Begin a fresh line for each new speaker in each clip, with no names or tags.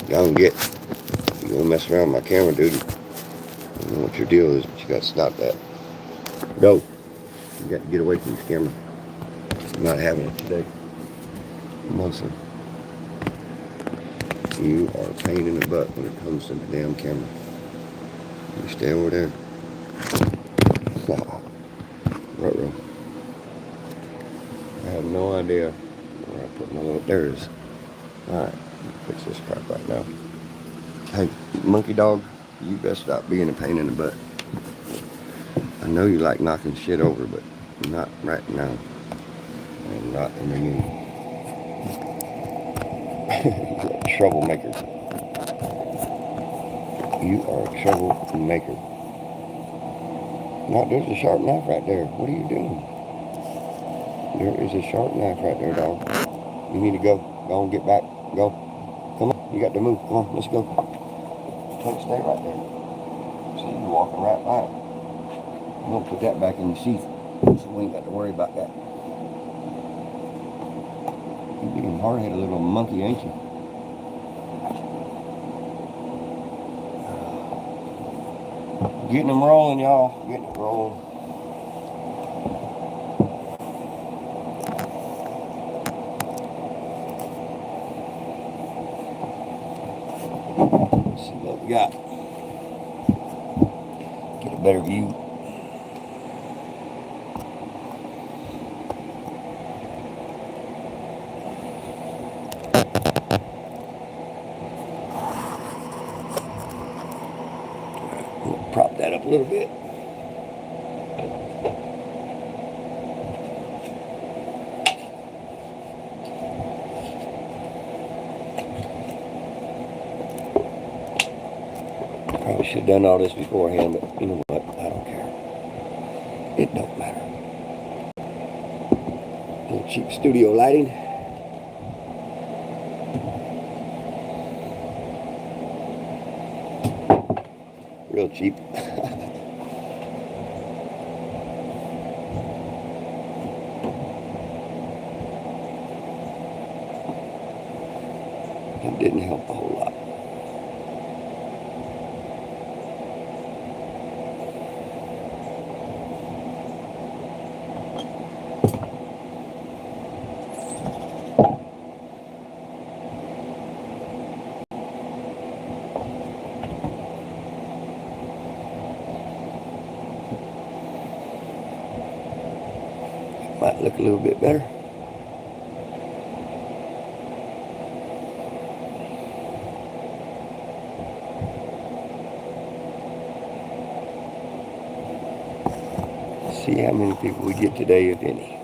Go and get. You're gonna mess around with my camera, dude. I don't know what your deal is, but you got to stop that. Go. You got to get away from this camera. I'm not having it today. No, sir. You are a pain in the butt when it comes to the damn camera. You stay over there. Ruh-roh. I have no idea where I put my little... There it is. Alright, fix this crap right now. Hey, monkey dog, you best stop being a pain in the butt. I know you like knocking shit over, but not right now. And not in the mood. You're a troublemaker. You are a troublemaker. No, there's a sharp knife right there. What are you doing? There is a sharp knife right there, dog. You need to go. Go and get back. Go. Come on. You got to move. Come on. Let's go. Can't stay right there. See, you're walking right by it. I'm going to put that back in the sheath so we ain't got to worry about that. You're being hard-headed little monkey, ain't you? Getting them rolling, y'all. Getting it rolling. Let's see what we got. Get a better view. We'll prop that up a little bit. Probably should have done all this beforehand, but you know what? I don't care. It don't matter. A little cheap studio lighting. Real cheap. It didn't help a whole lot. Might look a little bit better. See how many people we get today, if any.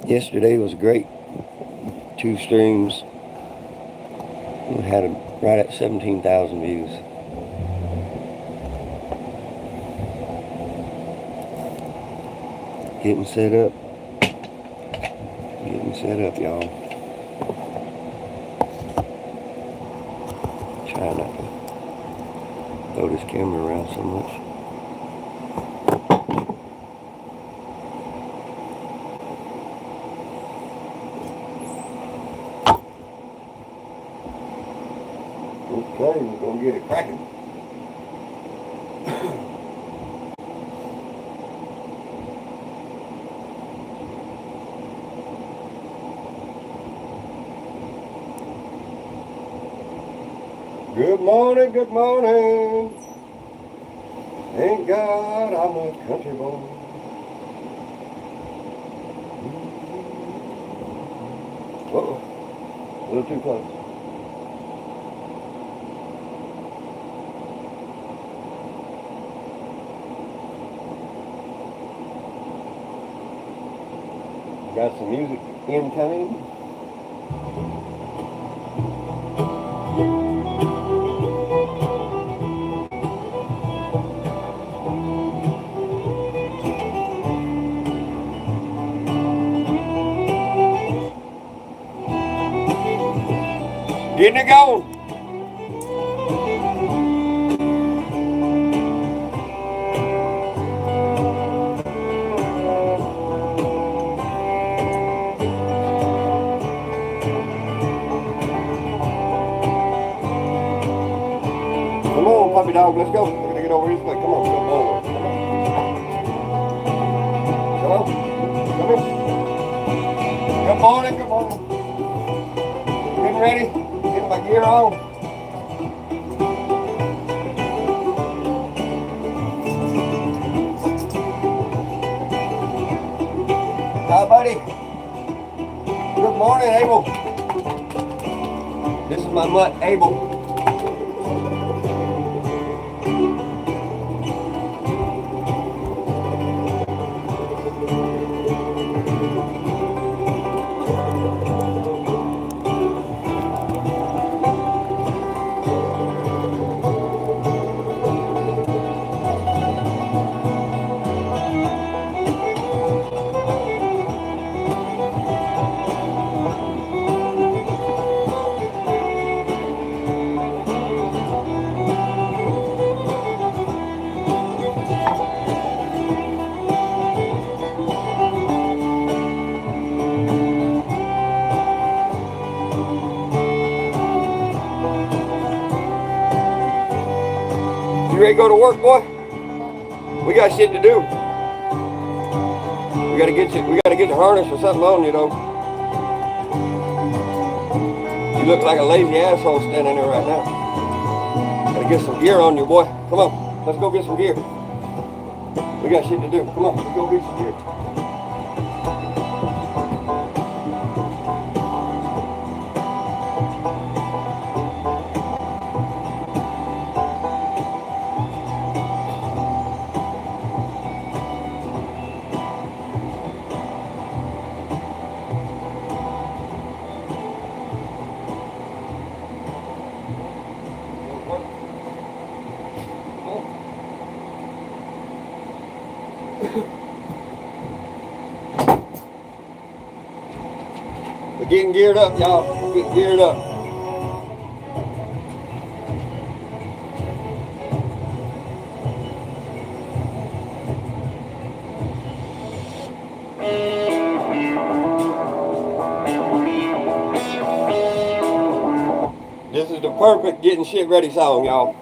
Yesterday was great. 2 streams. We had them right at 17,000 views. Getting set up. Getting set up, y'all. Try not to throw this camera around so much. Okay, we're gonna get it cracking. Good morning, good morning. Thank God I'm a country boy. Uh-oh, a little too close. Got some music incoming. Getting it going. me, dog. Let's go. We're gonna get over this way. Come on, come on. Come on. Come on. Good morning, good morning. Getting ready. Getting my gear on. Hi, buddy. Good morning, Abel. This is my mutt, Abel. You ready to go to work, boy? We got shit to do. We gotta get the harness or something on you, though. You look like a lazy asshole standing there right now. Gotta get some gear on you, boy. Come on, let's go get some gear. We got shit to do. Come on, let's go get some gear. We're getting geared up, y'all. We're getting geared up. This is the perfect getting shit ready song, y'all.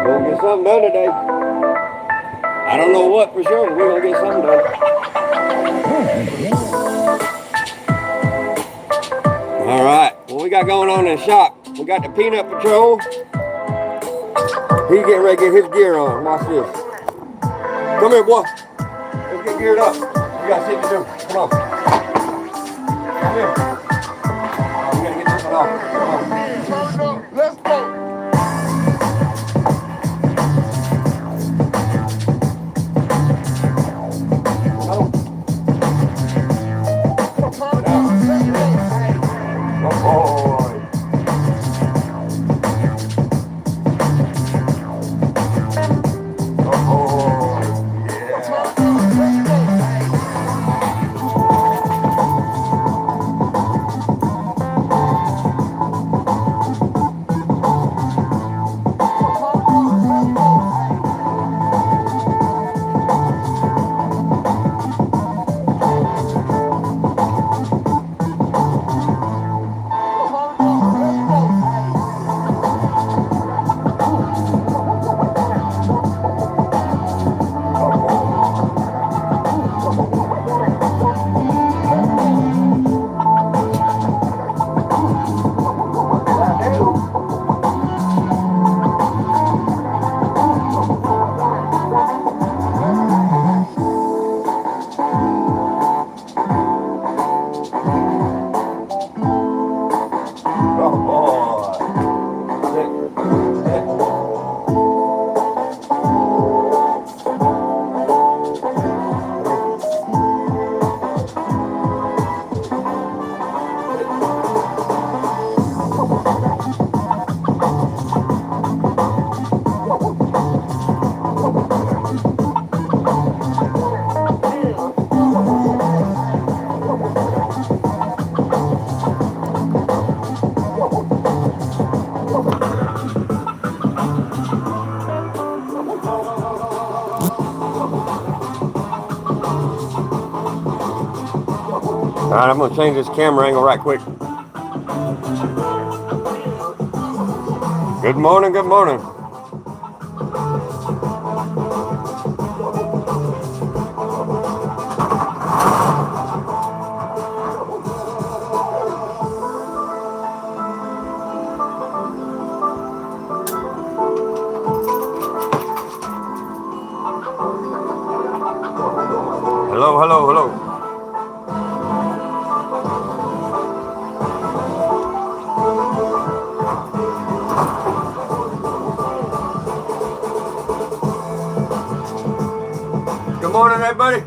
Gonna get something done today. I don't know what for sure, but we're gonna get something done. All right, what we got going on in the shop? We got the Peanut Patrol. He's getting ready to get his gear on. Watch this. Come here, boy. Let's get geared up. We got shit to do. Come on. Come here. We gotta get this one off. Come on. Let's go. Alright, I'm gonna change this camera angle right quick. Good morning, good morning. Hello, hello, hello. Good morning, everybody.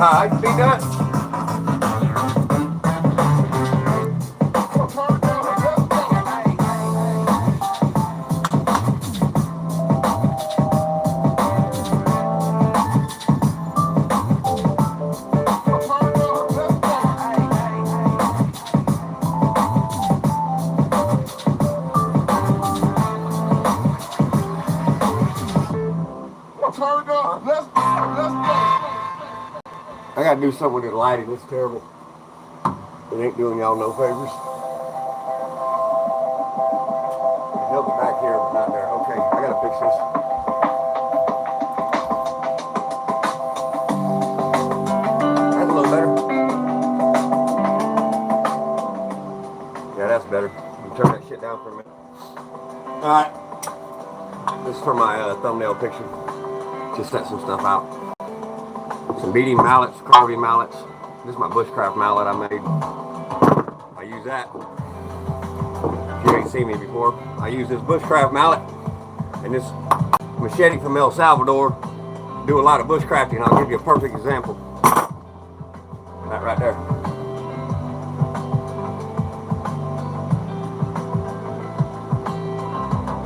Hi, be done. I gotta do something with the lighting. It's terrible. It ain't doing y'all no favors. Help it back here, but not there. Okay, I gotta fix this. That's a little better. Yeah, that's better. You turn that shit down for a minute. Alright. This is for my thumbnail picture. Just set some stuff out. Some beating mallets, carving mallets. This is my bushcraft mallet I made. I use that. If you ain't seen me before, I use this bushcraft mallet and this machete from El Salvador. Do a lot of bushcrafting. I'll give you a perfect example. That right there.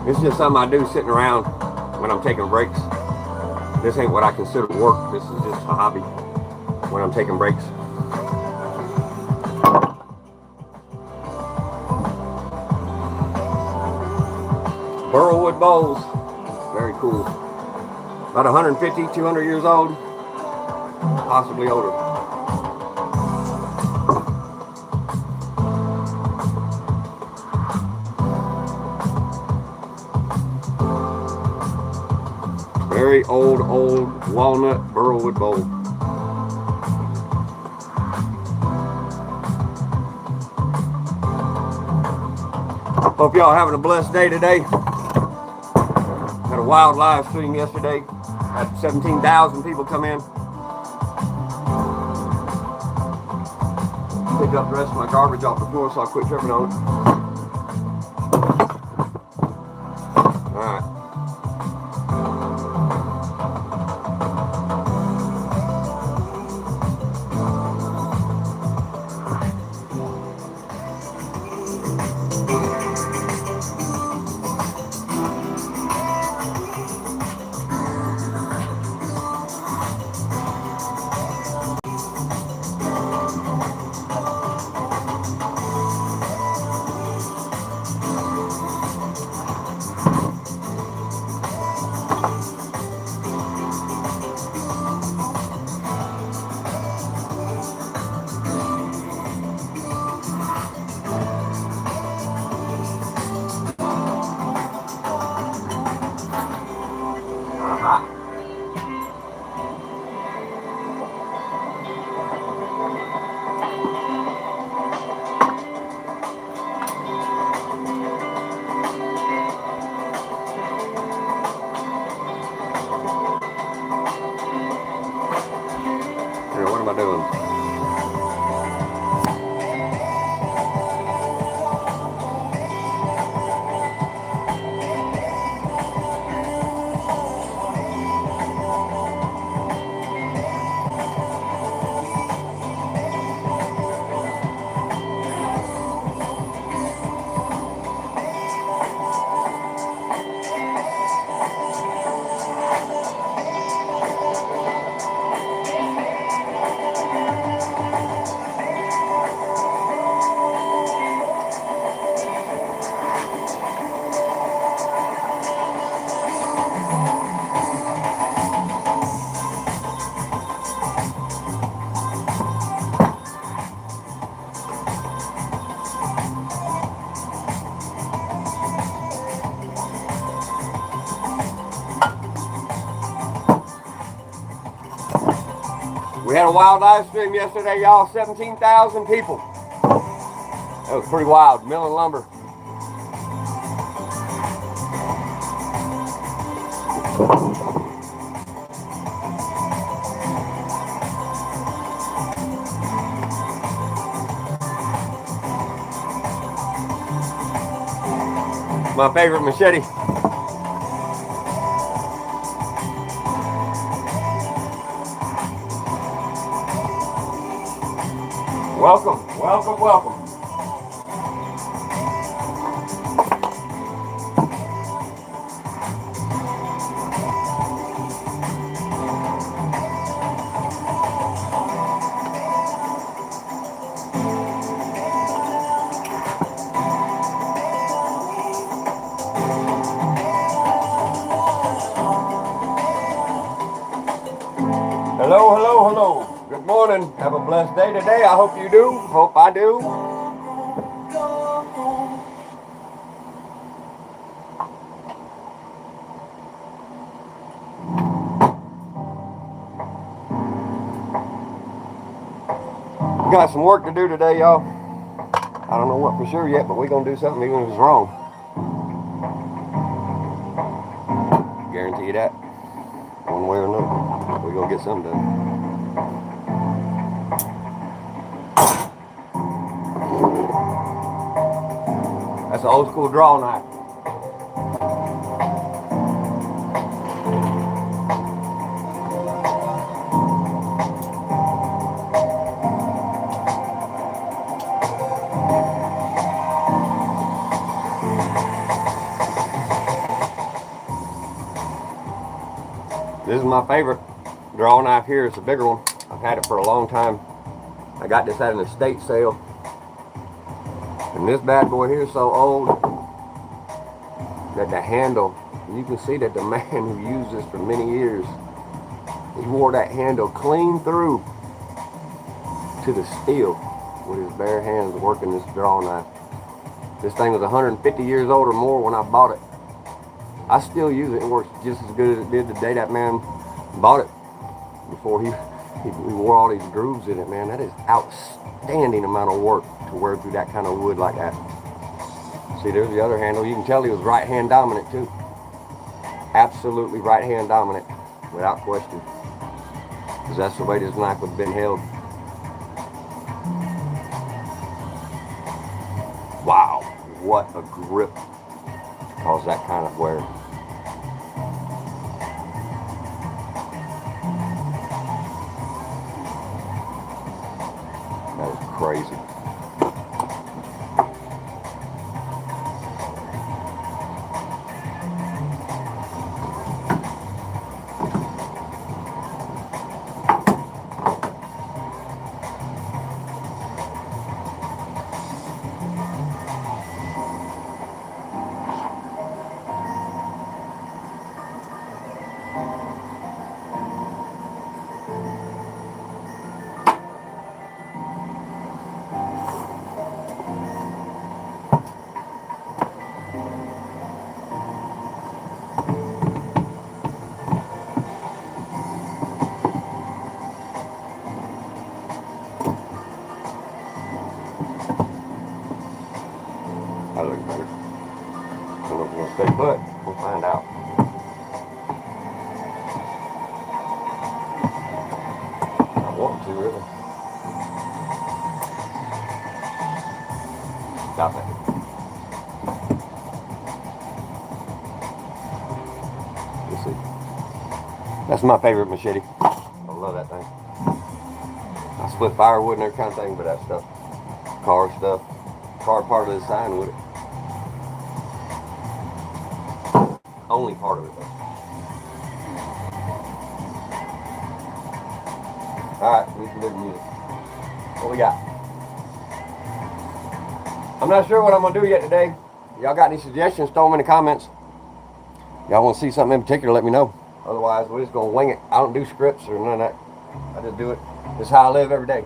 This is just something I do sitting around when I'm taking breaks. This ain't what I consider work. This is just a hobby when I'm taking breaks. Burlwood bowls. Very cool. About 150, 200 years old. Possibly older. Very old walnut burlwood bowl. Hope y'all having a blessed day today. Had a wild live stream yesterday. Had 17,000 people come in. Picked up the rest of my garbage off the floor, so I quit tripping on it. Alright. a wild live stream yesterday, y'all. 17,000 people. That was pretty wild. Milling lumber. My favorite machete. Welcome, welcome, welcome. Hello, hello, hello. Good morning. Have a blessed day today. I hope you do. Hope I do. Got some work to do today, y'all. I don't know what for sure yet, but we're going to do something even if it's wrong. Guarantee you that. One way or another. We're going to get something done. That's an old school draw knife. This is my favorite draw knife here. It's a bigger one. I've had it for a long time. I got this at an estate sale. And this bad boy here is so old that the handle, you can see that the man who used this for many years, he wore that handle clean through to the steel with his bare hands working this draw knife. This thing was 150 years old or more when I bought it. I still use it. It works just as good as it did the day that man bought it. Before he wore all these grooves in it, man. That is outstanding amount of work to wear through that kind of wood like that. See, there's the other handle. You can tell he was right hand dominant too. Absolutely right hand dominant, without question. Because that's the way this knife would have been held. Wow, what a grip to cause that kind of wear. That is crazy. That looks better. I don't know if we're gonna stay put. We'll find out. I want to, really. Stop it. Let's see. That's my favorite machete. I love that thing. I split firewood and every kind of thing, but that stuff. Car stuff. Car part of the design with it. Only part of it though. Alright, we can do the music. What we got? I'm not sure what I'm going to do yet today. Y'all got any suggestions? Throw them in the comments. Y'all want to see something in particular, let me know. Otherwise, we're just going to wing it. I don't do scripts or none of that. I just do it. This is how I live every day.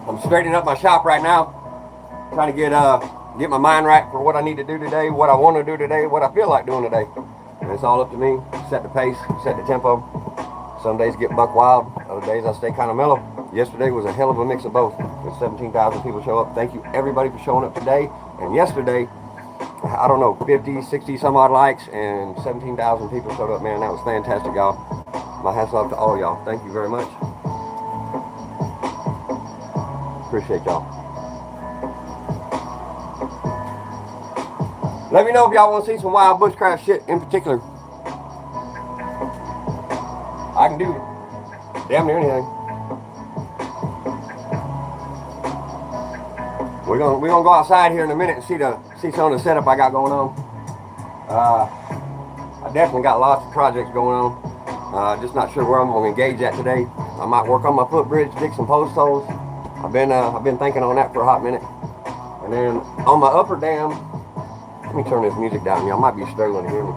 I'm straightening up my shop right now. trying to get my mind right for what I need to do today, what I want to do today, what I feel like doing today. And it's all up to me. Set the pace, set the tempo. Some days get buck wild, other days I stay kind of mellow. Yesterday was a hell of a mix of both. With 17,000 people show up. Thank you everybody for showing up today. And yesterday, I don't know, 50, 60 some odd likes and 17,000 people showed up. Man, that was fantastic, y'all. My hats off to all y'all. Thank you very much. Appreciate y'all. Let me know if y'all want to see some wild bushcraft shit in particular. I can do damn near anything. We're gonna go outside here in a minute and see some of the setup I got going on. I definitely got lots of projects going on. Just not sure where I'm gonna engage at today. I might work on my footbridge, dig some post holes. I've been thinking on that for a hot minute. And then on my upper dam, let me turn this music down. Y'all might be struggling to hear me.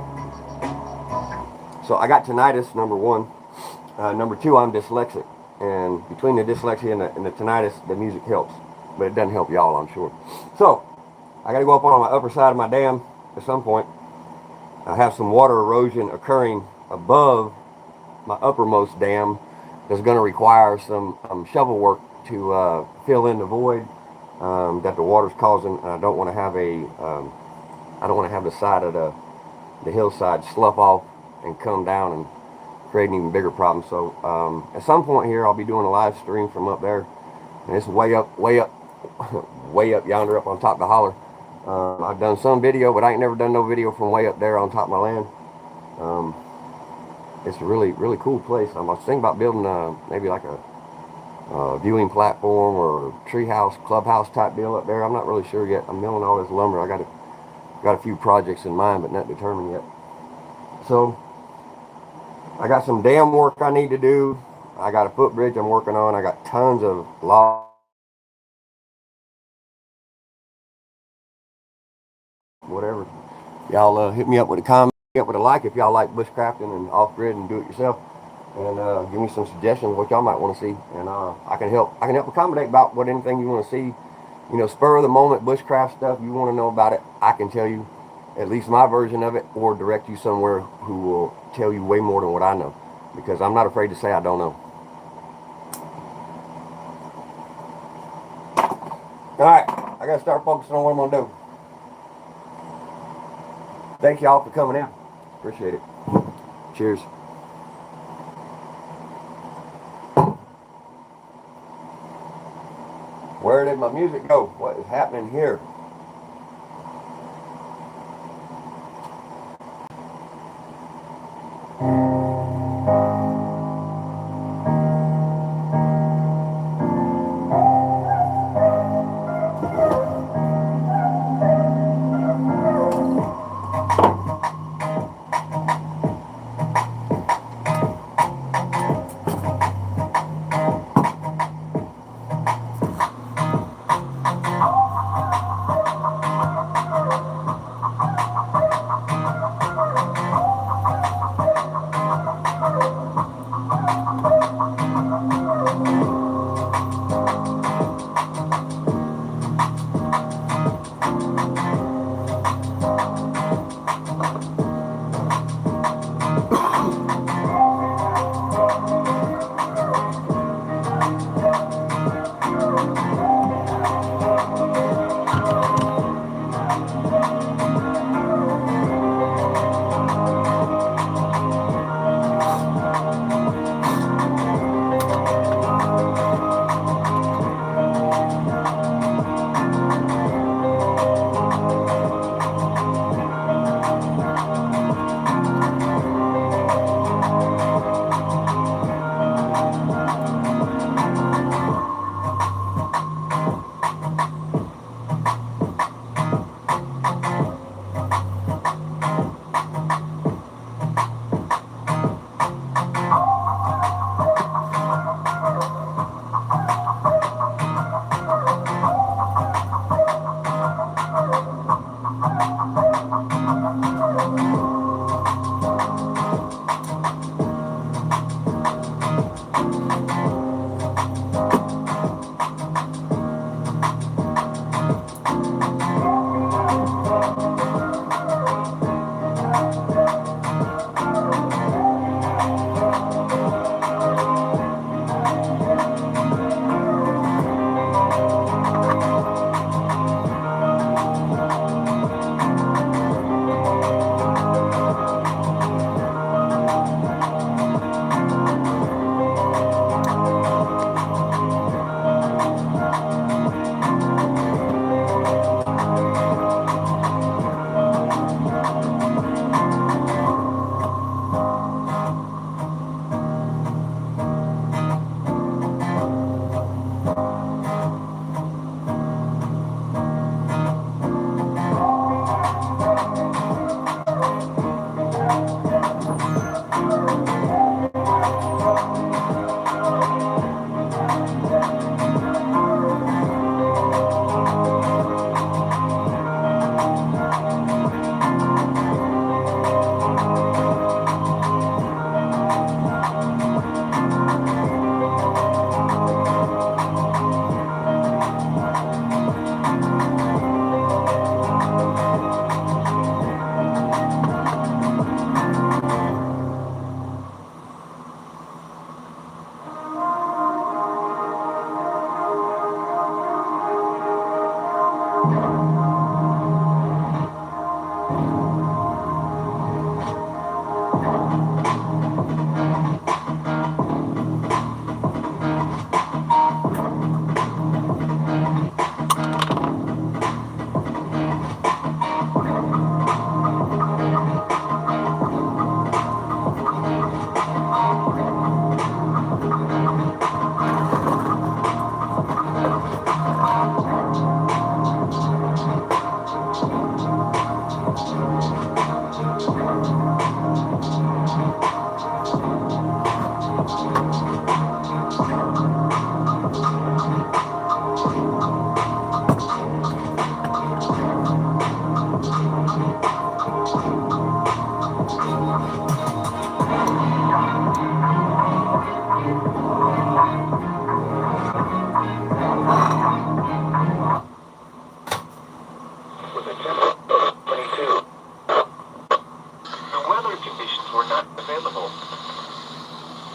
So I got tinnitus, number one. Number two, I'm dyslexic. And between the dyslexia and the tinnitus, the music helps. But it doesn't help y'all, I'm sure. So I got to go up on my upper side of my dam at some point. I have some water erosion occurring above my uppermost dam that's going to require some shovel work to fill in the void that the water's causing. I don't want to have the side of the hillside slough off and come down and create an even bigger problem. So at some point here, I'll be doing a live stream from up there, and it's way up yonder, up on top of the holler. I've done some video, but I ain't never done no video from way up there on top of my land. It's a really, really cool place. I was thinking about building maybe like a viewing platform or treehouse, clubhouse type deal up there. I'm not really sure yet. I'm milling all this lumber. I got a few projects in mind, but not determined yet. So I got some dam work I need to do. I got a footbridge I'm working on. I got tons of log. Whatever. Y'all hit me up with a comment, hit me up with a like if y'all like bushcrafting and off-grid and do it yourself. And give me some suggestions what y'all might want to see. And I can help accommodate about what anything you want to see. You know, spur of the moment bushcraft stuff, you want to know about it, I can tell you at least my version of it, or direct you somewhere who will tell you way more than what I know, because I'm not afraid to say I don't know. Alright, I gotta start focusing on what I'm gonna do. Thank y'all for coming out. Appreciate it. Cheers. Where did my music go? What is happening here?
with a temperature of 22. The weather conditions were not available.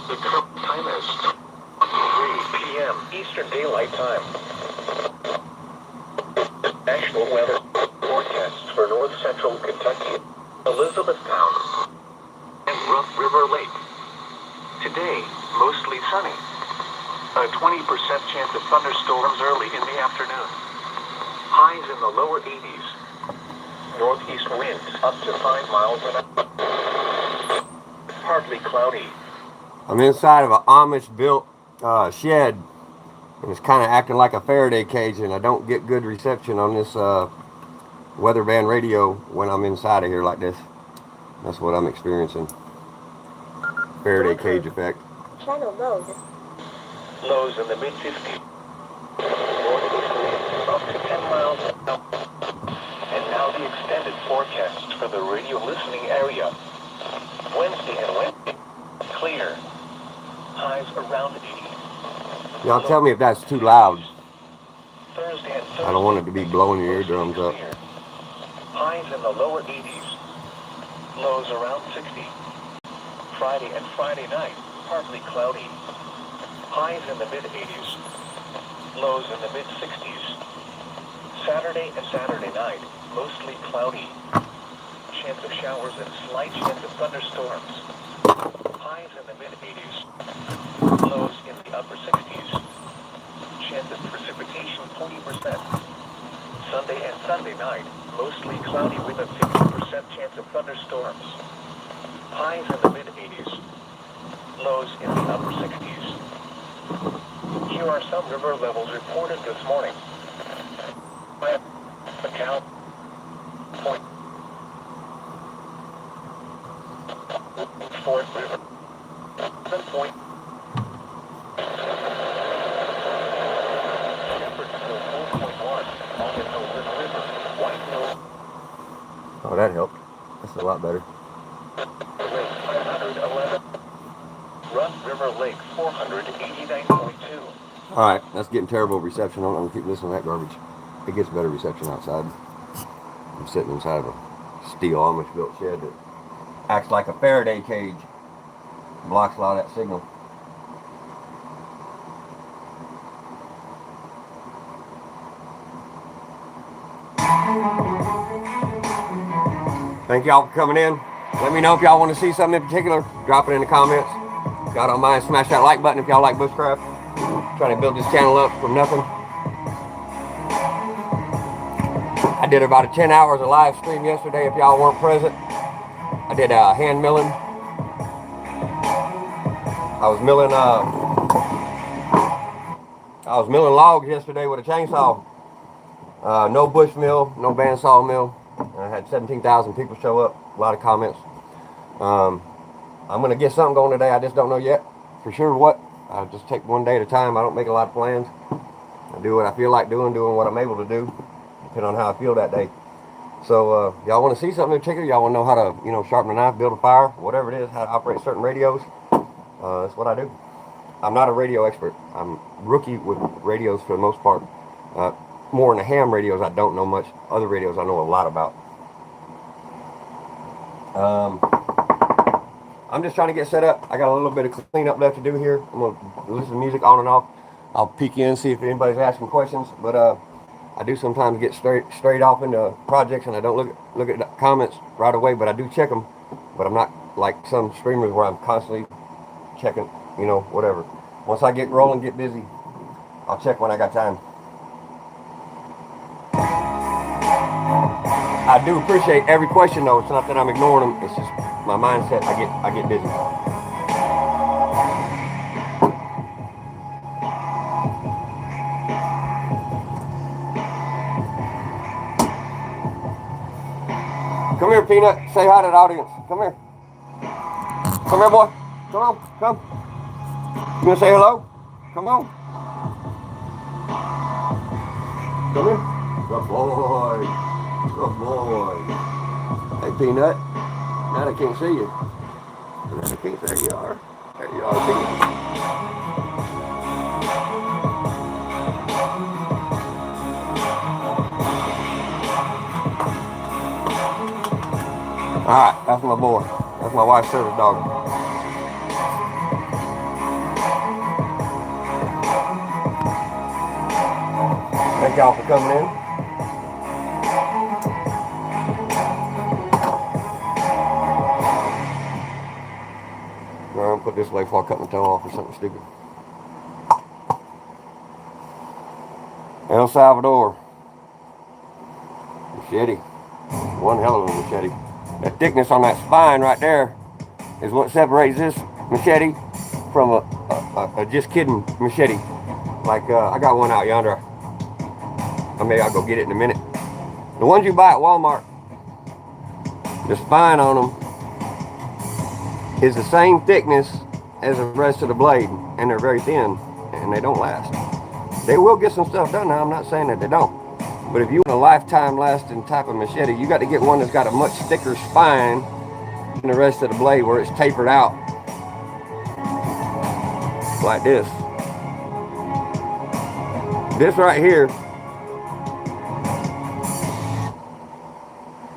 The current time is 3 p.m. Eastern Daylight Time. National weather forecasts for north central Kentucky, Elizabethtown, and Rough River Lake. Today, mostly sunny. A 20% chance of thunderstorms early in the afternoon. Highs in the lower 80s. Northeast winds up to 5 miles an hour. Partly cloudy.
I'm inside of an Amish-built shed, and it's kind of acting like a Faraday cage, and I don't get good reception on this weather band radio when I'm inside of here like this. That's what I'm experiencing. Faraday cage effect.
Channel load.
Lows in the mid-50s. Northeast winds up to 10 miles an hour. And now the extended forecast for the radio listening area. Wednesday and Wednesday, clear. Highs around 80.
Y'all tell me if that's too loud.
Thursday and Thursday,
I don't want it to be blowing your eardrums up.
clear. Highs in the lower 80s. Lows around 60. Friday and Friday night, partly cloudy. Highs in the mid-80s. Lows in the mid-60s. Saturday and Saturday night, mostly cloudy. Chance of showers and slight chance of thunderstorms. Highs in the mid-80s. Lows in the upper 60s. Chance of precipitation 40%. Sunday and Sunday night, mostly cloudy with a 50% chance of thunderstorms. Highs in the mid-80s. Lows in the upper 60s. Here are some river levels reported this morning. Account Point Fort River 7 point Shepherdville 4.1 Alden River White Mill.
Oh, that helped. That's a lot better.
Lake 511 Rough River Lake 489.2.
Alright, that's getting terrible reception. I'm going to keep listening to that garbage. It gets better reception outside. I'm sitting inside of a steel Amish-built shed that acts like a Faraday cage. Blocks a lot of that signal. Thank y'all for coming in. Let me know if y'all want to see something in particular. Drop it in the comments. If y'all don't mind, smash that like button if y'all like bushcraft. Trying to build this channel up from nothing. I did about a 10 hours of live stream yesterday if y'all weren't present. I did hand milling. I was milling logs yesterday with a chainsaw. No bush mill, no bandsaw mill. I had 17,000 people show up. A lot of comments. I'm gonna get something going today. I just don't know yet for sure what. I just take one day at a time. I don't make a lot of plans. I do what I feel like doing what I'm able to do, depending on how I feel that day. So y'all want to see something in particular? Y'all want to know how to, sharpen a knife, build a fire, whatever it is, how to operate certain radios? That's what I do. I'm not a radio expert. I'm rookie with radios for the most part. More in the ham radios, I don't know much. Other radios, I know a lot about. I'm just trying to get set up. I got a little bit of cleanup left to do here. I'm going to listen to music on and off. I'll peek in, see if anybody's asking questions. But I do sometimes get straight off into projects, and I don't look at the comments right away, but I do check them. But I'm not like some streamers where I'm constantly checking, whatever. Once I get rolling, get busy, I'll check when I got time. I do appreciate every question though. It's not that I'm ignoring them. It's just my mindset. I get busy. Come here, Peanut. Say hi to the audience. Come here. Come here, boy. Come on. Come. You gonna say hello? Come on. Come here. Good boy. Good boy. Hey, Peanut. Now I can't see you. There you are. There you are, Peanut. Alright, that's my boy. That's my wife's service dog. Thank y'all for coming in. I'm gonna put this away before I cut my toe off or something stupid. El Salvador. Machete. One hell of a machete. The thickness on that spine right there is what separates this machete from a just kidding machete. Like, I got one out yonder. Maybe I'll go get it in a minute. The ones you buy at Walmart, the spine on them is the same thickness as the rest of the blade, and they're very thin, and they don't last. They will get some stuff done now, I'm not saying that they don't. But if you want a lifetime lasting type of machete, you got to get one that's got a much thicker spine than the rest of the blade, where it's tapered out like this. This right here,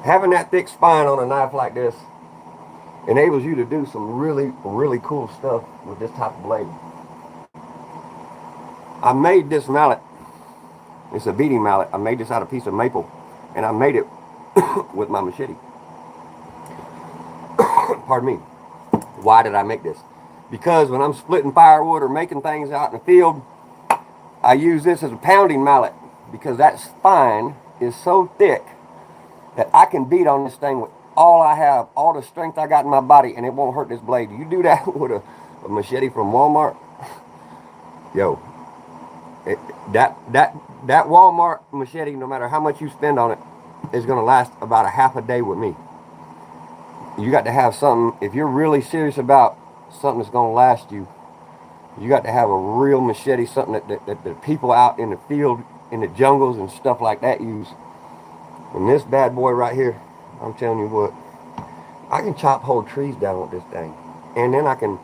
having that thick spine on a knife like this enables you to do some really, really cool stuff with this type of blade. I made this mallet. It's a beating mallet. I made this out of a piece of maple, and I made it with my machete. Pardon me. Why did I make this? Because when I'm splitting firewood or making things out in the field, I use this as a pounding mallet, because that spine is so thick that I can beat on this thing with all I have, all the strength I got in my body, and it won't hurt this blade. You do that with a machete from Walmart, yo, that Walmart machete, no matter how much you spend on it, is going to last about a half a day with me. You got to have something, if you're really serious about something that's going to last you, you got to have a real machete, something that the people out in the field, in the jungles and stuff like that use. And this bad boy right here, I'm telling you what, I can chop whole trees down with this thing. And then I can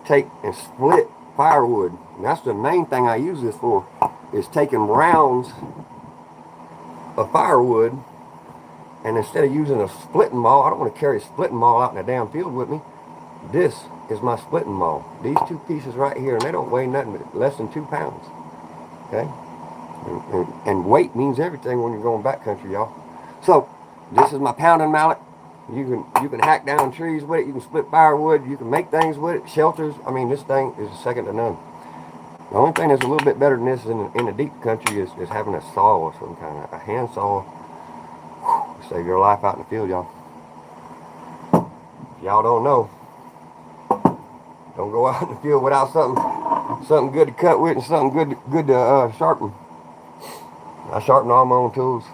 take and split firewood. And that's the main thing I use this for, is taking rounds of firewood, and instead of using a splitting maul, I don't want to carry a splitting maul out in the damn field with me. This is my splitting maul. These two pieces right here, and they don't weigh nothing but less than 2 pounds. Okay? And weight means everything when you're going backcountry, y'all. So, this is my pounding mallet. You can hack down trees with it. You can split firewood. You can make things with it. Shelters. I mean, this thing is second to none. The only thing that's a little bit better than this in the deep country is having a saw or some kind of a hand saw. Save your life out in the field, y'all. If y'all don't know, don't go out in the field without something good to cut with and something good to sharpen. I sharpen all my own tools.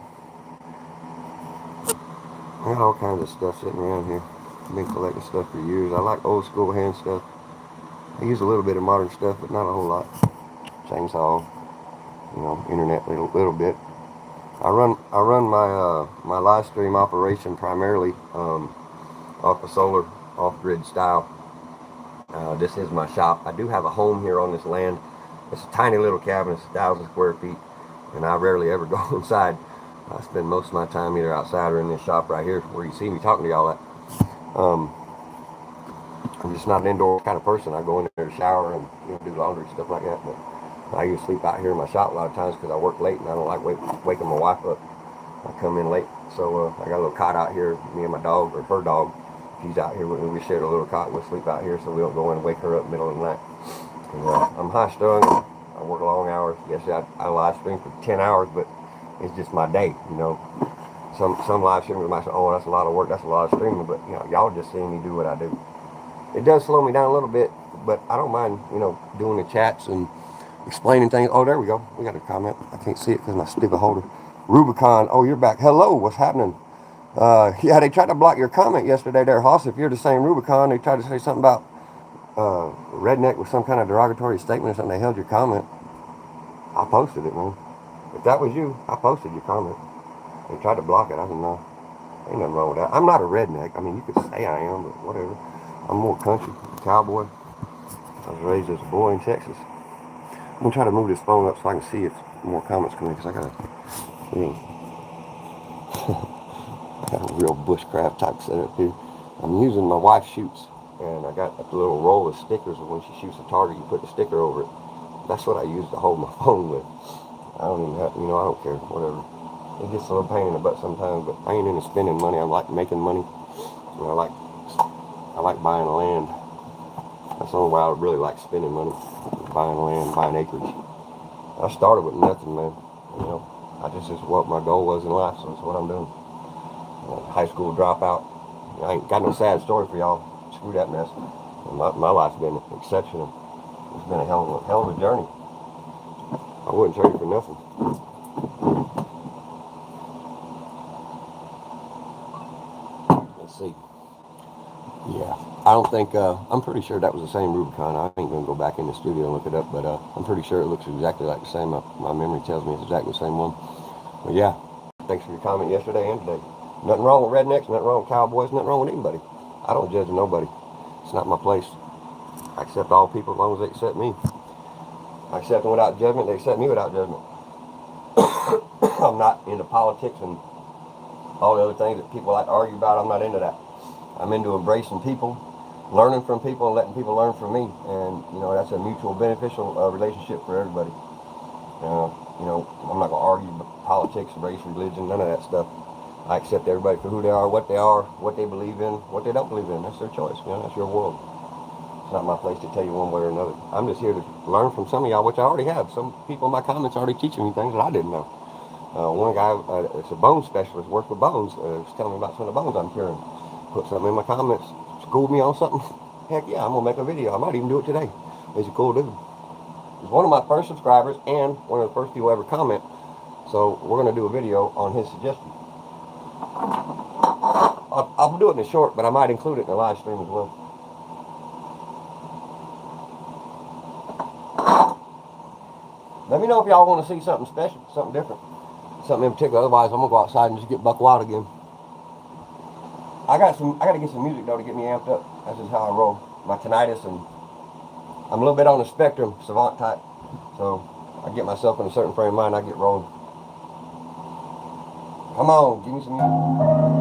I got all kinds of stuff sitting around here. I've been collecting stuff for years. I like old school hand stuff. I use a little bit of modern stuff, but not a whole lot. Chainsaw, internet a little bit. I run my live stream operation primarily off a solar, off-grid style. This is my shop. I do have a home here on this land. It's a tiny little cabin. It's 1,000 square feet, and I rarely ever go inside. I spend most of my time either outside or in this shop right here, where you see me talking to y'all at. I'm just not an indoor kind of person. I go in there to shower and do laundry, stuff like that. But I usually sleep out here in my shop a lot of times because I work late and I don't like waking my wife up. I come in late. So I got a little cot out here. Me and my dog, or her dog, she's out here with me. We share a little cot. We'll sleep out here so we don't go in and wake her up in the middle of the night. And, I'm high strung. I work long hours. Yes, I live stream for 10 hours, but it's just my day, Some live streamers might say, oh, that's a lot of work, that's a lot of streaming, but y'all just seeing me do what I do. It does slow me down a little bit, but I don't mind, doing the chats and explaining things. Oh, there we go. We got a comment. I can't see it because my stupid holder. Rubicon, oh, you're back. Hello, what's happening? Yeah, they tried to block your comment yesterday there, Hoss. If you're the same Rubicon, they tried to say something about redneck with some kind of derogatory statement or something. They held your comment. I posted it, man. If that was you, I posted your comment. They tried to block it. I don't know. Ain't nothing wrong with that. I'm not a redneck. I mean, you could say I am, but whatever. I'm more country, cowboy. I was raised as a boy in Texas. I'm going to try to move this phone up so I can see if more comments come in, because I got to real bushcraft type setup here. I'm using my wife's shoots, and I got a little roll of stickers, and when she shoots a target, you put the sticker over it. That's what I use to hold my phone with. I don't even have, you know, I don't care, whatever. It gets a little pain in the butt sometimes, but I ain't into spending money. I like making money. You know, I like buying land. That's the only way I really like spending money. Buying land, buying acreage. I started with nothing, man. You know, this is what my goal was in life, so that's what I'm doing. High school dropout. I ain't got no sad story for y'all. Screw that mess. My life's been exceptional. It's been a hell of a journey. I wouldn't trade it for nothing. Let's see. Yeah, I don't think, I'm pretty sure that was the same Rubicon. I ain't going to go back in the studio and look it up, but I'm pretty sure it looks exactly like the same. My memory tells me it's exactly the same one. But yeah, thanks for your comment yesterday and today. Nothing wrong with rednecks, nothing wrong with cowboys, nothing wrong with anybody. I don't judge nobody. It's not my place. I accept all people as long as they accept me. I accept them without judgment, they accept me without judgment. I'm not into politics and all the other things that people like to argue about. I'm not into that. I'm into embracing people, learning from people, and letting people learn from me. And, you know, that's a mutual beneficial relationship for everybody. You know, I'm not going to argue about politics, race, religion, none of that stuff. I accept everybody for who they are, what they believe in, what they don't believe in. That's their choice, man. That's your world. It's not my place to tell you one way or another. I'm just here to learn from some of y'all, which I already have. Some people in my comments already teaching me things that I didn't know. One guy, it's a bone specialist, works with bones, was telling me about some of the bones I'm curing. Put something in my comments, schooled me on something. Heck yeah, I'm going to make a video. I might even do it today. He's a cool dude. He's one of my first subscribers and one of the first people ever comment. So we're going to do a video on his suggestion. I'll do it in a short, but I might include it in a live stream as well. Let me know if y'all want to see something special, something different, something in particular. Otherwise, I'm going to go outside and just get buck wild again. I got to get some music, though, to get me amped up. That's just how I roll. My tinnitus, and I'm a little bit on the spectrum, savant type. So I get myself in a certain frame of mind, I get rolling. Come on, give me some music.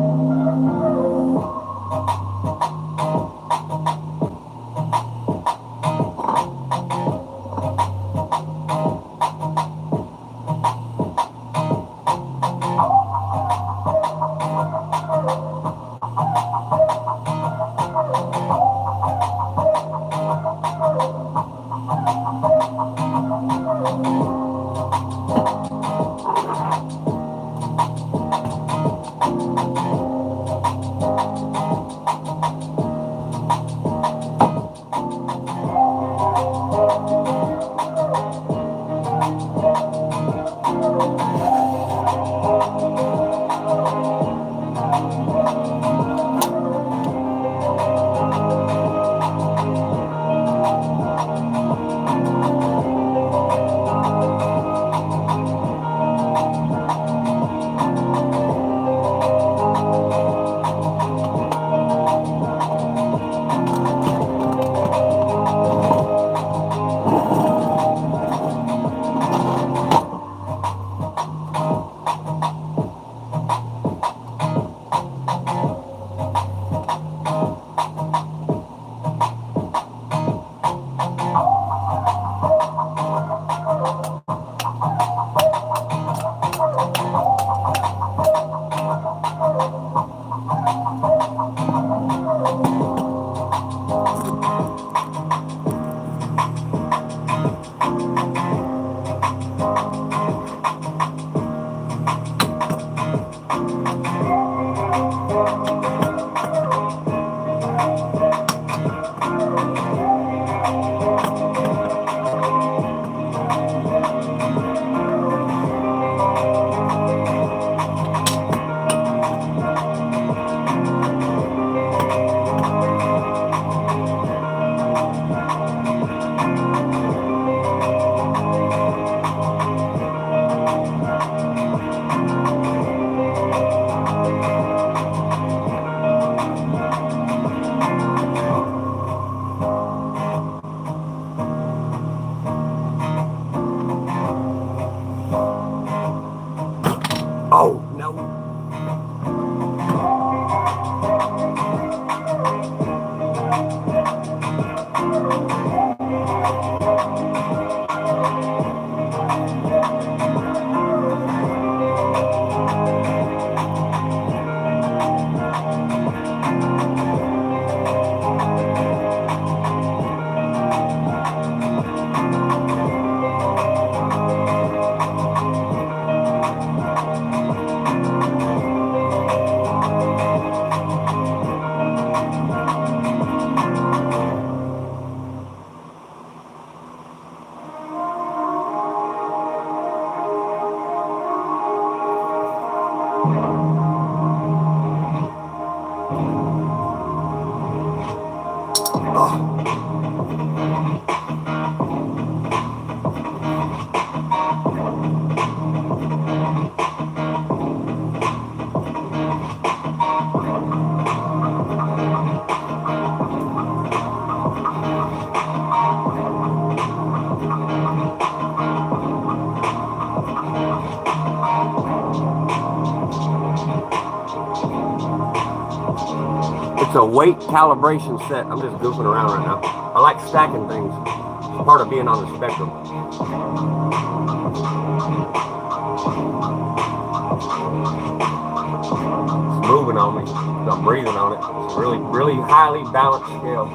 It's a weight calibration set. I'm just goofing around right now. I like stacking things. It's part of being on the spectrum. It's moving on me. I'm breathing on it. It's really, really highly balanced scale.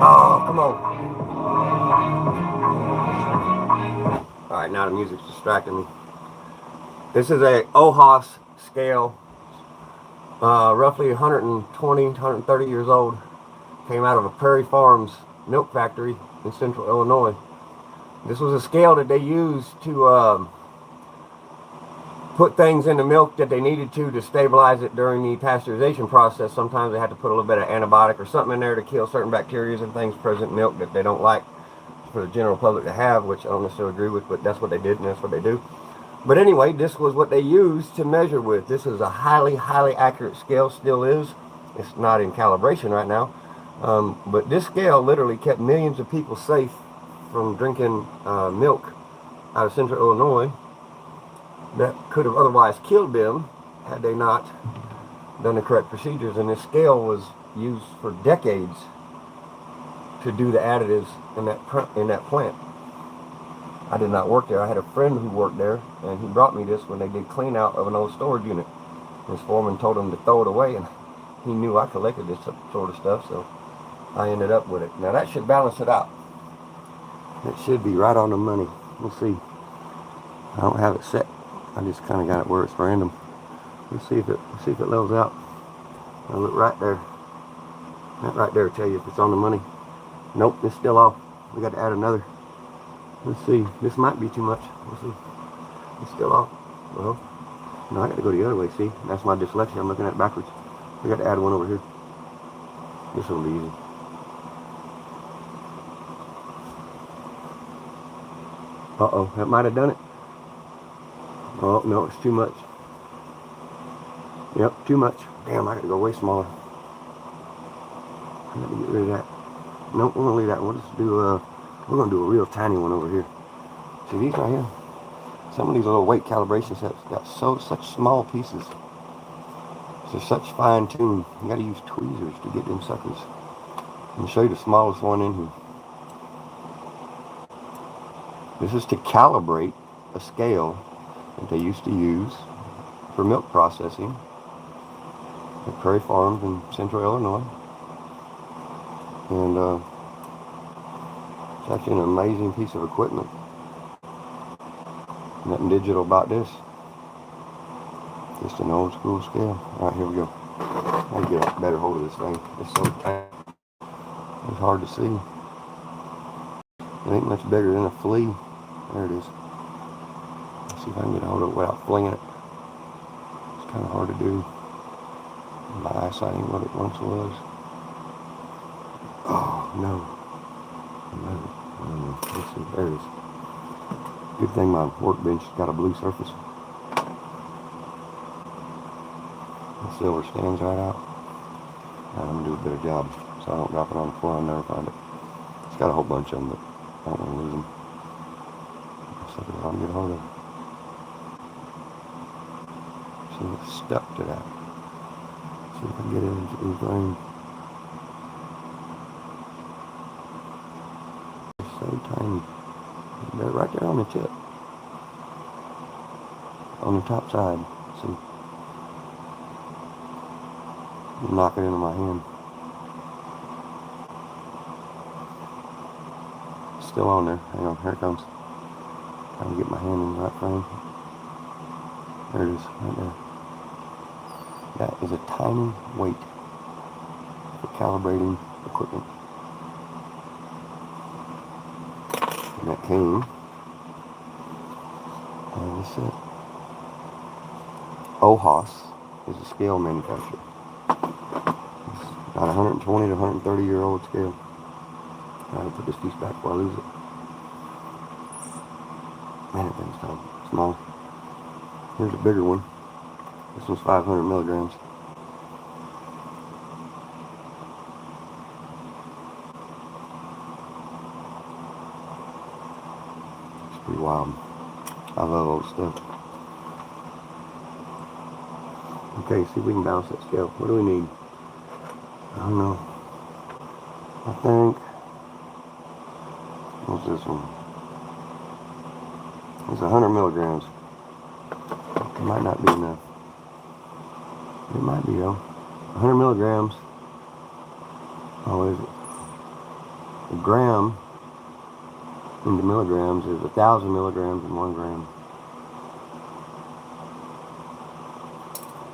Oh, come on. All right, now the music's distracting me. This is a OHOS scale, roughly 120, 130 years old. Came out of a Prairie Farms milk factory in central Illinois. This was a scale that they used to put things in the milk that they needed to stabilize it during the pasteurization process. Sometimes they had to put a little bit of antibiotic or something in there to kill certain bacteria and things present in milk that they don't like for the general public to have, which I don't necessarily agree with, but that's what they did and that's what they do. But anyway, this was what they used to measure with. This is a highly, highly accurate scale, still is. It's not in calibration right now. But this scale literally kept millions of people safe from drinking milk out of central Illinois that could have otherwise killed them had they not done the correct procedures. And this scale was used for decades to do the additives in that plant. I did not work there. I had a friend who worked there, and he brought me this when they did clean out of an old storage unit. His foreman told him to throw it away, and he knew I collected this sort of stuff, so I ended up with it. Now that should balance it out. It should be right on the money. We'll see. I don't have it set. I just kind of got it where it's random. Let's see if it levels out. I'll look right there. That right there will tell you if it's on the money. Nope, it's still off. We got to add another. Let's see. This might be too much. We'll see. It's still off. Well, no, I got to go the other way. See, that's my dyslexia. I'm looking at it backwards. We got to add one over here. This will be easy. Uh-oh, that might have done it. Oh, no, it's too much. Yep, too much. Damn, I got to go way smaller. I got to get rid of that. Nope, we're going to leave that one. We'll just do, we're going to do a real tiny one over here. See these right here? Some of these little weight calibration sets got such small pieces. They're such fine tune. You got to use tweezers to get them suckers. I'll show you the smallest one in here. This is to calibrate a scale that they used to use for milk processing at Prairie Farms in central Illinois. And it's actually an amazing piece of equipment. Nothing digital about this. Just an old school scale. Alright, here we go. I gotta get a better hold of this thing. It's so tiny. It's hard to see. It ain't much bigger than a flea. There it is. Let's see if I can get a hold of it without flinging it. It's kind of hard to do. My eyesight ain't what it once was. Oh, no. Let's see. There it is. Good thing my workbench has got a blue surface. The silver stands right out. I'm going to do a better job so I don't drop it on the floor and never find it. It's got a whole bunch of them, but I don't want to lose them. So I can get a hold of it. See, it's stuck to that. See if I can get it into the frame. It's so tiny. They're right there on the tip. On the top side. See? Knock it into my hand. Still on there. Hang on, here it comes. Trying to get my hand in the right frame. There it is, right there. That is a tiny weight for calibrating equipment. And that came, this is it. OHOS is a scale manufacturer. It's about 120 to 130 year old scale. Trying to put this piece back before I lose it. Man, that thing's kind of small. Here's a bigger one. This one's 500 milligrams. It's pretty wild. I love old stuff. Okay, see if we can balance that scale. What do we need? I don't know. I think, what's this one? It's 100 milligrams. It might not be enough. It might be though. 100 milligrams. Oh, is it? A gram into milligrams is 1,000 milligrams in 1 gram.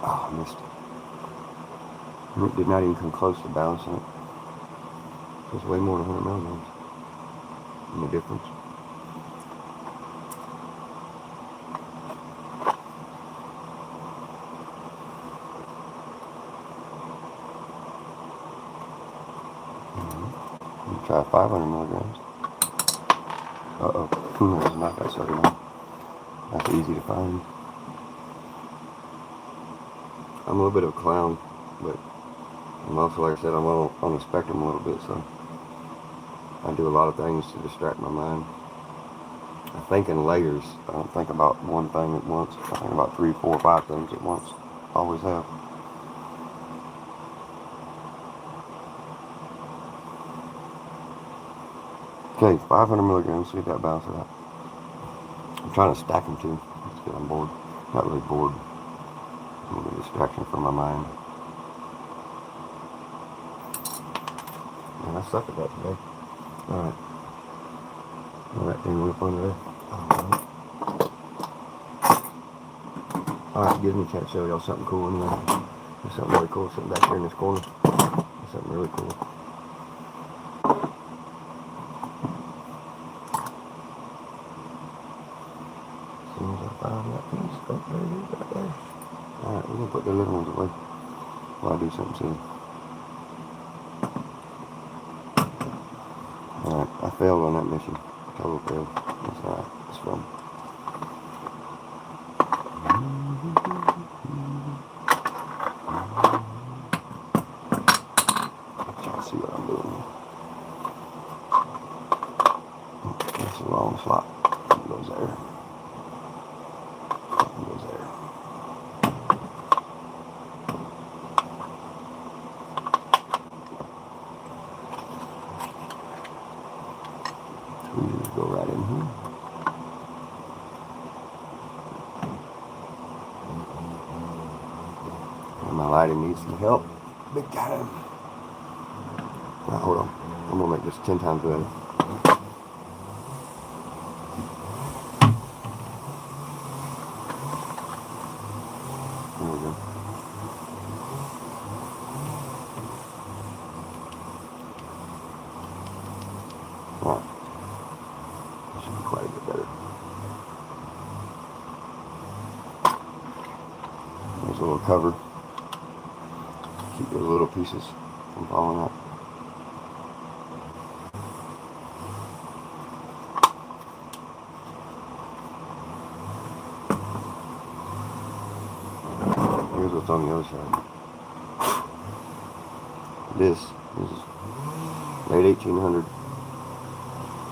Oh, I missed it. And it did not even come close to balancing it. It's way more than 100 milligrams. And the difference. Try 500 milligrams. Uh-oh. Let's knock that sucker down. That's easy to find. I'm a little bit of a clown, but I'm also, like I said, I'm on the spectrum a little bit, so I do a lot of things to distract my mind. I think in layers. I don't think about one thing at once. I think about 3, 4, 5 things at once. Always have. Okay, 500 milligrams. See if that balances out. I'm trying to stack them too. That's good. I'm bored. Not really bored. A little distraction from my mind. Man, I suck at that today. Alright. Well, that thing went up under there. Alright, gives me a chance to show y'all something cool anyway. There's something really cool sitting back here in this corner. There's something really cool. As soon as I find that piece, oh, there it is right there. Alright, we're gonna put the little ones away while I do something silly. Alright, I failed on that mission. Total fail. That's alright. It's fun. Try to see what I'm doing here. That's the wrong slot. It goes there. It goes there. Tweezers go right in here. And my lighting needs some help. Big time. Now, hold on. I'm gonna make this 10 times better. There we go. Alright. That should be quite a bit better. There's a little cover. Keep those little pieces from falling out. Here's what's on the other side. This is late 1800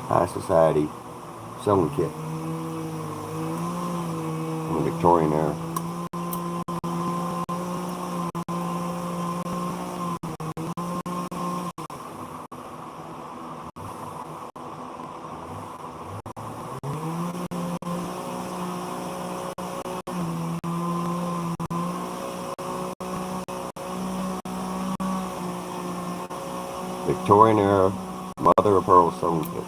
high society sewing kit from the Victorian era. Victorian era mother of pearl sewing kit.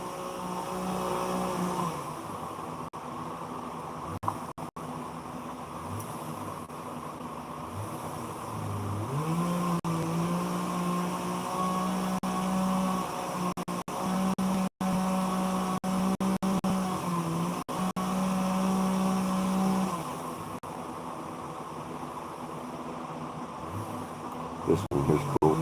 This one here's cool.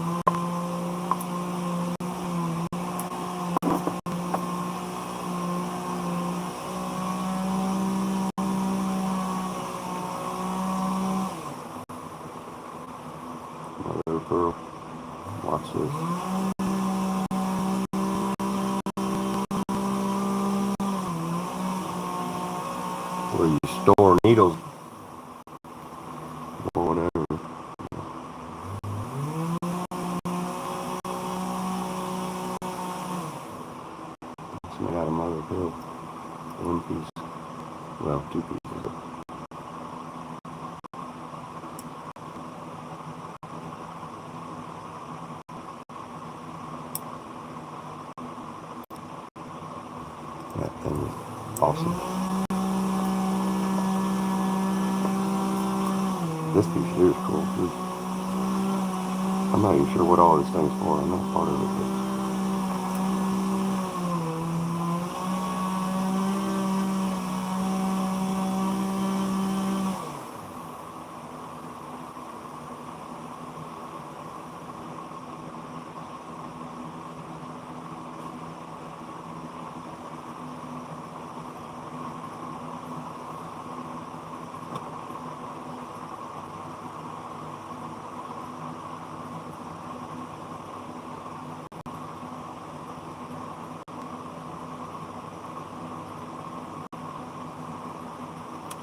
Mother of pearl. Watch this. Where you store needles or whatever. it's made out of mother of pearl. One piece. Well, two pieces. That thing is awesome. This piece here is cool too. I'm not even sure what all this thing's for. I'm not part of it.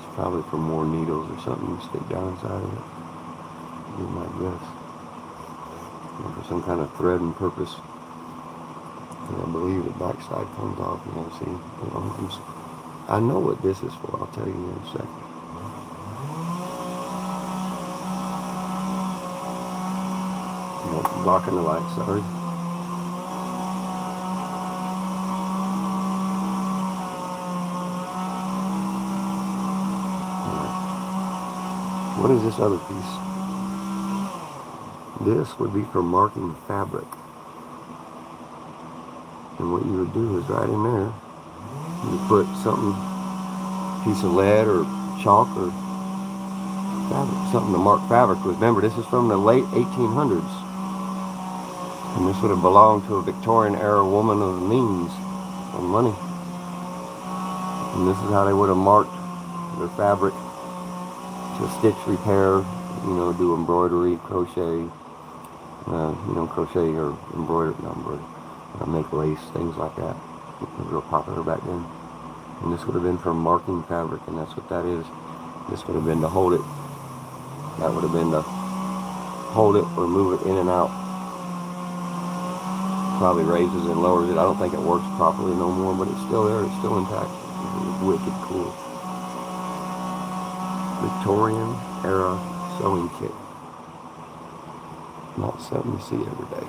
But probably for more needles or something to stick down inside of it. You might guess. And for some kind of thread and purpose. And I believe the backside comes off. You know, see, it opens. I know what this is for. I'll tell you in a second. You know, blocking the light. Sorry. What is this other piece? This would be for marking fabric. And what you would do is right in there, you put something, piece of lead or chalk or fabric, something to mark fabric. Remember, this is from the late 1800s. And this would have belonged to a Victorian era woman of means or money. And this is how they would have marked their fabric. To stitch repair, you know, do embroidery, crochet, crochet or embroidery, not embroidery, make lace, things like that. It was real popular back then. And this would have been for marking fabric, and that's what that is. This would have been to hold it. That would have been to hold it or move it in and out. Probably raises and lowers it. I don't think it works properly no more, but it's still there. It's still intact. It's wicked cool. Victorian era sewing kit. Not something you see every day.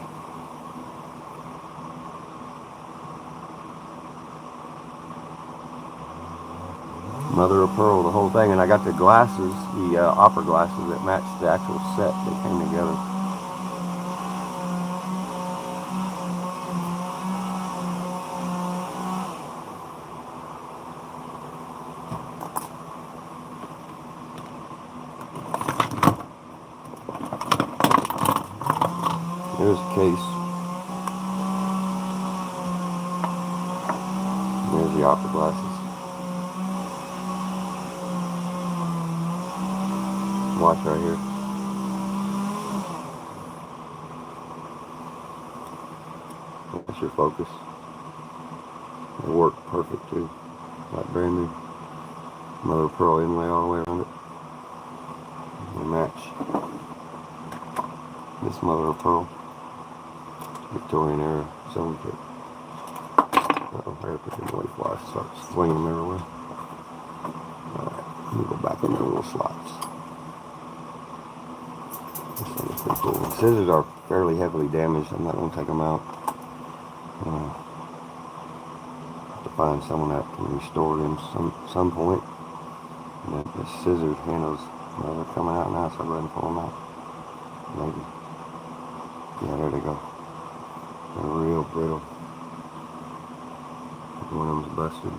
Mother of pearl, the whole thing. And I got the glasses, the opera glasses that matched the actual set that came together. There's a case. There's the opera glasses. Watch right here. That's your focus. They work perfect too. Like brand new. Mother of pearl inlay all the way around it. They match this mother of pearl. Victorian era sewing kit. Uh-oh, I gotta put them away before I start swinging them everywhere. Alright, let me go back in the little slots. This thing is pretty cool. The scissors are fairly heavily damaged. I'm not going to take them out. Have to find someone that can restore them some point. And the scissors handles, they're coming out now, so I'll go ahead and pull them out. Maybe. Yeah, there they go. They're real brittle. One of them's busted.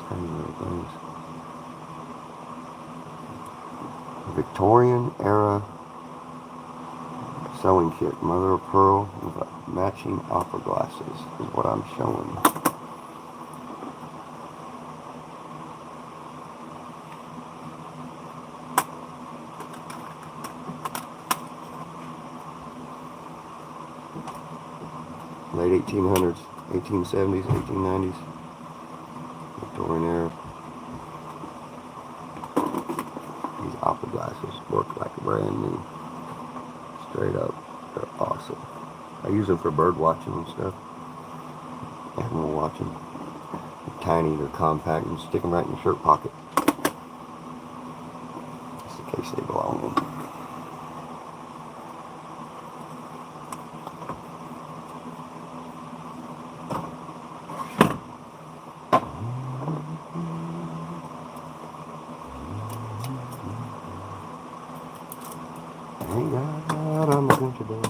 Tiny little things. Victorian era sewing kit, mother of pearl with matching opera glasses is what I'm showing. late 1800s, 1870s, 1890s. Victorian era. These opera glasses work like brand new. Straight up, they're awesome. I use them for bird watching and stuff. Animal watching. They're tiny, they're compact, and stick them right in your shirt pocket. Just in case they belong in. Hang out on the country door.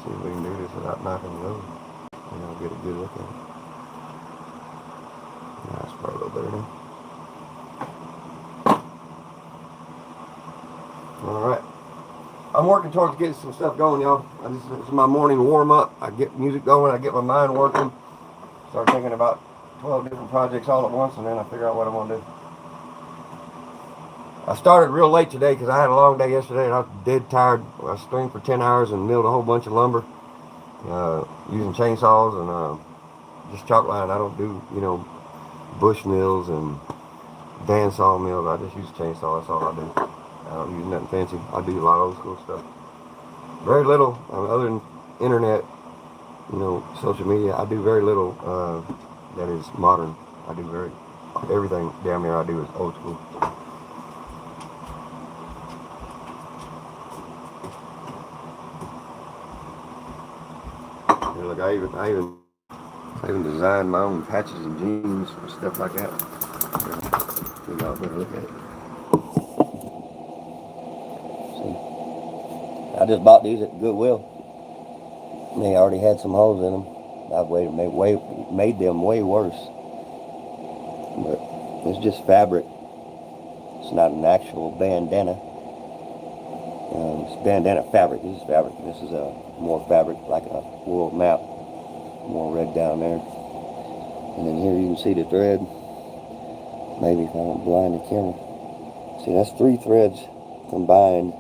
See if we can do this without knocking it over. And I'll get a good look at it. Yeah, that's probably a little better now. Alright. I'm working towards getting some stuff going, y'all. This is my morning warm-up. I get music going, I get my mind working. Start thinking about 12 different projects all at once, and then I figure out what I want to do. I started real late today because I had a long day yesterday and I was dead tired. I stringed for 10 hours and milled a whole bunch of lumber using chainsaws and just chalk line. I don't do, bush mills and bandsaw mills. I just use chainsaw. That's all I do. I don't use nothing fancy. I do a lot of old school stuff. Very little, other than internet, social media. I do very little that is modern. I do everything damn near I do is old school. Look, I even designed my own patches and jeans and stuff like that. You know, better look at it. See, I just bought these at Goodwill. They already had some holes in them. I've made them way worse. But it's just fabric. It's not an actual bandana. It's bandana fabric. This is fabric. This is more fabric, like a world map. More red down there. And then here you can see the thread. Maybe if I don't blind the camera. See, that's 3 threads combined,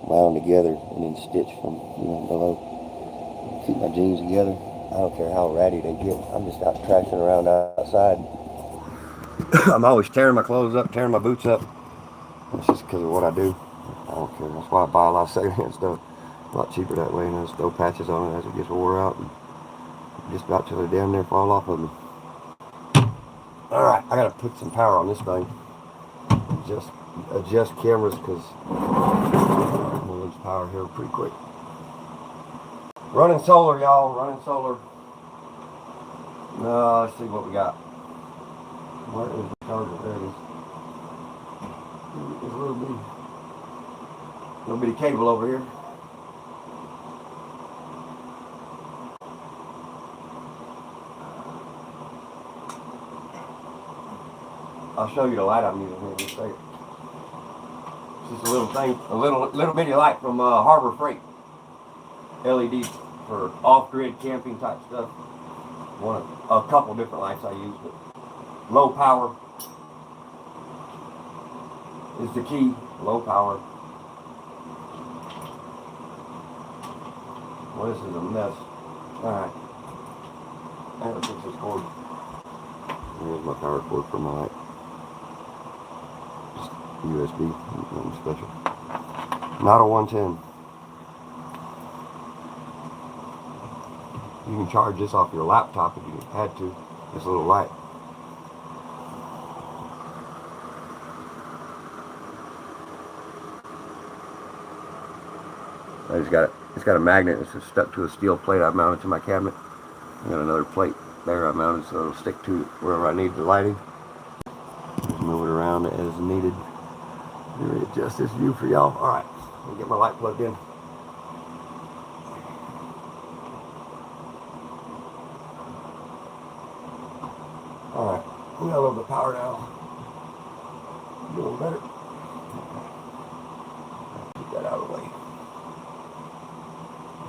wound together, and then stitched from below. Keep my jeans together. I don't care how ratty they get. I'm just out trashing around outside. I'm always tearing my clothes up, tearing my boots up. That's just because of what I do. I don't care. That's why I buy a lot of secondhand stuff. A lot cheaper that way, and I just throw patches on it as it gets wore out. And just about till they damn near fall off of me. Alright, I gotta put some power on this thing. Just adjust cameras because I'm gonna lose power here pretty quick. Running solar, y'all. Running solar. Let's see what we got. Where is the charger? There it is. There's a little bitty cable over here. I'll show you the light I'm using here in just a second. It's just a little thing, a little bitty light from Harbor Freight. LED for off-grid camping type stuff. A couple different lights I use, but low power is the key. Low power. Well, this is a mess. Alright. I'm gonna fix this cord. Here's my power cord for my light. Just USB, nothing special. Not a 110. You can charge this off your laptop if you had to. This little light. It's got a magnet. It's just stuck to a steel plate I mounted to my cabinet. I got another plate there I mounted so it'll stick to wherever I need the lighting. Just move it around as needed. Let me adjust this view for y'all. Alright, I'll get my light plugged in. Alright, we got a little bit of power now. little better. Get that out of the way.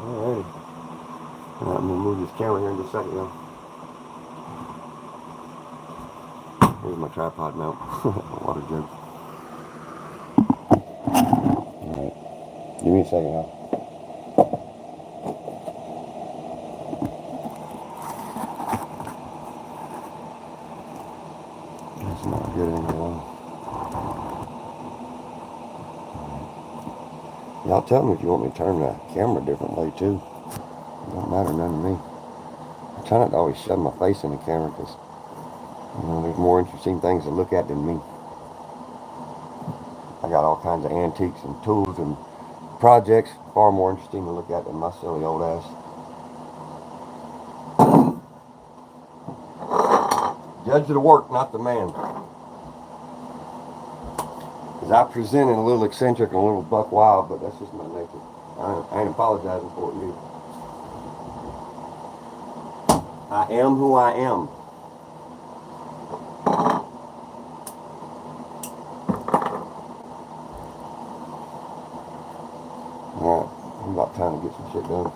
Alrighty. I'm gonna move this camera here in just a second, y'all. Here's my tripod mount. Water jug. Alright. Give me a second, y'all. That's not good anymore. Y'all tell me if you want me to turn the camera a different way too. It don't matter none to me. I try not to always shove my face in the camera because, you know, there's more interesting things to look at than me. I got all kinds of antiques and tools and projects far more interesting to look at than my silly old ass. Judge of the work, not the man. Because I presented a little eccentric and a little buck wild, but that's just my nature. I ain't apologizing for it either. I am who I am. Alright, I'm about time to get some shit done.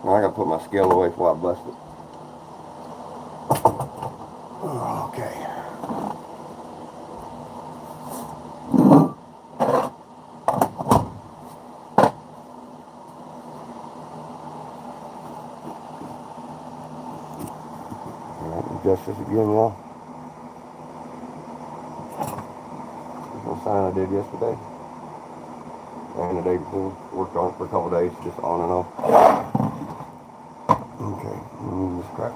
Now I gotta put my scale away before I bust it. Okay. Adjust this again, y'all. There's no sign I did yesterday. And the day before. Worked on it for a couple days, just on and off. Okay, move this crap.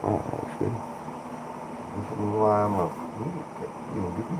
Oh, that looks good. This is why I'm up. You know, get me.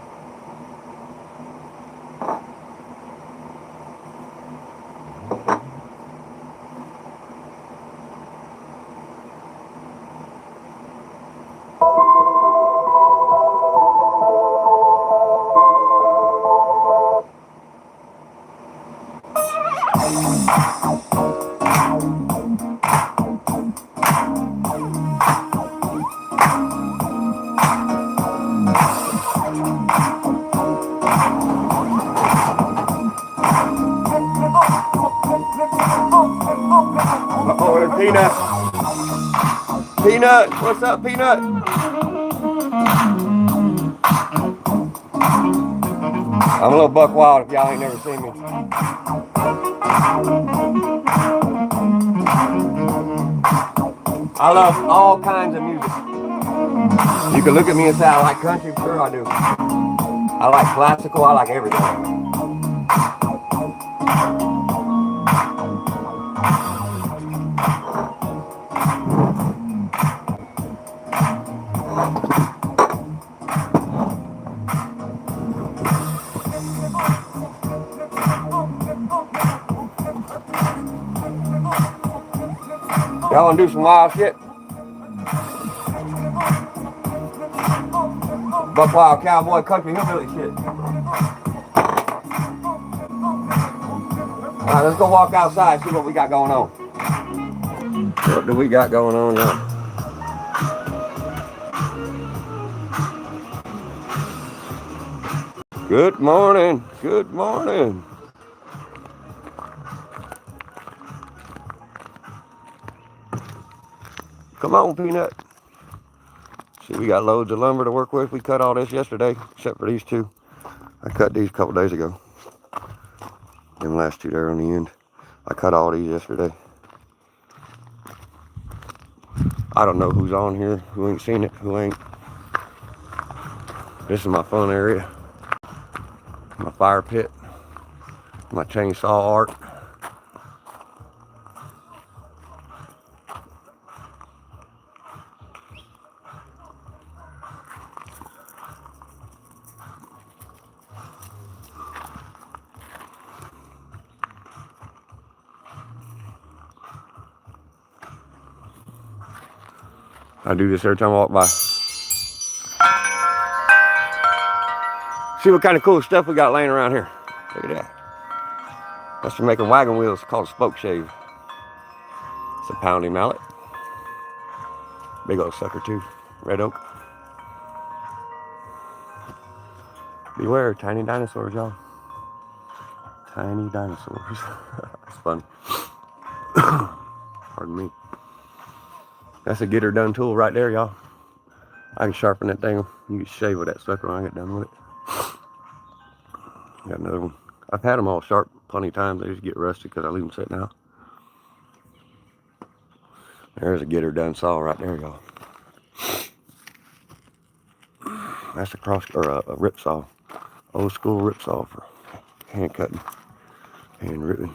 Uh-oh, there's Peanut. Peanut, what's up, Peanut? I'm a little buck wild if y'all ain't never seen me. I love all kinds of music. You can look at me and say I like country, sure I do. I like classical, I like everything. Y'all wanna do some wild shit? Buck wild cowboy country hillbilly shit. Alright, let's go walk outside, see what we got going on. What do we got going on now? Good morning, good morning. Come on, Peanut. See, we got loads of lumber to work with. We cut all this yesterday, except for these two. I cut these a couple days ago. Them last two there on the end. I cut all these yesterday. I don't know who's on here, who ain't seen it, who ain't. This is my fun area. My fire pit. My chainsaw art. I do this every time I walk by. See what kind of cool stuff we got laying around here. Look at that. That's for making wagon wheels. It's called a spoke shave. It's a pounding mallet. Big old sucker too. Red oak. Beware, tiny dinosaurs, y'all. Tiny dinosaurs. That's fun. Pardon me. That's a get her done tool right there, y'all. I can sharpen that thing. You can shave with that sucker when I get done with it. Got another one. I've had them all sharp plenty of times. They just get rusty because I leave them sitting out. There's a get her done saw right there, y'all. That's a cross or a rip saw. Old school rip saw for hand cutting, hand ripping.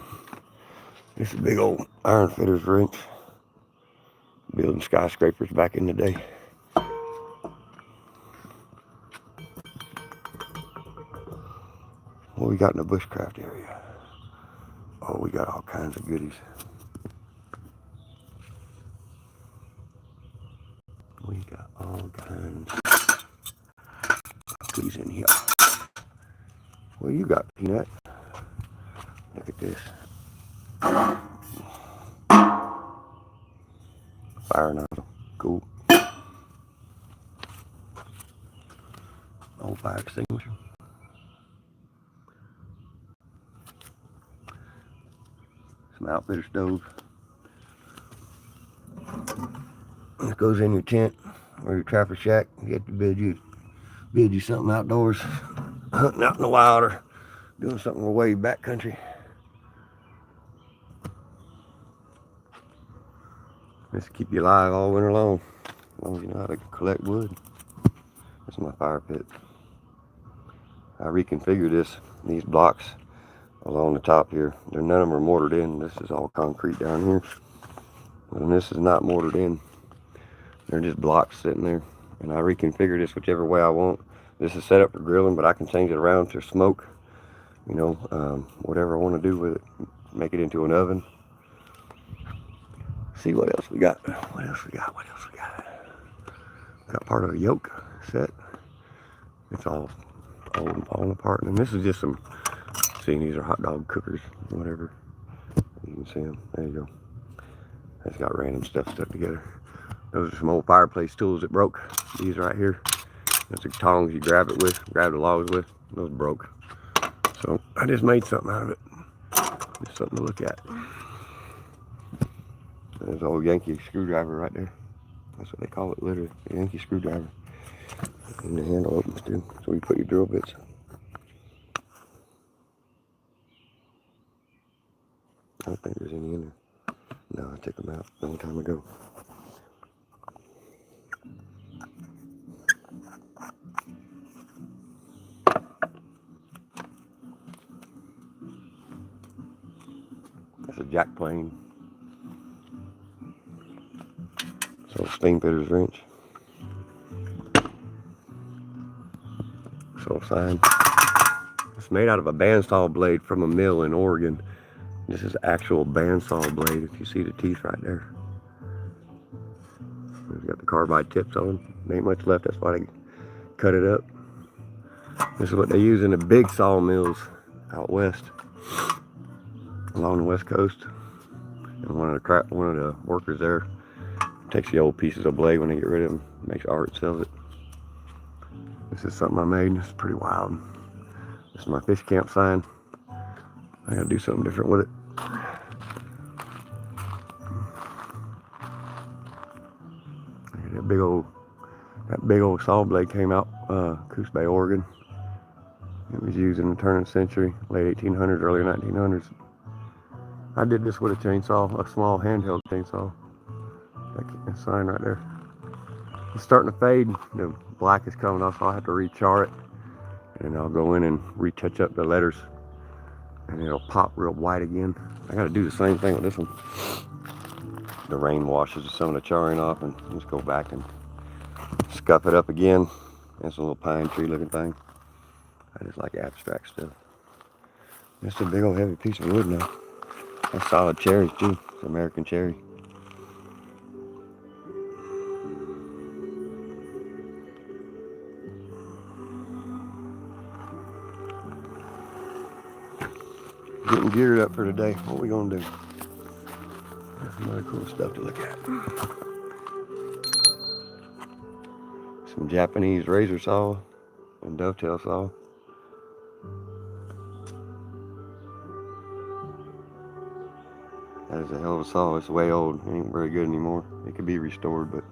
This is a big old iron fitter's wrench. Building skyscrapers back in the day. What we got in the bushcraft area? Oh, we got all kinds of goodies. We got all kinds of goodies in here. What you got, Peanut? Look at this. Fire nozzle. Cool. Old fire extinguisher. Some outfitter stove. This goes in your tent or your trapper shack. You have to build you something outdoors, hunting out in the wild or doing something way backcountry. This will keep you alive all winter long, as long as you know how to collect wood. This is my fire pit. I reconfigured these blocks along the top here. None of them are mortared in. This is all concrete down here. And this is not mortared in. They're just blocks sitting there. And I reconfigured this whichever way I want. This is set up for grilling, but I can change it around to smoke. You know, whatever I want to do with it. Make it into an oven. See what else we got. What else we got? Got part of a yoke set. It's all falling apart. And this is just some, see, these are hot dog cookers, whatever. You can see them. There you go. It's got random stuff stuck together. Those are some old fireplace tools that broke. These right here. Those are tongs you grab the logs with. Those broke. So I just made something out of it. Just something to look at. There's an old Yankee screwdriver right there. That's what they call it, literally. A Yankee screwdriver. And the handle opens too. So you put your drill bits. I don't think there's any in there. No, I took them out a long time ago. That's a jack plane. So steam fitter's wrench. So sign. It's made out of a bandsaw blade from a mill in Oregon. This is actual bandsaw blade. If you see the teeth right there. It's got the carbide tips on. There ain't much left. That's why they cut it up. This is what they use in the big sawmills out west, along the west coast. And one of the workers there takes the old pieces of blade when they get rid of them, makes art, sells it. This is something I made. It's pretty wild. This is my fish camp sign. I gotta do something different with it. That big old saw blade came out Coos Bay, Oregon. It was used in the turn of the century, late 1800s, early 1900s. I did this with a chainsaw, a small handheld chainsaw. That sign right there. It's starting to fade. The black is coming off, so I'll have to re-char it. And I'll go in and retouch up the letters. And it'll pop real white again. I gotta do the same thing with this one. The rain washes some of the charring off, and just go back and scuff it up again. It's a little pine tree looking thing. I just like abstract stuff. That's a big old heavy piece of wood now. That's solid cherries too. It's American cherry. Getting geared up for today. What we gonna do? There's some other cool stuff to look at. Some Japanese razor saw and dovetail saw. That is a hell of a saw. It's way old. It ain't very good anymore. It could be restored, but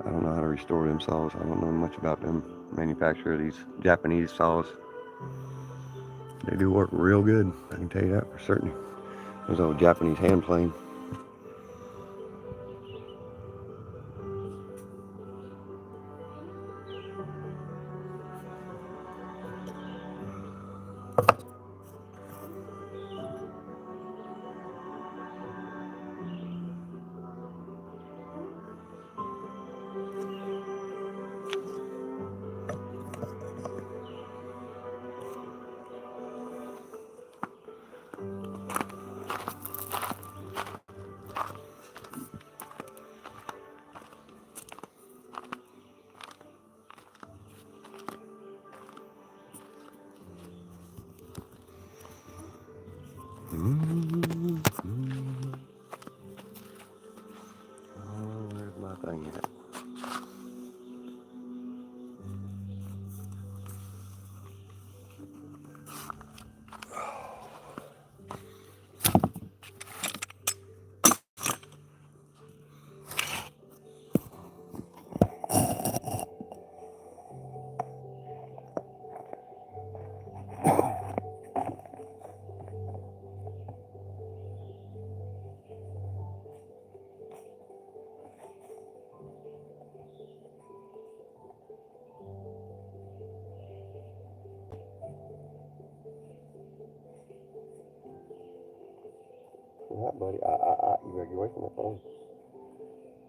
I don't know how to restore them saws. I don't know much about them manufacturer of these Japanese saws. They do work real good. I can tell you that for certain. Those old Japanese hand plane. Oh, where's my thing at? What, buddy? You better get away from the phone. I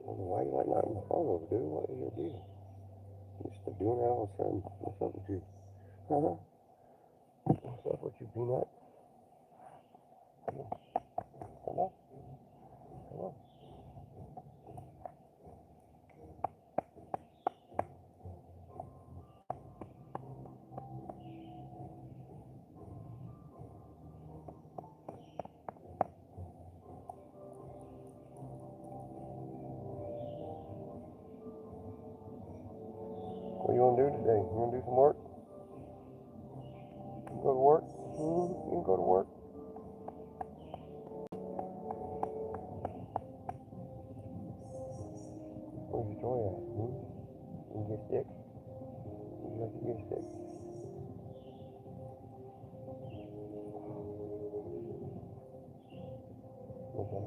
don't know why you like knocking the phone over, dude. What is your deal? You just doing that all of a sudden. What's up with you? Huh? What's up with you, Peanut? Come on. Come on. Come on. What you want to do today? You want to do some work? You go to work? You can go to work. Where's your toy at? You get sick? You like to get sick? Okay.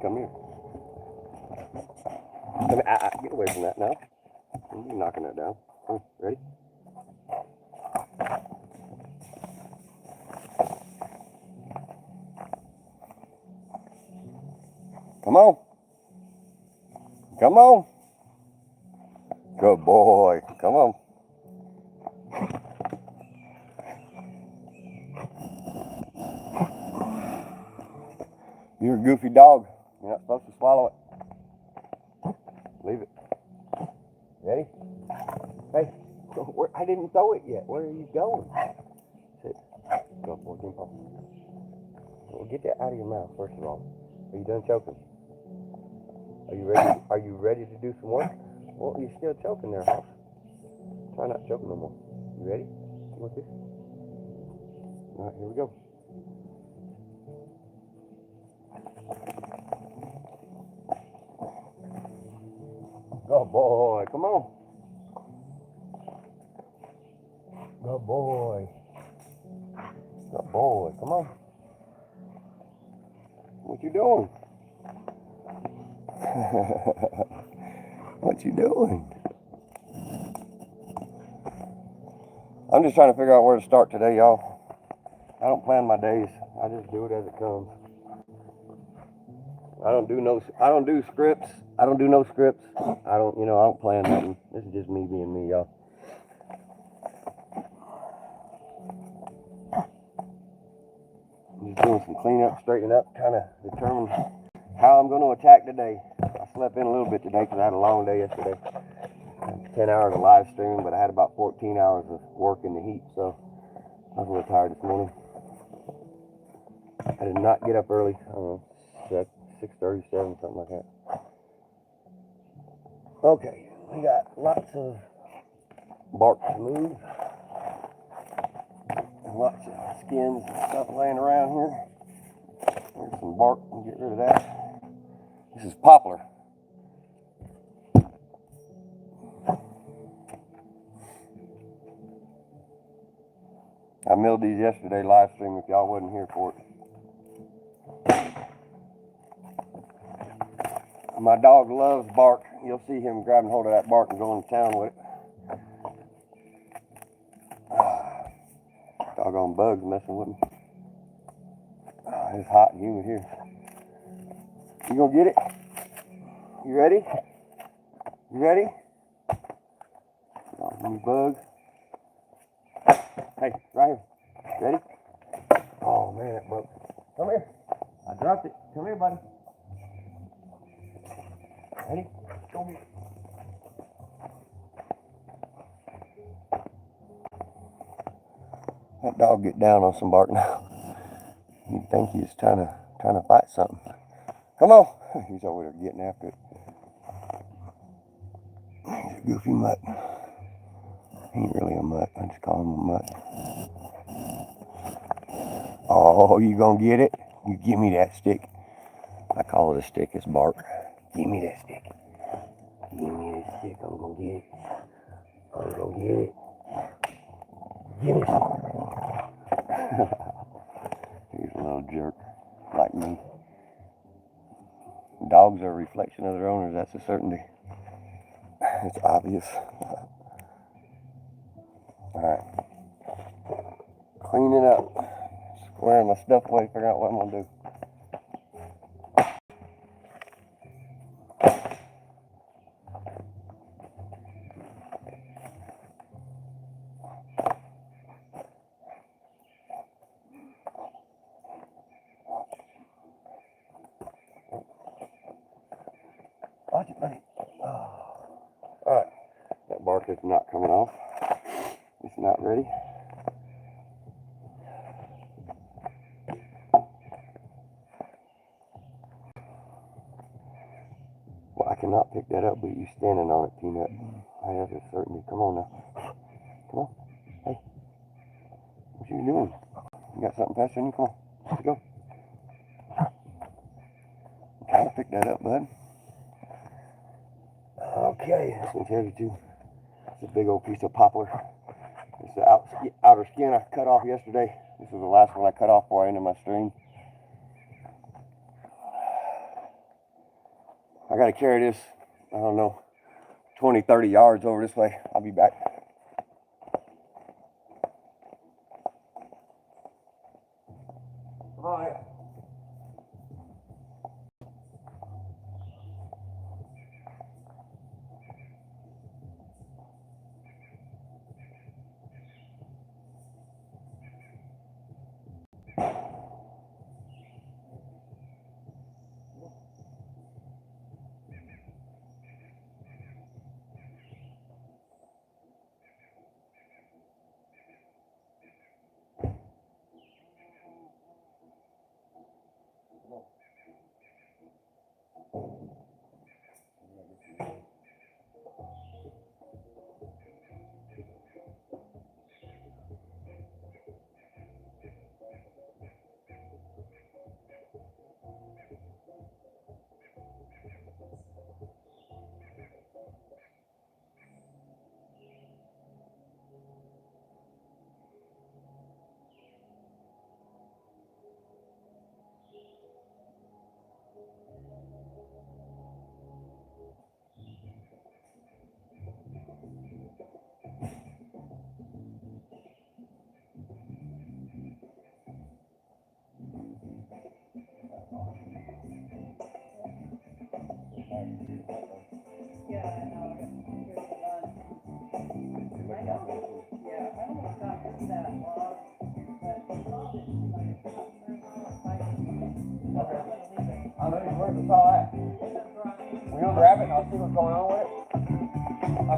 Come here. Come here. Get away from that now. You're knocking that down. Ready? Come on. Come on. Good boy. Come on. You're a goofy dog. You're not supposed to swallow it. Leave it. Ready? Hey, I didn't throw it yet. Where are you going? Sit. Go, boy. Jump off. Well, get that out of your mouth, first of all. Are you done choking? Are you ready? Are you ready to do some work? Well, you're still choking there, Hoss. Try not choking no more. You ready? You want this? All right, here we go. Good boy. Come on. Good boy. Good boy. Come on. What you doing? What you doing? I'm just trying to figure out where to start today, y'all. I don't plan my days. I just do it as it comes. I don't do scripts. I don't do no scripts. I don't plan nothing. This is just me being me, y'all. I'm just doing some cleanup, straightening up, trying to determine how I'm going to attack today. I slept in a little bit today because I had a long day yesterday. 10 hours of live streaming, but I had about 14 hours of work in the heat, so I was a little tired this morning. I did not get up early. I don't know, 6:37, something like that. Okay, we got lots of bark to move. And lots of skins and stuff laying around here. There's some bark, we'll get rid of that. This is poplar. I milled these yesterday live stream if y'all wasn't here for it. My dog loves bark. You'll see him grabbing hold of that bark and going to town with it. Doggone bugs messing with me. It's hot and humid here. You gonna get it? You ready? You ready? You bug. Hey, right here. Ready? Oh man, it broke. Come here. I dropped it. Come here, buddy. Ready? Come here. That dog get down on some bark now. You'd think he's trying to fight something. Come on. He's over there getting after it. He's a goofy mutt. He ain't really a mutt. I just call him a mutt. Oh, you gonna get it? You give me that stick. I call it a stick. It's bark. Give me that stick. Give me that stick. I'm gonna get it. I'm gonna get it. Give me some. He's a little jerk like me. Dogs are a reflection of their owners. That's a certainty. It's obvious. Alright. Cleaning up. Squaring my stuff away, figuring out what I'm going to do. Watch it, buddy. Oh. Alright. That bark is not coming off. It's not ready. Well, I cannot pick that up, but you standing on it, Peanut. I have a certainty. Come on now. Come on. Hey. What you doing? You got something faster than you? Come on. Let's go. I'm trying to pick that up, bud. Okay, this one's heavy too. It's a big old piece of poplar. It's the outer skin I cut off yesterday. This was the last one I cut off before I ended my stream. I gotta carry this, I don't know, 20, 30 yards over this way. I'll be back. All right.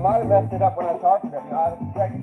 might have messed it up when I talked to them. I checked.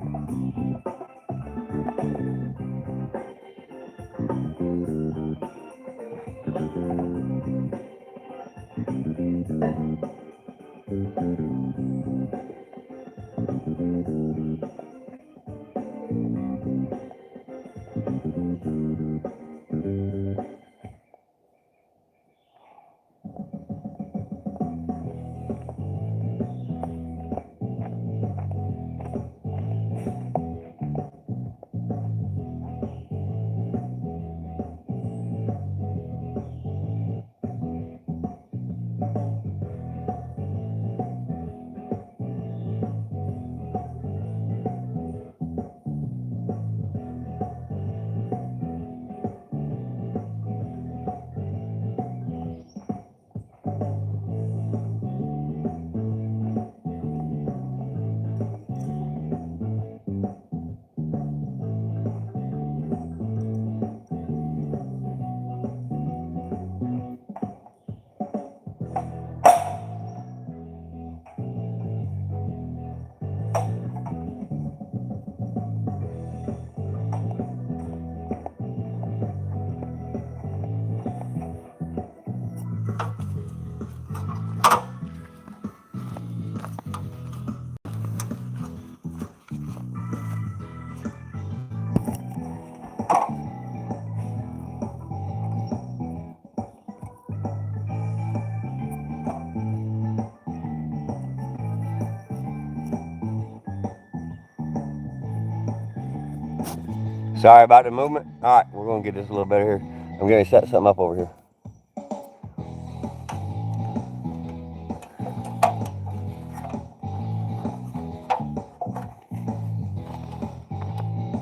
Sorry about the movement. All right, we're gonna get this a little better here. I'm gonna set something up over here.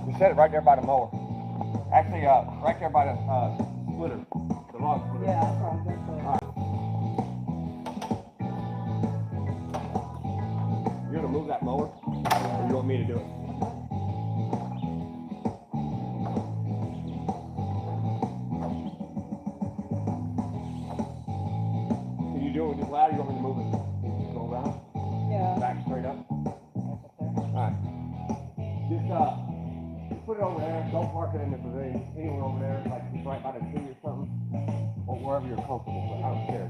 We set it right there by the mower. Actually, right there by the splitter, the log splitter.
Yeah, that's probably good.
All right. You're gonna move that mower, or you want me to do it? Can you do it with this ladder? You want me to move it? Can you just go around?
Yeah.
Back straight up? Alright. Just put it over there. Don't park it in the pavilion. Anywhere over there, like just right by the tree or something. Or wherever you're comfortable, but I don't care.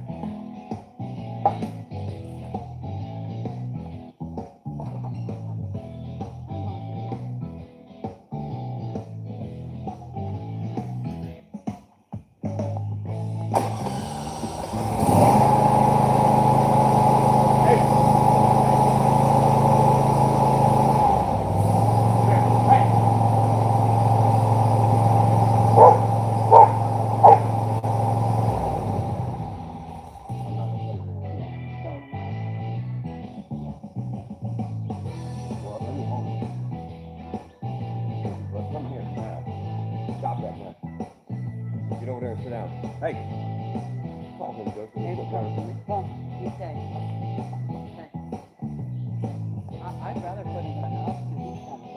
Get over there and sit down. Hey! Call him, Joe.
Come, you stay. Okay. I'd rather put him in the house because he's kind of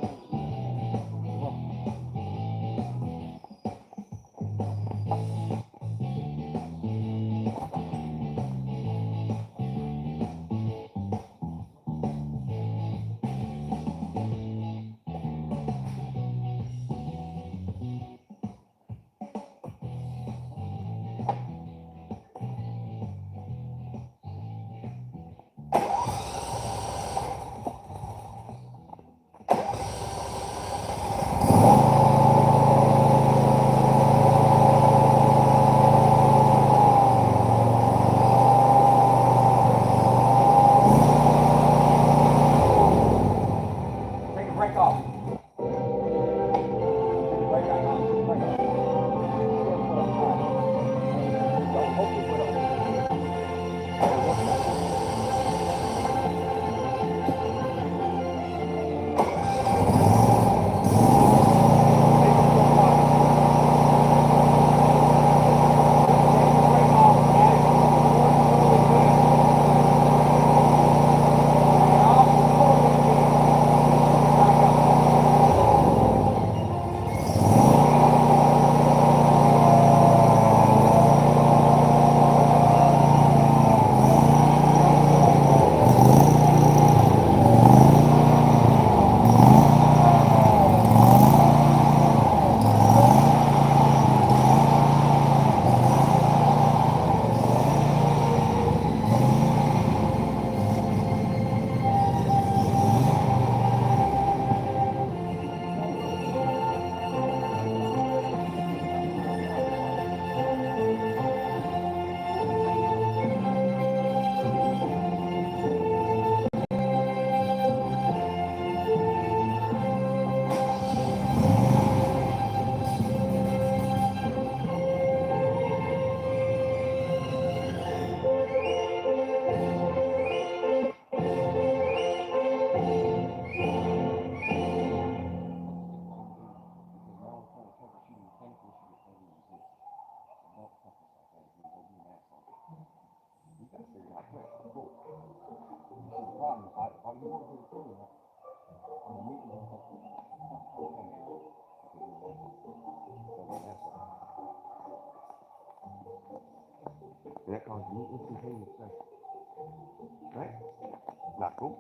And that causes me instantaneous stress. Right? Not cool.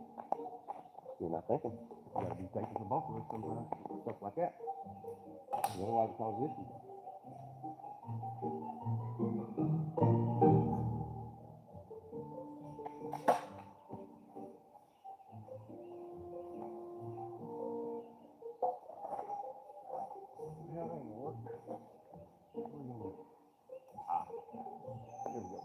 You're not thinking. You gotta be thinking for both of us sometimes. Stuff like that. Otherwise it causes issues. Hell ain't gonna work. Ah, there we go.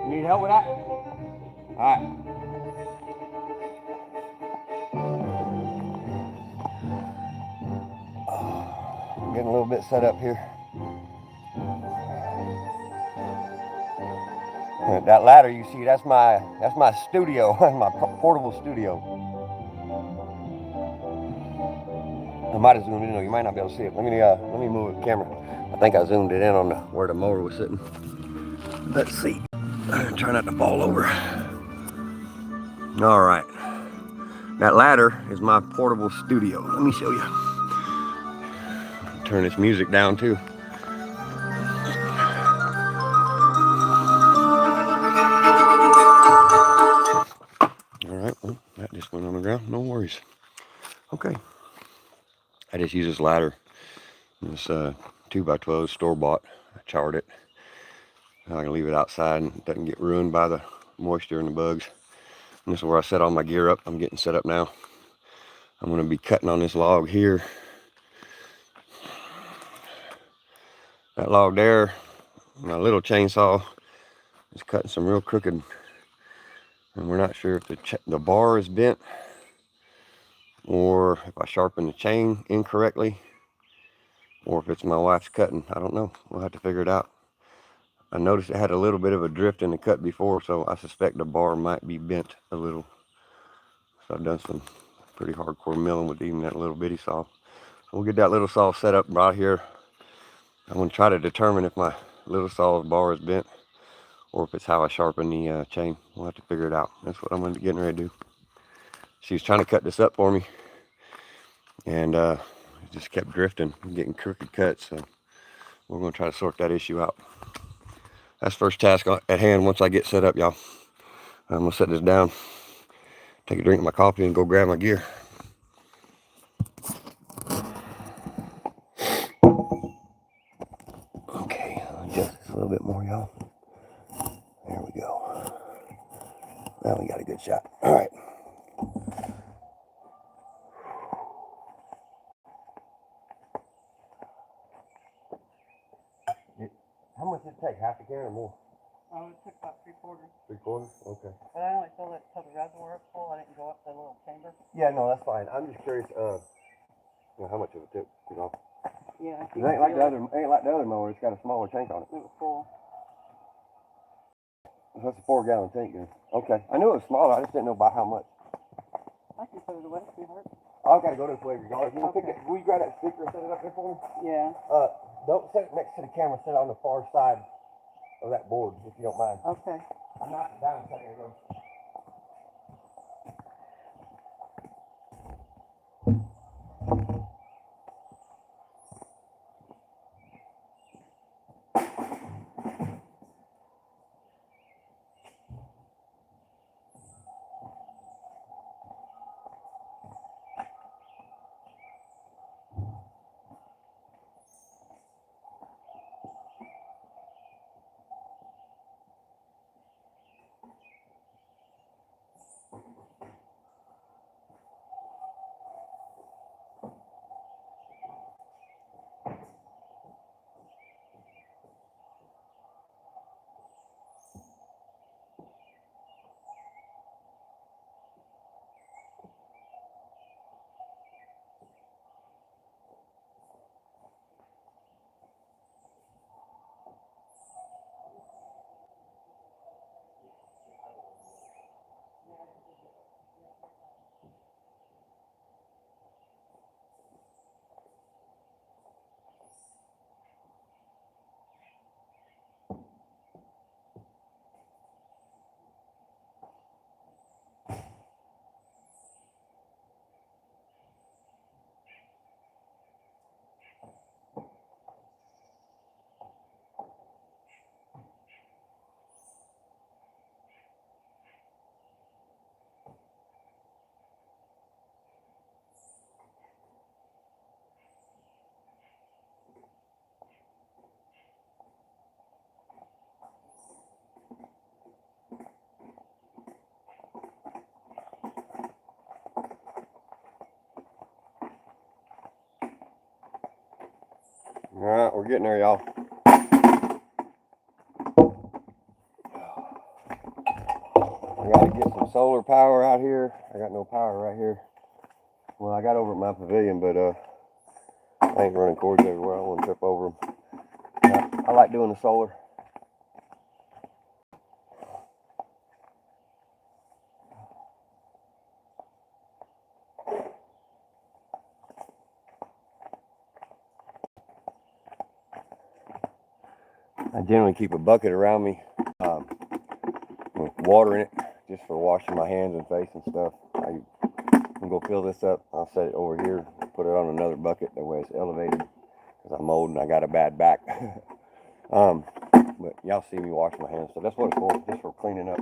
You need help with that? Alright. Getting a little bit set up here. That ladder you see, that's my studio, my portable studio. I might have zoomed in, though. You might not be able to see it. Let me move the camera. I think I zoomed it in on where the mower was sitting. Let's see. Try not to fall over. All right. That ladder is my portable studio. Let me show you. Turn this music down too. All right. Well, that just went on the ground. No worries. Okay. I just use this ladder. This 2x12 store-bought. I charred it. I can leave it outside and it doesn't get ruined by the moisture and the bugs. And this is where I set all my gear up. I'm getting set up now. I'm going to be cutting on this log here. That log there, my little chainsaw is cutting some real crooked. And we're not sure if the bar is bent or if I sharpen the chain incorrectly or if it's my wife's cutting. I don't know. We'll have to figure it out. I noticed it had a little bit of a drift in the cut before, so I suspect the bar might be bent a little. So I've done some pretty hardcore milling with even that little bitty saw. So we'll get that little saw set up right here. I'm going to try to determine if my little saw's bar is bent or if it's how I sharpen the chain. We'll have to figure it out. That's what I'm going to be getting ready to do. She was trying to cut this up for me, and it just kept drifting and getting crooked cuts. So we're going to try to sort that issue out. That's first task at hand once I get set up, y'all. I'm going to set this down, take a drink of my coffee, and go grab my gear. Okay, I'll adjust this a little bit more, y'all. There we go. Now we got a good shot. All right. take half a can or more?
Oh, it took about 3/4.
3/4? Okay.
But I only filled it till the reservoir was full. I didn't go up the little chamber.
Yeah, no, that's fine. I'm just curious, how much of it took, you know?
Yeah.
It ain't like the other mower. It's got a smaller tank on it.
It was full.
That's a 4-gallon tank then. Okay. I knew it was smaller. I just didn't know by how much.
I can put it away, sweetheart.
I gotta go to the flavor yard. You want to
Okay.
will you grab that sticker and set it up there for me?
Yeah.
Don't set it next to the camera. Set it on the far side of that board, if you don't mind.
Okay.
Knock it down a second ago. All right, we're getting there, y'all. I gotta get some solar power out here. I got no power right here. Well, I got over at my pavilion, but I ain't running cords everywhere. I don't want to trip over them. I like doing the solar. I generally keep a bucket around me with water in it, just for washing my hands and face and stuff. I'm gonna go fill this up. I'll set it over here, put it on another bucket. That way it's elevated, because I'm old and I got a bad back. But y'all see me wash my hands, so that's what it's for, just for cleaning up.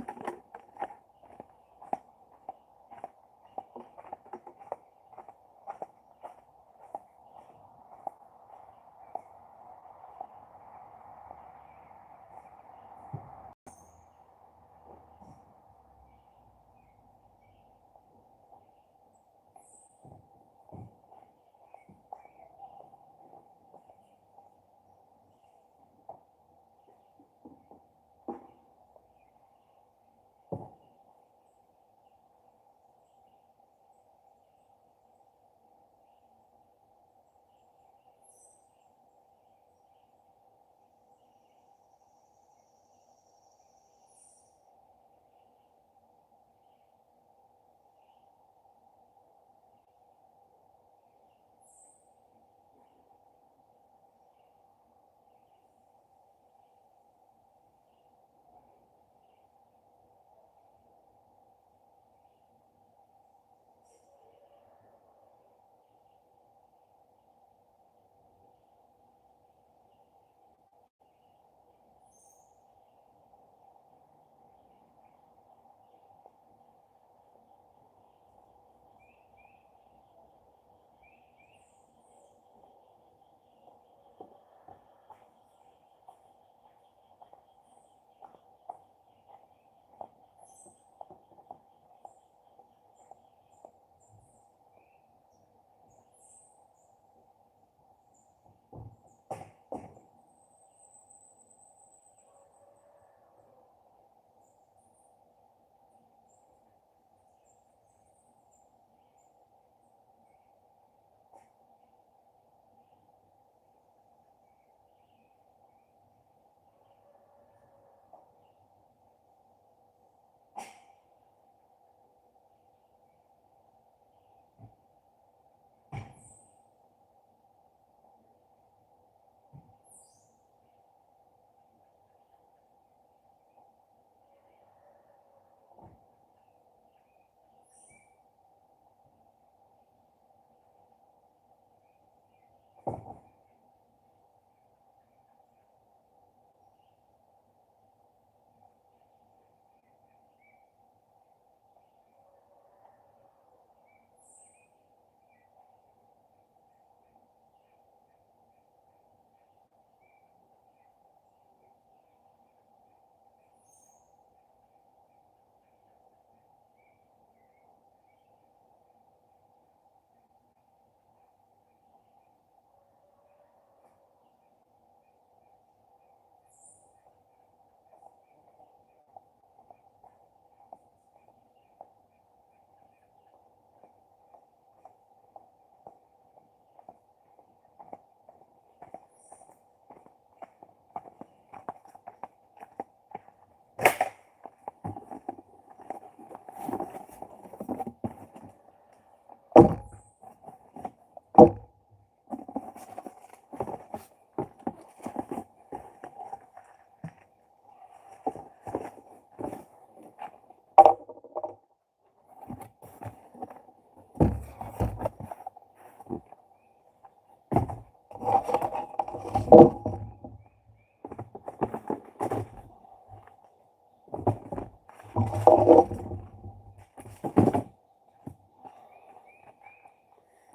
Alright,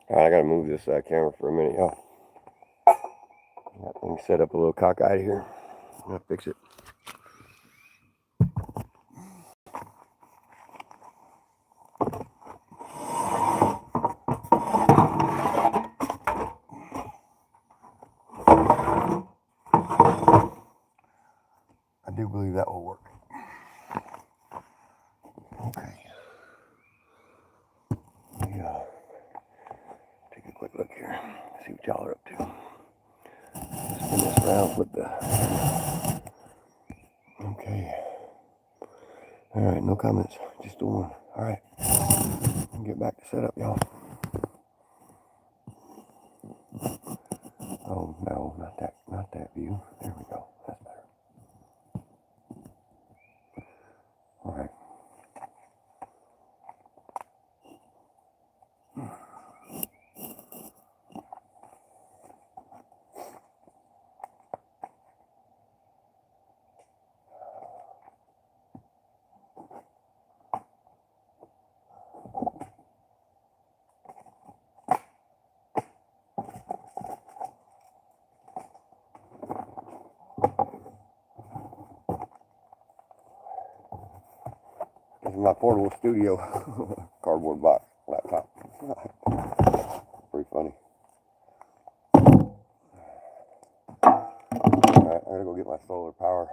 I gotta move this camera for a minute, y'all. Got things set up a little cockeyed here. I'm gonna fix it. I do believe that will work. Okay. Yeah. Take a quick look here. See what y'all are up to. Spin this around, flip the. Okay. Alright, no comments. Just the one. Alright. Get back to setup, y'all. Oh no, not that view. There we go. That's better. Alright. This is my portable studio cardboard box laptop. Pretty funny. Alright, I gotta go get my solar power.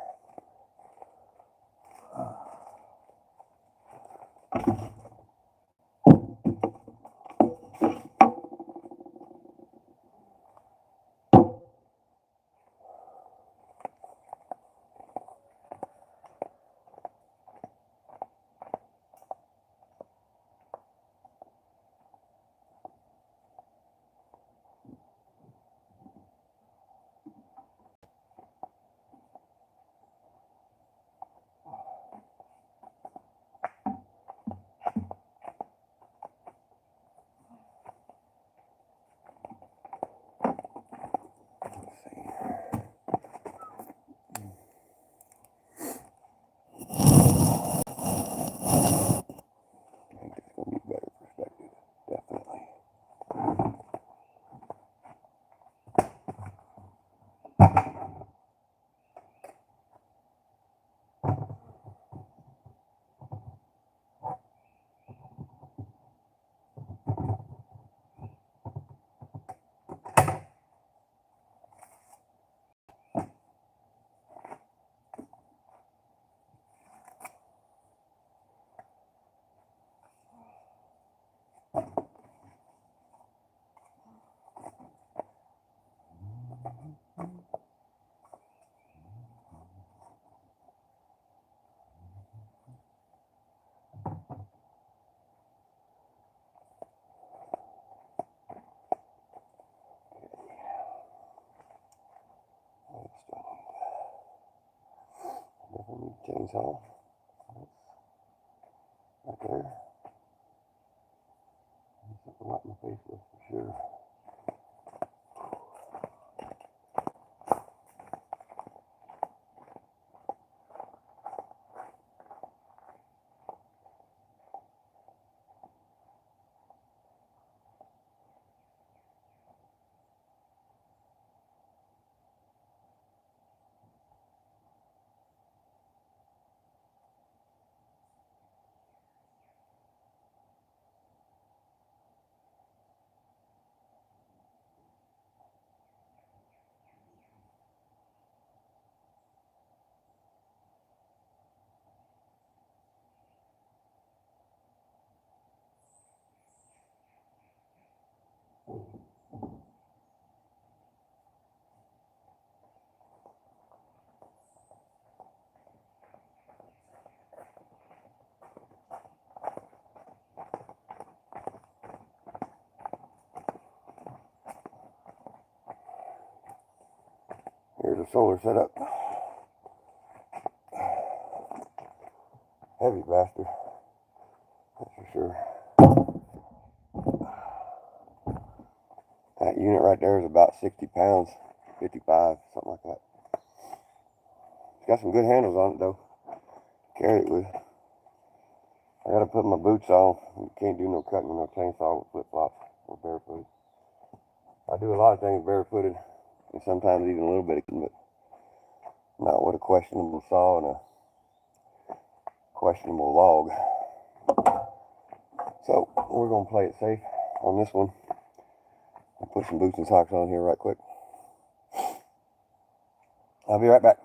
Chainsaw. Right there. Something right in the face with for sure. Here's a solar setup. Heavy bastard. That's for sure. That unit right there is about 60 pounds. 55, something like that. It's got some good handles on it though. Carry it with. I gotta put my boots on. You can't do no cutting with no chainsaw with flip-flops or barefooted. I do a lot of things barefooted, and sometimes even a little bit of cutting, but not with a questionable saw and a questionable log. So we're gonna play it safe on this one. I'll put some boots and socks on here right quick. I'll be right back.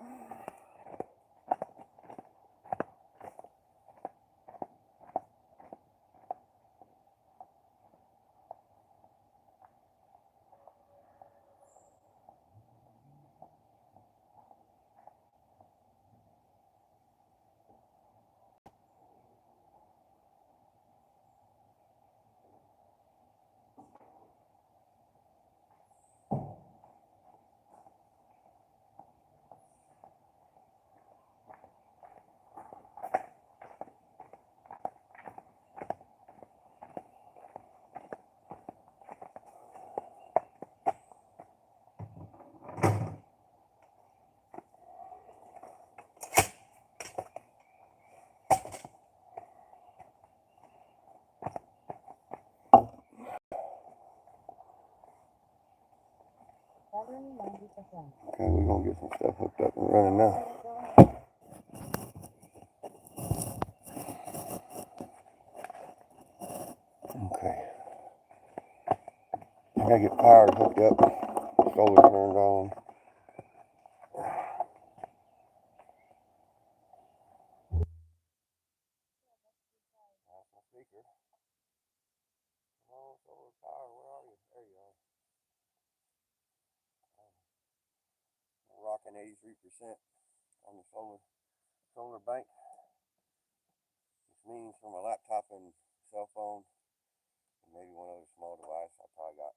Okay, we're gonna get some stuff hooked up and running now. Okay. I gotta get power hooked up. Solar turned on. That's my speaker. Come on, solar power, where are you? There you are. I'm rocking 83% on the solar bank, which means for my laptop and cell phone, and maybe one other small device, I probably got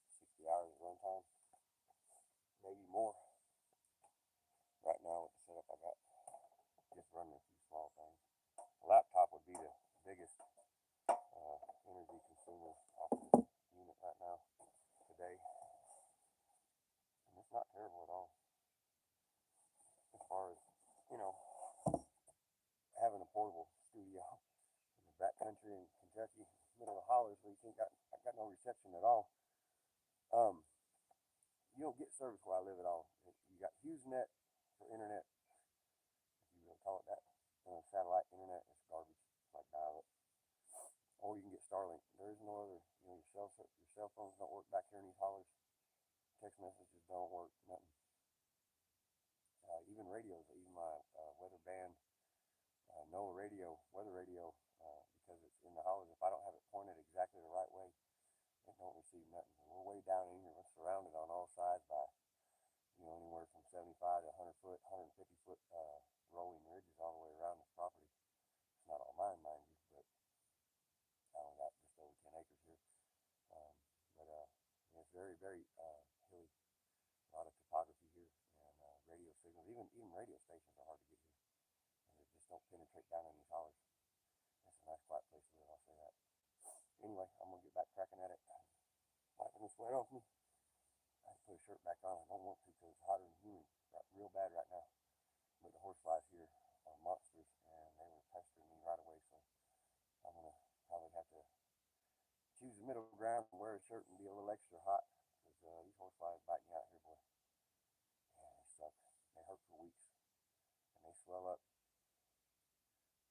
60 hours of runtime, maybe more. Right now with the setup I got, just running a few small things. The laptop would be the biggest energy consumer off the unit right now today, and it's not terrible at all as far as, you know, having a portable studio in the back country in Kentucky, middle of hollers where you think I got no reception at all. You don't get service where I live at all. You got HughesNet for internet, if you really call it that. Satellite internet is garbage, like dial-up. Or you can get Starlink. There is no other. You know, your cell phones don't work back here in these hollers. Text messages don't work. Nothing. Even radios. Even my weather band, NOAA radio, weather radio, because it's in the hollers. If I don't have it pointed exactly the right way, it don't receive nothing. And we're way down in here. We're surrounded on all sides by, you know, anywhere from 75 to 100 foot, 150 foot rolling ridges all the way around this property. It's not all mine, mind you, but I only got just over 10 acres here. But it's very, very hilly. A lot of topography here, and radio signals, even radio stations are hard to get here. And they just don't penetrate down in these hollers. It's a nice quiet place to live, I'll say that. Anyway, I'm gonna get back cracking at it. Wiping the sweat off me. I have to put a shirt back on. I don't want to because it's hotter than humid, real bad right now. But the horseflies here are monsters, and they were pestering me right away. So I'm gonna probably have to choose the middle ground and wear a shirt and be a little extra hot because these horseflies bite me out here, boy. Yeah, they suck. They hurt for weeks, and they swell up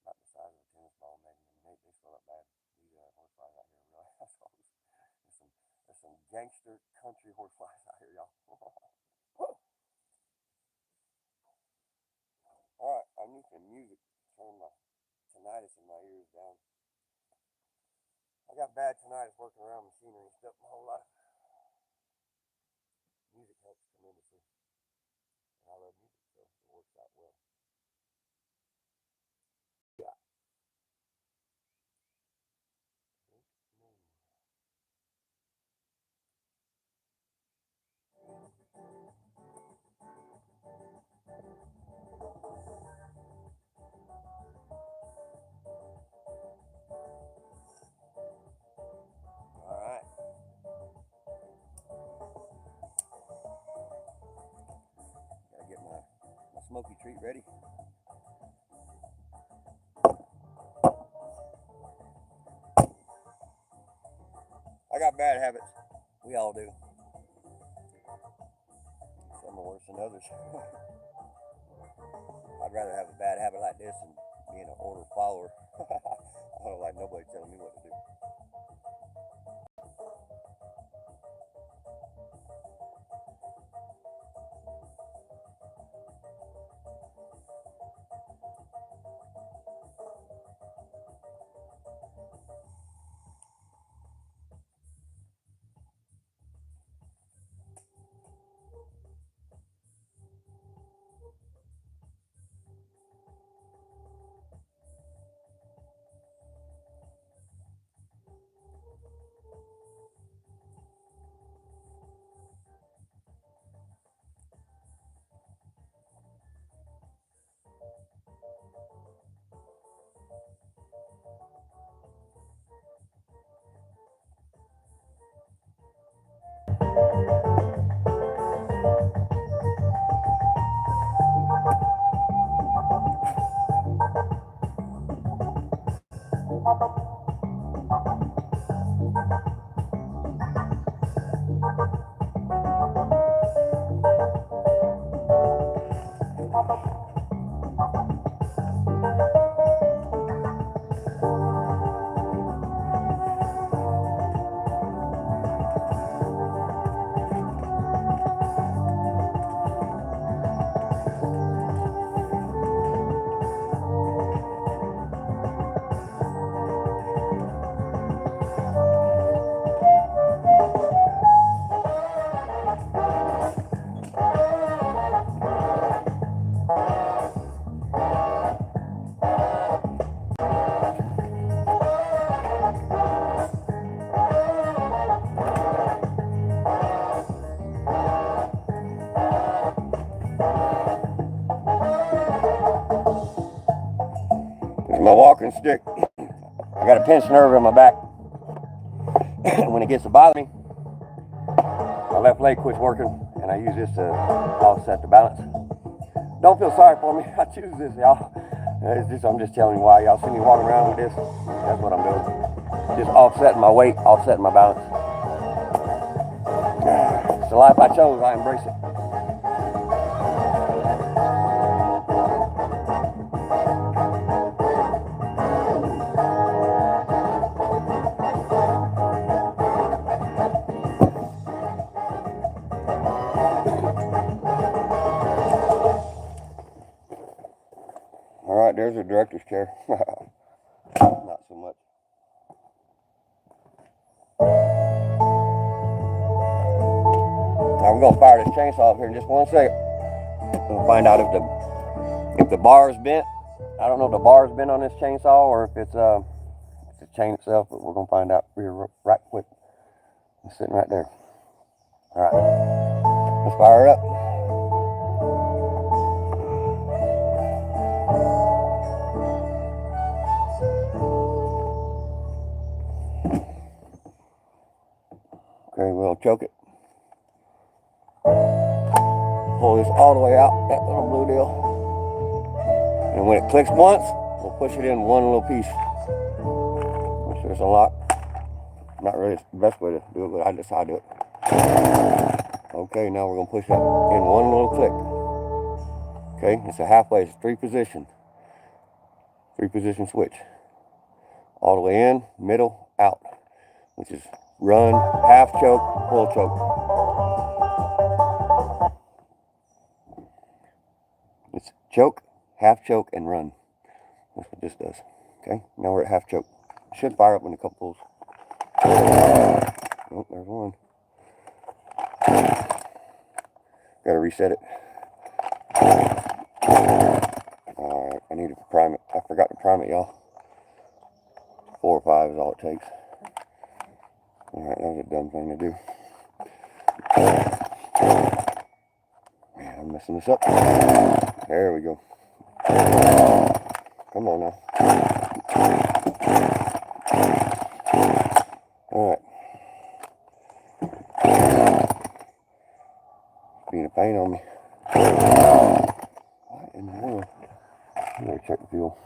about the size of a tennis ball, maybe. I mean, they swell up bad. These horseflies out here are real assholes. There's some gangster country horseflies out here, y'all. All right, I need some music. Turn my tinnitus in my ears down. I got bad tinnitus working around machinery and stuff my whole life. Music helps tremendously, and I love music, so it works out well. Yeah. All right. smoky treat ready. I got bad habits. We all do. Some are worse than others. I'd rather have a bad habit like this than being an order follower. I don't like nobody telling me what to do. There's my walking stick. I got a pinched nerve in my back. When it gets to bother me, my left leg quits working, and I use this to offset the balance. Don't feel sorry for me. I choose this, y'all. I'm just telling you why. Y'all see me walking around with this? That's what I'm doing. Just offsetting my weight, offsetting my balance. It's the life I chose. I embrace it. All right, there's a director's chair. Not so much. Now we're gonna fire this chainsaw up here in just 1 second. We'll find out if the bar is bent. I don't know if the bar is bent on this chainsaw or if it's the chain itself, but we're gonna find out right quick. It's sitting right there. All right, let's fire it up. Okay, we'll choke it. Pull this all the way out, that little blue deal. And when it clicks once, we'll push it in one little piece. Make sure it's unlocked. Not really the best way to do it, but that's how I do it. Okay, now we're gonna push that in one little click. Okay, it's a halfway, it's 3-position. 3-position switch. All the way in, middle, out. Which is run, half choke, full choke. It's choke, half choke, and run. That's what this does. Okay, now we're at half choke. Should fire up in a couple pulls. Oh, there's one. Gotta reset it. Alright, I need to prime it. I forgot to prime it, y'all. 4 or 5 is all it takes. Alright, that was a dumb thing to do. Man, I'm messing this up. There we go. Come on now. Alright. Being a pain on me. Why check the fuel.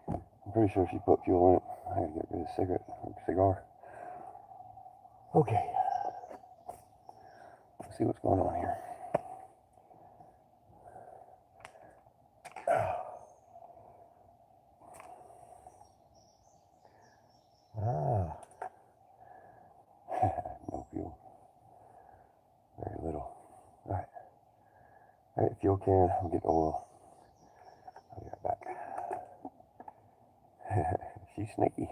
I'm pretty sure she put fuel in it. I gotta get rid of the cigar. Okay. Let's see what's going on here. Ah. No fuel. Very little. Alright. Alright, fuel can. I'll get the oil. I'll be right back. She's sneaky.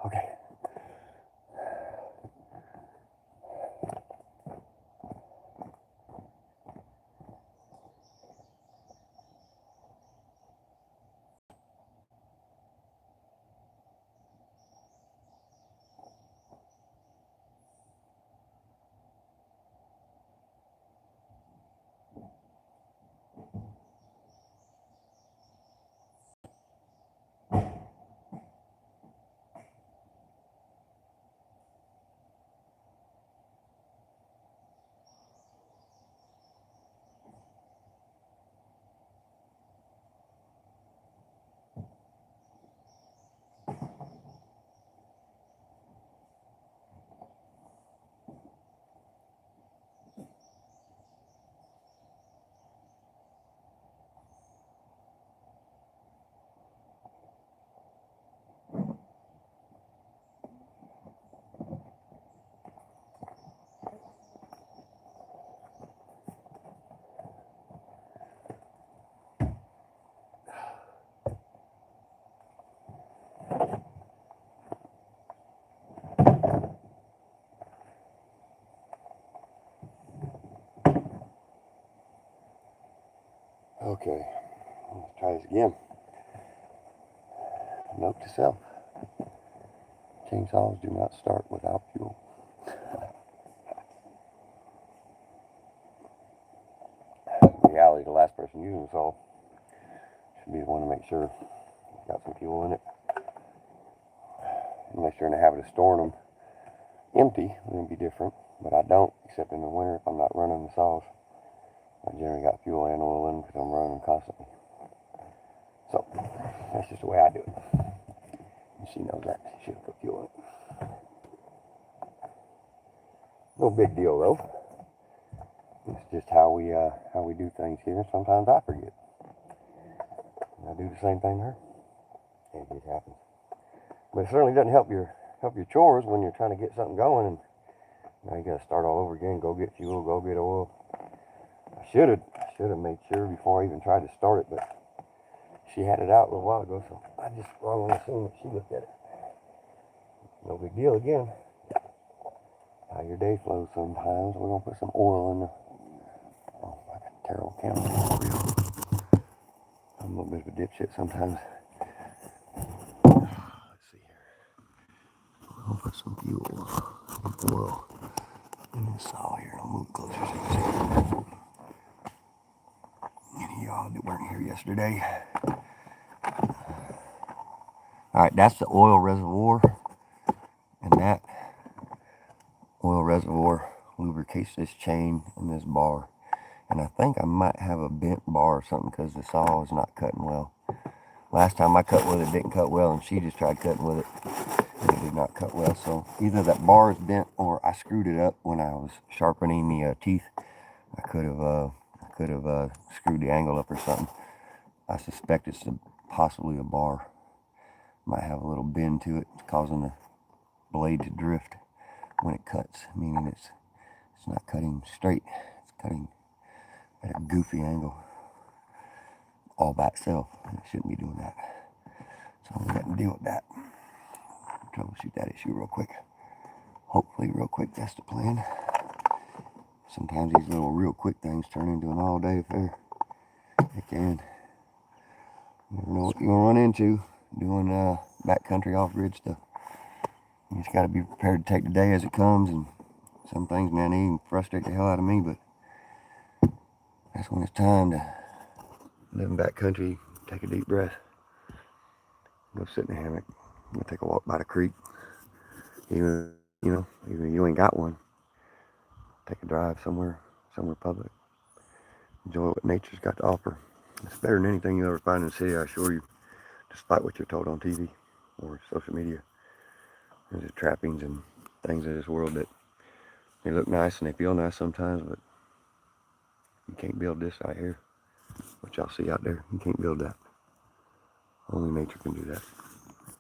Okay. Okay. Let's try this again. Note to self. Chainsaws do not start without fuel. In reality, the last person using the saw should be the one to make sure it's got some fuel in it. Unless you're in the habit of storing them empty, it would be different. But I don't, except in the winter if I'm not running the saws. I generally got fuel and oil in them because I'm running them constantly. So, that's just the way I do it. And she knows that. She should have put fuel in it. No big deal though. It's just how we do things here. Sometimes I forget. And I do the same thing to her. And it just happens. But it certainly doesn't help your chores when you're trying to get something going and now you gotta start all over again, go get fuel, go get oil. I should have made sure before I even tried to start it, but she had it out a little while ago, so I just wrongly assumed that she looked at it. No big deal again. How your day flows sometimes. We're gonna put some oil in the I got a terrible camera. I'm a little bit of a dipshit sometimes. Let's see here. I'll put some fuel, oil in the saw here. I'll move closer so you can see. Any of y'all that weren't here yesterday. Alright, that's the oil reservoir. And that oil reservoir lubricates this chain and this bar. And I think I might have a bent bar or something because the saw is not cutting well. Last time I cut with it, didn't cut well, and she just tried cutting with it, and it did not cut well. So either that bar is bent or I screwed it up when I was sharpening the teeth. I could have screwed the angle up or something. I suspect it's possibly a bar. Might have a little bend to it, causing the blade to drift when it cuts, meaning it's not cutting straight. It's cutting at a goofy angle all by itself. It shouldn't be doing that. So I'm going to deal with that. Troubleshoot that issue real quick. Hopefully real quick, that's the plan. Sometimes these little real quick things turn into an all-day affair. They can. You never know what you're going to run into doing backcountry off-grid stuff. You just got to be prepared to take the day as it comes, and some things, man, they even frustrate the hell out of me, but that's when it's time to live in backcountry, take a deep breath, go sit in the hammock, go take a walk by the creek. Even if you ain't got one, take a drive somewhere public. Enjoy what nature's got to offer. It's better than anything you ever find in the city, I assure you, despite what you're told on TV or social media. There's the trappings and things in this world that they look nice and they feel nice sometimes, but you can't build this out here. What y'all see out there, you can't build that. Only nature can do that.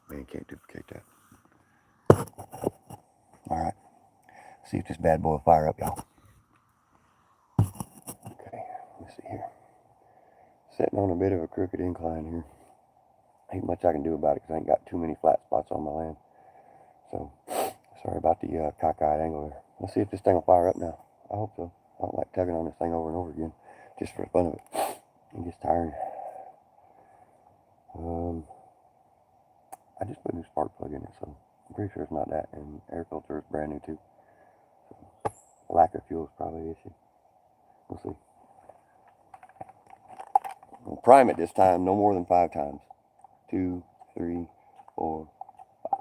Man can't duplicate that. All right, see if this bad boy will fire up, y'all. Okay, let's see here. Sitting on a bit of a crooked incline here. Ain't much I can do about it because I ain't got too many flat spots on my land. So, sorry about the cockeyed angle there. Let's see if this thing will fire up now. I hope so. I don't like tugging on this thing over and over again, just for the fun of it. It gets tiring. I just put a new spark plug in it, so I'm pretty sure it's not that. And air filter is brand new too. So, lack of fuel is probably the issue. We'll see. We'll prime it this time, no more than 5 times. 2, 3, 4, 5.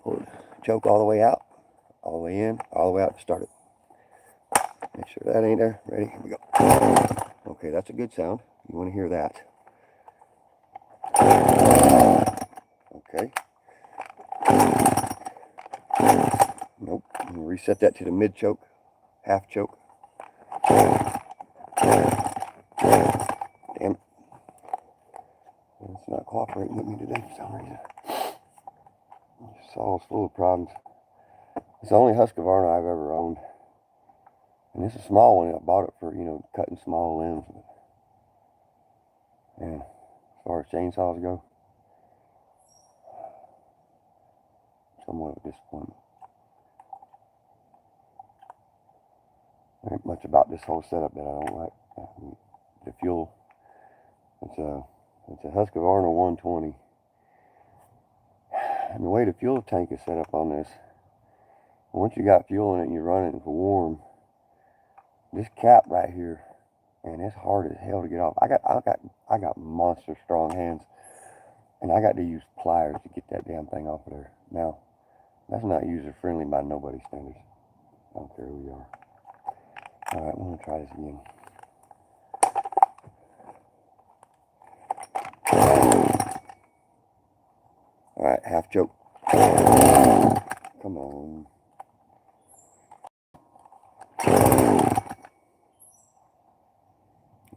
Pull the choke all the way out, all the way in, all the way out to start it. Make sure that ain't there. Ready? Here we go. Okay, that's a good sound. You want to hear that. Okay. Nope. We'll reset that to the mid choke, half choke. Damn it. It's not cooperating with me today for some reason. This saw's full of problems. It's the only Husqvarna I've ever owned. And this is a small one. I bought it for, cutting small limbs. And as far as chainsaws go, somewhat of a disappointment. There ain't much about this whole setup that I don't like. The fuel. It's a Husqvarna 120. And the way the fuel tank is set up on this, once you got fuel in it and you're running it for warm, this cap right here, man, it's hard as hell to get off. I got monster strong hands, and I got to use pliers to get that damn thing off of there. Now, that's not user friendly by nobody's standards. I don't care who you are. All right, I'm gonna try this again. All right, half choke. Come on.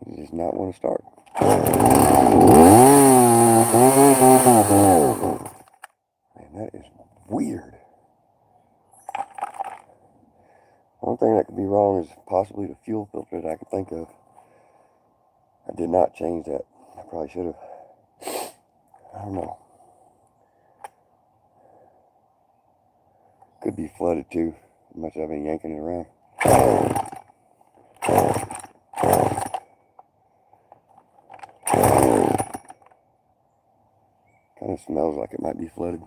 It does not want to start. Man, that is weird. One thing that could be wrong is possibly the fuel filter that I could think of. I did not change that. I probably should have. I don't know. Could be flooded too. Much I've been yanking it around. Kind of smells like it might be flooded.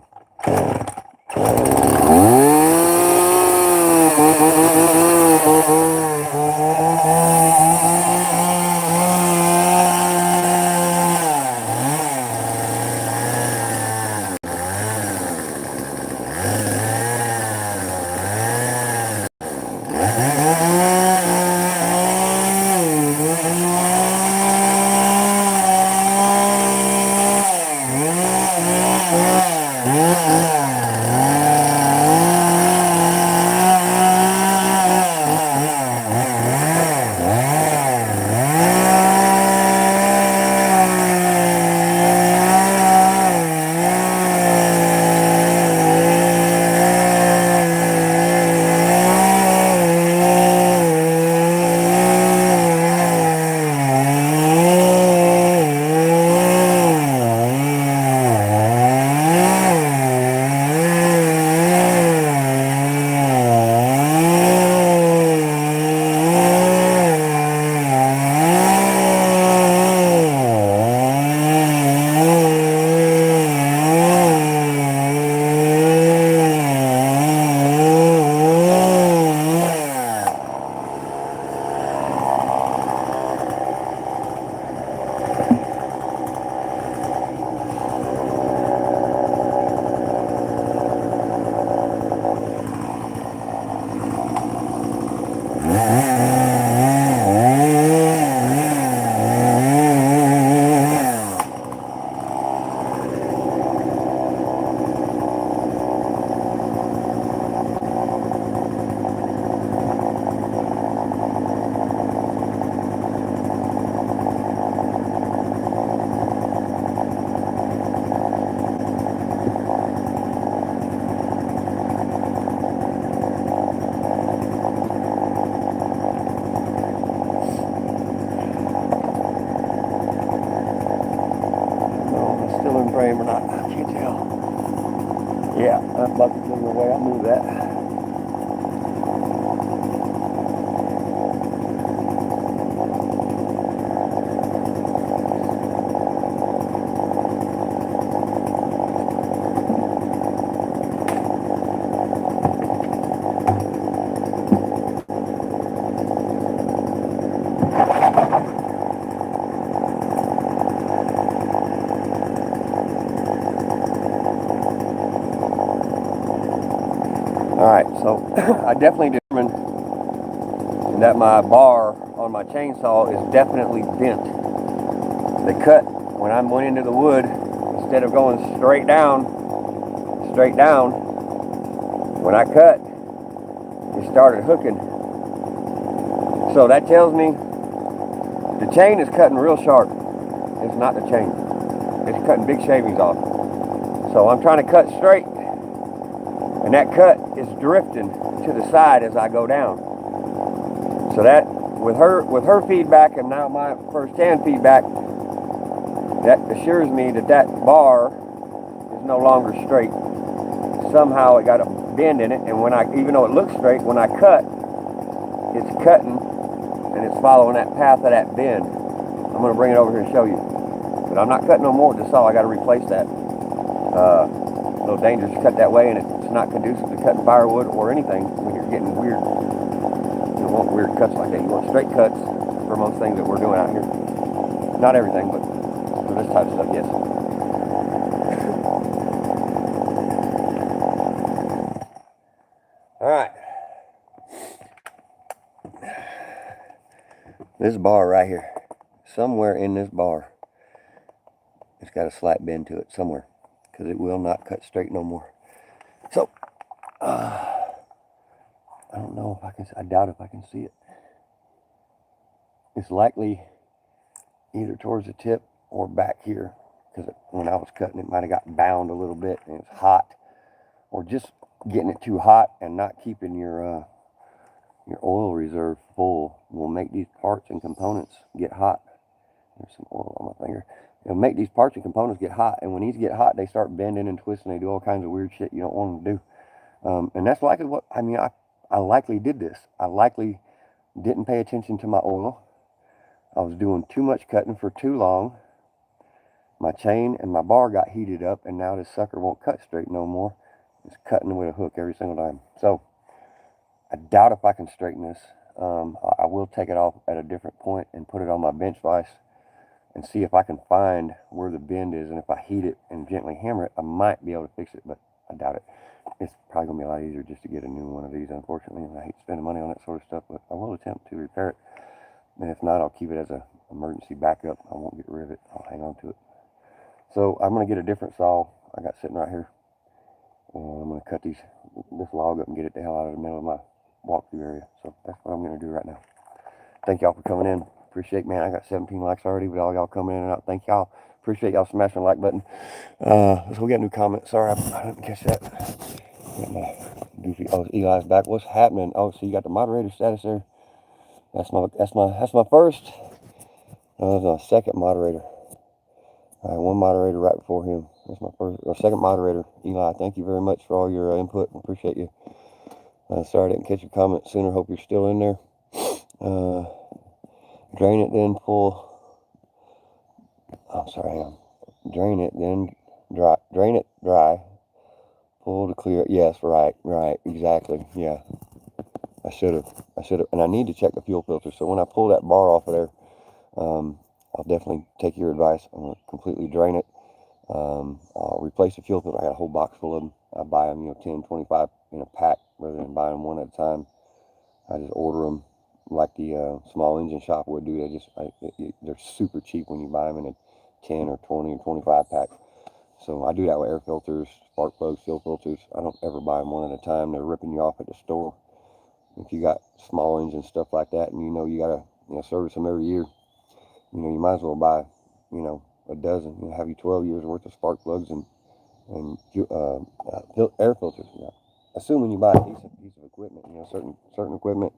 Yeah, that bucket's in the way. I'll move that. Alright, so I definitely determined that my bar on my chainsaw is definitely bent. The cut, when I went into the wood, instead of going straight down, when I cut, it started hooking. So that tells me the chain is cutting real sharp. It's not the chain. It's cutting big shavings off. So I'm trying to cut straight, and that cut is drifting to the side as I go down. So that, with her feedback and now my first-hand feedback, that assures me that that bar is no longer straight. Somehow it got a bend in it, and even though it looks straight, when I cut, it's cutting and it's following that path of that bend. I'm going to bring it over here and show you. But I'm not cutting no more with the saw. I got to replace that. A little dangerous to cut that way, and it's not conducive to cutting firewood or anything when you're getting weird. You don't want weird cuts like that. You want straight cuts for most things that we're doing out here. Not everything, but for this type of stuff, yes. Alright. This bar right here. Somewhere in this bar, it's got a slight bend to it somewhere, because it will not cut straight no more. So, I don't know if I can, I doubt if I can see it. It's likely either towards the tip or back here, because when I was cutting it might have got bound a little bit and it's hot, or just getting it too hot and not keeping your oil reserve full will make these parts and components get hot. There's some oil on my finger. It'll make these parts and components get hot, and when these get hot, they start bending and twisting. They do all kinds of weird shit you don't want them to do. And that's likely what, I mean, I likely did this. I likely didn't pay attention to my oil. I was doing too much cutting for too long. My chain and my bar got heated up, and now this sucker won't cut straight no more. It's cutting with a hook every single time. So, I doubt if I can straighten this. I will take it off at a different point and put it on my bench vise and see if I can find where the bend is, and if I heat it and gently hammer it, I might be able to fix it, but I doubt it. It's probably going to be a lot easier just to get a new one of these, unfortunately. I hate spending money on that sort of stuff, but I will attempt to repair it. And if not, I'll keep it as an emergency backup. I won't get rid of it. I'll hang on to it. So I'm going to get a different saw I got sitting right here. And I'm going to cut this log up and get it the hell out of the middle of my walkthrough area. So that's what I'm going to do right now. Thank y'all for coming in. Appreciate, man, I got 17 likes already with all y'all coming in and out. Thank y'all. Appreciate y'all smashing the like button. So we got a new comment. Sorry, I didn't catch that. Got my goofy. Oh, Eli's back. What's happening? Oh, so you got the moderator status there. That's my first. That's my second moderator. All right, one moderator right before him. That's my first or second moderator. Eli, thank you very much for all your input. Appreciate you. Sorry I didn't catch your comment sooner. Hope you're still in there. Drain it, then pull. Oh, sorry, hang on. Drain it, then dry. Drain it dry. Pull to clear it. Yes, right, exactly. Yeah, I should have. And I need to check the fuel filter. So when I pull that bar off of there, I'll definitely take your advice. I'm gonna completely drain it. I'll replace the fuel filter. I got a whole box full of them. I buy them, 10, 25 in a pack rather than buying them one at a time. I just order them like the small engine shop would do. They're super cheap when you buy them in a 10 or 20 or 25 pack. So I do that with air filters, spark plugs, fuel filters. I don't ever buy them one at a time. They're ripping you off at the store. If you got small engine stuff like that, and you gotta service them every year, you might as well buy a dozen. Have you 12 years worth of spark plugs and air filters. Assuming you buy a decent piece of equipment, certain equipment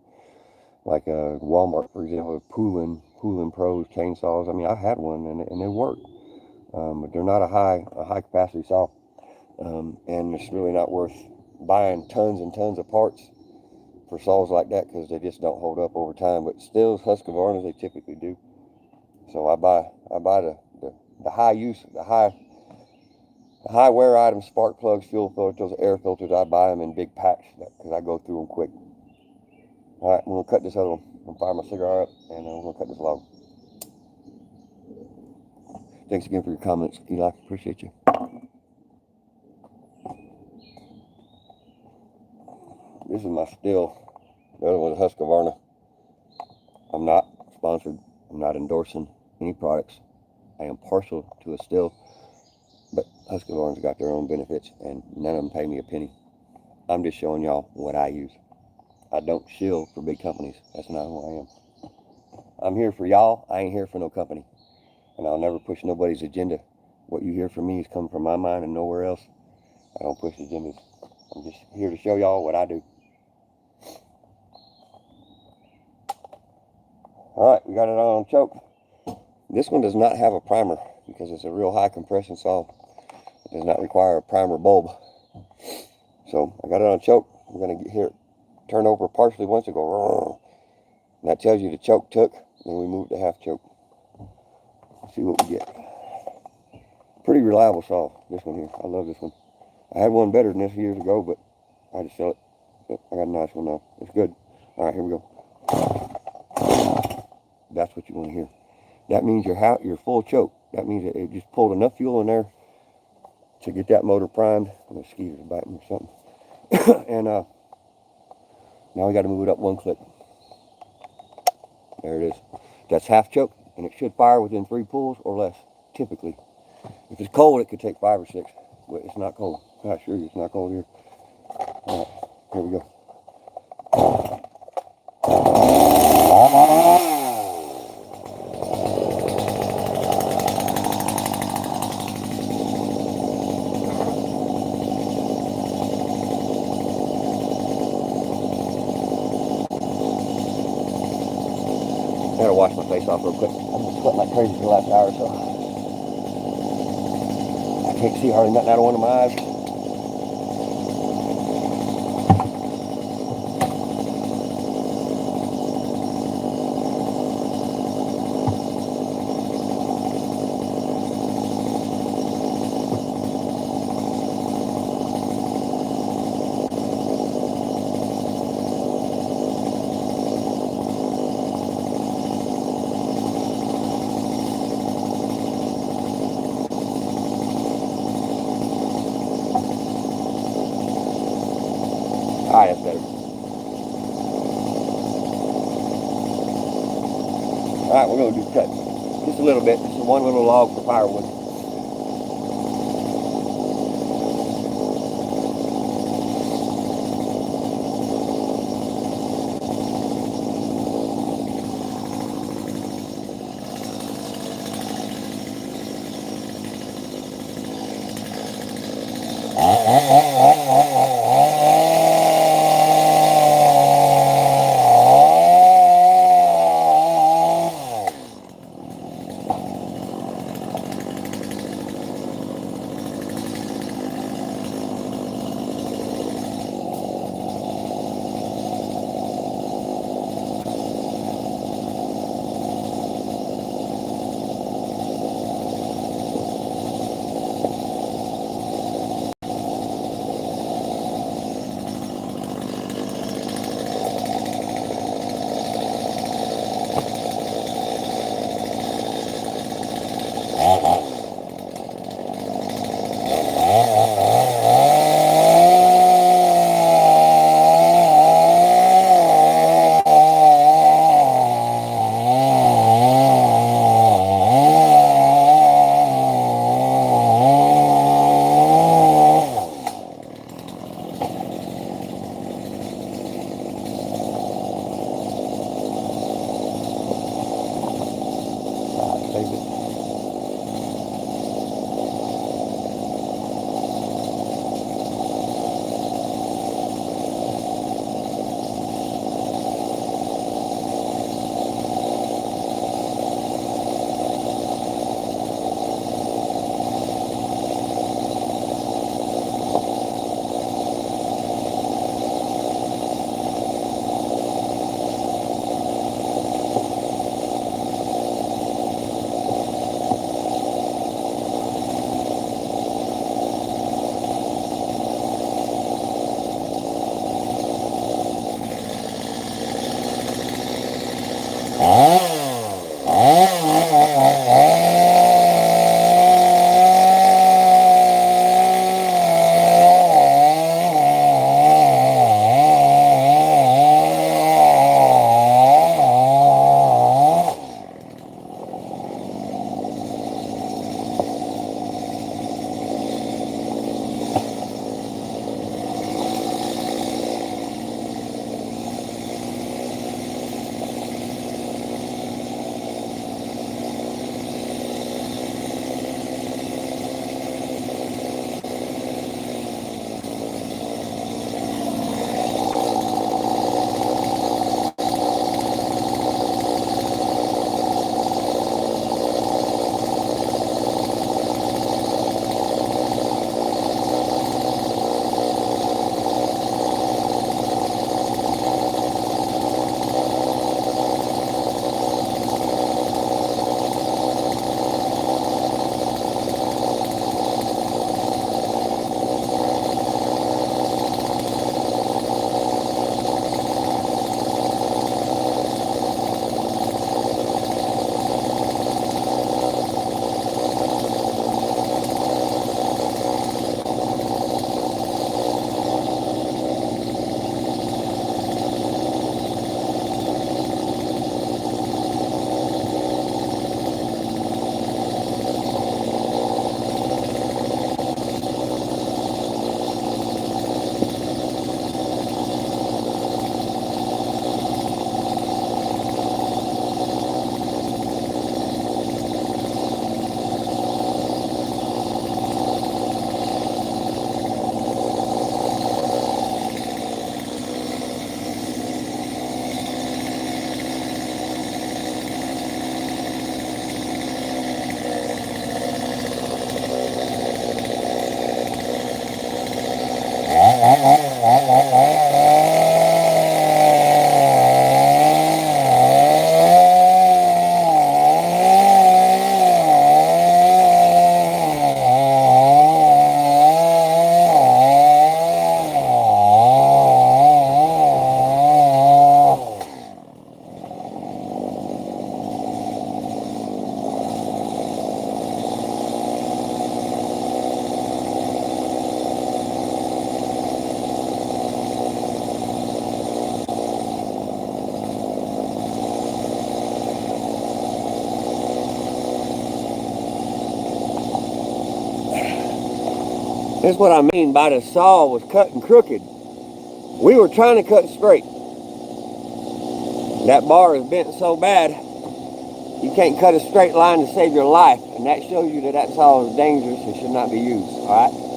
like Walmart, for example, Poolin Pros chainsaws. I mean, I had one and they work, but they're not a high capacity saw. And it's really not worth buying tons and tons of parts for saws like that because they just don't hold up over time. But still, Husqvarnas, they typically do. So I buy the high use, the high wear items, spark plugs, fuel filters, air filters. I buy them in big packs because I go through them quick. All right, we're gonna cut this other one. I'm gonna fire my cigar up and we're gonna cut this log. Thanks again for your comments, Eli. Appreciate you. This is my still. The other one's Husqvarna. I'm not sponsored. I'm not endorsing any products. I am partial to a still, but Husqvarna's got their own benefits, and none of them pay me a penny. I'm just showing y'all what I use. I don't shill for big companies. That's not who I am. I'm here for y'all. I ain't here for no company, and I'll never push nobody's agenda. What you hear from me is coming from my mind and nowhere else. I don't push agendas. I'm just here to show y'all what I do. All right, we got it on choke. This one does not have a primer because it's a real high compression saw. It does not require a primer bulb. So I got it on choke. We're going to get here, turn over partially once and go. And that tells you the choke took. Then we move to half choke. Let's see what we get. Pretty reliable saw, this one here. I love this one. I had one better than this years ago, but I had to sell it. But I got a nice one now. It's good. All right, here we go. That's what you want to hear. That means you're full choke. That means that it just pulled enough fuel in there to get that motor primed. The mosquitoes are biting or something. And now we got to move it up one click. There it is. That's half choke, and it should fire within 3 pulls or less, typically. If it's cold, it could take 5 or 6, but it's not cold. I assure you, it's not cold here. All right, here we go. I gotta wash my face off real quick. I've been sweating like crazy for the last hour or so. I can't see hardly nothing out of one of my eyes. Alright, that's better. Alright, we're going to do cut just a little bit. Just one little log for firewood. That's what I mean by the saw was cutting crooked. We were trying to cut straight. That bar is bent so bad, you can't cut a straight line to save your life. And that shows you that that saw is dangerous and should not be used, all right?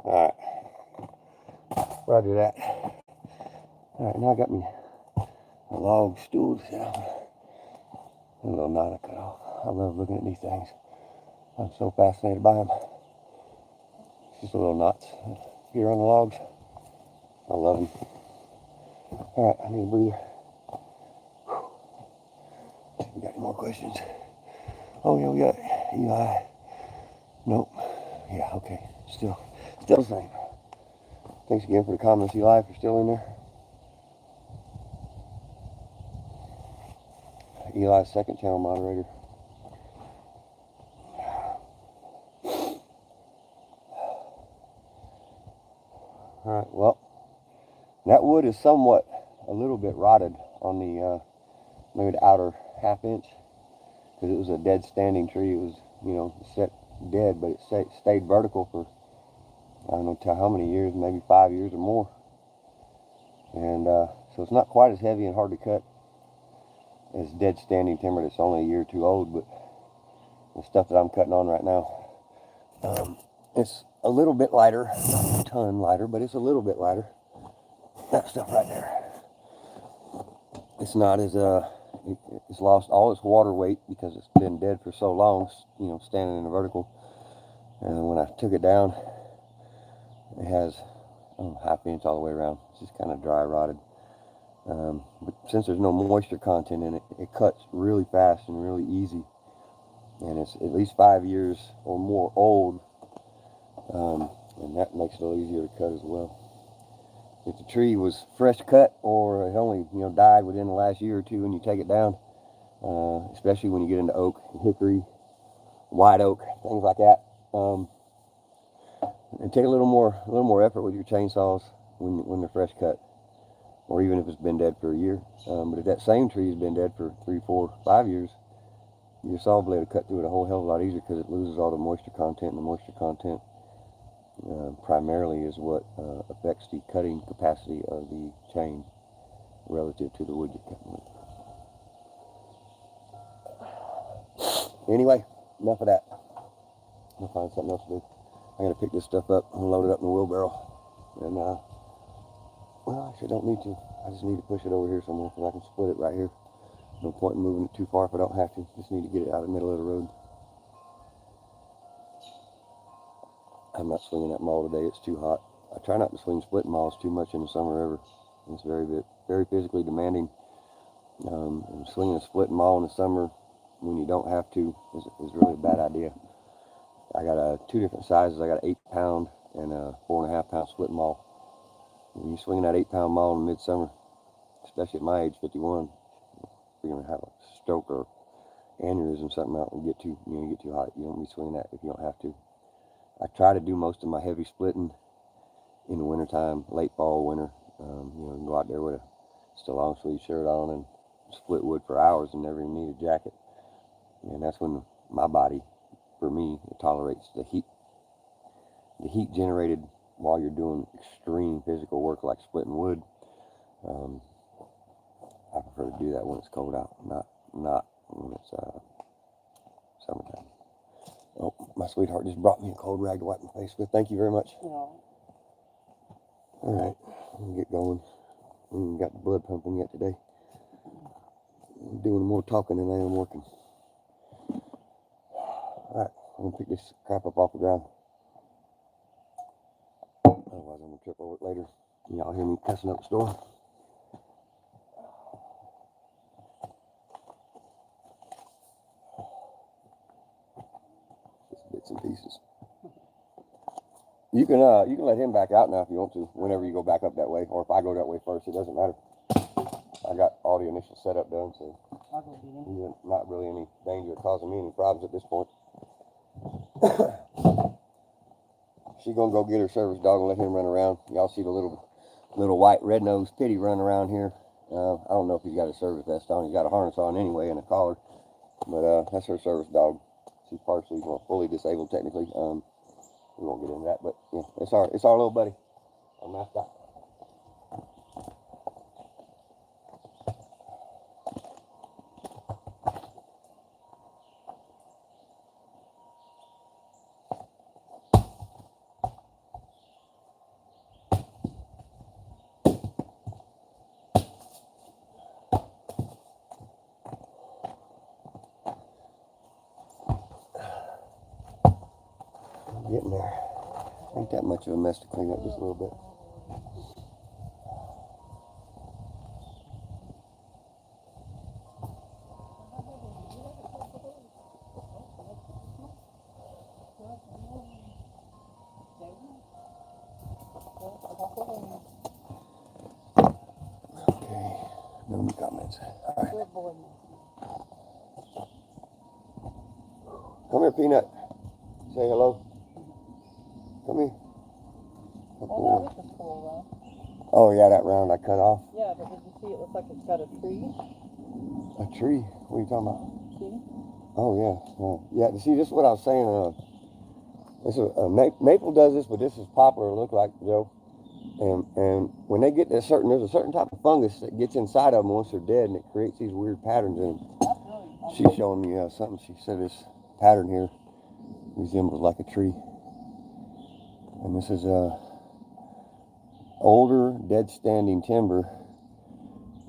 All right, roger that. All right, now I got me a log stool to sit on. A little knot I cut off. I love looking at these things. I'm so fascinated by them. It's just a little knots here on the logs. I love them. All right, I need a breather. You got any more questions? Oh yeah, we got Eli. Nope. Yeah, okay. Still the same. Thanks again for the comments, Eli, if you're still in there. Eli's second channel moderator. All right, well, that wood is somewhat a little bit rotted on the maybe the outer half inch, because it was a dead standing tree. It was, you know, set dead, but it stayed vertical for I don't know how many years, maybe 5 years or more. And so it's not quite as heavy and hard to cut as dead standing timber that's only a year or two old, but the stuff that I'm cutting on right now, it's a little bit lighter, not a ton lighter, but it's a little bit lighter. That stuff right there. It's not as it's lost all its water weight because it's been dead for so long, you know, standing in a vertical. And when I took it down, it has half inch all the way around. It's just kind of dry rotted. But since there's no moisture content in it, it cuts really fast and really easy. And it's at least 5 years or more old, and that makes it a little easier to cut as well. If the tree was fresh cut or it only, you know, died within the last year or two and you take it down, especially when you get into oak, hickory, white oak, things like that, and take a little more effort with your chainsaws when they're fresh cut, or even if it's been dead for a year. But if that same tree has been dead for 3, 4, 5 years, your saw blade will cut through it a whole hell of a lot easier because it loses all the moisture content, and the moisture content primarily is what affects the cutting capacity of the chain relative to the wood you're cutting with. Anyway, enough of that. I'll find something else to do. I gotta pick this stuff up and load it up in the wheelbarrow. And well, actually I don't need to. I just need to push it over here somewhere because I can split it right here. No point in moving it too far if I don't have to. Just need to get it out of the middle of the road. I'm not swinging that maul today. It's too hot. I try not to swing split mauls too much in the summer ever. It's very physically demanding. And swinging a split maul in the summer when you don't have to is really a bad idea. I got two different sizes. I got an 8-pound and a 4.5-pound split maul. When you're swinging that 8-pound maul in midsummer, especially at my age, 51, you're gonna have a stroke or aneurysm, something out, and get too hot. You don't be swinging that if you don't have to. I try to do most of my heavy splitting in the wintertime, late fall, winter. You know, go out there with just a long sleeve shirt on and split wood for hours and never even need a jacket. And that's when my body, for me, it tolerates the heat. The heat generated while you're doing extreme physical work like splitting wood. I prefer to do that when it's cold out, not when it's summertime. Oh, my sweetheart just brought me a cold rag to wipe my face with. Thank you very much.
No.
All right, we'll get going. We ain't got the blood pumping yet today. I'm doing more talking than I am working. All right, I'm gonna pick this crap up off the ground. gonna trip over it later. Y'all hear me cussing up the store? Just bits and pieces. You can let him back out now if you want to, whenever you go back up that way, or if I go that way first, it doesn't matter. I got all the initial setup done, so
I'll go get him.
he's not really any danger of causing me any problems at this point. She's gonna go get her service dog and let him run around. Y'all see the little white red-nosed pitty running around here. I don't know if he's got a service vest on. He's got a harness on anyway and a collar, but that's her service dog. She's partially, well, fully disabled technically. We won't get into that, but yeah, it's our little buddy, our mascot. Getting there. Ain't that much of a mess to clean up just a little bit. Okay, no new comments. All right.
Good boy.
Come here, Peanut. Say hello. Come here.
Well, that was a cool round.
Oh yeah, that round I cut off.
Yeah, but did you see it looks like it's got a tree?
A tree? What are you talking about?
See?
Oh yeah. Yeah, see, this is what I was saying. This is maple does this, but this is poplar. Look like Joe. And when they get there's a certain type of fungus that gets inside of them once they're dead, and it creates these weird patterns in them. She's showing me something. She said this pattern here resembles like a tree. And this is older, dead standing timber,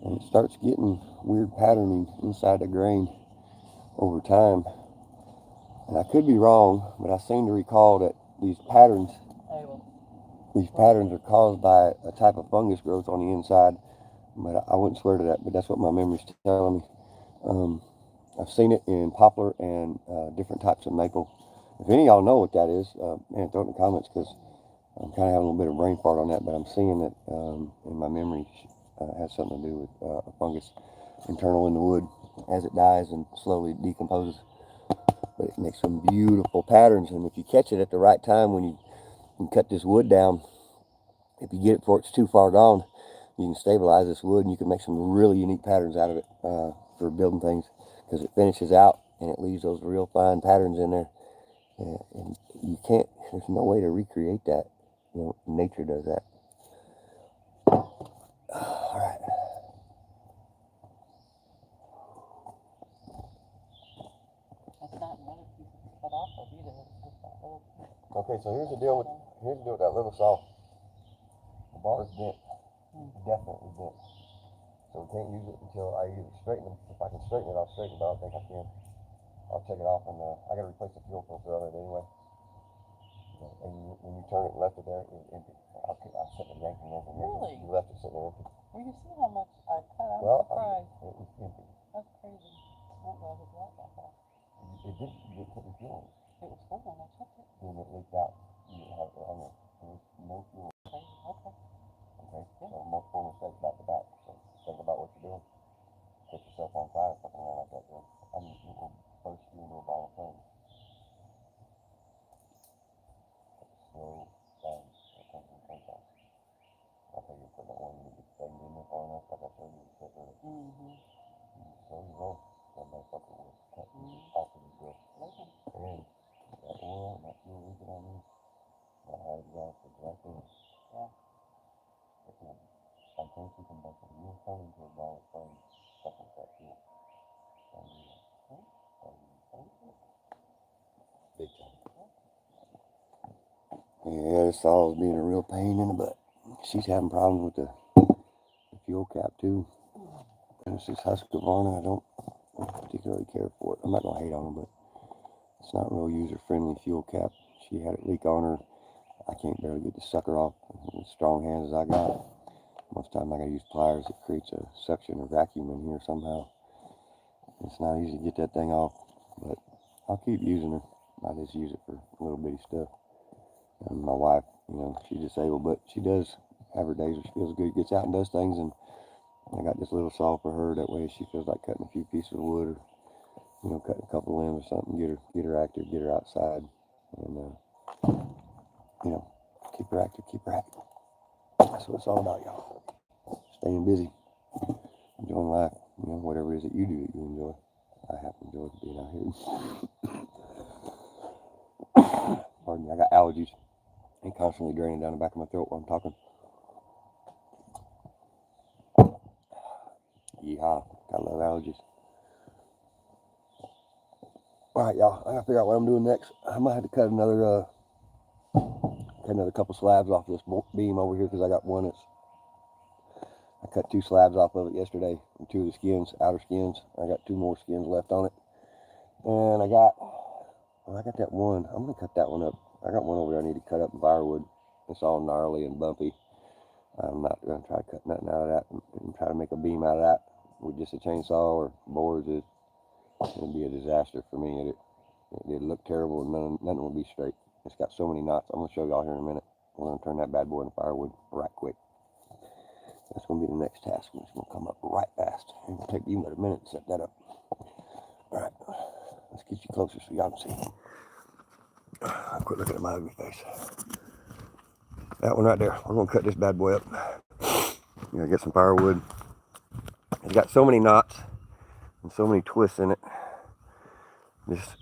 and it starts getting weird patterning inside the grain over time. And I could be wrong, but I seem to recall that these patterns are caused by a type of fungus growth on the inside, but I wouldn't swear to that, but that's what my memory's telling me. I've seen it in poplar and different types of maple. If any of y'all know what that is, man, throw it in the comments, because I'm kind of having a little bit of brain fart on that, but I'm seeing that in my memory has something to do with a fungus internal in the wood as it dies and slowly decomposes. But it makes some beautiful patterns, and if you catch it at the right time when you cut this wood down, if you get it before it's too far gone, you can stabilize this wood and you can make some really unique patterns out of it for building things, because it finishes out and it leaves those real fine patterns in there. And you can't, there's no way to recreate that. You know, nature does that. All right.
That's not another piece that's cut off of either. It's just that little piece.
Okay, so here's the deal with that little saw. The bar is bent, definitely bent. So we can't use it until I either straighten them. If I can straighten it, I'll straighten it, but I don't think I can. I'll take it off, and I got to replace the fuel filter on it anyway. And when you turn it and left it there, it was empty. I set it yanking.
Really?
You left it sitting there empty.
Well, you see how much I cut. I'm
Well,
surprised.
it was empty.
That's crazy. I don't know if it's like that.
It didn't put the fuel in.
It was full when I checked it.
Then it leaked out. You have it on there. There was no fuel.
Okay. Okay.
Okay? So multiple mistakes back to back. So think about what you're doing. Set yourself on fire, something like that. I mean, it will burst you into a ball of flame. Slow down. It comes in contact. I think you put that one in the thing in there far enough, like I showed you, to set it. So you roll. That motherfucker will cut you off of the grill. And that oil and that fuel leaking on me, that hard gas is right there.
Yeah.
It will, I think you can make it. You'll turn into a ball of flame stuck with that fuel. Big time. Yeah, this saw's being a real pain in the butt. She's having problems with the fuel cap too. And it's this Husqvarna. I don't particularly care for it. I'm not gonna hate on her, but it's not real user friendly fuel cap. She had it leak on her. I can't barely get the sucker off. as strong hands as I got. Most of the time I gotta use pliers. It creates a suction or vacuum in here somehow. It's not easy to get that thing off, but I'll keep using her. I just use it for little bitty stuff. And my wife, you know, she's disabled, but she does have her days where she feels good, gets out and does things, and I got this little saw for her. That way she feels like cutting a few pieces of wood, or, you know, cutting a couple of limbs or something, get her active, get her outside, and, you know, keep her active, keep her happy. That's what it's all about, y'all. Staying busy, enjoying life, you know, whatever it is that you do that you enjoy. I have enjoyed being out here. Pardon me, I got allergies. And constantly draining down the back of my throat while I'm talking. Yeehaw, gotta love allergies. Alright, y'all, I gotta figure out what I'm doing next. I might have to cut another couple slabs off this beam over here, because I got one I cut 2 slabs off of it yesterday, and 2 of the skins, outer skins. I got 2 more skins left on it. And I got that one. I'm gonna cut that one up. I got one over there I need to cut up in firewood. It's all gnarly and bumpy. I'm not gonna try to cut nothing out of that and try to make a beam out of that with just a chainsaw or boards. It'd be a disaster for me. It'd look terrible, and nothing would be straight. It's got so many knots. I'm gonna show y'all here in a minute. We're gonna turn that bad boy into firewood right quick. That's gonna be the next task. It's gonna come up right fast. It'll take you about a minute to set that up. All right, let's get you closer so y'all can see. Quit looking at my ugly face. That one right there. We're gonna cut this bad boy up. You gotta get some firewood. It's got so many knots and so many twists in it.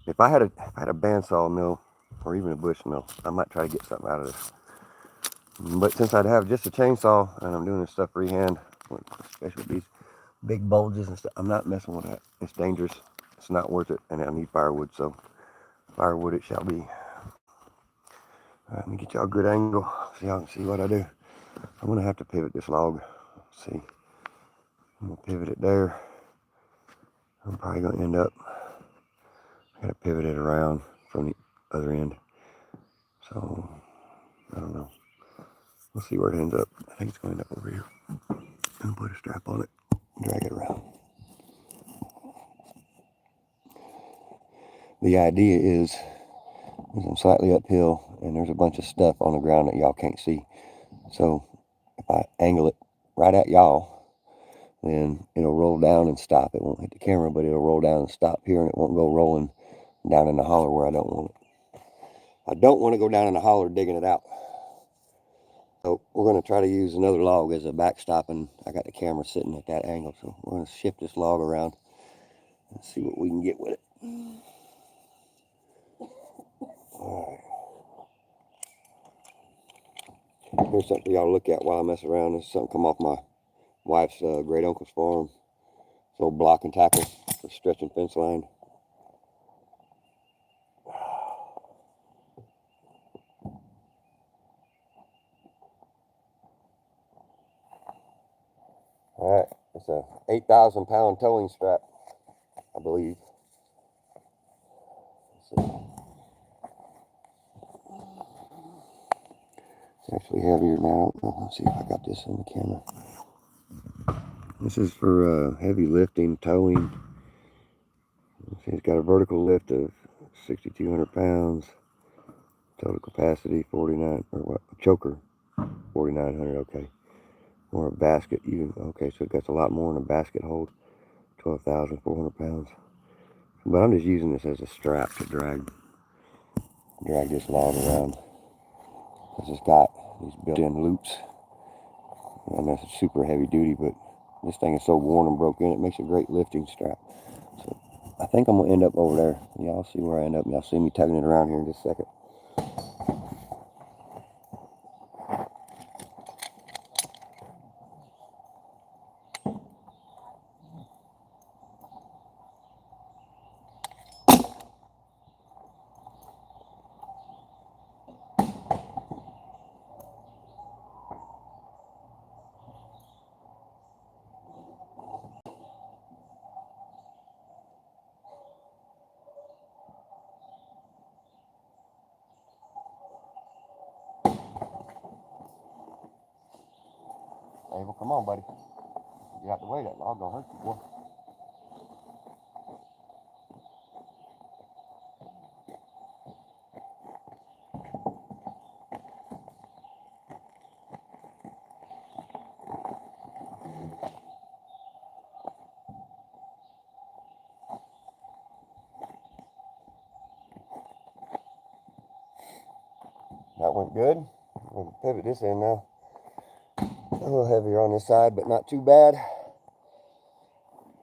If I had a bandsaw mill or even a bush mill, I might try to get something out of this. But since I'd have just a chainsaw and I'm doing this stuff freehand, especially with these big bulges and stuff, I'm not messing with that. It's dangerous. It's not worth it, and I need firewood, so firewood it shall be. All right, let me get y'all a good angle so y'all can see what I do. I'm gonna have to pivot this log. Let's see, I'm gonna pivot it there. I'm probably gonna end up, I gotta pivot it around from the other end. So, I don't know. We'll see where it ends up. I think it's going to end up over here. And put a strap on it, drag it around. The idea is I'm slightly uphill, and there's a bunch of stuff on the ground that y'all can't see. So if I angle it right at y'all, then it'll roll down and stop. It won't hit the camera, but it'll roll down and stop here, and it won't go rolling down in the holler where I don't want it. I don't want to go down in the holler digging it out. So we're going to try to use another log as a backstop, and I got the camera sitting at that angle, so we're going to shift this log around and see what we can get with it. All right. Here's something for y'all to look at while I mess around. This is something come off my wife's great uncle's farm. It's old block and tackle for stretching fence line. All right, it's a 8,000-pound towing strap, I believe. Let's see. It's actually heavier now. Let's see if I got this on the camera. This is for heavy lifting, towing. It's got a vertical lift of 6,200 pounds. Total capacity 49, or what? Choker 4,900. Okay. Or a basket even. Okay, so it got a lot more in a basket hold. 12,400 pounds. But I'm just using this as a strap to drag this log around. Because it's got these built-in loops. And that's super heavy duty, but this thing is so worn and broke in, it makes a great lifting strap. So I think I'm gonna end up over there. Y'all see where I end up. Y'all see me tugging it around here in just a second. Abel, come on, buddy. Get out the way, that log gonna hurt you, boy. That went good. I'm going to pivot this in now. A little heavier on this side, but not too bad.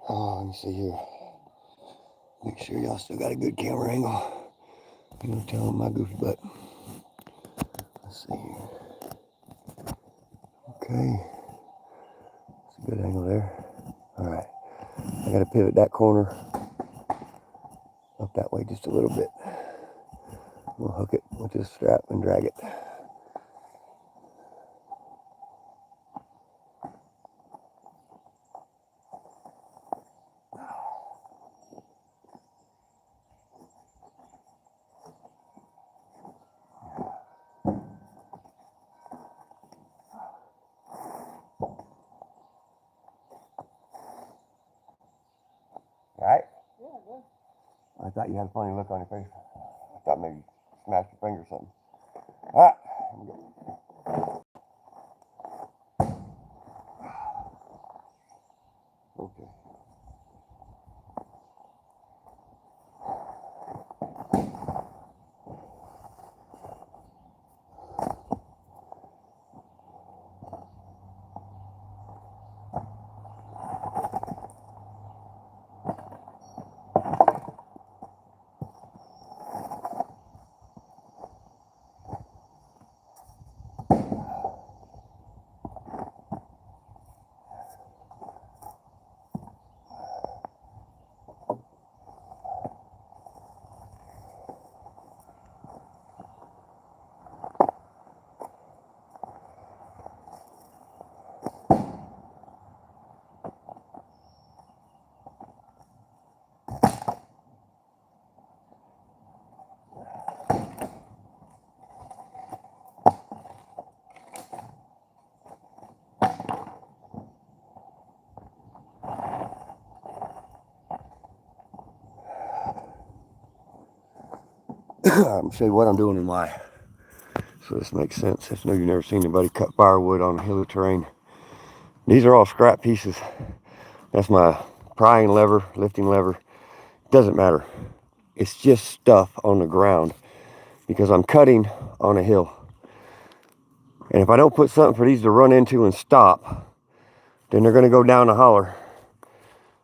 Oh, let me see here. Make sure y'all still got a good camera angle. You know, tell them my goofy butt. Let's see here. Okay. That's a good angle there. All right. I got to pivot that corner up that way just a little bit. We'll hook it with this strap and drag it. All right?
Yeah, good.
I thought you had a funny look on your face. I thought maybe you smashed your finger or something. All right. Here we go. Okay. I'm going to show you what I'm doing and why. So this makes sense. I know you've never seen anybody cut firewood on hilly terrain. These are all scrap pieces. That's my prying lever, lifting lever. Doesn't matter. It's just stuff on the ground because I'm cutting on a hill. And if I don't put something for these to run into and stop, then they're going to go down the holler.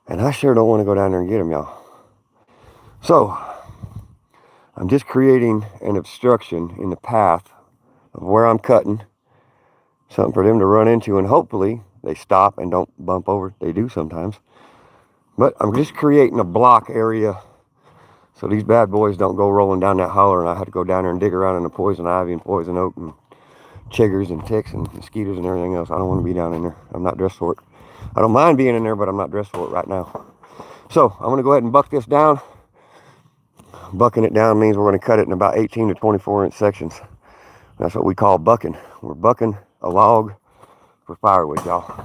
And I sure don't want to go down there and get them, y'all. So I'm just creating an obstruction in the path of where I'm cutting. Something for them to run into, and hopefully they stop and don't bump over. They do sometimes. But I'm just creating a block area so these bad boys don't go rolling down that holler and I have to go down there and dig around in the poison ivy and poison oak and chiggers and ticks and mosquitoes and everything else. I don't want to be down in there. I'm not dressed for it. I don't mind being in there, but I'm not dressed for it right now. So I'm going to go ahead and buck this down. Bucking it down means we're going to cut it in about 18 to 24 inch sections. That's what we call bucking. We're bucking a log for firewood, y'all.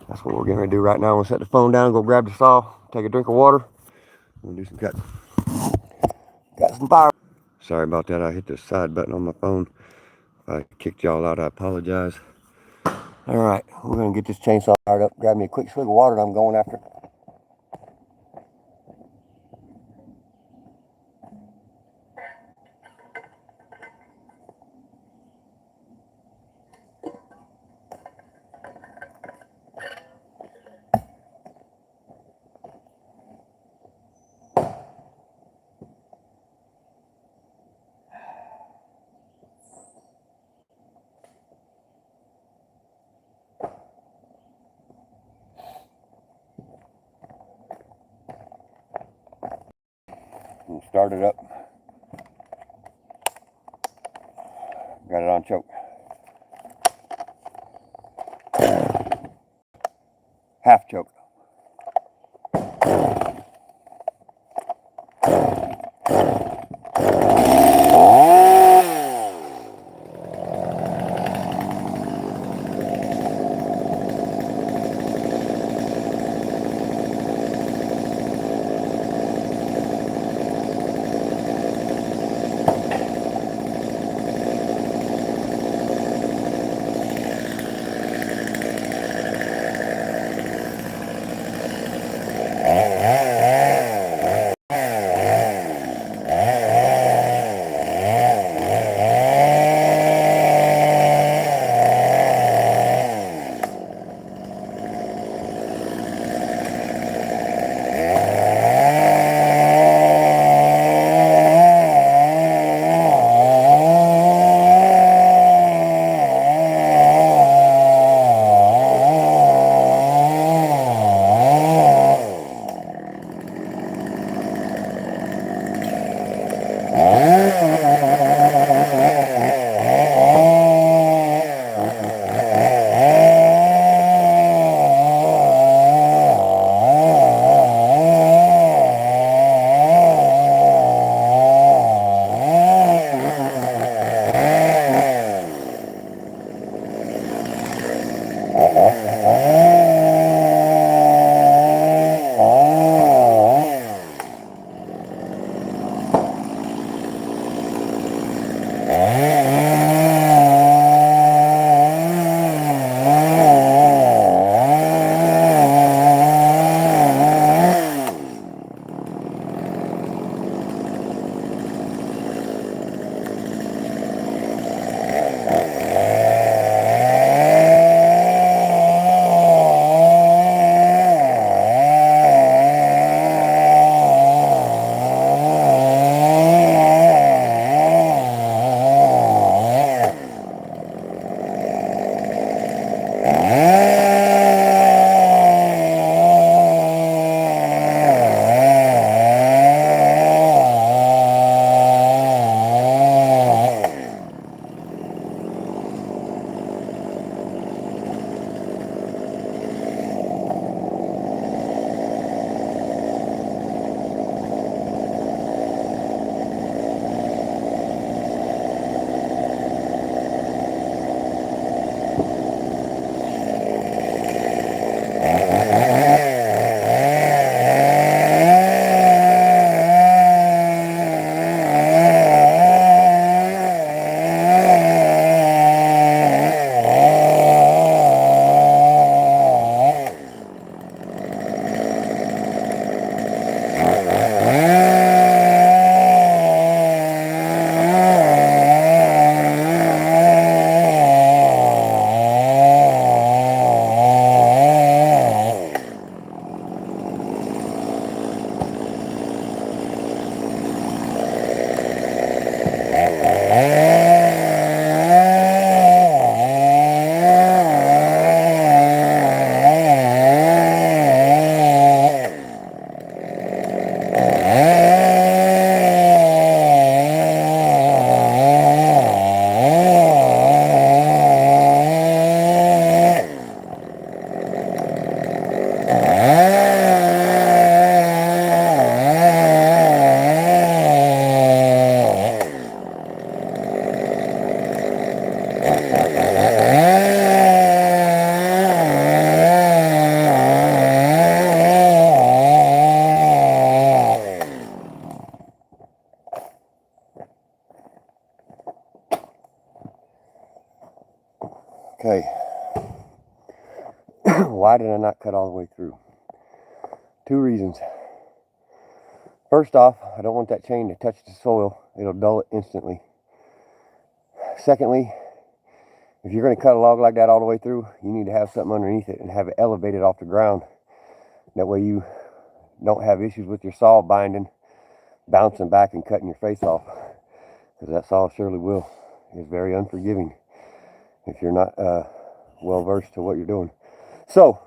That's what we're getting ready to do right now. I'm going to set the phone down, go grab the saw, take a drink of water, and do some cutting. Got some fire. Sorry about that. I hit the side button on my phone. If I kicked y'all out, I apologize. All right, we're going to get this chainsaw fired up. Grab me a quick swig of water that I'm going after. And start it up. Got it on choke. Half choke. Okay. Why did I not cut all the way through? Two reasons. First off, I don't want that chain to touch the soil. It'll dull it instantly. Secondly, if you're going to cut a log like that all the way through, you need to have something underneath it and have it elevated off the ground. That way you don't have issues with your saw binding, bouncing back and cutting your face off. Because that saw surely will. It's very unforgiving if you're not well versed to what you're doing. So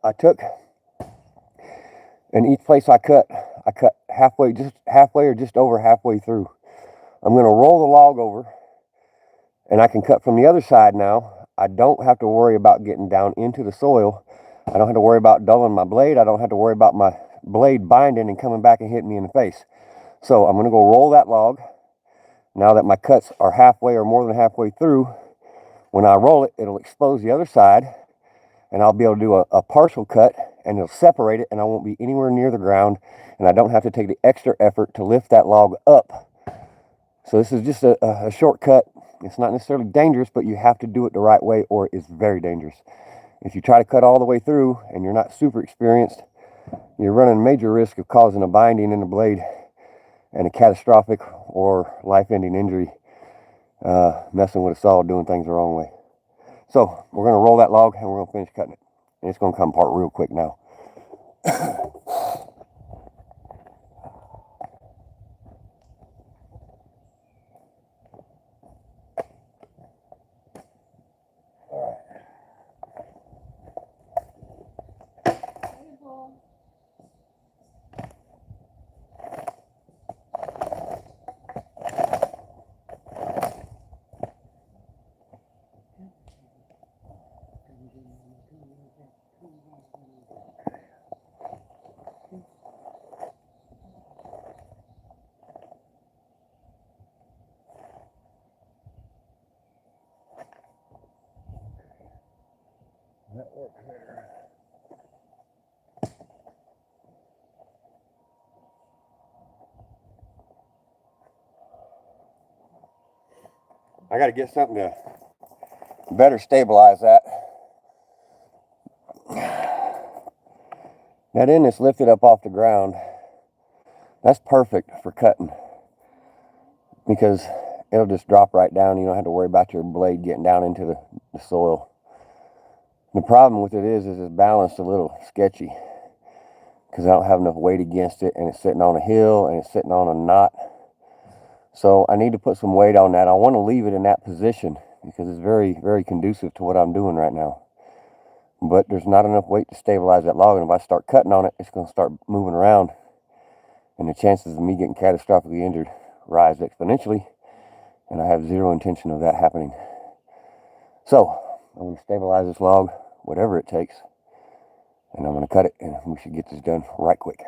I took, and each place I cut halfway, just halfway or just over halfway through. I'm going to roll the log over, and I can cut from the other side now. I don't have to worry about getting down into the soil. I don't have to worry about dulling my blade. I don't have to worry about my blade binding and coming back and hitting me in the face. So I'm going to go roll that log. Now that my cuts are halfway or more than halfway through, when I roll it, it'll expose the other side, and I'll be able to do a partial cut, and it'll separate it, and I won't be anywhere near the ground, and I don't have to take the extra effort to lift that log up. So this is just a shortcut. It's not necessarily dangerous, but you have to do it the right way, or it's very dangerous. If you try to cut all the way through and you're not super experienced, you're running a major risk of causing a binding in the blade and a catastrophic or life-ending injury, messing with a saw, doing things the wrong way. So we're going to roll that log and we're going to finish cutting it. And it's going to come apart real quick now. That works better. I got to get something to better stabilize that. That end is lifted up off the ground. That's perfect for cutting because it'll just drop right down. You don't have to worry about your blade getting down into the soil. The problem with it is it's balanced a little sketchy because I don't have enough weight against it, and it's sitting on a hill and it's sitting on a knot. So I need to put some weight on that. I want to leave it in that position because it's very, very conducive to what I'm doing right now. But there's not enough weight to stabilize that log, and if I start cutting on it, it's going to start moving around, and the chances of me getting catastrophically injured rise exponentially, and I have zero intention of that happening. So I'm going to stabilize this log, whatever it takes, and I'm going to cut it, and we should get this done right quick.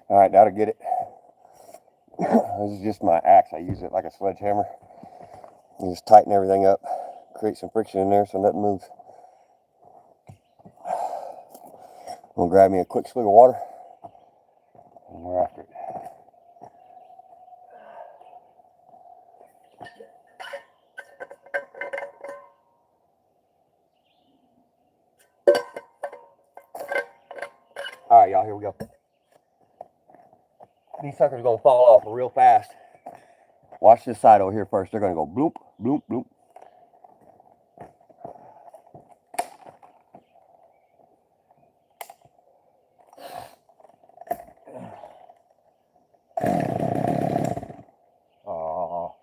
All right, that'll get it. This is just my axe. I use it like a sledgehammer. You just tighten everything up, create some friction in there so nothing moves. I'm gonna grab me a quick swig of water, and we're after it. All right, y'all, here we go. These suckers are gonna fall off real fast. Watch this side over here first. They're gonna go bloop, bloop, bloop. Oh.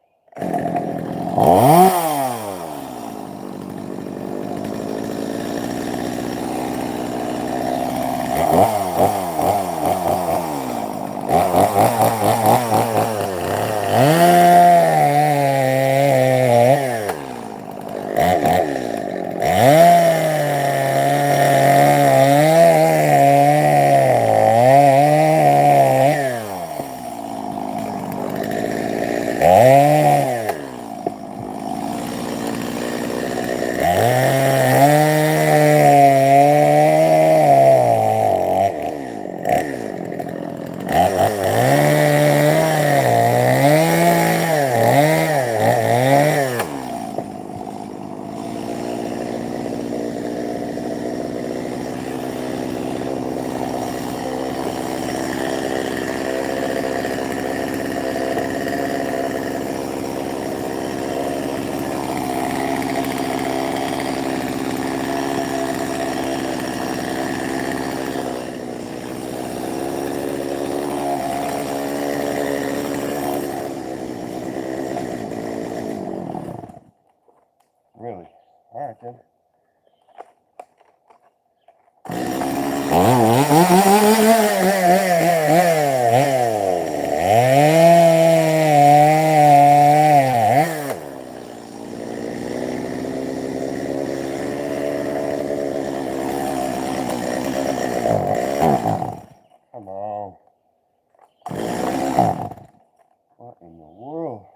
Really? All right then. Come on. What in the world?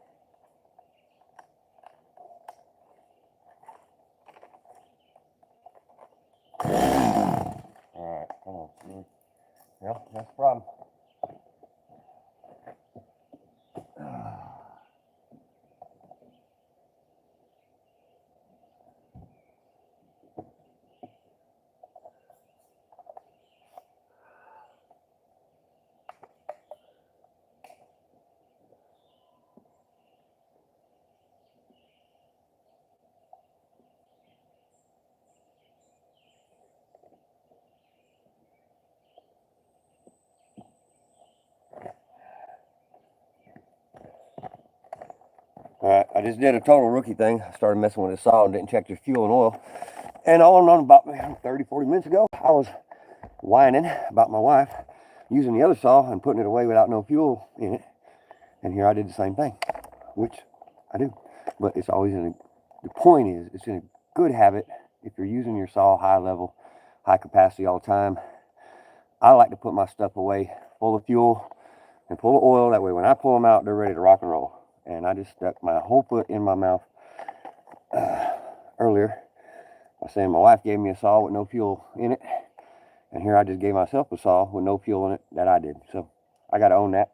Alright, come on. Yeah, that's the problem. I just did a total rookie thing. I started messing with the saw and didn't check the fuel and oil. And all in on about 30, 40 minutes ago, I was whining about my wife using the other saw and putting it away without no fuel in it. And here I did the same thing, which I do. But it's always the point is, it's in a good habit if you're using your saw high level, high capacity all the time. I like to put my stuff away full of fuel and full of oil. That way when I pull them out, they're ready to rock and roll. And I just stuck my whole foot in my mouth earlier by saying my wife gave me a saw with no fuel in it. And here I just gave myself a saw with no fuel in it that I did. So I got to own that.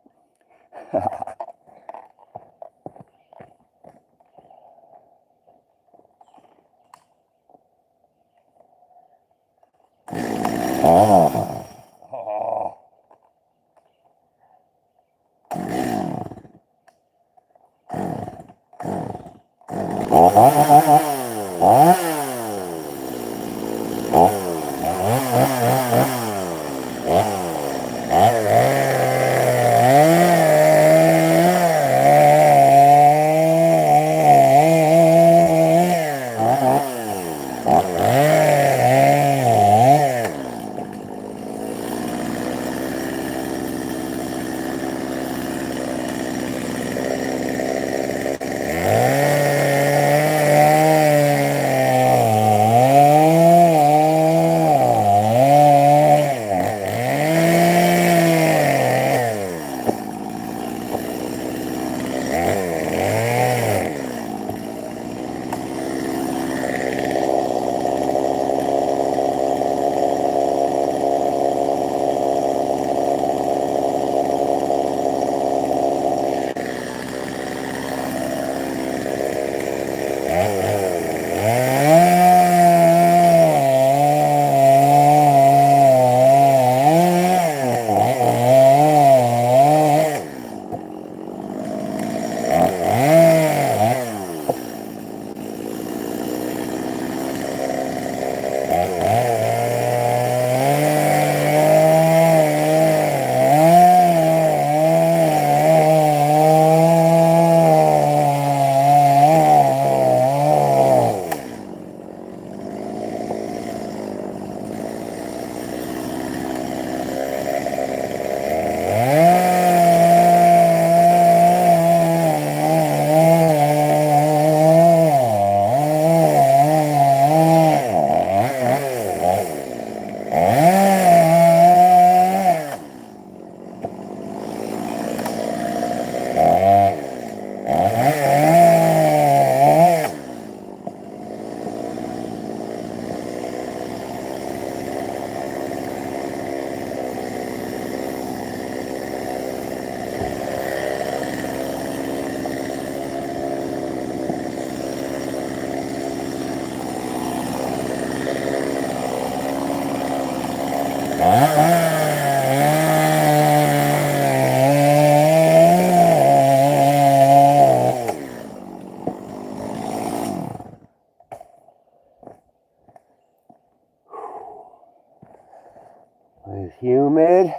It's humid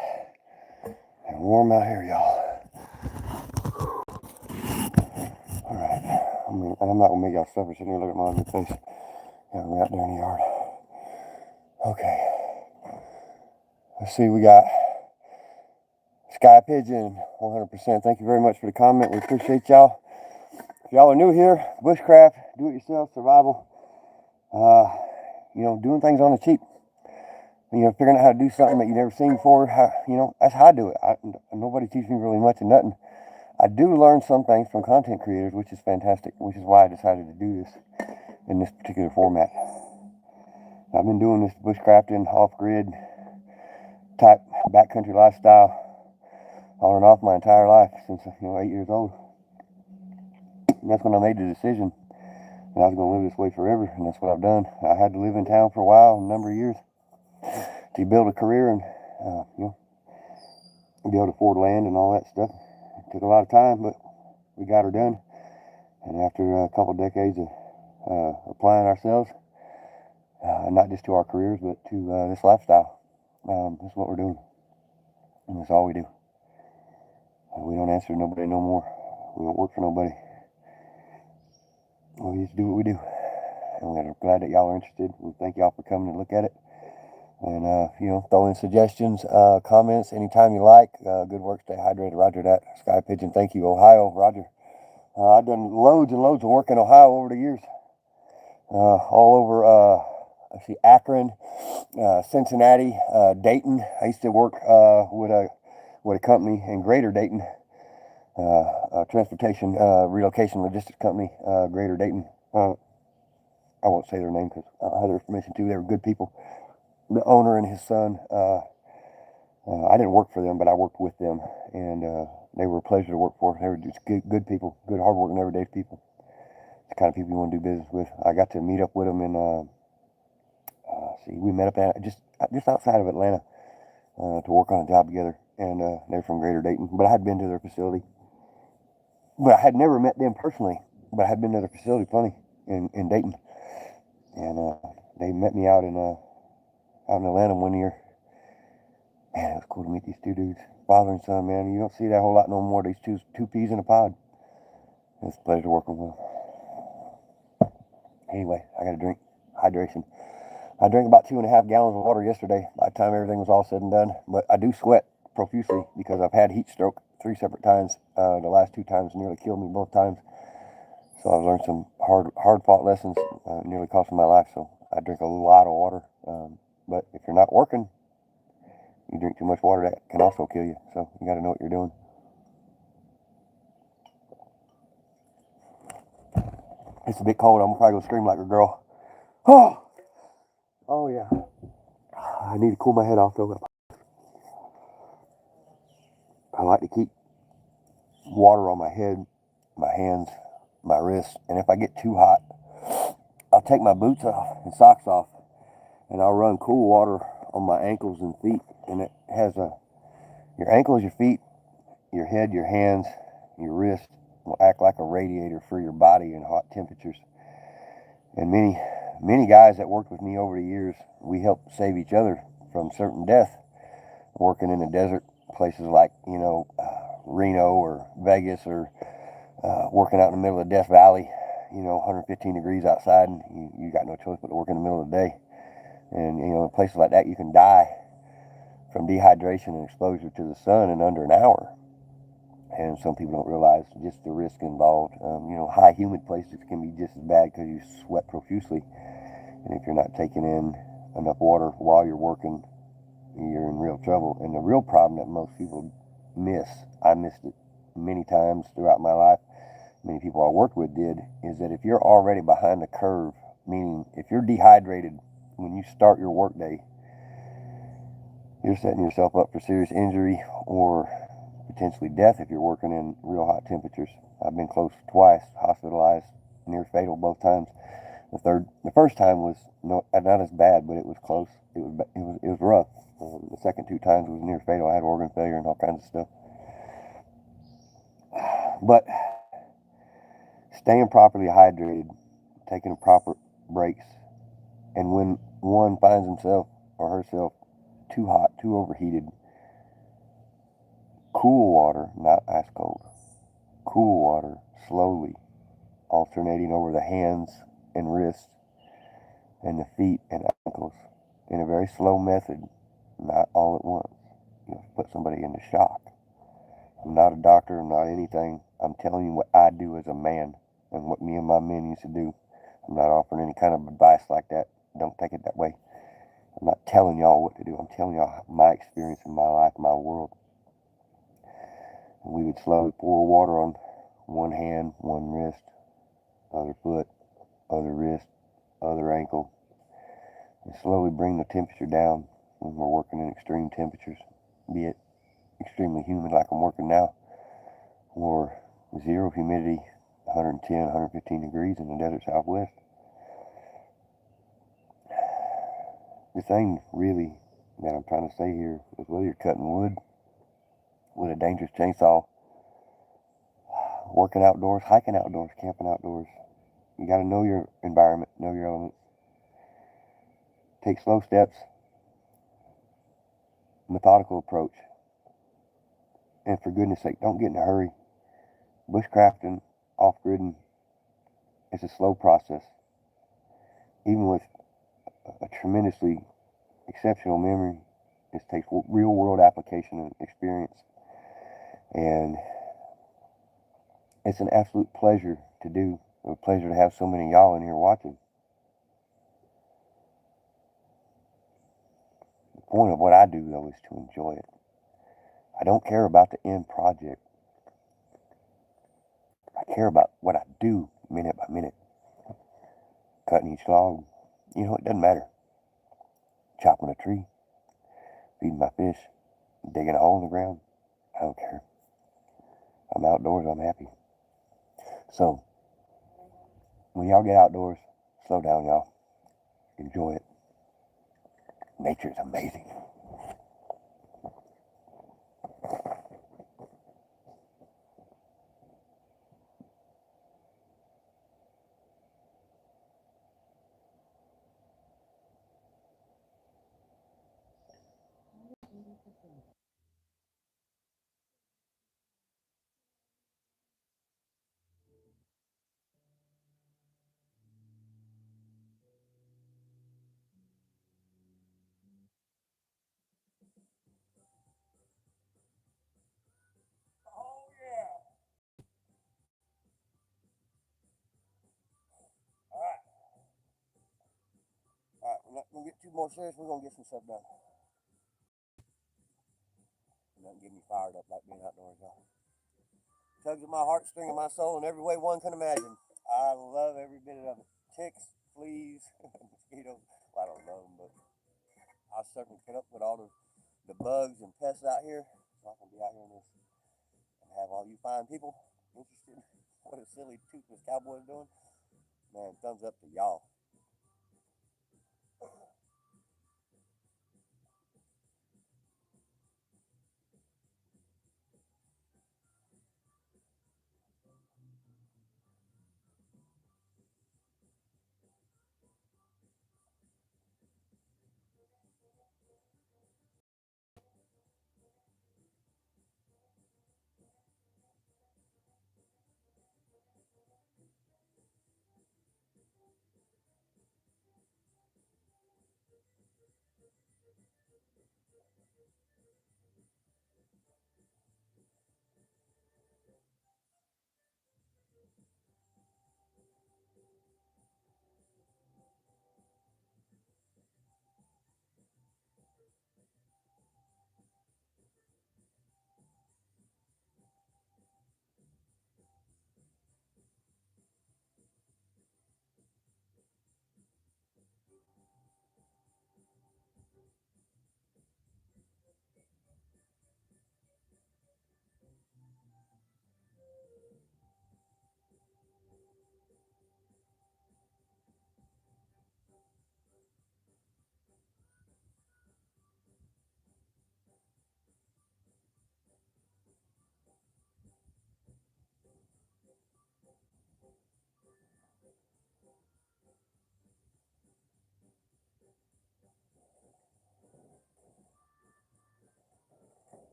and warm out here, y'all. Alright, I'm not gonna make y'all suffer sitting here looking at my ugly face. Yeah, we're out there in the yard. Okay. Let's see, we got Sky Pigeon, 100%. Thank you very much for the comment. We appreciate y'all. If y'all are new here, bushcraft, do-it-yourself, survival, doing things on the cheap. Figuring out how to do something that you've never seen before. That's how I do it. Nobody teaches me really much of nothing. I do learn some things from content creators, which is fantastic, which is why I decided to do this in this particular format. I've been doing this bushcrafting, off-grid type backcountry lifestyle on and off my entire life since 8 years old. And that's when I made the decision that I was going to live this way forever, and that's what I've done. I had to live in town for a while, a number of years, to build a career and be able to afford land and all that stuff. It took a lot of time, but we got her done. And after a couple of decades of applying ourselves, not just to our careers, but to this lifestyle, that's what we're doing. And that's all we do. We don't answer to nobody no more. We don't work for nobody. We just do what we do. And we're glad that y'all are interested. We thank y'all for coming to look at it. And, you know, throw in suggestions, comments anytime you like. Good work, stay hydrated. Roger that. Sky Pigeon, thank you. Ohio, Roger. I've done loads and loads of work in Ohio over the years. All over, I see Akron, Cincinnati, Dayton. I used to work with a company in Greater Dayton, a transportation relocation logistics company, Greater Dayton. I won't say their name because I don't have their information too. They were good people. The owner and his son. I didn't work for them, but I worked with them, and they were a pleasure to work for. They were just good people, good, hardworking, everyday people. The kind of people you want to do business with. I got to meet up with them in. We met up at just outside of Atlanta to work on a job together, and they're from Greater Dayton. But I had been to their facility, but I had never met them personally. But I had been to their facility plenty in Dayton, and they met me out in Atlanta one year. Man, it was cool to meet these two dudes, father and son. Man, you don't see that a whole lot no more. These two peas in a pod. It's a pleasure working with them. Anyway, I got to drink. Hydration. I drank about 2.5 gallons of water yesterday by the time everything was all said and done. But I do sweat profusely because I've had heat stroke 3 separate times. The last 2 times nearly killed me both times. So I've learned some hard fought lessons, nearly cost me my life. So I drink a lot of water. But if you're not working, you drink too much water, that can also kill you. So you got to know what you're doing. It's a bit cold. I'm probably going to scream like a girl. Oh yeah. I need to cool my head off though. I like to keep water on my head, my hands, my wrists, and if I get too hot, I'll take my boots off and socks off, and I'll run cool water on my ankles and feet. And it has your ankles, your feet, your head, your hands, your wrist will act like a radiator for your body in hot temperatures. And many guys that worked with me over the years, we helped save each other from certain death, working in the desert, places like, Reno or Vegas, or working out in the middle of Death Valley, 115 degrees outside, and you got no choice but to work in the middle of the day. And, in places like that, you can die from dehydration and exposure to the sun in under an hour. And some people don't realize just the risk involved. High humid places can be just as bad because you sweat profusely. And if you're not taking in enough water while you're working, you're in real trouble. And the real problem that most people miss, I missed it many times throughout my life, many people I worked with did, is that if you're already behind the curve, meaning if you're dehydrated when you start your workday, you're setting yourself up for serious injury or potentially death if you're working in real hot temperatures. I've been close twice, hospitalized, near fatal both times. The first time was not as bad, but it was close. It was rough. The second 2 times was near fatal. I had organ failure and all kinds of stuff. But staying properly hydrated, taking proper breaks, and when one finds himself or herself too hot, too overheated, cool water, not ice cold, cool water, slowly alternating over the hands and wrists and the feet and ankles in a very slow method, not all at once. Put somebody into shock. I'm not a doctor, I'm not anything. I'm telling you what I do as a man and what me and my men used to do. I'm not offering any kind of advice like that. Don't take it that way. I'm not telling y'all what to do. I'm telling y'all my experience in my life, my world. And we would slowly pour water on one hand, one wrist, other foot, other wrist, other ankle, and slowly bring the temperature down when we're working in extreme temperatures, be it extremely humid like I'm working now, or zero humidity, 110, 115 degrees in the desert Southwest. The thing really that I'm trying to say here is whether you're cutting wood with a dangerous chainsaw, working outdoors, hiking outdoors, camping outdoors, you got to know your environment, know your elements. Take slow steps, methodical approach. And for goodness sake, don't get in a hurry. Bushcrafting, off-gridding, It's a slow process. Even with a tremendously exceptional memory, it takes real world application and experience. And it's an absolute pleasure to do. A pleasure to have so many of y'all in here watching. The point of what I do, though, is to enjoy it. I don't care about the end project. I care about what I do minute by minute. Cutting each log. You know, it doesn't matter. Chopping a tree. Feeding my fish. Digging a hole in the ground. I don't care. I'm outdoors. I'm happy. So, when y'all get outdoors, slow down, y'all. Enjoy it. Nature is amazing. Alright, we're not going to get too more serious. We're going to get some stuff done. Doesn't get me fired up like being outdoors, y'all. Tugs at my heartstring and my soul in every way one can imagine. I love every bit of it. Ticks, fleas, mosquitoes. Well, I don't love them, but I certainly put up with all the bugs and pests out here. So I can be out here in this and have all you fine people interested in what a silly toothless cowboy is doing. Man, thumbs up to y'all.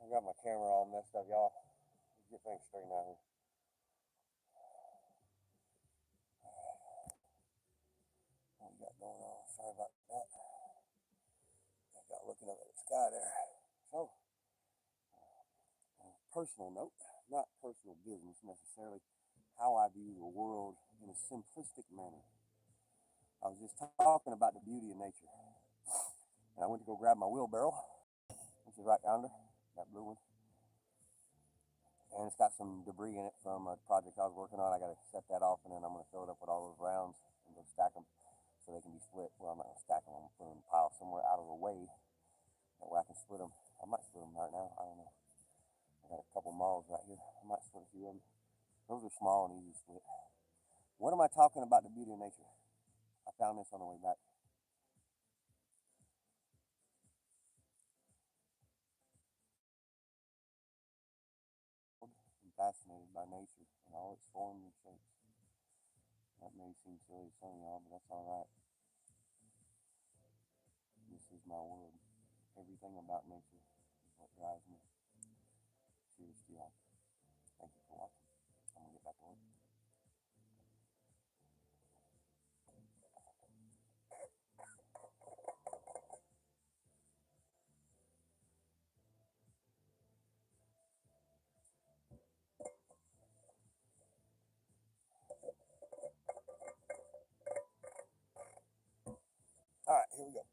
I got my camera all messed up, y'all. Let's get things straightened out here. What we got going on? Sorry about that. I got looking up at the sky there. So, on a personal note, not personal business necessarily, how I view the world in a simplistic manner. I was just talking about the beauty of nature. And I went to go grab my wheelbarrow, which is right yonder, that blue one. And it's got some debris in it from a project I was working on. I got to set that off, and then I'm going to fill it up with all those rounds and go stack them so they can be split. Well, I'm not going to stack them. I'm going to put them in a pile somewhere out of the way. That way I can split them. I might split them right now. I don't know. I got a couple malls right here. I might split a few of them. Those are small and easy to split. What am I talking about? The beauty of nature. I found this on the way back. I'm fascinated by nature and all its forms and shapes. That may seem silly to some of y'all, but that's all right. This is my world. Everything about nature is what drives me. Cheers to y'all. Thank you for watching. I'm going to get back to work. All right, here we go.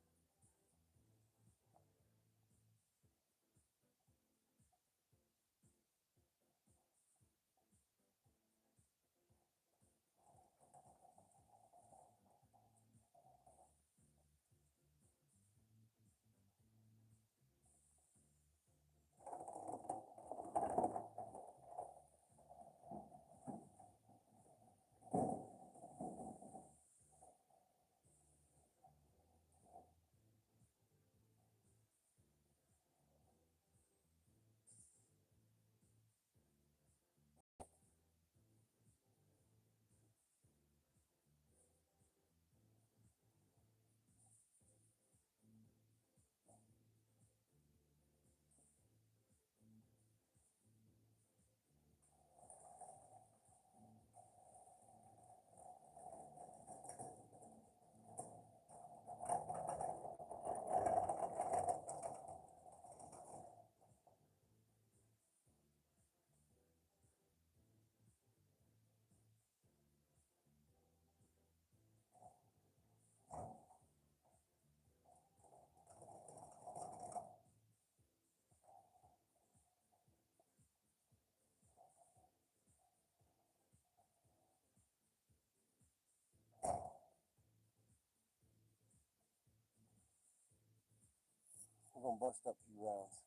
We're going to bust up a few rounds.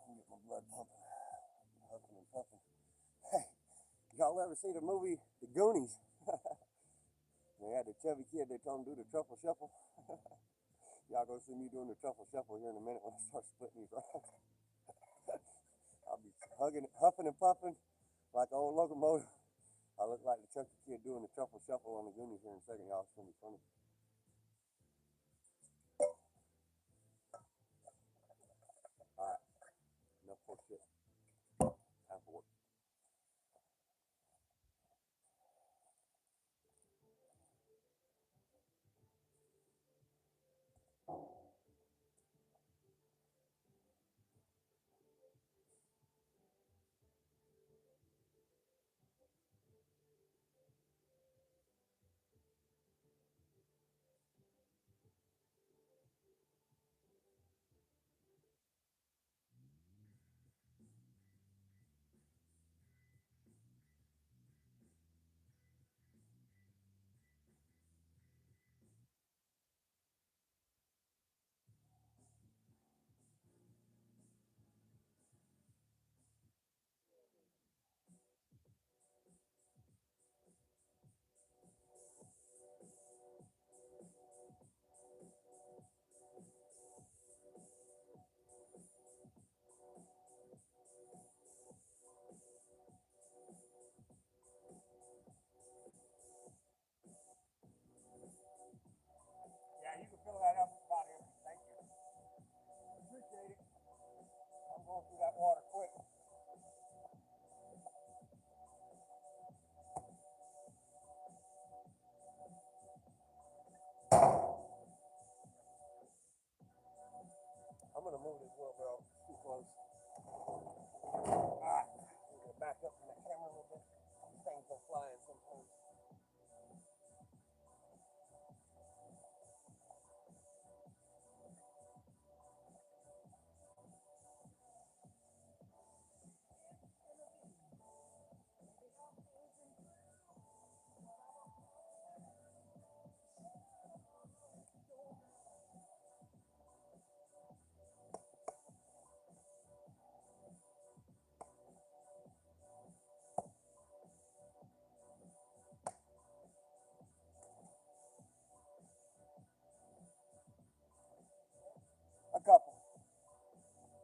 I'm get my blood pumping. Huffing and puffing. Hey, y'all ever see the movie The Goonies? They had the chubby kid, they told him to do the truffle shuffle. Y'all go see me doing the truffle shuffle here in a minute when I start splitting these rounds. I'll be huffing and puffing like an old locomotive. I look like the chunky kid doing the truffle shuffle on the Goonies here in a second, y'all. It's going to be funny. All right, enough for shit. Time for work.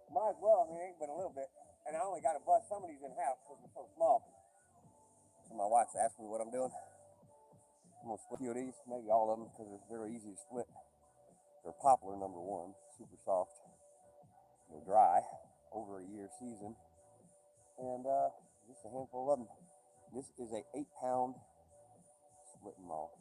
Might as well, I mean, it ain't but a little bit. And I only got to bust some of these in half because they're so small. So my wife's asking me what I'm doing. I'm going to split a few of these, maybe all of them, because they're very easy to split. They're poplar, number one, super soft. They're dry, over a year season. And just a handful of them. This is a 8-pound splitting maul.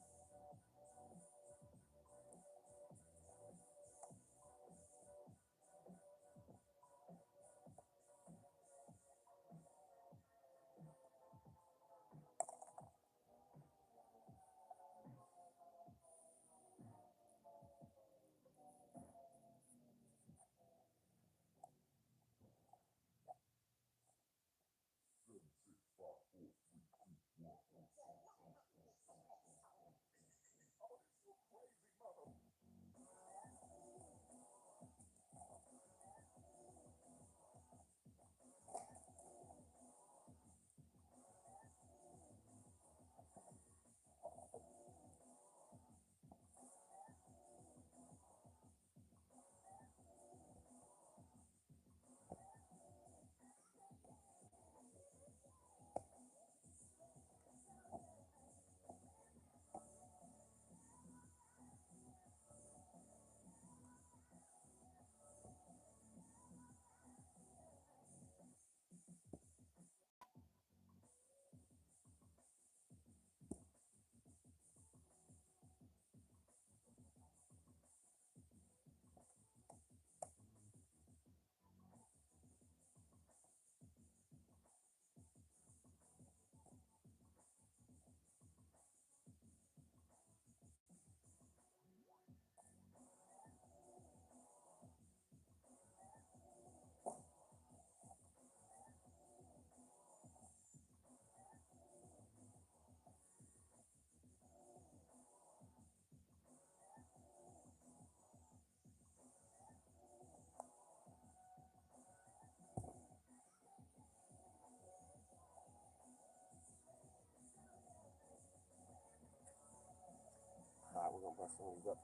All right, we're going to bust some of these up.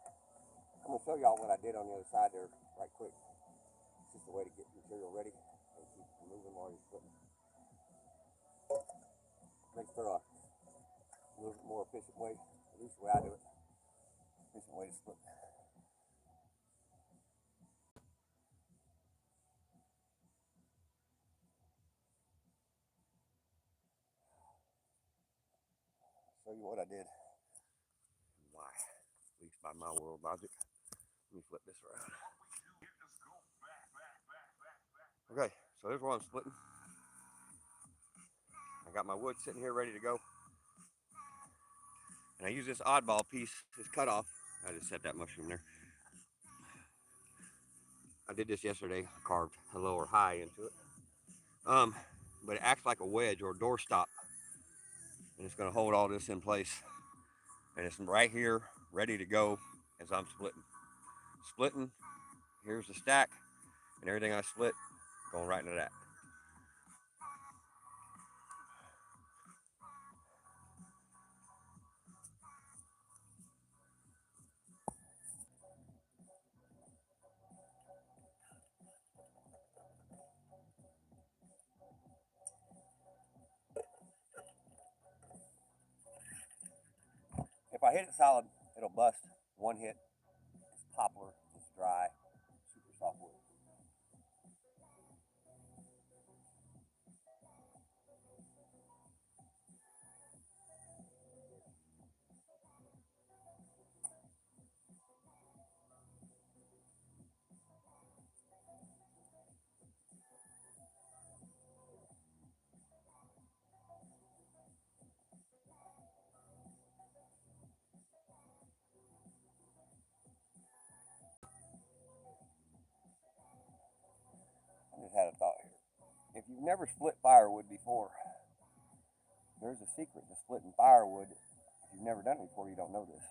I'm going to show y'all what I did on the other side there right quick. It's just a way to get material ready and keep moving while you're splitting. Makes for a little bit more efficient way, at least the way I do it. Efficient way to split. Show you what I did. Why? At least by my world logic. Let me flip this around. Okay, so here's where I'm splitting. I got my wood sitting here ready to go. And I use this oddball piece, this cutoff. I just set that mushroom there. I did this yesterday, carved a lower high into it. But it acts like a wedge or a doorstop. And it's gonna hold all this in place. And it's right here, ready to go as I'm splitting. Splitting, here's the stack, and everything I split going right into that. If I hit it solid, it'll bust. One hit, it's poplar, it's dry, super soft wood. I just had a thought here. If you've never split firewood before, there's a secret to splitting firewood. If you've never done it before, you don't know this.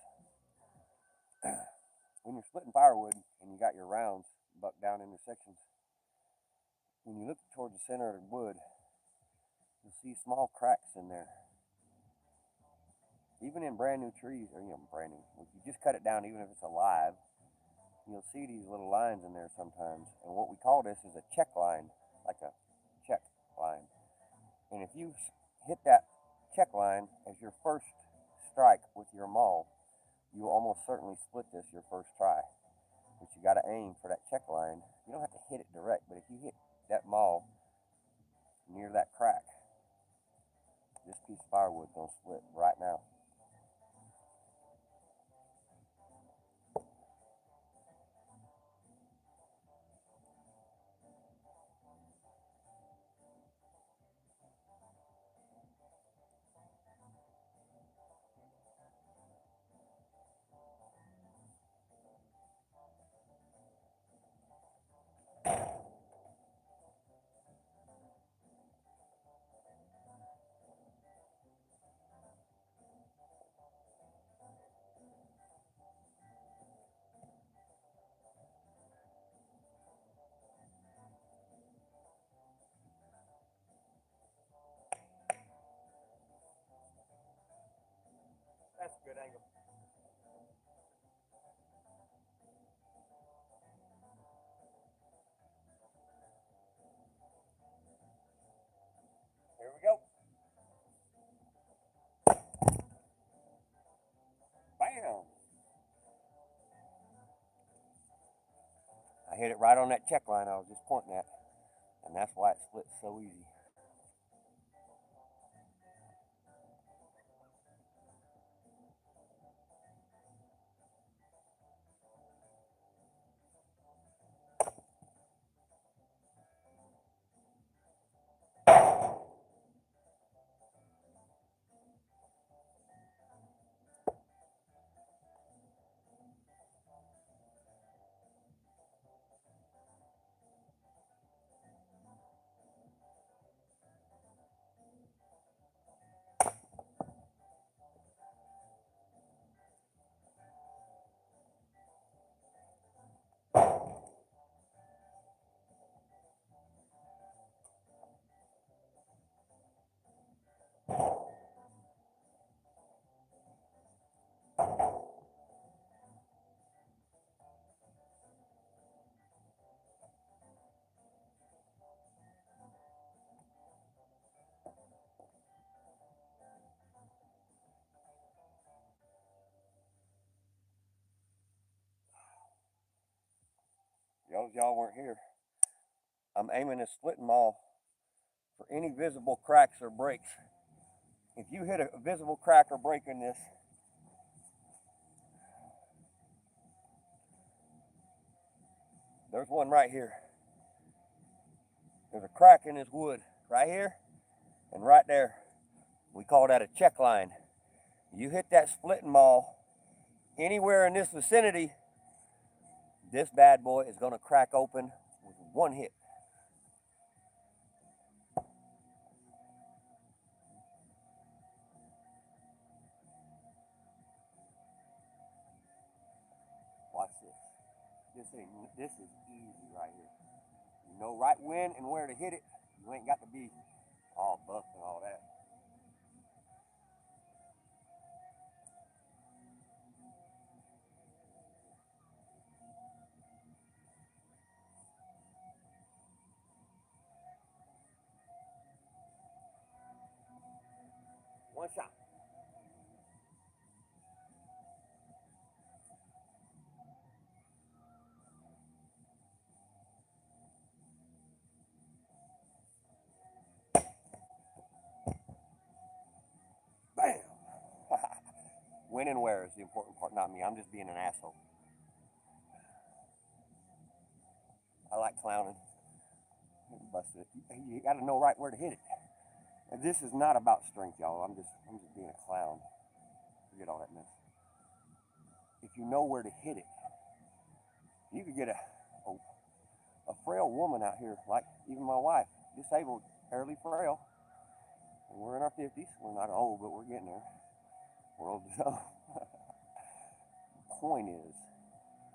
When you're splitting firewood and you got your rounds bucked down into sections, when you look towards the center of the wood, you'll see small cracks in there. Even in brand new trees, or brand new, if you just cut it down, even if it's alive, you'll see these little lines in there sometimes. And what we call this is a check line, like a check line. And if you hit that check line as your first strike with your maul, you will almost certainly split this your first try. But you got to aim for that check line. You don't have to hit it direct, but if you hit that maul near that crack, this piece of firewood is going to split right now. That's a good angle. Here we go. Bam! I hit it right on that check line I was just pointing at, and that's why it splits so easy. Y'all weren't here. I'm aiming a splitting maul for any visible cracks or breaks. If you hit a visible crack or break in this, there's one right here. There's a crack in this wood right here and right there. We call that a check line. You hit that splitting maul anywhere in this vicinity, this bad boy is going to crack open with one hit. Watch this. This is easy right here. You know right when and where to hit it. You ain't got to be all buff and all that. One shot. Bam! When and where is the important part, not me. I'm just being an asshole. I like clowning. Busted it. You got to know right where to hit it. And this is not about strength, y'all. I'm just being a clown. Forget all that mess. If you know where to hit it, you could get a frail woman out here, like even my wife, disabled, fairly frail. And we're in our 50s. We're not old, but we're getting there. We're old as hell. The point is,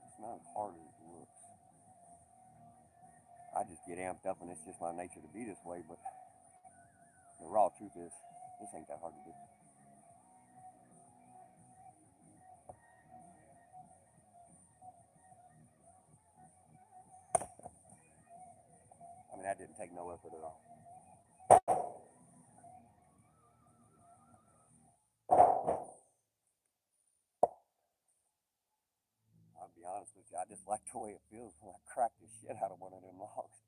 it's not as hard as it looks. I just get amped up, and it's just my nature to be this way, but the raw truth is, this ain't that hard to do. take no effort at all. I'll be honest with you, I just like the way it feels when I crack the shit out of one of them logs.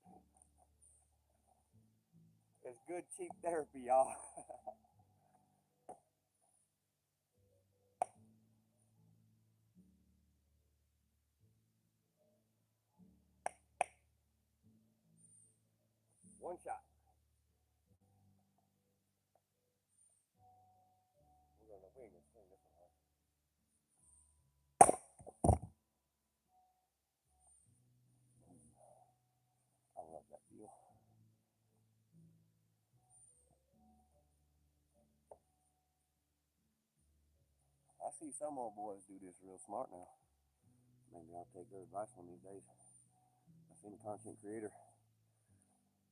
It's good, cheap therapy, y'all. One shot. We ain't gonna swing this one hard. I love that feel. I see some old boys do this real smart now. Maybe I'll take their advice one of these days. I seen a content creator,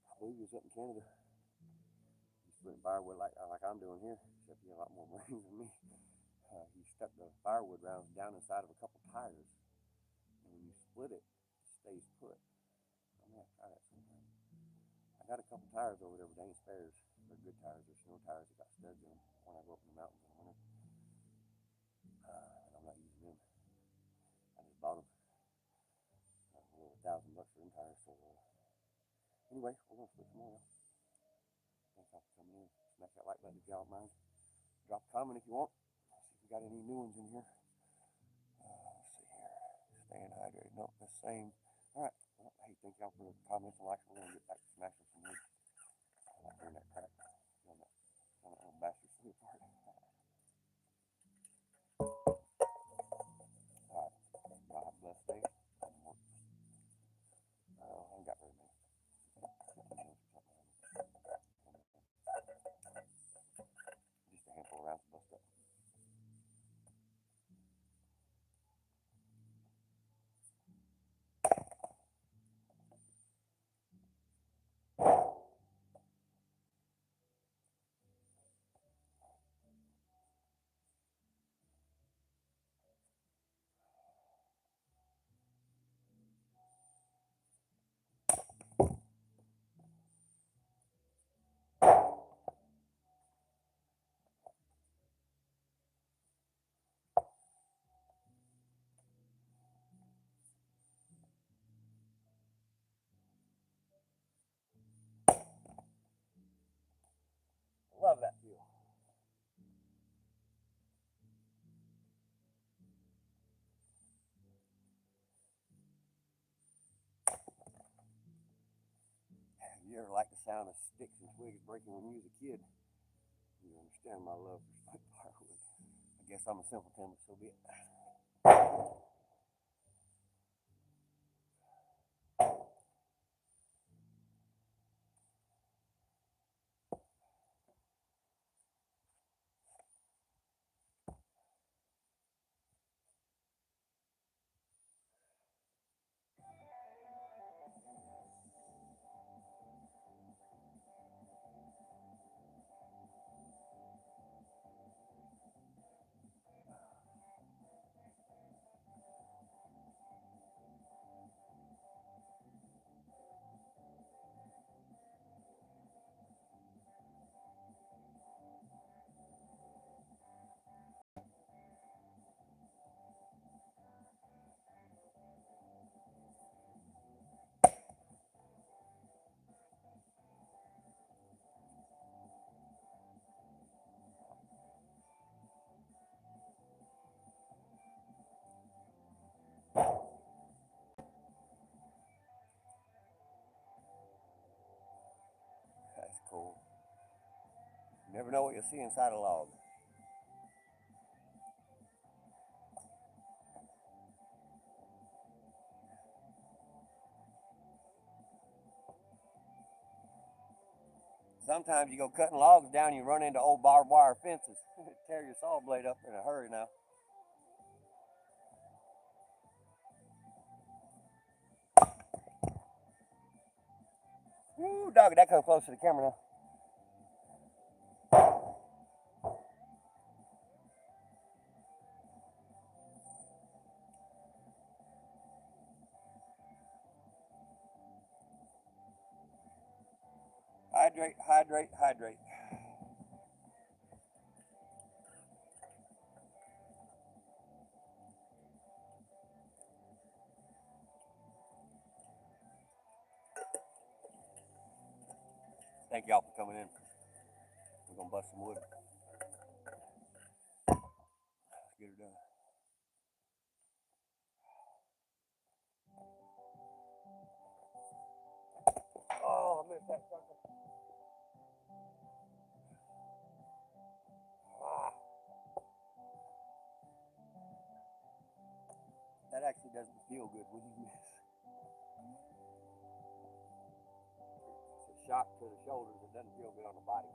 I believe he was up in Canada. He's putting firewood like I'm doing here, except he had a lot more brains than me. He stuck the firewood rounds down inside of a couple tires, and when you split it, it stays put. I'm gonna try that sometime. I got a couple tires over there, but they ain't spares. They're good tires. They're snow tires that got studs in them when I go up in the mountains in the winter. And I'm not using them. I just bought them. Over $1,000 for them tires. So anyway, we're gonna split some more. Thanks all for coming in. Smash that like button if y'all don't mind. Drop a comment if you want. See if we got any new ones in here. Let's see here. Staying hydrated. Nope, the same. Alright. Well, hey, thank y'all for the comments and likes. We're gonna get back to smashing some wood. I like hearing that crack. On that little bastard sleep part. Alright. Y'all have a blessed day. I ain't got very many. Just a handful of rounds to bust up. Love that feel. You ever like the sound of sticks and twigs breaking when you was a kid? You understand my love for split firewood. I guess I'm a simpleton, but so be it. That's cool. You never know what you'll see inside a log. Sometimes you go cutting logs down, you run into old barbed wire fences. Tear your saw blade up in a hurry now. Woo, doggy, that comes close to the camera now. Hydrate, hydrate, hydrate. Thank y'all for coming in. We're gonna bust some wood. Let's get her done. Oh, I missed that sucker. Ah. That actually doesn't feel good when you miss. It's a shock to the shoulders. It doesn't feel good on the body.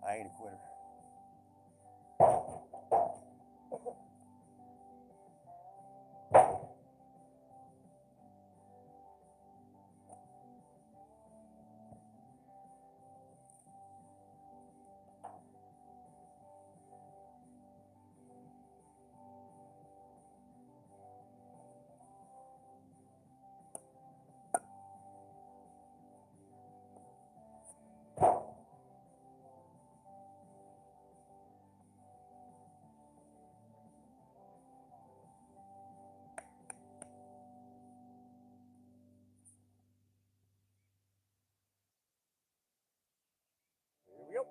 I ain't a quitter. Here we go.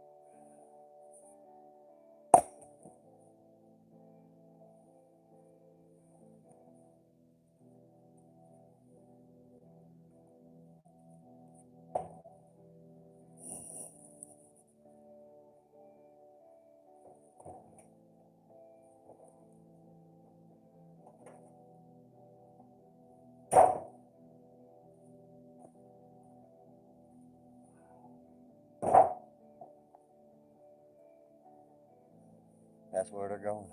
That's where they're going.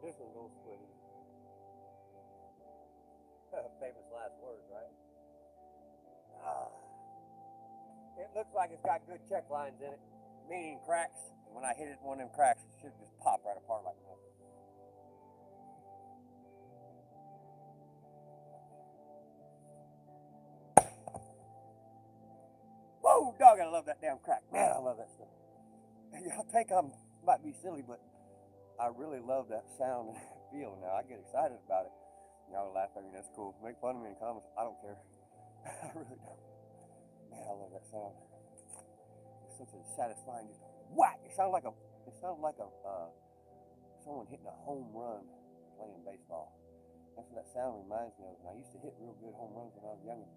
This one's gonna split it. Famous last words, right? It looks like it's got good check lines in it, meaning cracks. And when I hit it in one of them cracks, it should just pop right apart like that. Whoa, dog, I love that damn crack. Man, I love that stuff. Y'all think I might be silly, but I really love that sound and feel now. I get excited about it. Y'all laugh at me, that's cool. Make fun of me in the comments, I don't care. I really don't. Man, I love that sound. It's such a satisfying, just whack. It sounds like someone hitting a home run playing baseball. That's what that sound reminds me of. And I used to hit real good home runs when I was younger,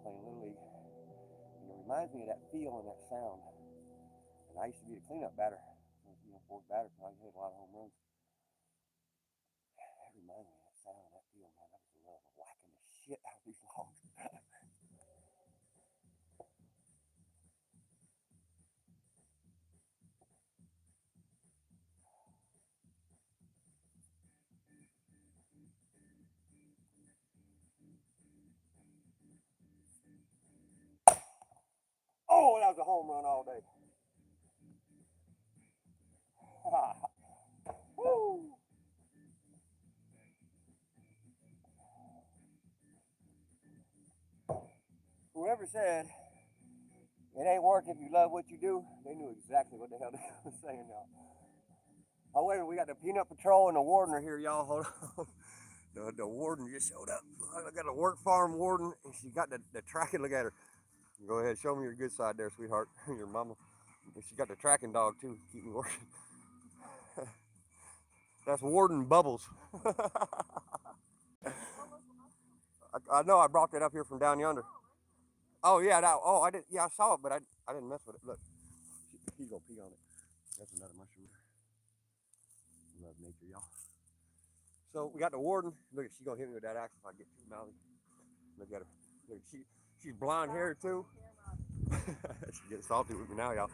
playing Little League. And it reminds me of that feel and that sound. And I used to be a cleanup batter. Fourth batter, so I hit a lot of home runs. That reminds me of that sound, that feel, man. I just love whacking the shit out of these logs. Oh, that was a home run all day. Woo! Whoever said it ain't work if you love what you do, they knew exactly what the hell they were saying now. Oh, wait, we got the Peanut Patrol and the Warden are here, y'all. Hold on. The Warden just showed up. I got a work farm Warden, and she got the tracking. Look at her. Go ahead, show me your good side there, sweetheart. Your mama. And she got the tracking dog, too. Keep me working. That's Warden Bubbles. I know I brought that up here from down yonder. Oh, yeah. I did. Yeah, I saw it, but I didn't mess with it. Look. He's going to pee on it. That's another mushroom. Love nature, y'all. So we got the Warden. Look, she's gonna hit me with that axe if I get too mouthy. Look at her. Look, she's blonde hair too. She's getting salty with me now, y'all.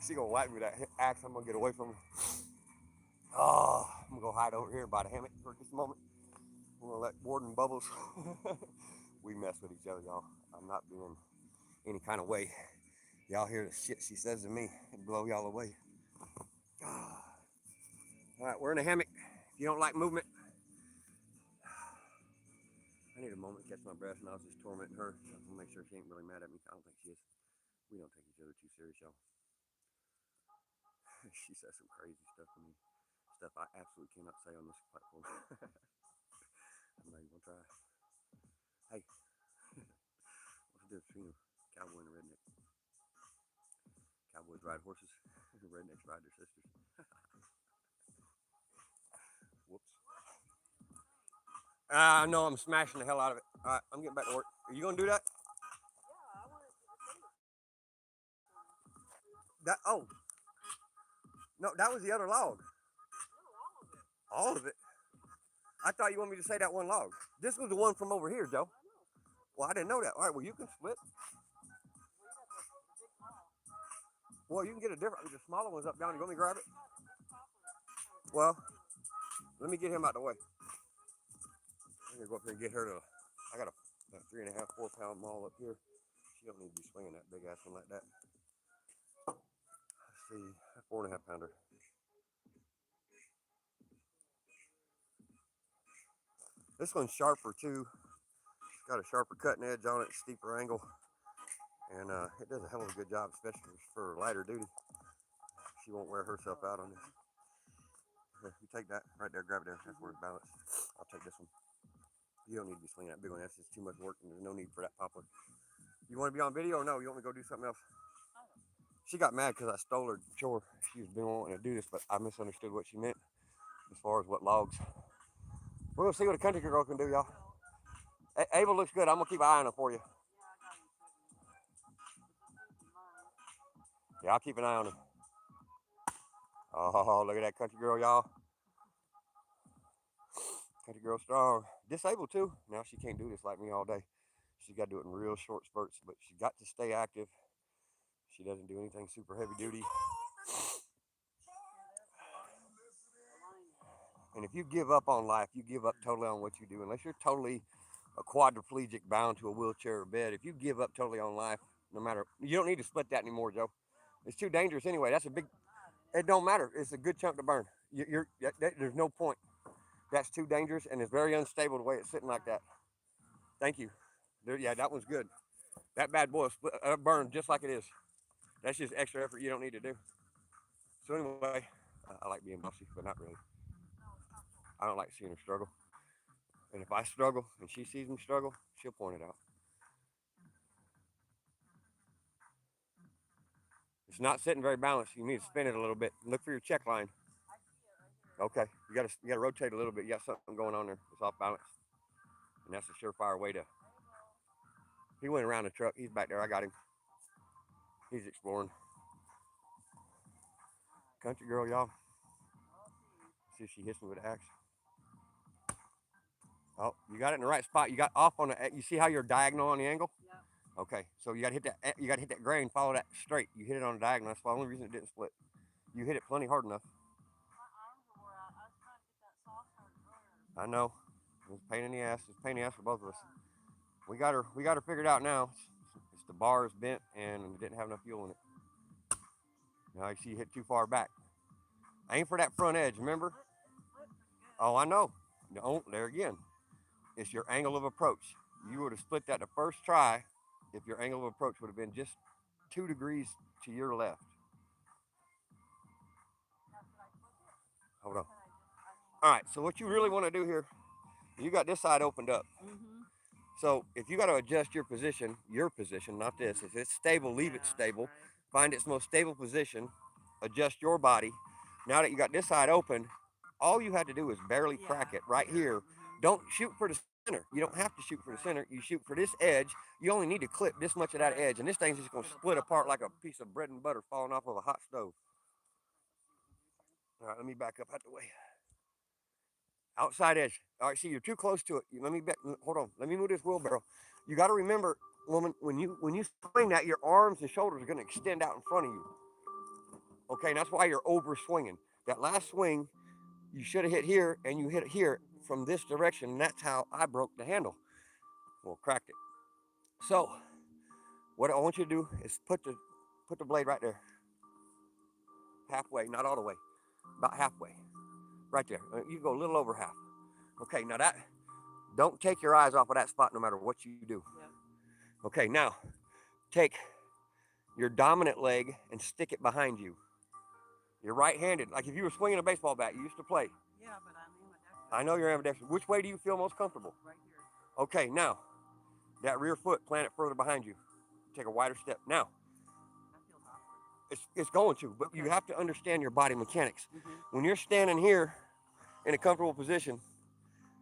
She gonna whack me with that axe. I'm gonna get away from her. Oh, I'm gonna go hide over here by the hammock for just a moment. I'm gonna let Warden Bubbles. We mess with each other, y'all. I'm not being any kind of way. Y'all hear the shit she says to me and blow y'all away. All right, we're in a hammock. If you don't like movement, I need a moment to catch my breath, and I was just tormenting her. I'll make sure she ain't really mad at me. I don't think she is. We don't take each other too serious, y'all. She says some crazy stuff to me. Stuff I absolutely cannot say on this platform. I'm not even gonna try. Hey, what's the difference between a cowboy and a redneck? Cowboys ride horses, and rednecks ride their sisters. Whoops. I know I'm smashing the hell out of it. All right, I'm getting back to work. Are you gonna do that? Oh, no, that was the other log. All of it. I thought you wanted me to say that one log. This was the one from over here, Joe. Well, I didn't know that. All right, well, you can split. Well, you can get a different. The smaller one's up down. You want me to grab it? Well, let me get him out the way. I'm gonna go up here and get her to. I got a 3.5, 4 pound maul up here. She don't need to be swinging that big ass one like that. Let's see, 4.5 pounder. This one's sharper too. It's got a sharper cutting edge on it, steeper angle, and it does a hell of a good job, especially for lighter duty. She won't wear herself out on this. Here, you take that right there, grab it there. That's where it's balanced. I'll take this one. You don't need to be swinging that big one. That's just too much work, and there's no need for that poplar. You want to be on video or no? You want me to go do something else? She got mad because I stole her chore. She's been wanting to do this, but I misunderstood what she meant as far as what logs. We're gonna see what a country girl can do, y'all. Ava looks good. I'm gonna keep an eye on her for you. Yeah, I'll keep an eye on her. Oh, look at that country girl, y'all. Country girl strong. Disabled too. Now she can't do this like me all day. She's got to do it in real short spurts, but she's got to stay active. She doesn't do anything super heavy duty. And if you give up on life, you give up totally on what you do. Unless you're totally a quadriplegic bound to a wheelchair or bed, if you give up totally on life, no matter, you don't need to split that anymore, Joe. It's too dangerous anyway. That's a big, it don't matter. It's a good chunk to burn. There's no point. That's too dangerous, and it's very unstable the way it's sitting like that. Thank you. Yeah, that one's good. That bad boy burned just like it is. That's just extra effort you don't need to do. So anyway, I like being bossy, but not really. I don't like seeing her struggle. And if I struggle and she sees me struggle, she'll point it out. It's not sitting very balanced. You need to spin it a little bit. Look for your check line. Okay, you gotta rotate a little bit. You got something going on there. It's off balance, and that's a surefire way to. He went around the truck. He's back there. I got him. He's exploring. Country girl, y'all. See if she hits me with an axe. Oh, you got it in the right spot. You got off on the. You see how you're diagonal on the angle? Yeah. Okay, so you got to hit that. You got to hit that grain. Follow that straight. You hit it on the diagonal. That's the only reason it didn't split. You hit it plenty hard enough. I know. It's a pain in the ass. It's a pain in the ass for both of us. We got her figured out now. It's the bar is bent and it didn't have enough fuel in it. Now you see you hit too far back. Aim for that front edge, remember? Oh, I know. No, there again. It's your angle of approach. You would have split that the first try if your angle of approach would have been just 2 degrees to your left. Hold on. All right, so what you really want to do here, you got this side opened up. So if you got to adjust your position, not this. If it's stable, leave it stable. Find its most stable position, adjust your body. Now that you got this side open, all you had to do is barely crack it right here. Don't shoot for the center. You don't have to shoot for the center. You shoot for this edge. You only need to clip this much of that edge, and this thing's just going to split apart like a piece of bread and butter falling off of a hot stove. All right, let me back up out the way. Outside edge. All right, see, you're too close to it. Let me back. Hold on. Let me move this wheelbarrow. You got to remember, woman, when you swing that, your arms and shoulders are going to extend out in front of you. Okay, and that's why you're over swinging. That last swing, you should have hit here, and you hit it here from this direction, and that's how I broke the handle. Well, cracked it. So, what I want you to do is put the blade right there, halfway, not all the way, about halfway, right there. You go a little over half. Okay, now that, don't take your eyes off of that spot no matter what you do. Okay, now take your dominant leg and stick it behind you. You're right-handed. Like if you were swinging a baseball bat, you used to play.
Yeah, but I'm ambidextrous.
I know you're ambidextrous. Which way do you feel most comfortable?
Right here.
Okay, now that rear foot, plant it further behind you. Take a wider step. Now,
That feels awkward.
it's going to, but you have to understand your body mechanics. When you're standing here in a comfortable position,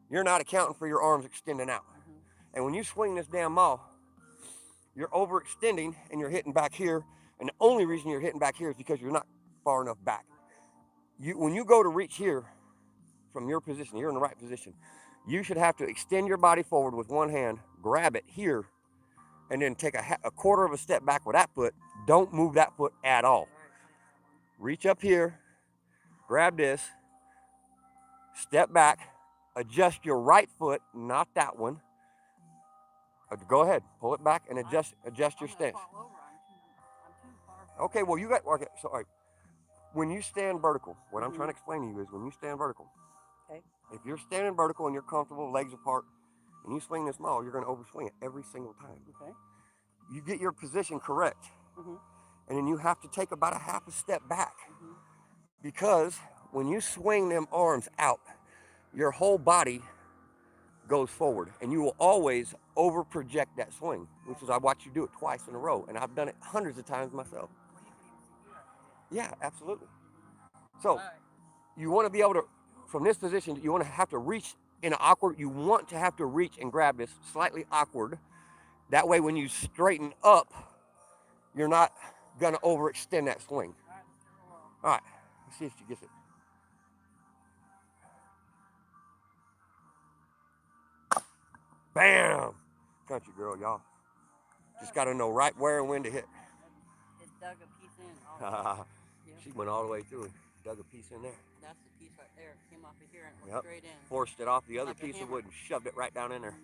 you're not accounting for your arms extending out. And when you swing this damn maul, you're overextending and you're hitting back here. And the only reason you're hitting back here is because you're not far enough back. When you go to reach here from your position, you're in the right position. You should have to extend your body forward with one hand, grab it here, and then take a quarter of a step back with that foot. Don't move that foot at all. Reach up here, grab this, step back, adjust your right foot, not that one. Go ahead, pull it back and adjust your stance.
I'm too far.
Okay, well you got, okay, so all right. When you stand vertical, what I'm trying to explain to you is when you stand vertical,
Okay.
if you're standing vertical and you're comfortable, legs apart, and you swing this maul, you're going to overswing it every single time.
Okay.
You get your position correct, and then you have to take about a half a step back, because when you swing them arms out, your whole body goes forward, and you will always over project that swing, which is I watch you do it twice in a row, and I've done it hundreds of times myself. Yeah, absolutely. So you want to be able to, from this position, you want to have to reach in an awkward, you want to have to reach and grab this slightly awkward. That way when you straighten up, you're not going to overextend that swing. All right, let's see if she gets it. Bam! Country girl, y'all. Just got to know right where and when to hit.
It dug a piece in.
She went all the way through and dug a piece in there.
That's the piece right there. Came off of here and went straight in.
Forced it off the other
Like a
piece of
hammer.
wood and shoved it right down in there.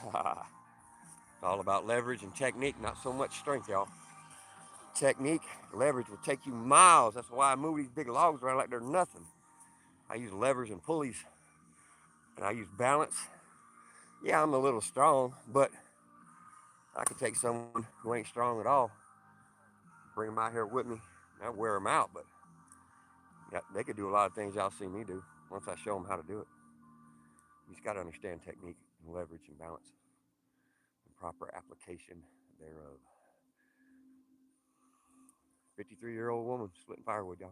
It's all about leverage and technique, not so much strength, y'all. Technique, leverage will take you miles. That's why I move these big logs around like they're nothing. I use levers and pulleys, and I use balance. Yeah, I'm a little strong, but I could take someone who ain't strong at all, bring them out here with me, and I'd wear them out, but yeah, they could do a lot of things y'all see me do once I show them how to do it. You just got to understand technique and leverage and balance and proper application thereof. 53-year-old woman splitting firewood, y'all.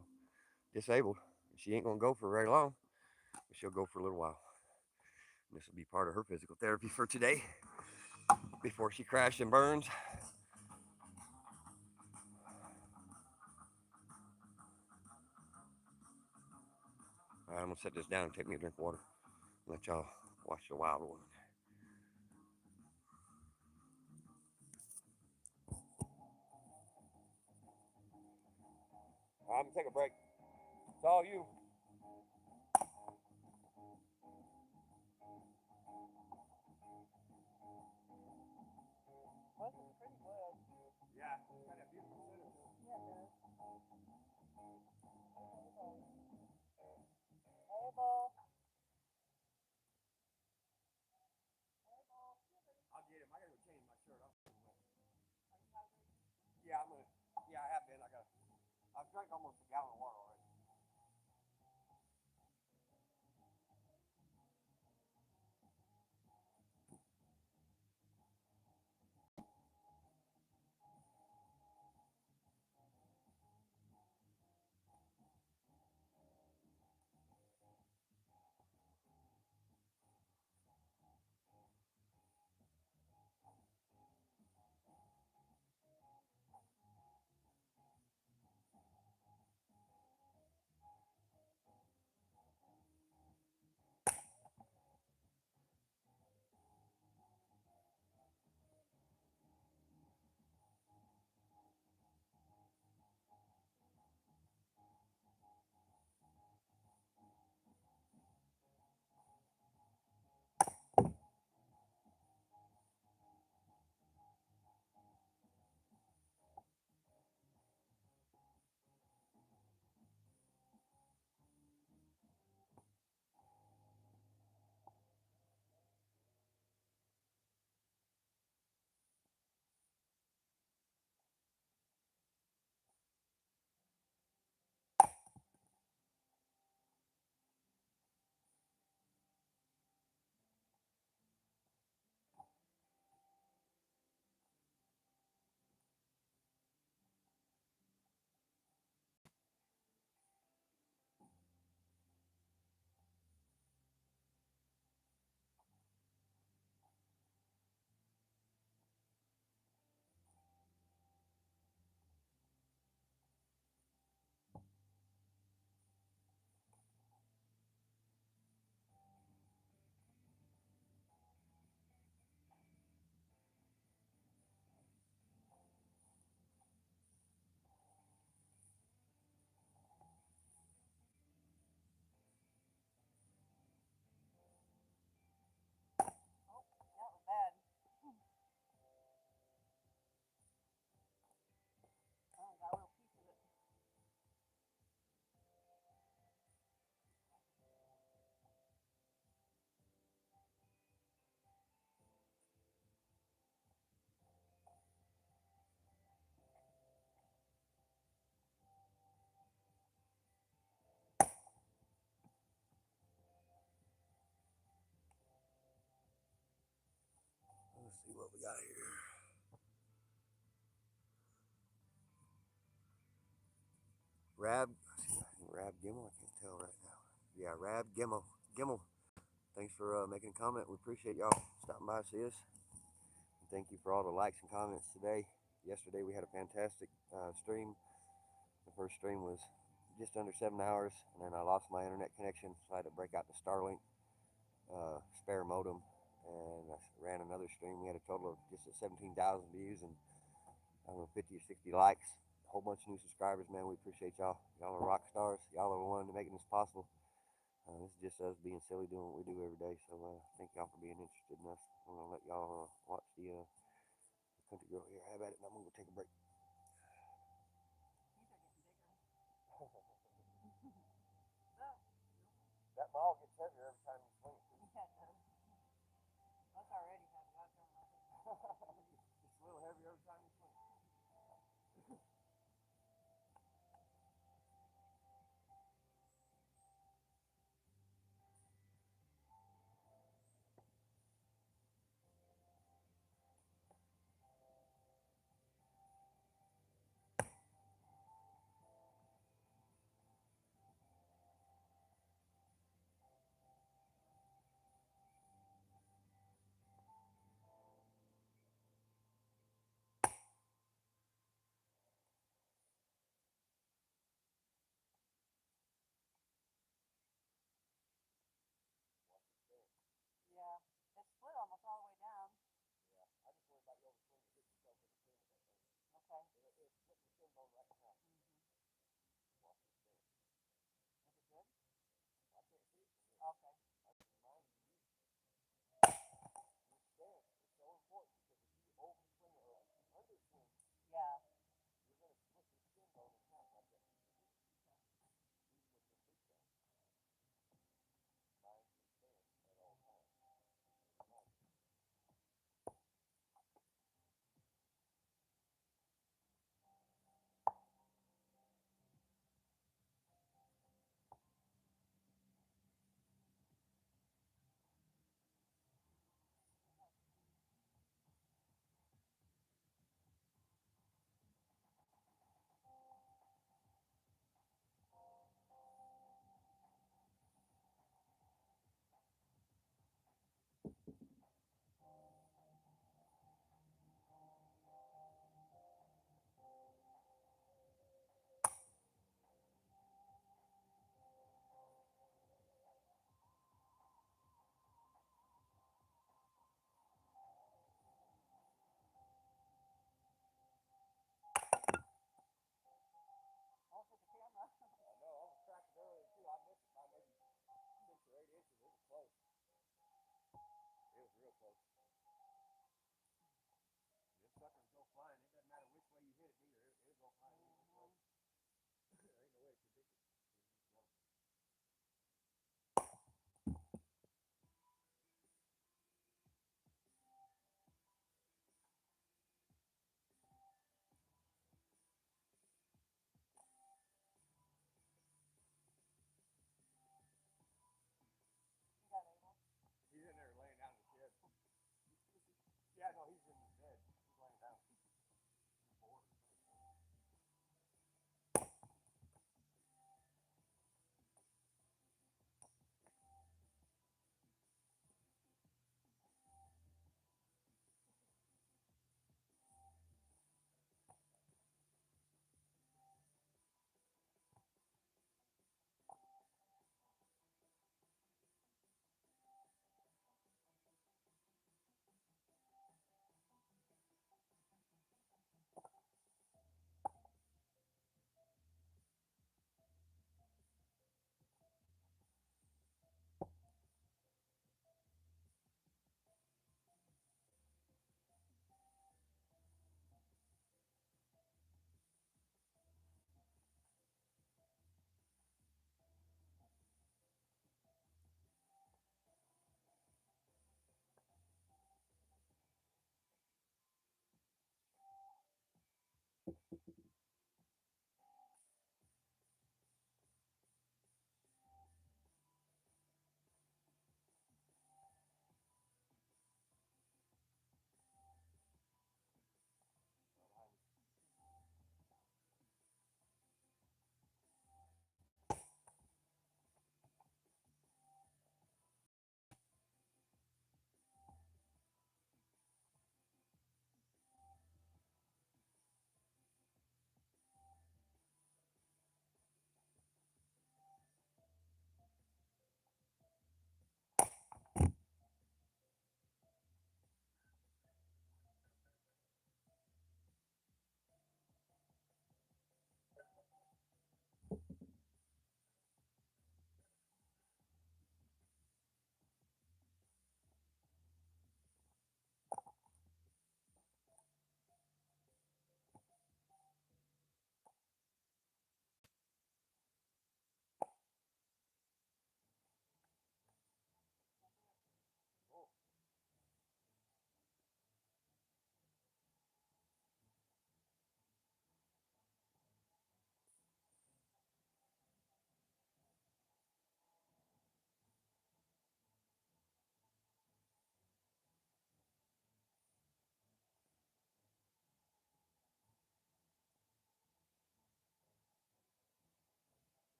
Disabled. She ain't going to go for very long, but she'll go for a little while. And this will be part of her physical therapy for today before she crashes and burns. All right, I'm going to set this down and take me a drink of water. Let y'all watch the wild one. All right, I'm going to take a break. It's all you.
Wasn't pretty good.
Yeah, it's got that beautiful center.
Yeah, it does. Hey, Bo.
I'll get him. I gotta go change my shirt. Yeah, I have been. I've drank almost a gallon of water already. what we got here. Rab Gimmel, I can't tell right now. Yeah, Rab Gimmel. Thanks for making a comment. We appreciate y'all stopping by to see us. And thank you for all the likes and comments today. Yesterday we had a fantastic stream. The first stream was just under 7 hours, and then I lost my internet connection, so I had to break out the Starlink spare modem, and I ran another stream. We had a total of just 17,000 views and I don't know, 50 or 60 likes. A whole bunch of new subscribers, man. We appreciate y'all. Y'all are rock stars. Y'all are the one to making this possible. This is just us being silly doing what we do every day. So thank y'all for being interested in us. I'm gonna let y'all watch the country girl here. Have at it, and I'm gonna go take a break.
These are getting bigger.
That ball gets heavier every time you swing it.
Yeah, it does. That's already heavy. I don't know.
It's a little heavier every time you swing it.
Yeah. It split almost all the way down.
Yeah, I just worry about you overswinging and hit yourself in the chin with that thing.
Okay.
It's splitting the shin bone right now. Watch this thing.
Is it good?
I can't see it from here.
Okay.
I remind you, your stance is so important because if you overswing or if you underswing,
Yeah.
you're going to split your shin bone in half like that piece of here. Even with your big toe. Mind your stance at all times. Remind you.
Almost hit the camera.
I know, I almost cracked it earlier too. I missed it by maybe 6 or 8 inches. It was close. It was real close. This sucker's go flying. It doesn't matter which way you hit it either. It'll go flying. There ain't no way to predict it. It'll just go.
You got Abel?
He's in there laying down in the shed. Yeah, no, he's in his bed. He's laying down.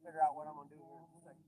figure out what I'm gonna do here in a second.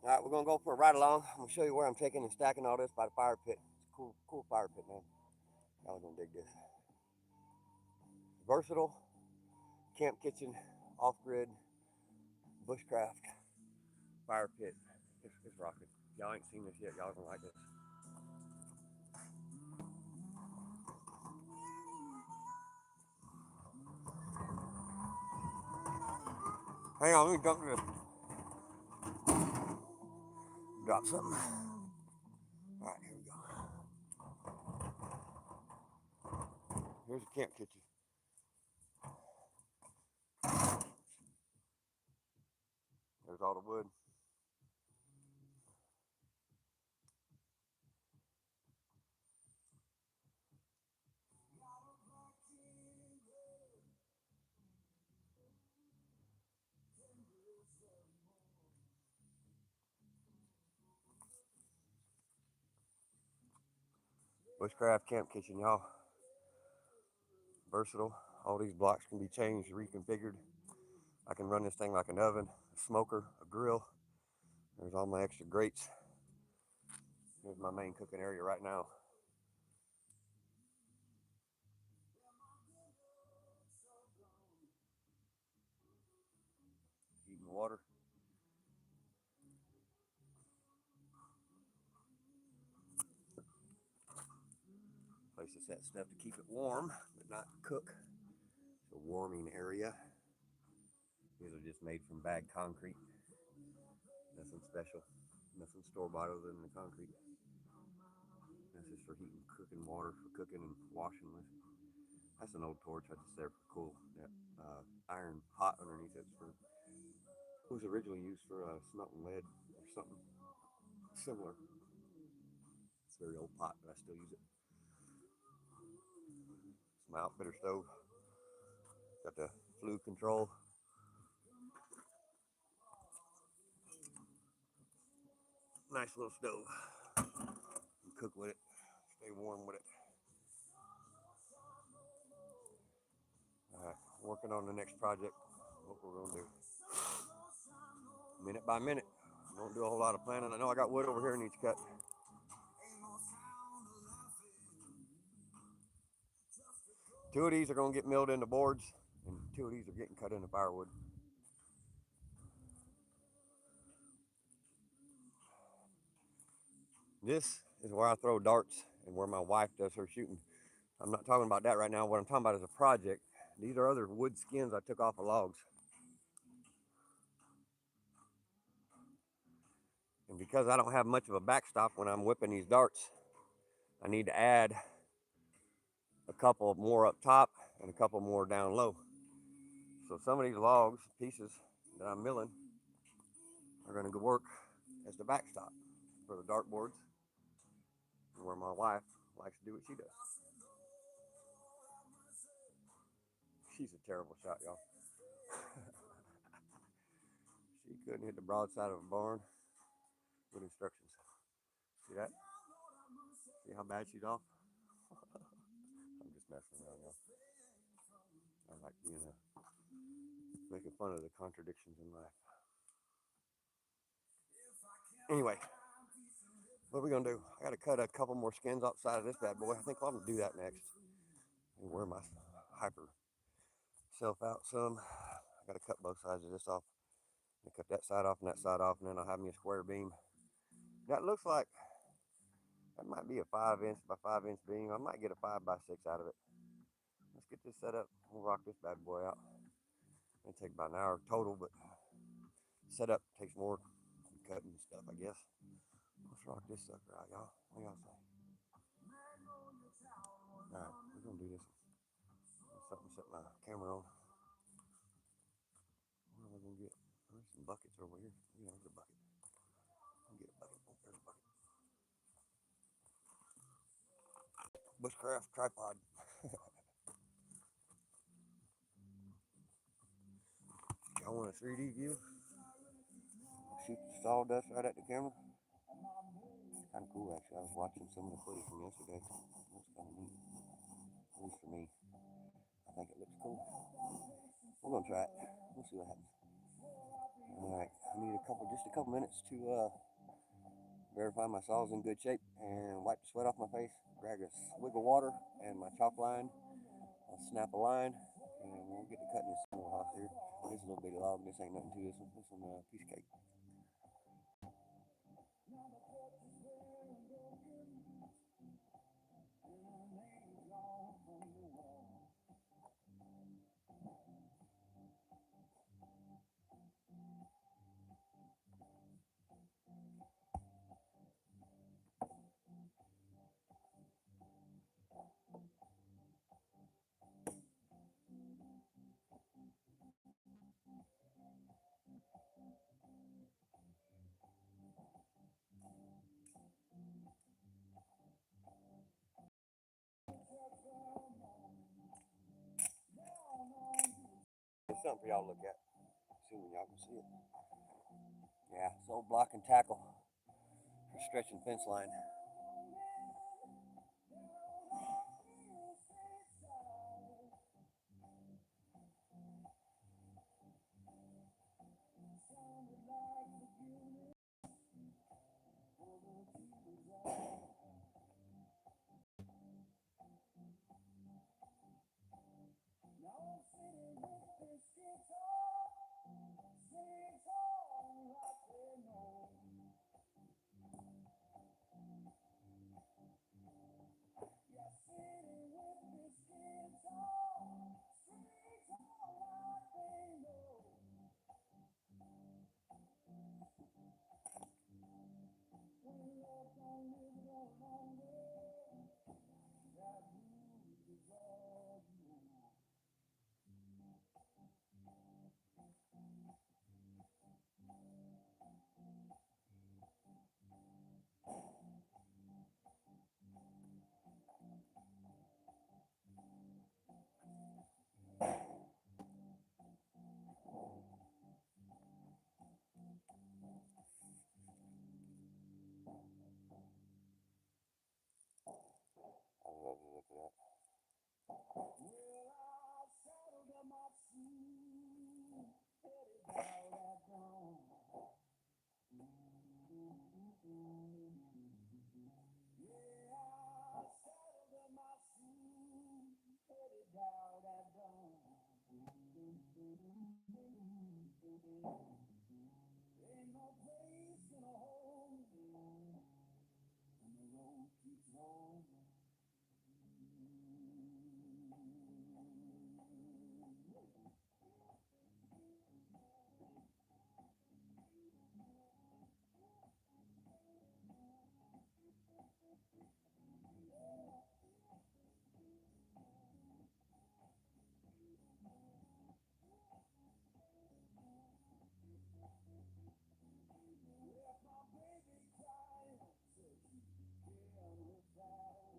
All right, we're gonna go for a ride along. I'm gonna show you where I'm taking and stacking all this by the fire pit. It's a cool fire pit, man. Y'all gonna dig this. Versatile camp kitchen, off-grid, bushcraft fire pit. It's rocking. Y'all ain't seen this yet. Y'all gonna like this. Hang on, let me dump this. Drop something. All right, here we go. Here's the camp kitchen. There's all the wood. Bushcraft camp kitchen, y'all. Versatile. All these blocks can be changed, reconfigured. I can run this thing like an oven, a smoker, a grill. There's all my extra grates. Here's my main cooking area right now. Heating water. Places that stuff to keep it warm, but not cook. It's a warming area. These are just made from bagged concrete. Nothing special. Nothing store-bought other than the concrete. That's just for heating, cooking water, for cooking and washing with. That's an old torch I just there for cool. That iron pot underneath it's for. It was originally used for smelting lead or something similar. It's a very old pot, but I still use it. It's my outfitter stove. Got the flue control. Nice little stove. You cook with it. Stay warm with it. All right, working on the next project. What we're gonna do. Minute by minute. Don't do a whole lot of planning. I know I got wood over here I need to cut. Two of these are going to get milled into boards, and two of these are getting cut into firewood. This is where I throw darts and where my wife does her shooting. I'm not talking about that right now. What I'm talking about is a project. These are other wood skins I took off of logs. And because I don't have much of a backstop when I'm whipping these darts, I need to add a couple more up top and a couple more down low. So some of these logs, pieces that I'm milling, are going to work as the backstop for the dart boards, where my wife likes to do what she does. She's a terrible shot, y'all. She couldn't hit the broadside of a barn with instructions. See that? See how bad she's off? I'm just messing around, y'all. I like being making fun of the contradictions in life. Anyway, what are we gonna do? I gotta cut a couple more skins outside of this bad boy. I think I'm gonna do that next. And wear my hyper self out some. I gotta cut both sides of this off. I cut that side off and that side off, and then I'll have me a square beam. That looks like that might be a 5" by 5" beam. I might get a 5x6 out of it. Let's get this set up. We'll rock this bad boy out. It'll take about an hour total, but setup takes more cutting and stuff, I guess. Let's rock this sucker out, y'all. What y'all say? Alright, we're gonna do this. Something to set my camera on. What am I gonna get? There's some buckets over here. Yeah, there's a bucket. I'll get a bucket. Oh, there's a bucket. Bushcraft tripod. Y'all want a 3D view? Shoot the sawdust right at the camera. It's kind of cool, actually. I was watching some of the footage from yesterday. It looks kind of neat. At least for me. I think it looks cool. We're gonna try it. We'll see what happens. Alright, I need just a couple minutes to verify my saw's in good shape and wipe the sweat off my face. Grab a swig of water and my chalk line. I'll snap a line and we'll get to cutting this little house here. This is a little bitty log. This ain't nothing to this one. This one a piece of cake. It's something for y'all to look at. Assuming y'all can see it. Yeah, it's old block and tackle for stretching fence line. Ain't no place in a home, and the road keeps on. Left my baby crying, said she can't live that.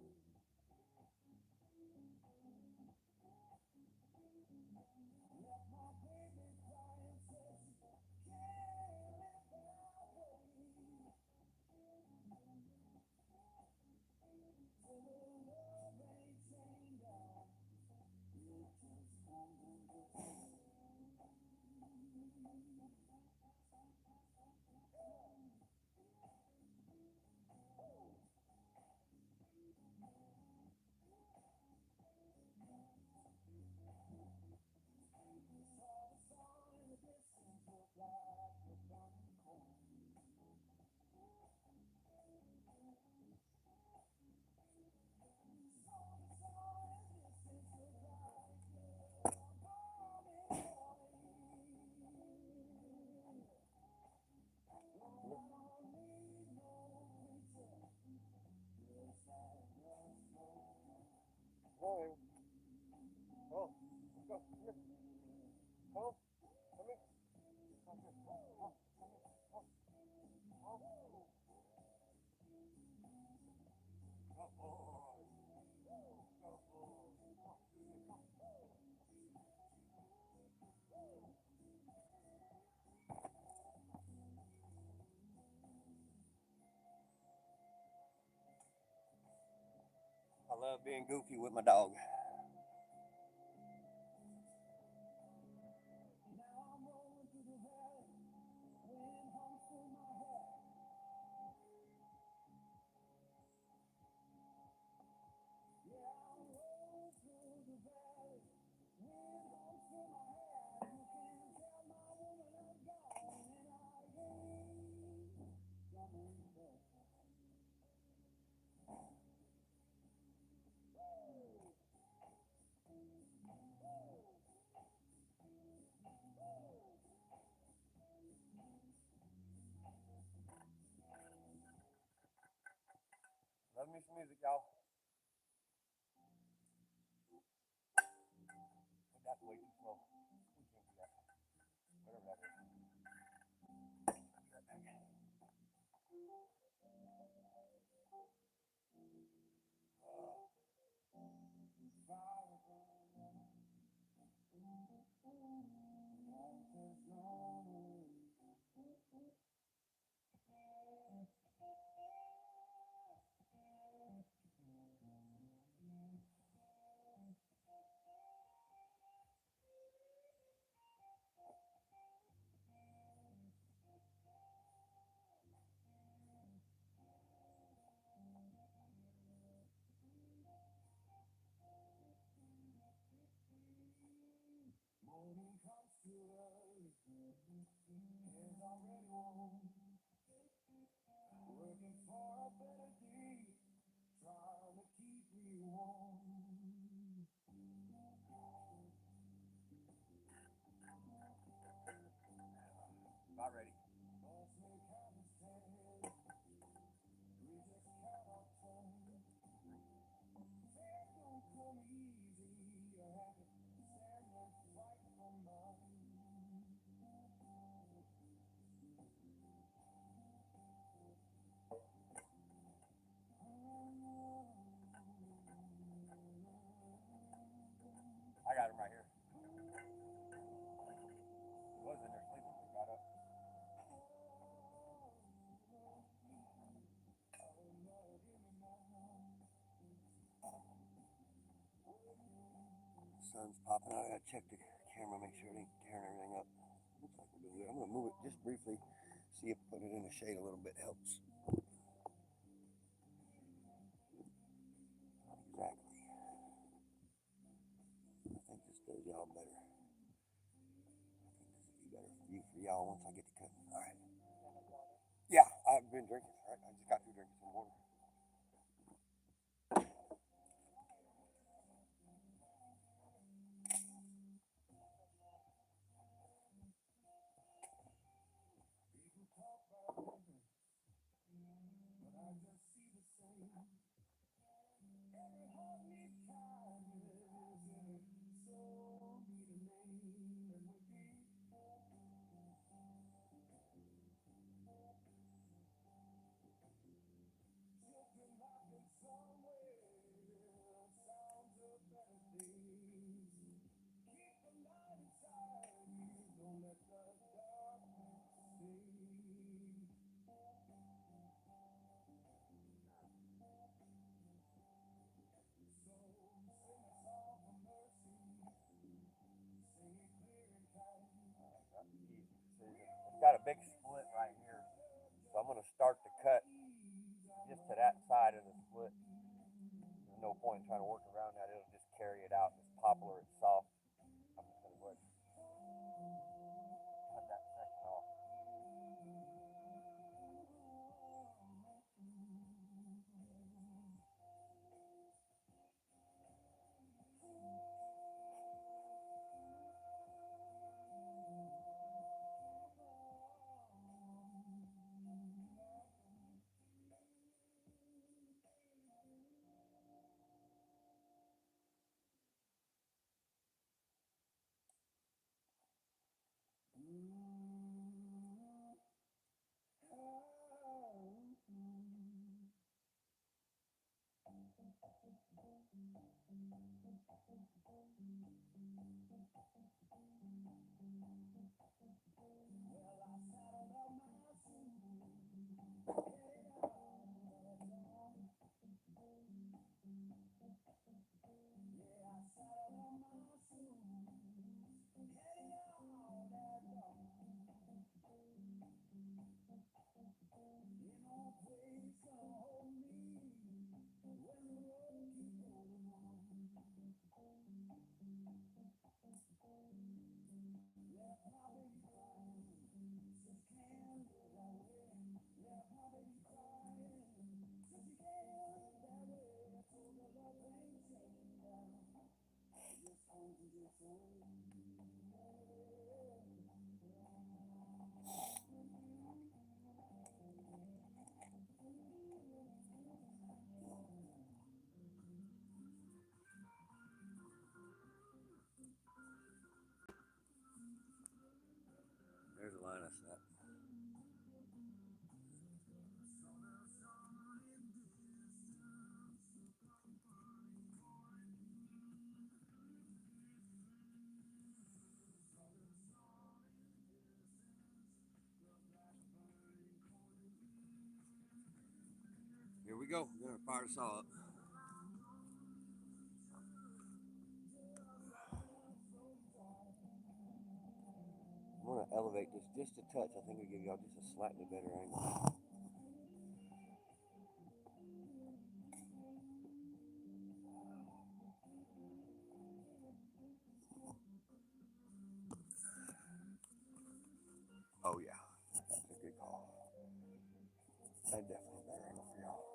Left my baby crying, said she can't live that way. So the love ain't chained down, it just comes and goes. Saw the sun in the distance, looked like the burning corn. Saw the sun in the distance, looked like the burning corn. Lord, I don't need no preacher, just like just boy. Oh, let's go. Come here. Come on. Come here. Come here. Come on. Come here. Come on. Come on. I love being goofy with my dog. Now I'm rolling through the valley, wind hums through my hair. Yeah, I'm rolling through the valley, wind hums through my hair. You can tell my woman I'm gone, and I ain't coming back. Love me some music, y'all. But that's way too slow. We can't do that. Whatever that is. Be right back. Morning comes too early, is already warm. Working for a better day, trying to keep me warm. About ready. Boss make habits stand, we just cannot turn. Fair don't come easy, you have to stand and fight for mine. I got him right here. He was in there sleeping when he got up. Sun's popping out. I gotta check the camera, make sure it ain't tearing everything up. Looks like we're doing good. I'm gonna move it just briefly, see if putting it in the shade a little bit helps. Not exactly. I think this does y'all better. I think this would be better for you drinking, right? I just got through drinking some water. It's got a big split right here, so I'm going to start the cut just to that side of the split. There's no point in trying to work around that. It'll just carry it out. This poplar, it's soft. I'm just going to go ahead and cut that section off. There's a line I set. Here we go. We're gonna fire the saw up. I'm gonna elevate this just a touch. I think we give y'all just a slightly better angle. Oh yeah, that's a good call. That's definitely a better angle for y'all.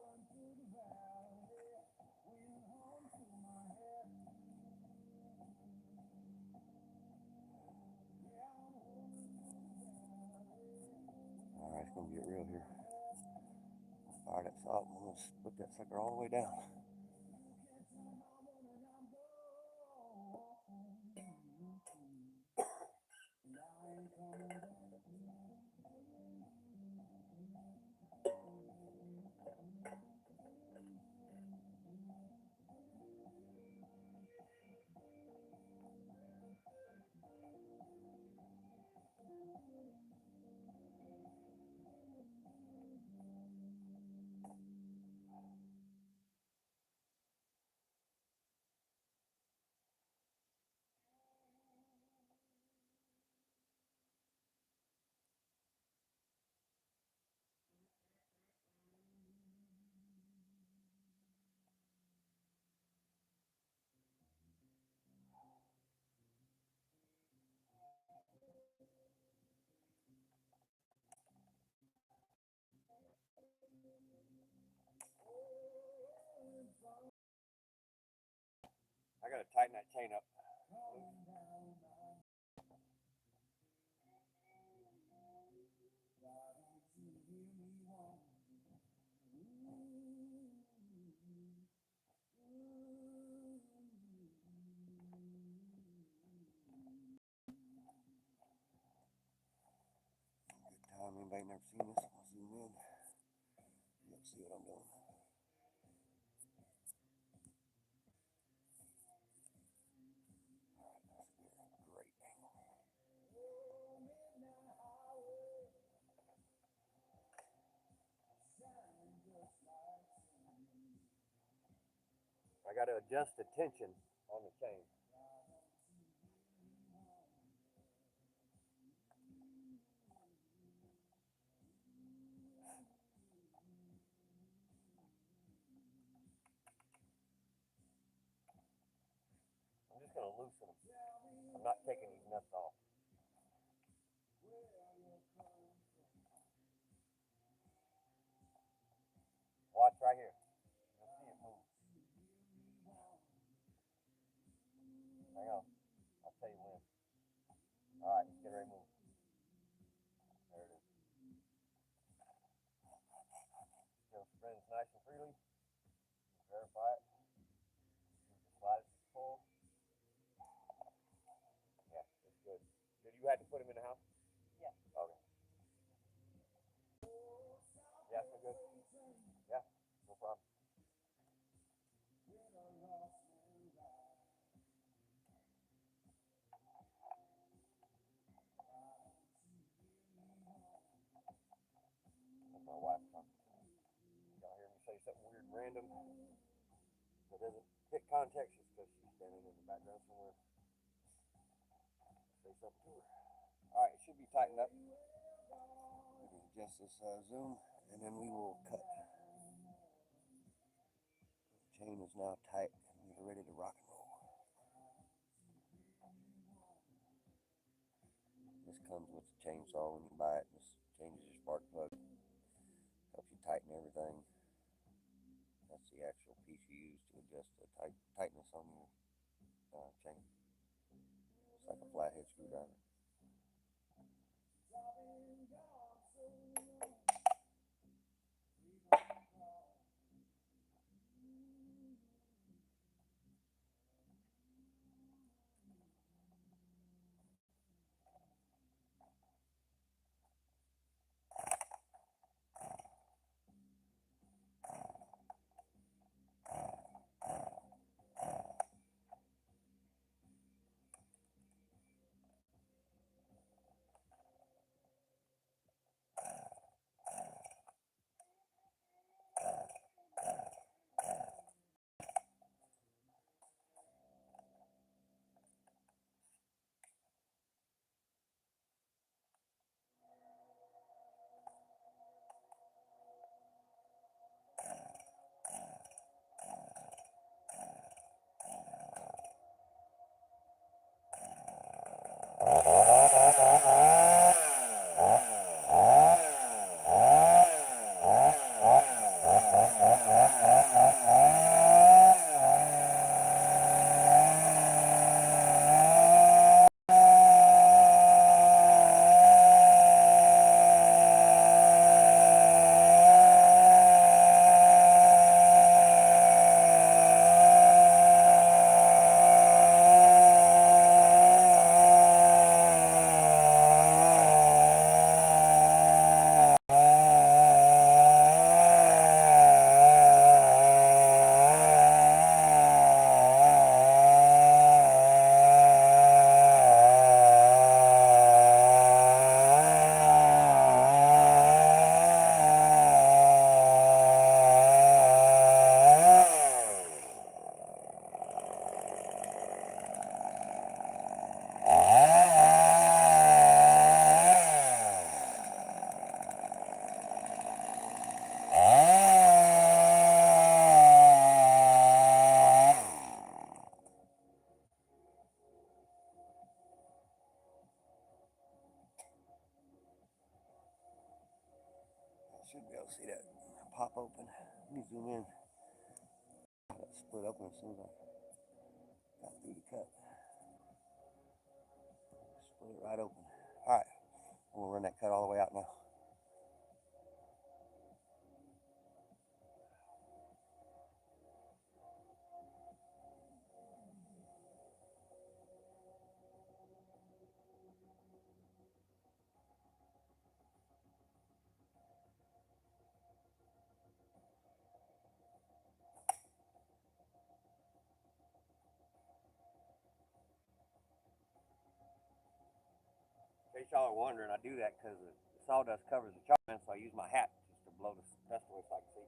All right, it's gonna get real here. Fire that saw up. I'm gonna split that sucker all the way down. I gotta tighten that chain up. Good time. Anybody never seen this? I'll zoom in. You'll see what I'm doing. Alright, that's a great angle. I got to adjust the tension on the chain. I'm just going to loosen them. I'm not taking these nuts off. Watch right here. You'll see it move. Hang on. I'll tell you when. Alright, let's get ready to move. There it is. Still spins nice and freely. Verify it. Just slide it to the pole. Yeah, it's good. Did you have to put him in the house?
Yeah.
Okay. Yeah, so good. Yeah, no problem. That's my wife talking. Y'all hear me say something weird, random, that doesn't fit context, just because she's standing in the background somewhere. Say something to her. Alright, it should be tightened up. We can adjust this zoom, and then we will cut. The chain is now tight, and we are ready to rock and roll. This comes with the chainsaw when you buy it. This changes your spark plug. Helps you tighten everything. That's the actual piece you use to adjust the tightness on your chain. It's like a flathead screwdriver. Should be able to see that pop open. Let me zoom in. That split open as soon as I Got through the cut. Split it right open. All right, we'll run that cut all the way out now. In case y'all are wondering, I do that because the sawdust covers the chalk, so I use my hat just to blow the dust away so I can see.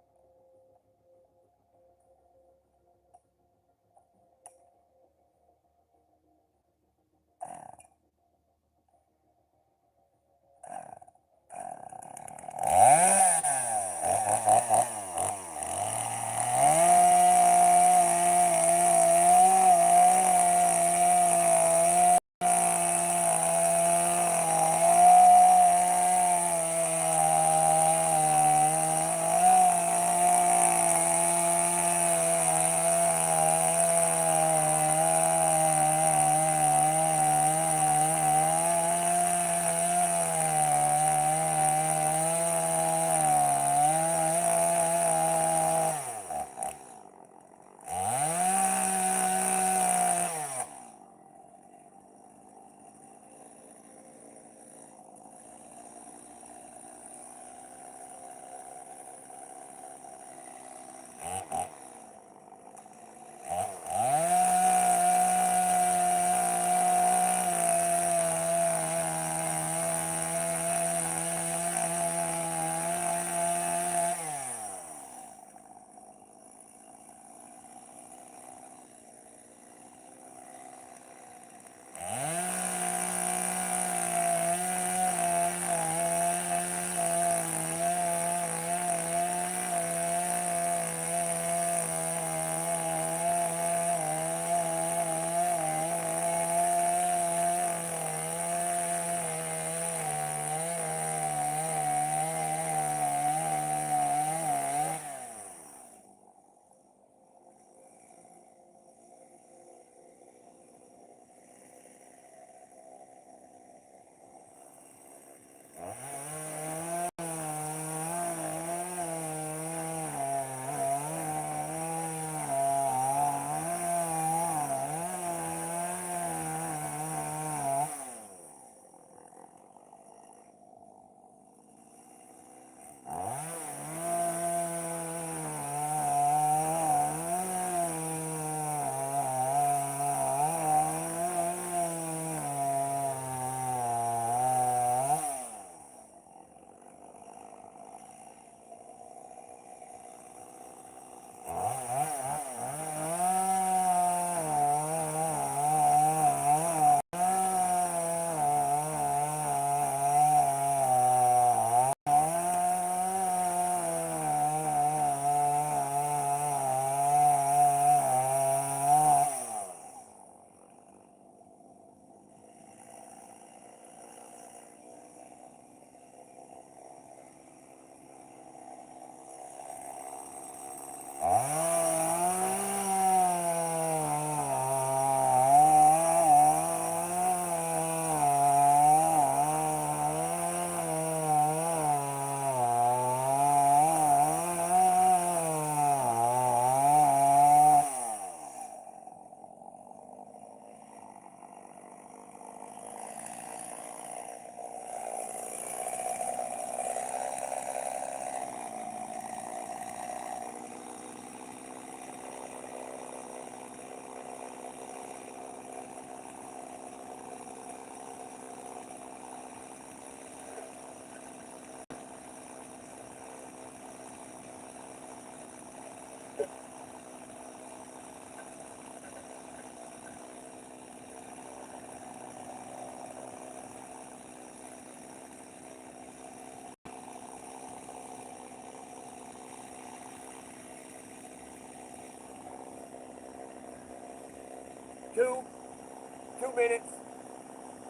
Two minutes,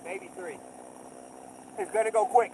maybe 3. It's gonna go quick.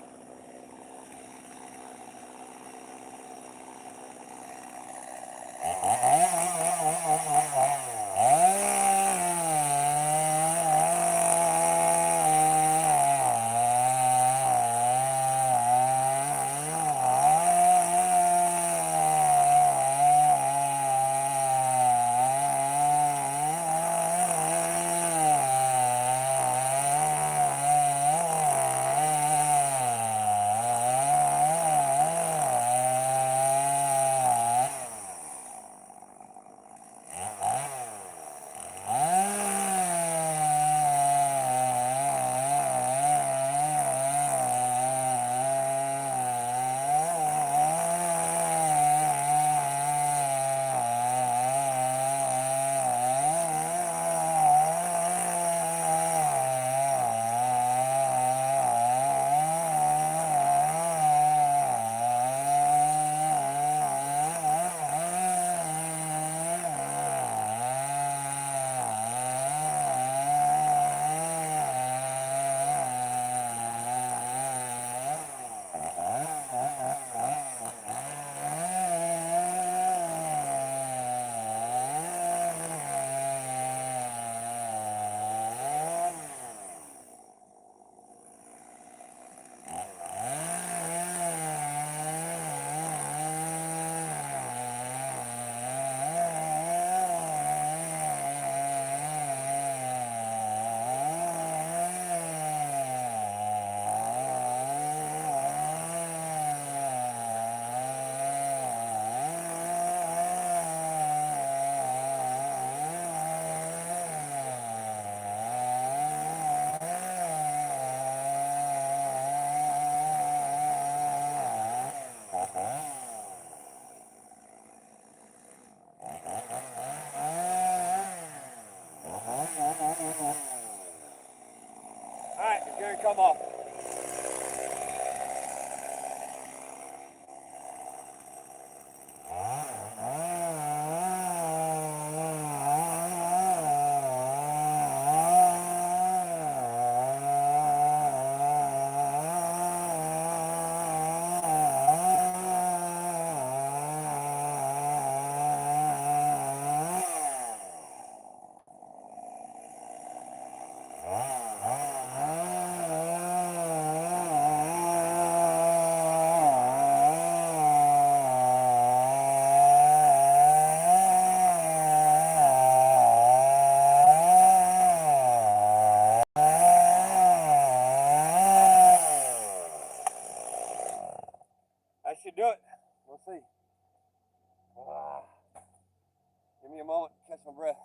a moment, catch my breath.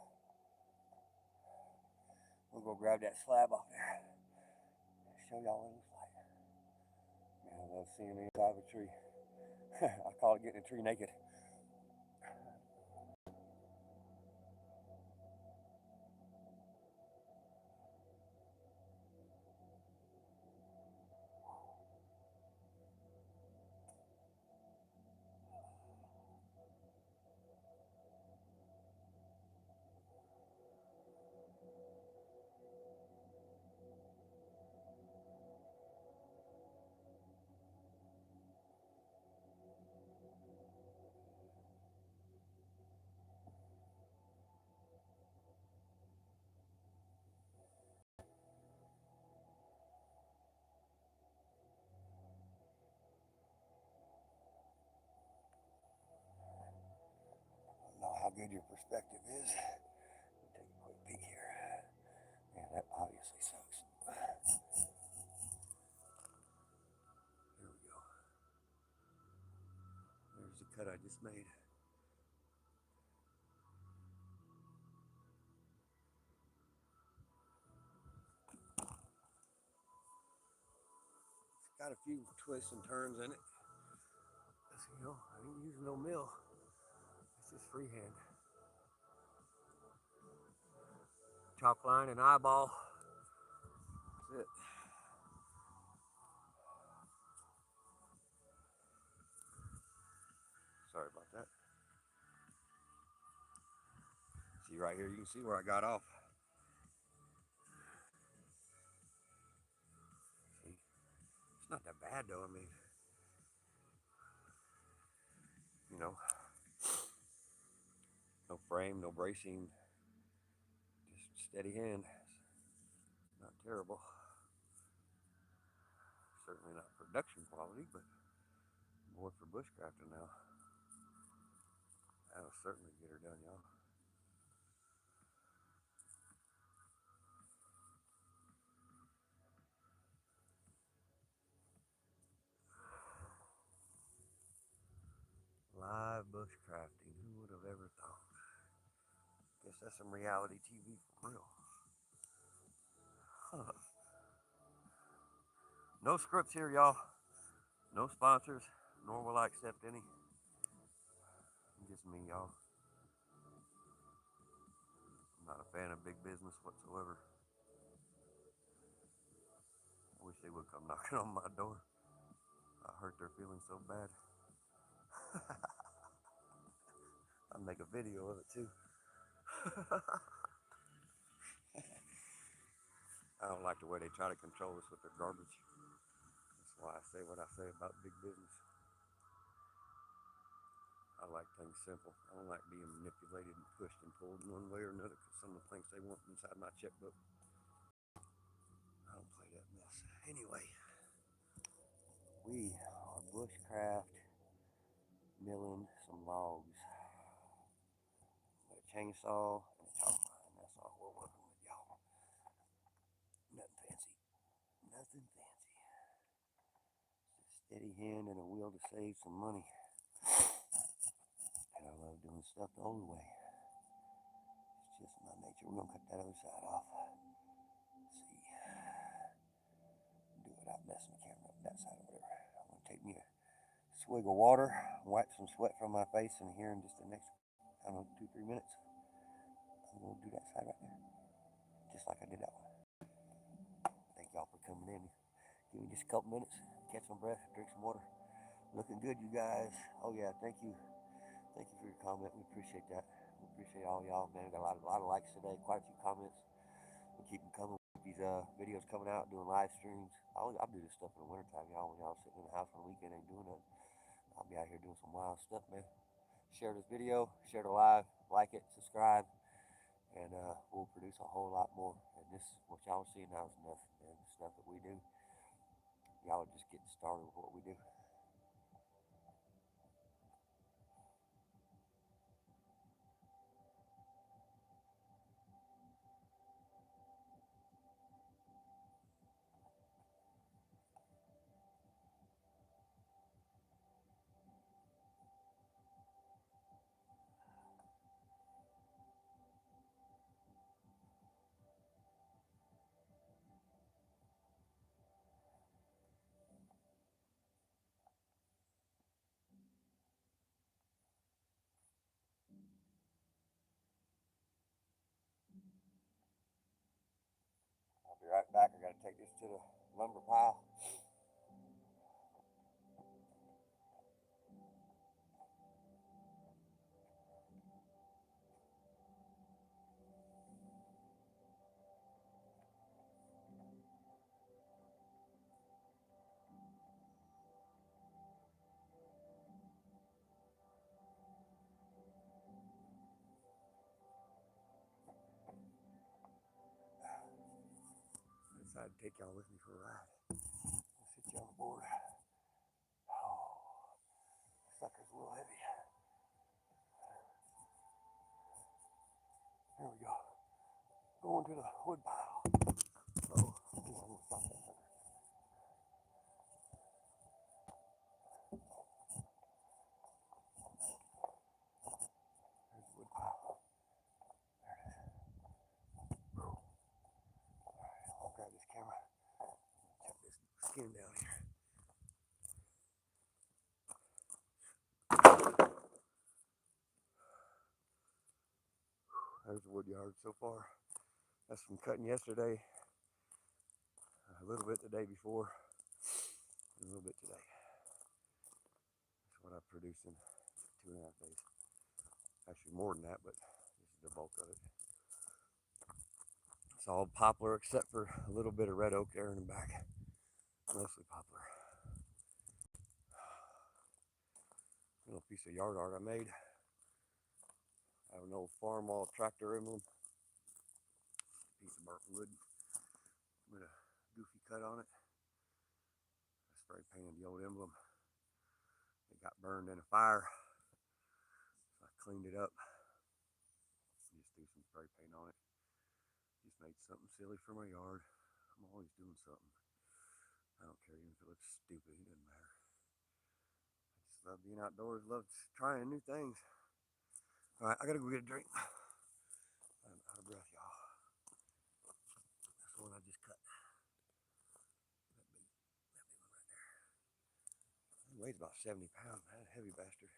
We'll go grab that slab off there. Show y'all what it looks like. Man, I love seeing the inside of a tree. I call it getting a tree naked. I don't know how good your perspective is. Take a quick peek here. Man, that obviously sucks. Here we go. There's the cut I just made. It's got a few twists and turns in it. You know, I ain't using no mill. It's just freehand. Chalk line and eyeball. That's it. Sorry about that. See right here, you can see where I got off. See? It's not that bad though, I mean, you know, no frame, no bracing, just steady hand. Not terrible. Certainly not production quality, but more for bushcrafting now. That'll certainly get her done, y'all. Live bushcrafting, who would have ever thought? Guess that's some reality TV for real. Huh. No scripts here, y'all. No sponsors, nor will I accept any. Just me, y'all. I'm not a fan of big business whatsoever. I wish they would come knocking on my door. I hurt their feelings so bad. I'd make a video of it too. I don't like the way they try to control us with their garbage. That's why I say what I say about big business. I like things simple. I don't like being manipulated and pushed and pulled in one way or another because some of the things they want inside my checkbook. I don't play that mess. Anyway, we are bushcraft milling some logs with a chainsaw and a chalk line. That's all we're working with, y'all. Nothing fancy. Nothing fancy. Just a steady hand and a will to save some money. And I love doing stuff the old way. It's just my nature. We're gonna cut that other side off. Let's see. Do it without messing the camera up that side or whatever. I'm gonna take me a swig of water, wipe some sweat from my face, and here in just the next, I don't know, 2-3 minutes, I'm gonna do that side right there. Just like I did that one. Thank y'all for coming in. Give me just a couple minutes, catch my breath, drink some water. Looking good, you guys. Oh yeah, thank you. Thank you for your comment. We appreciate that. We appreciate all y'all, man. Got a lot of likes today, quite a few comments. We'll keep them coming. These videos coming out, doing live streams. I'll do this stuff in the wintertime, y'all. When y'all sitting in the house on the weekend ain't doing nothing, I'll be out here doing some wild stuff, man. Share this video, share the live, like it, subscribe, and we'll produce a whole lot more. And this, what y'all are seeing now is nothing, man. The stuff that we do, y'all are just getting started with what we do. be right back. I gotta take this to the lumber pile. I decided to take y'all with me for a ride. I'll sit you on board. Oh, sucker's a little heavy. There we go. Going to the wood pile. Oh, I'm gonna stop that sucker. There's the wood pile. There it is. Whew. All right, I'll grab this camera. Check this skin down here. There's the wood yard so far. That's from cutting yesterday, a little bit the day before, and a little bit today. That's what I've produced in 2.5 days. Actually more than that, but this is the bulk of it. It's all poplar except for a little bit of red oak there in the back. Mostly poplar. A little piece of yard art I made. I have an old Farmall tractor emblem. Piece of burnt wood with a goofy cut on it. I spray painted the old emblem. It got burned in a fire. So I cleaned it up. Just threw some spray paint on it. Just made something silly for my yard. I'm always doing something. I don't care even if it looks stupid. It doesn't matter. I just love being outdoors. Love trying new things. All right, I gotta go get a drink. I'm out of breath, y'all. That's the one I just cut. That big one right there. It weighs about 70 pounds. That's a heavy bastard.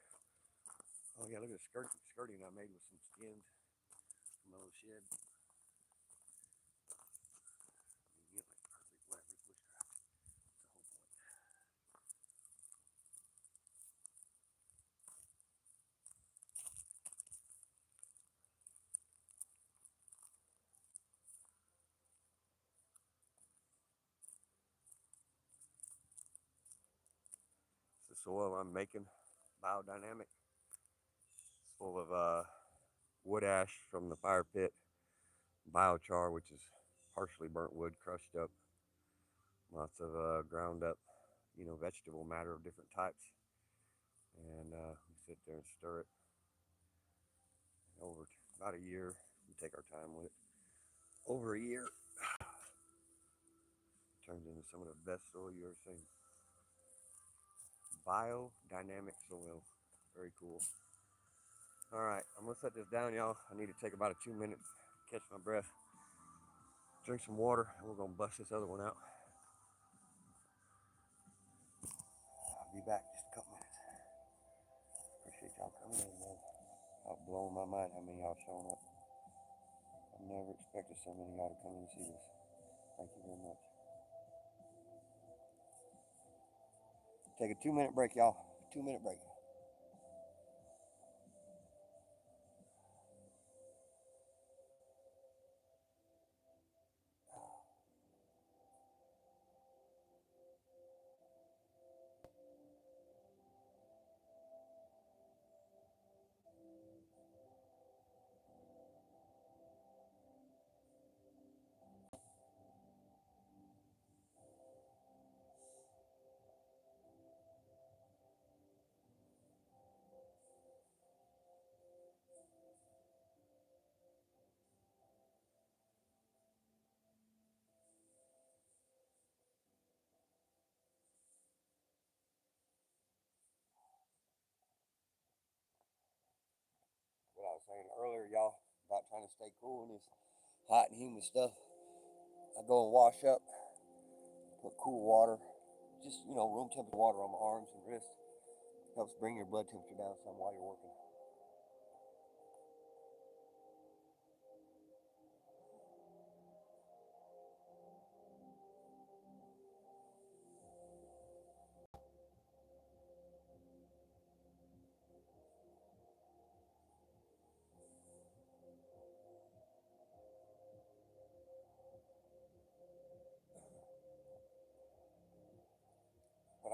Oh yeah, look at the skirting I made with some skins from my little shed. You get like perfect whatever, it's bushcraft. That's the whole point. It's the soil I'm making, biodynamic. It's full of wood ash from the fire pit, biochar, which is partially burnt wood crushed up, lots of ground up, vegetable matter of different types, and we sit there and stir it over about a year. We take our time with it. Over a year, turns into some of the best soil you ever seen. Biodynamic soil, very cool. All right, I'm gonna set this down, y'all. I need to take about a 2 minutes, catch my breath, drink some water, and we're gonna bust this other one out. I'll be back just a couple minutes. Appreciate y'all coming in, man. I've blown my mind how many y'all showing up. I never expected so many y'all to come in and see this. Thank you very much. Take a 2-minute break, y'all. 2-minute break. What I was saying earlier, y'all, about trying to stay cool in this hot and humid stuff. I go and wash up, put cool water, just, room temperature water on my arms and wrists. Helps bring your blood temperature down some while you're working.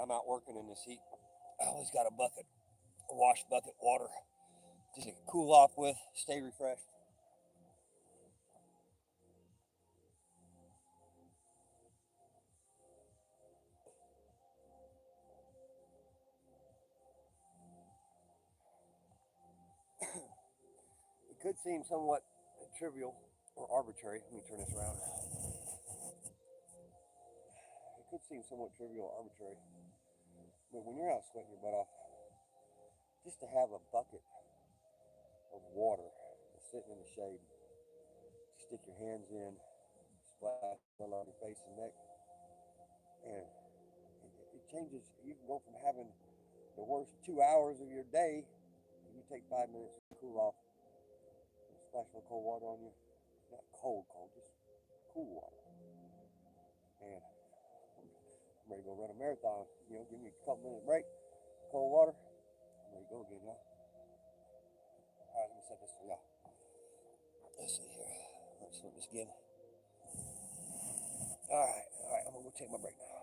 I'm out working in this heat, I always got a bucket, a wash bucket, water, just to cool off with, stay refreshed. It could seem somewhat trivial or arbitrary. Let me turn this around. It could seem somewhat trivial or arbitrary, but when you're out sweating your butt off, just to have a bucket of water that's sitting in the shade, stick your hands in, splash all on your face and neck, and it changes. You can go from having the worst 2 hours of your day, and you take 5 minutes to cool off, and splash a little cold water on you. Not cold, just cool water. And I'm ready to go run a marathon. Give me a couple minutes break, cold water. I'm ready to go again, y'all. All right, let me set this for y'all. Let's see here. Let's look this again. All right, I'm gonna go take my break now.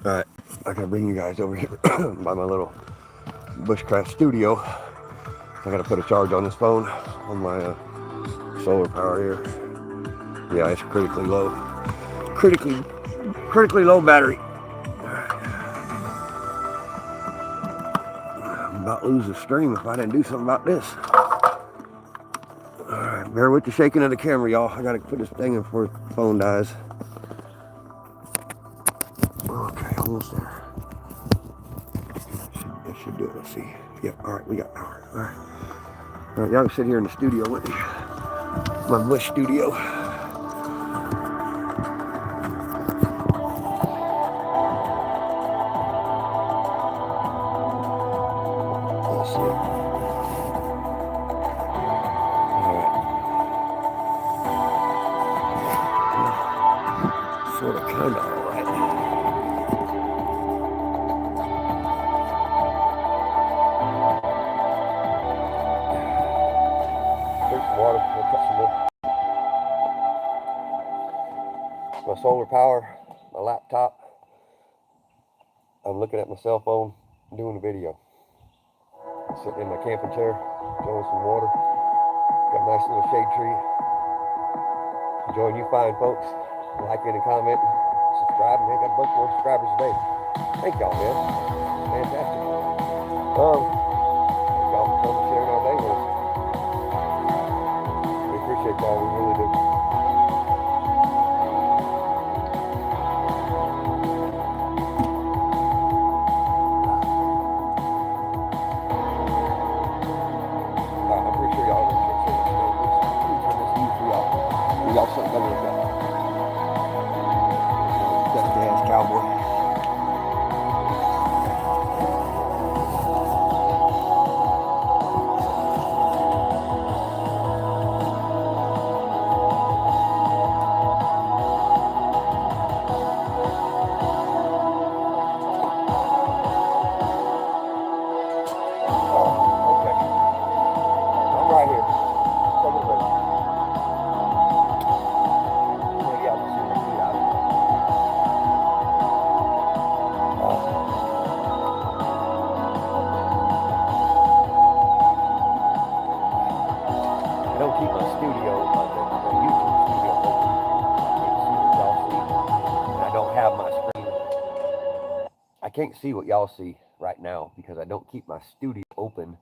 Alright, I gotta bring you guys over here by my little bushcraft studio. I gotta put a charge on this phone on my solar power here. Yeah, it's critically low. Critically low battery. I'm about to lose the stream if I didn't do something about this. Alright, bear with the shaking of the camera, y'all. I gotta put this thing in before the phone dies. Okay, almost there. That should do it. Let's see. Yep, alright, we got power. Alright. Alright, y'all can sit here in the studio with me. My bush studio. Let's see. Alright. Sort of, kind of alright. Drink some water. We'll cut some more. My solar power, my laptop. I'm looking at my cell phone, doing a video. I'm sitting in my camping chair, enjoying some water. Got a nice little shade tree. Enjoying you fine folks. Liking and commenting, subscribing. Man, got a bunch more subscribers today. Thank y'all, man. Fantastic. Thank y'all for coming and sharing our day with us. We appreciate y'all, we really do. I'm pretty sure y'all are going to share this. Let me turn this view for y'all. Give y'all something to look at. Dusty ass cowboy. Okay. I'm right here. Take it away. Maybe y'all can see my feet out. I don't keep my studio, the YouTube studio open. I can't see what y'all see. And I don't have my screen. I can't see what y'all see right now because I don't keep my studio open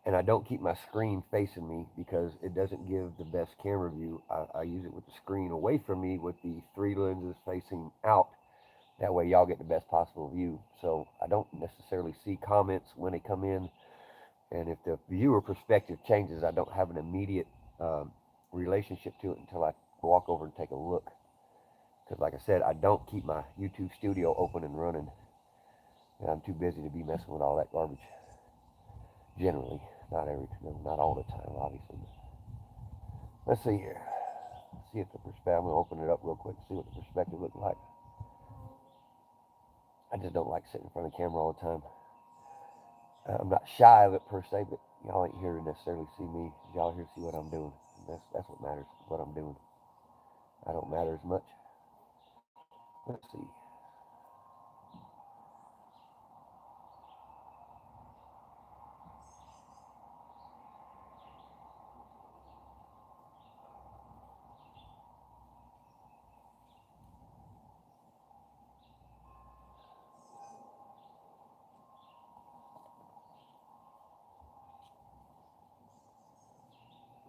and I don't keep my screen facing me because it doesn't give the best camera view. I use it with the screen away from me with the 3 lenses facing out. That way y'all get the best possible view. So I don't necessarily see comments when they come in. And if the viewer perspective changes, I don't have an immediate relationship to it until I walk over and take a look. Because like I said, I don't keep my YouTube studio open and running. And I'm too busy to be messing with all that garbage. Generally, not all the time, obviously. Let's see here. See if the perspective. I'm gonna open it up real quick. See what the perspective looks like. I just don't like sitting in front of the camera all the time. I'm not shy of it per se, but y'all ain't here to necessarily see me. Y'all here to see what I'm doing. And that's what matters. What I'm doing. I don't matter as much. Let's see.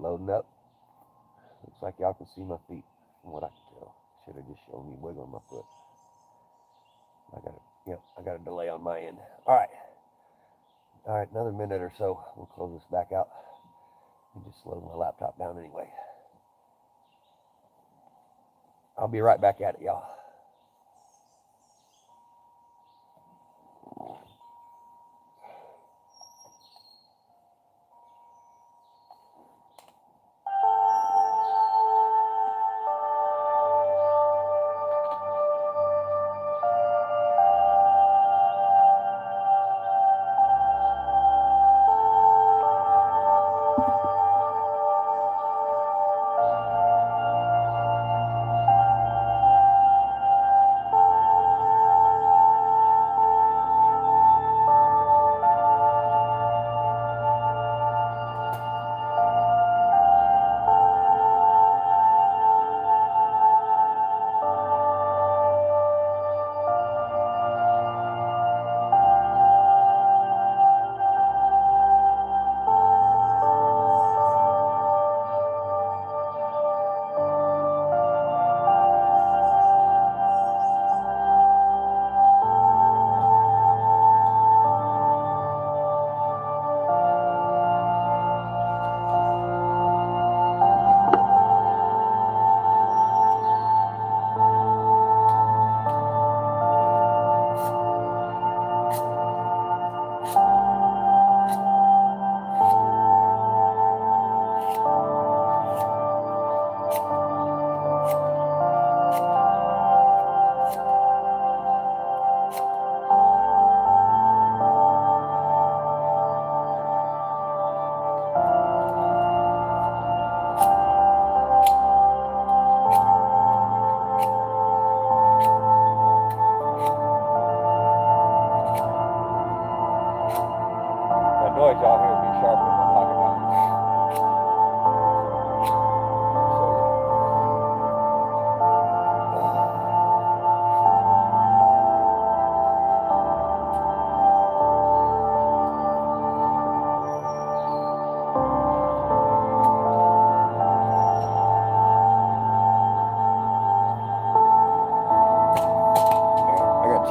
Loading up. Looks like y'all can see my feet from what I can tell. Should have just shown me wiggling my foot. I got a delay on my end. All right, another minute or so. We'll close this back out and just slow my laptop down anyway. I'll be right back at it, y'all.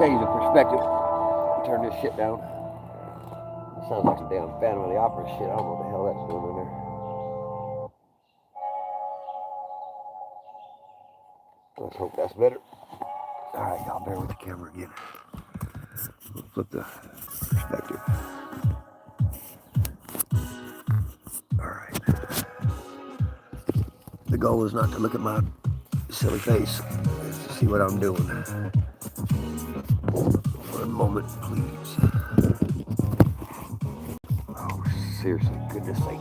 change the perspective. Turn this shit down. It sounds like some damn Phantom of the Opera shit. I don't know what the hell that's doing in there. Let's hope that's better. Alright, y'all bear with the camera again. We'll flip the perspective. Alright. The goal is not to look at my silly face. It's to see what I'm doing. One moment, please. Oh, seriously, goodness sake.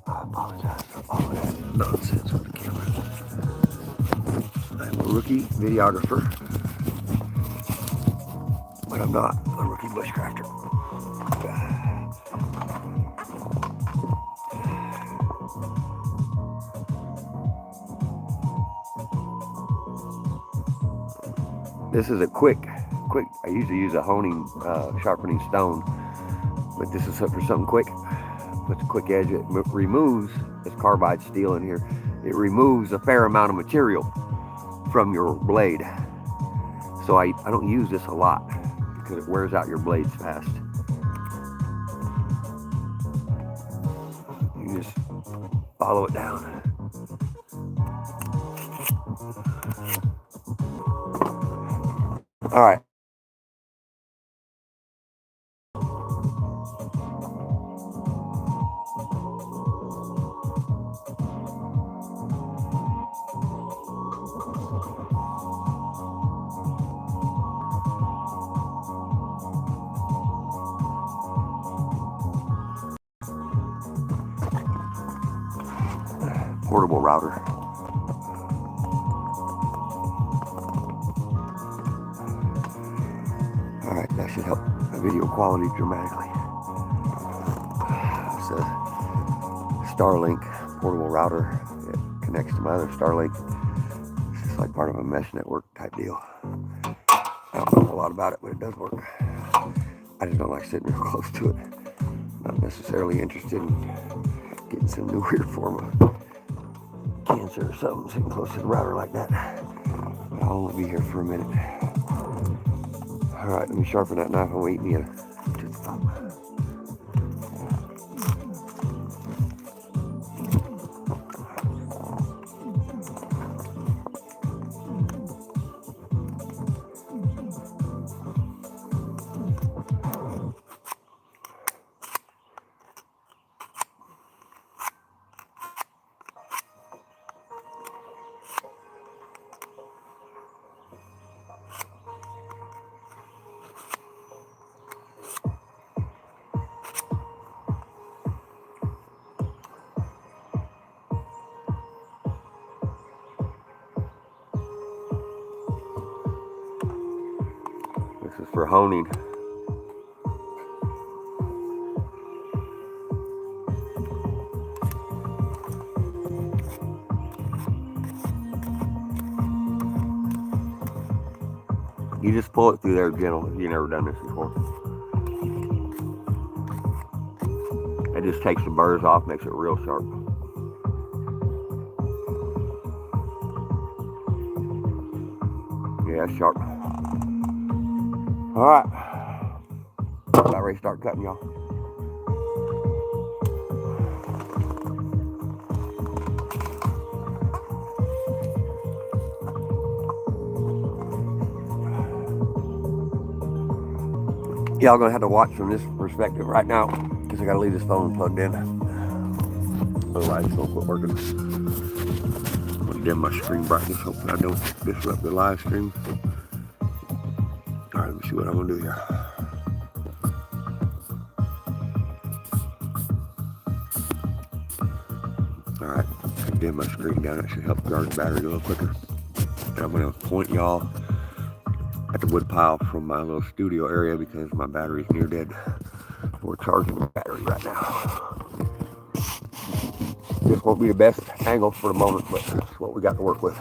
I apologize for all of that nonsense with the camera. I'm a rookie videographer, but I'm not a rookie bushcrafter. This is a quick, I usually use a honing, sharpening stone, but this is for something quick. Puts a quick edge, it removes, this carbide steel in here, it removes a fair amount of material from your blade. So I don't use this a lot because it wears out your blades fast. You just follow it down. All right. Portable router. Alright, that should help the video quality dramatically. It's a Starlink portable router. It connects to my other Starlink. It's just like part of a mesh network type deal. I don't know a lot about it, but it does work. I just don't like sitting real close to it. Not necessarily interested in getting some new weird form of cancer or something sitting close to the router like that. But I'll only be here for a minute. Alright, let me sharpen that knife and wait me a tooth pop. This is for honing. You just pull it through there gentle if you've never done this before. It just takes the burrs off, makes it real sharp. Yeah, it's sharp. Alright. About ready to start cutting, y'all. Y'all gonna have to watch from this perspective right now because I gotta leave this phone plugged in. Otherwise it's gonna quit working. I'm gonna dim my screen brightness, hoping I don't disrupt the live stream. Alright, let me see what I'm gonna do here. Alright, I can dim my screen down. That should help charge the battery a little quicker. And I'm gonna point y'all at the wood pile from my little studio area because my battery's near dead. We're charging the battery right now. This won't be the best angle for the moment, but it's what we got to work with.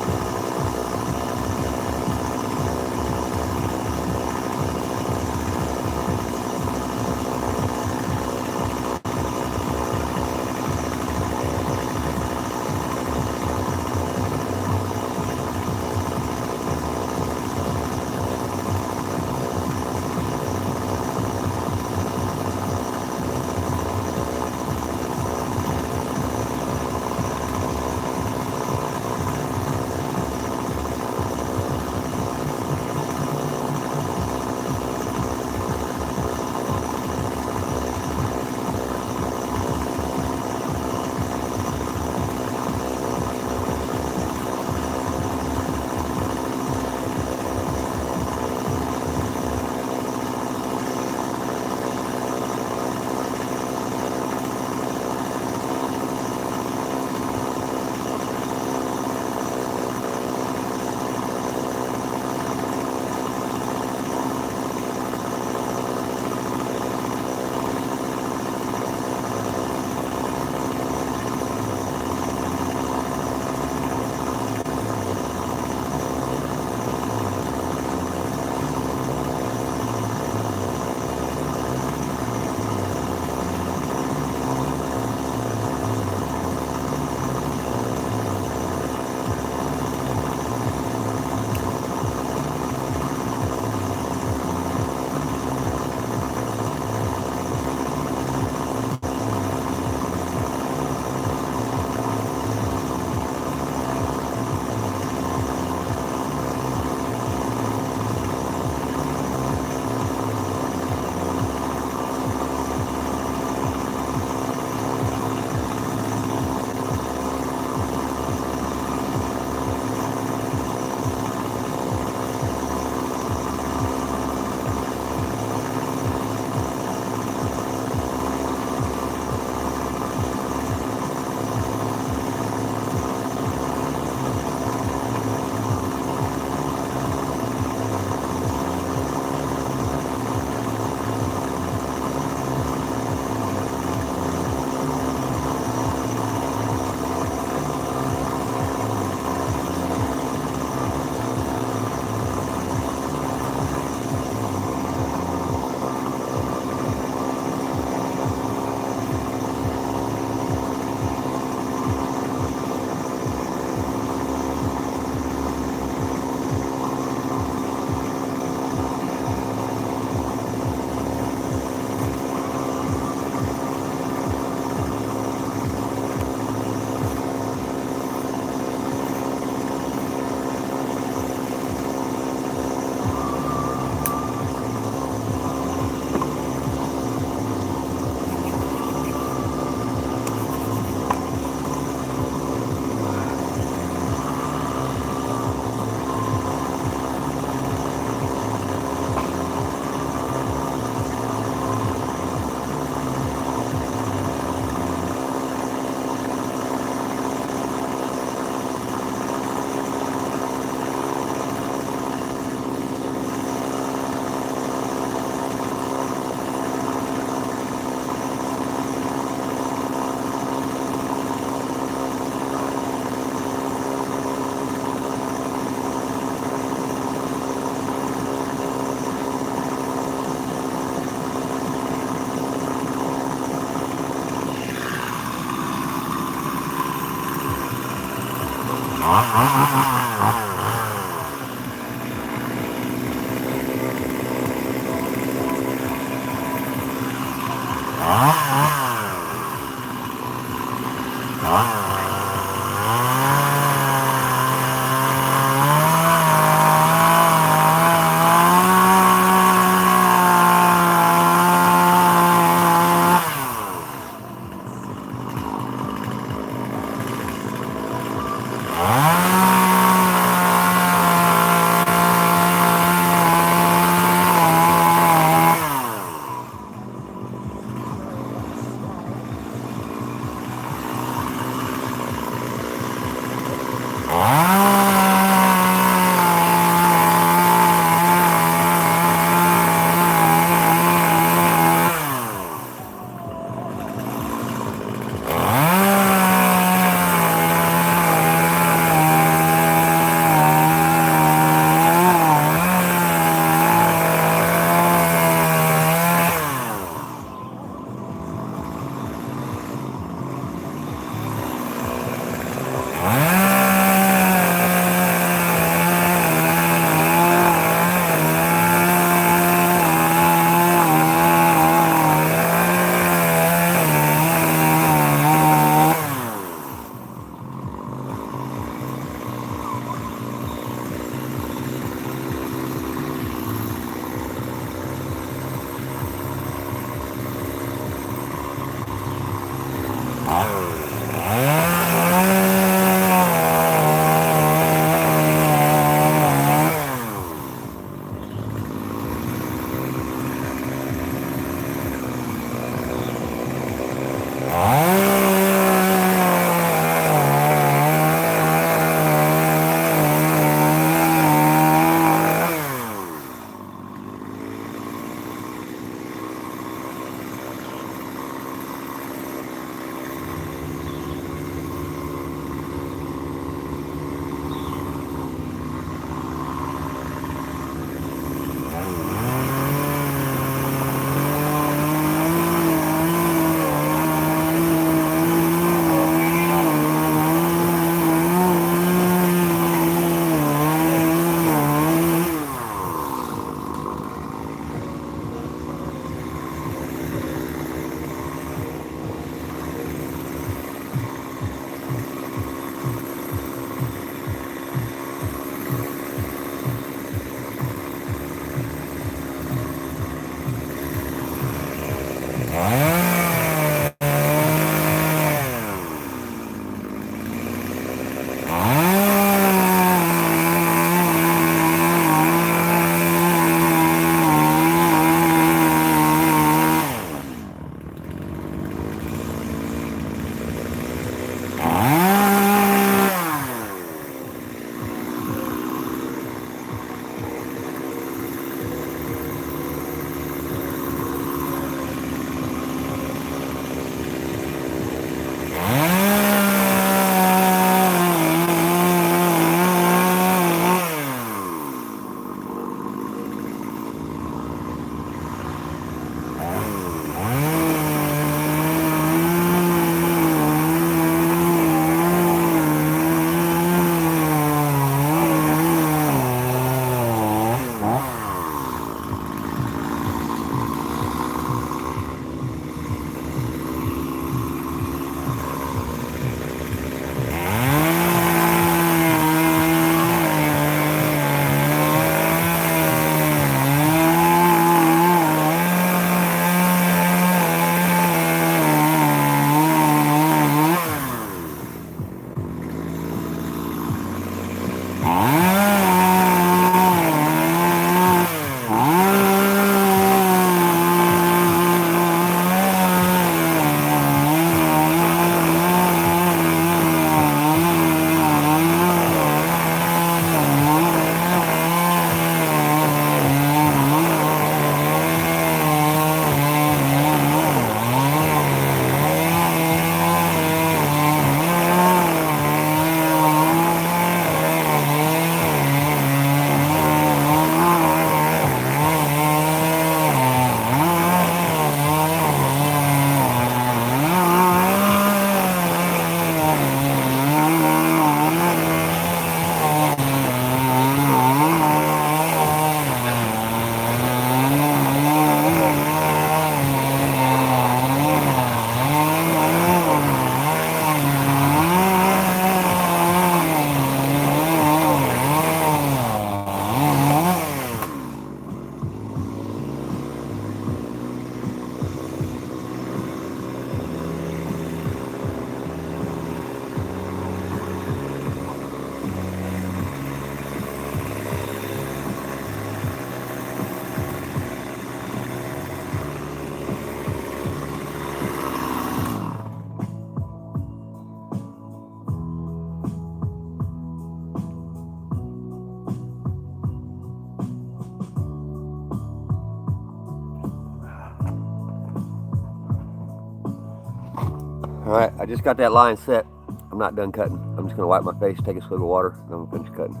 All right, I just got that line set. I'm not done cutting. I'm just gonna wipe my face, take a swig of water, and I'm gonna finish cutting.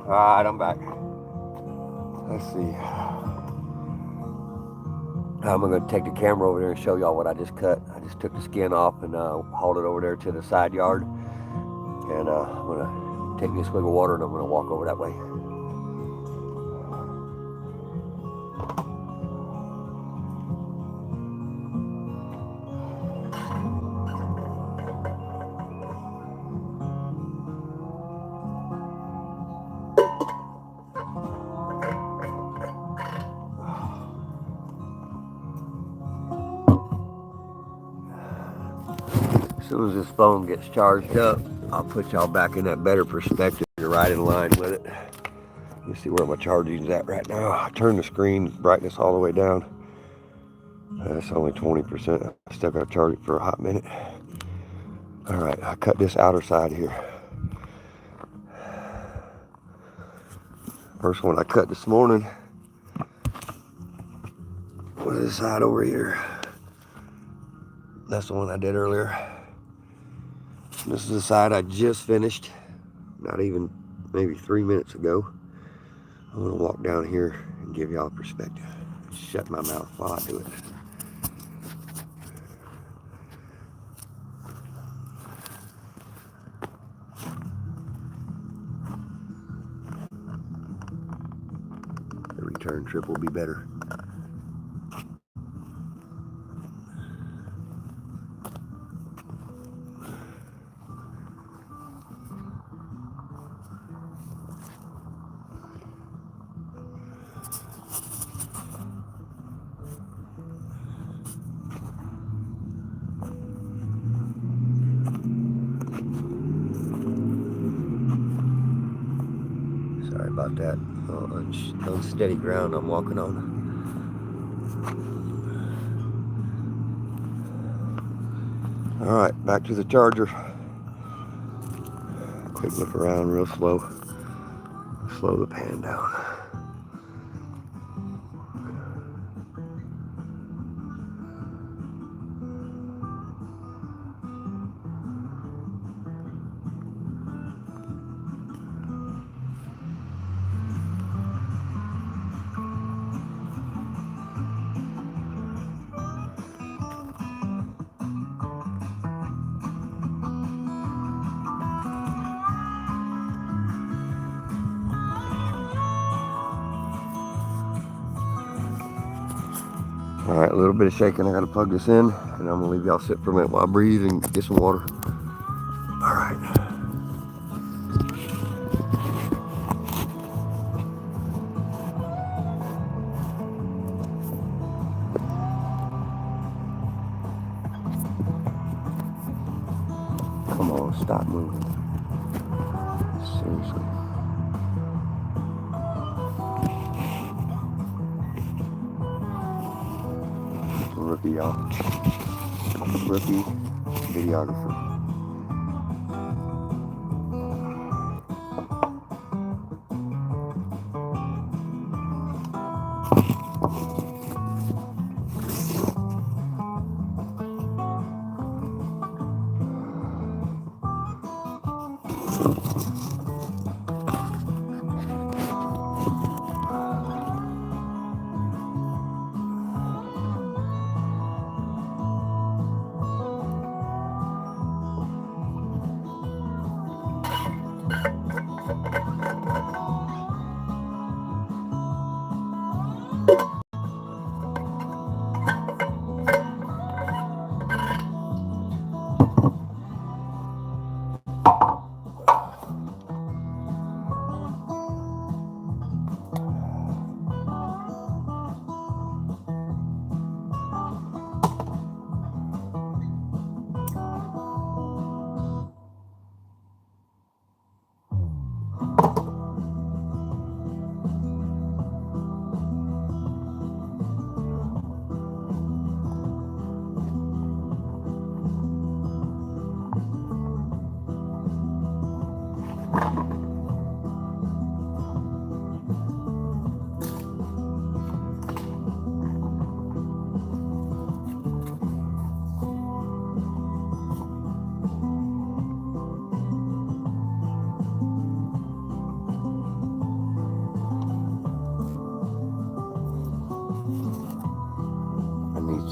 Alright, I'm back. Let's see. I'm going to take the camera over there and show y'all what I just cut. I just took the skin off and hauled it over there to the side yard. And I'm going to take me a swig of water and I'm going to walk over that way. As soon as this phone gets charged up, I'll put y'all back in that better perspective. You're right in line with it. Let me see where my charging's at right now. I turned the screen brightness all the way down. That's only 20%. I still got to charge it for a hot minute. All right, I cut this outer side here. First one I cut this morning was this side over here. That's the one I did earlier. This is the side I just finished, not even maybe 3 minutes ago. I'm gonna walk down here and give y'all a perspective. Shut my mouth while I do it. The return trip will be better. Sorry about that. Unsteady ground I'm walking on. All right, back to the charger. Quick look around real slow. Slow the pan down. All right, a little bit of shaking. I gotta plug this in, and I'm gonna leave y'all sit for a minute while I breathe and get some water. All right. Come on, stop moving. Seriously. Rookie, y'all. Rookie videographer.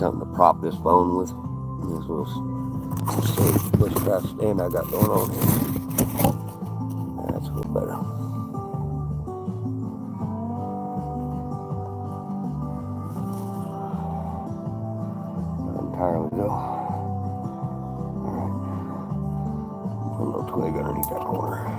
something to prop this phone with. This little bushcraft stand I got going on here. That's a little better. Not entirely though. Alright. Put a little twig underneath that corner.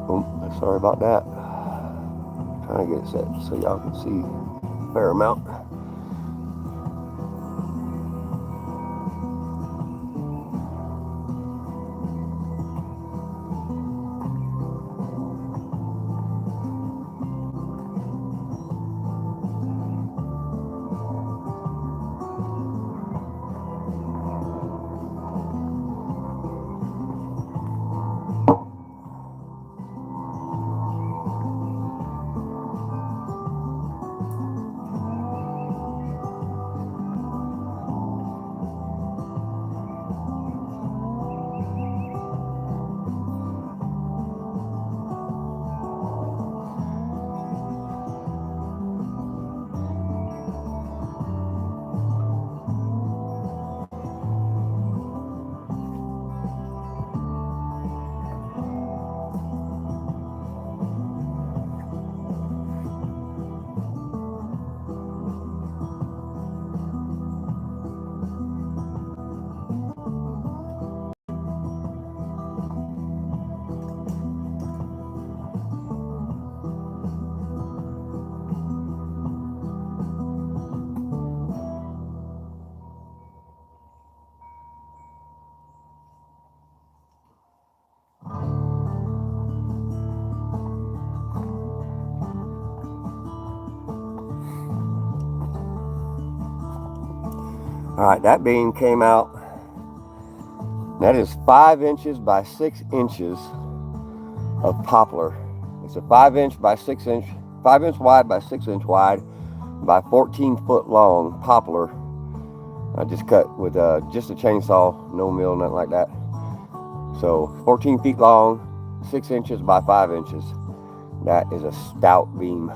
Oh, sorry about that. Trying to get it set so y'all can see a fair amount. Alright, that beam came out. That is 5 inches by 6 inches of poplar. It's a 5 inch by 6 inch, 5 inch wide by 6 inch wide by 14 foot long poplar. I just cut with just a chainsaw, no mill, nothing like that. So 14 feet long, 6 inches by 5 inches. That is a stout beam.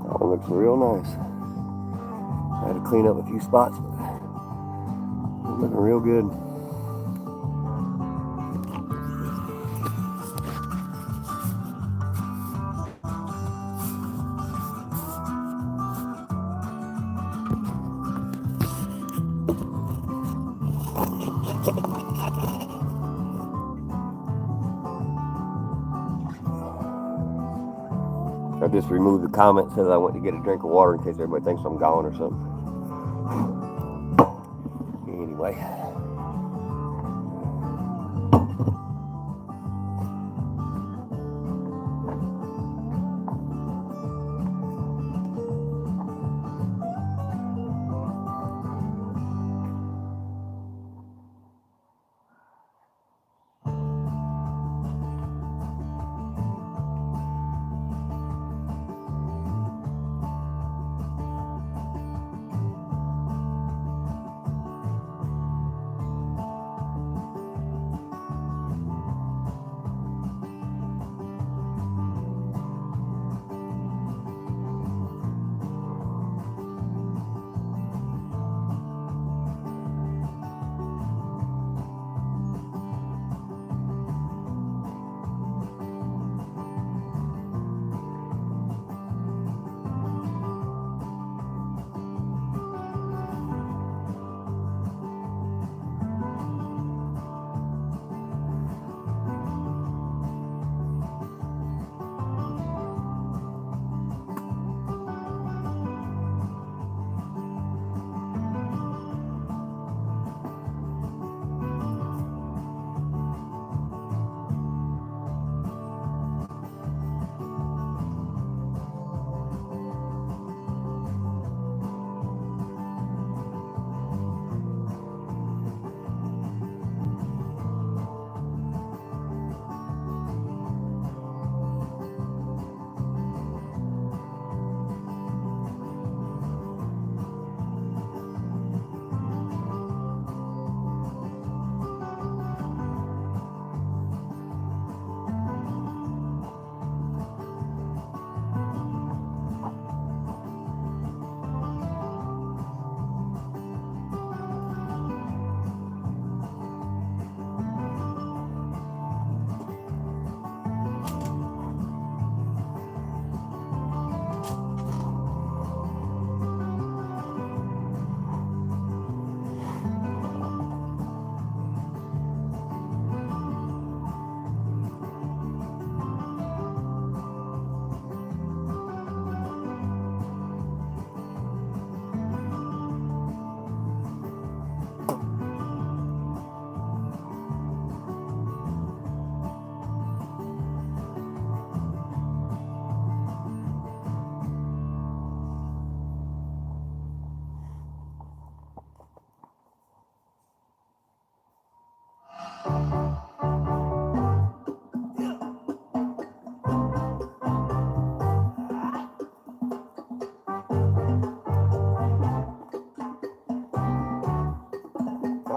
That one looks real nice. I had to clean up a few spots, but it's looking real good. I just removed the comment, says I went to get a drink of water in case everybody thinks I'm gone or something. Anyway.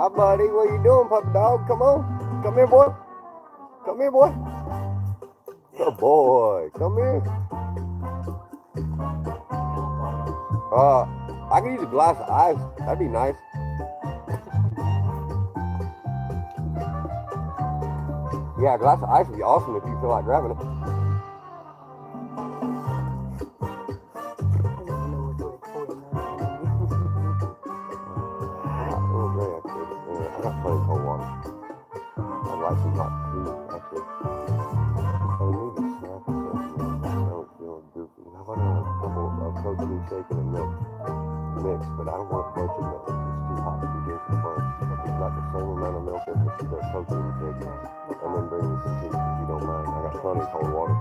Hi, buddy. What you doing, puppy dog? Come on. Come here, boy. Come here, boy. Good boy. Come here. I could use a glass of ice. That'd be nice. Yeah, a glass of ice would be awesome if you feel like grabbing it. I got plenty of cold water. I'd like some hot tea, actually. I need a snack or something. I don't feel goofy. How about a couple of protein shake and a milk mix? But I don't want a bunch of milk. It's too hot to be drinking a bunch. It's like the same amount of milk as the protein shake. And then bring me some tea if you don't mind. I got plenty of cold water.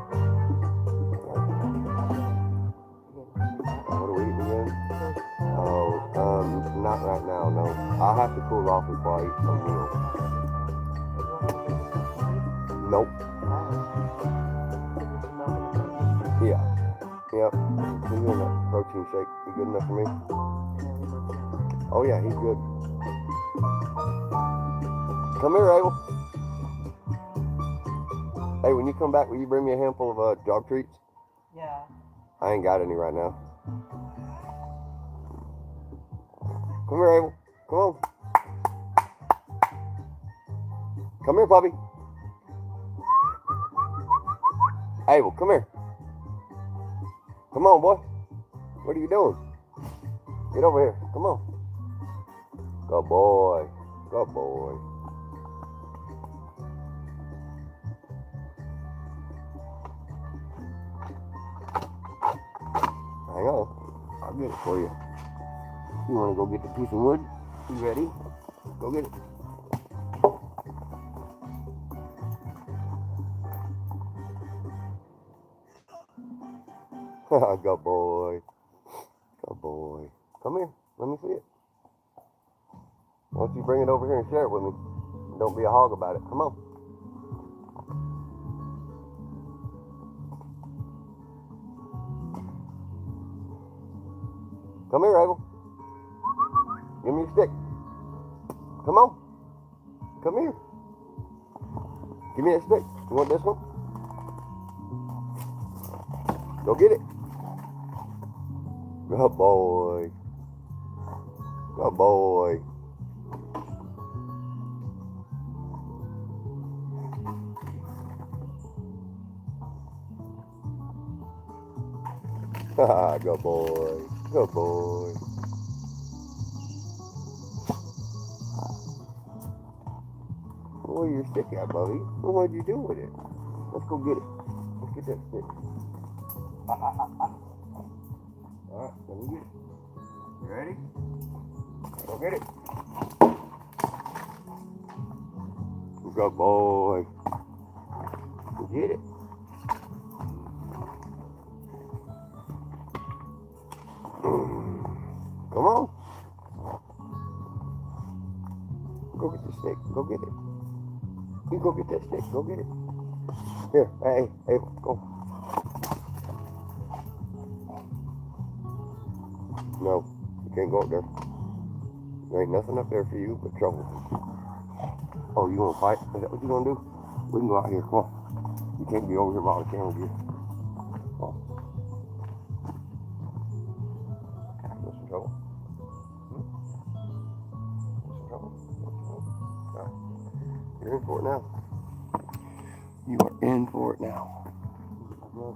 What are we eating again? Not right now, no. I'll have to cool off before I eat some meal. Nope. Yeah. Yep. He's doing that protein shake. You good enough for me? Oh yeah, he's good. Come here, Abel. Hey, when you come back, will you bring me a handful of dog treats?
Yeah.
I ain't got any right now. Come here, Abel. Come on. Come here, puppy. Abel, come here. Come on, boy. What are you doing? Get over here. Come on. Good boy. Good boy. Hang on. I'll get it for you. You want to go get the piece of wood? You ready? Go get it. Good boy. Good boy. Come here. Let me see it. Why don't you bring it over here and share it with me? Don't be a hog about it. Come on. Come here, Abel. Give me a stick. Come on. Come here. Give me that stick. You want this one? Go get it. Good boy. Good boy. Good boy. Good boy. Where your stick at, buddy? What'd you do with it? Let's go get it. Let's get that stick. Alright, let me get it. You ready? Go get it. Good boy. Go get it. Come on. Go get the stick. Go get it. You go get that stick. Go get it. Here. Hey, go. No, you can't go up there. There ain't nothing up there for you but trouble. Oh, you gonna fight? Is that what you gonna do? We can go out here. Come on. You can't be over here by the camera gear. Come on. What's the trouble? What's the trouble? No. You're in for it now. You are in for it now. No.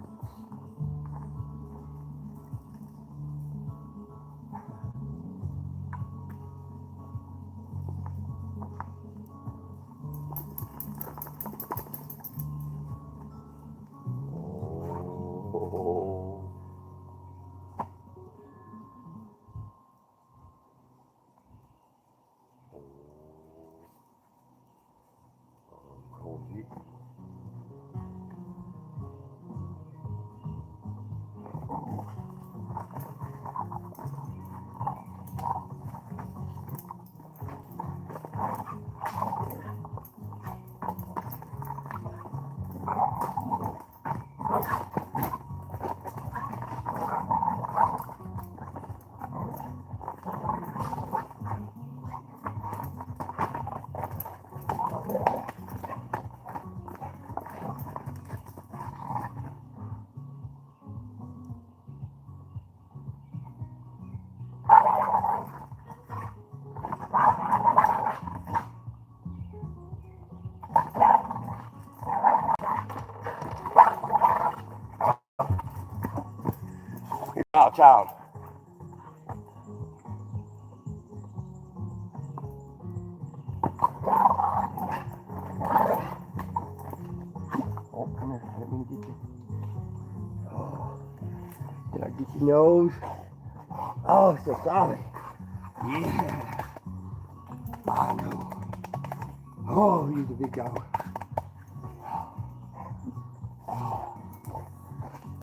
child. Oh, come here. Let me get you. Oh, did I get your nose? Oh, it's so solid. Yeah. I know. Oh, he's a big dog.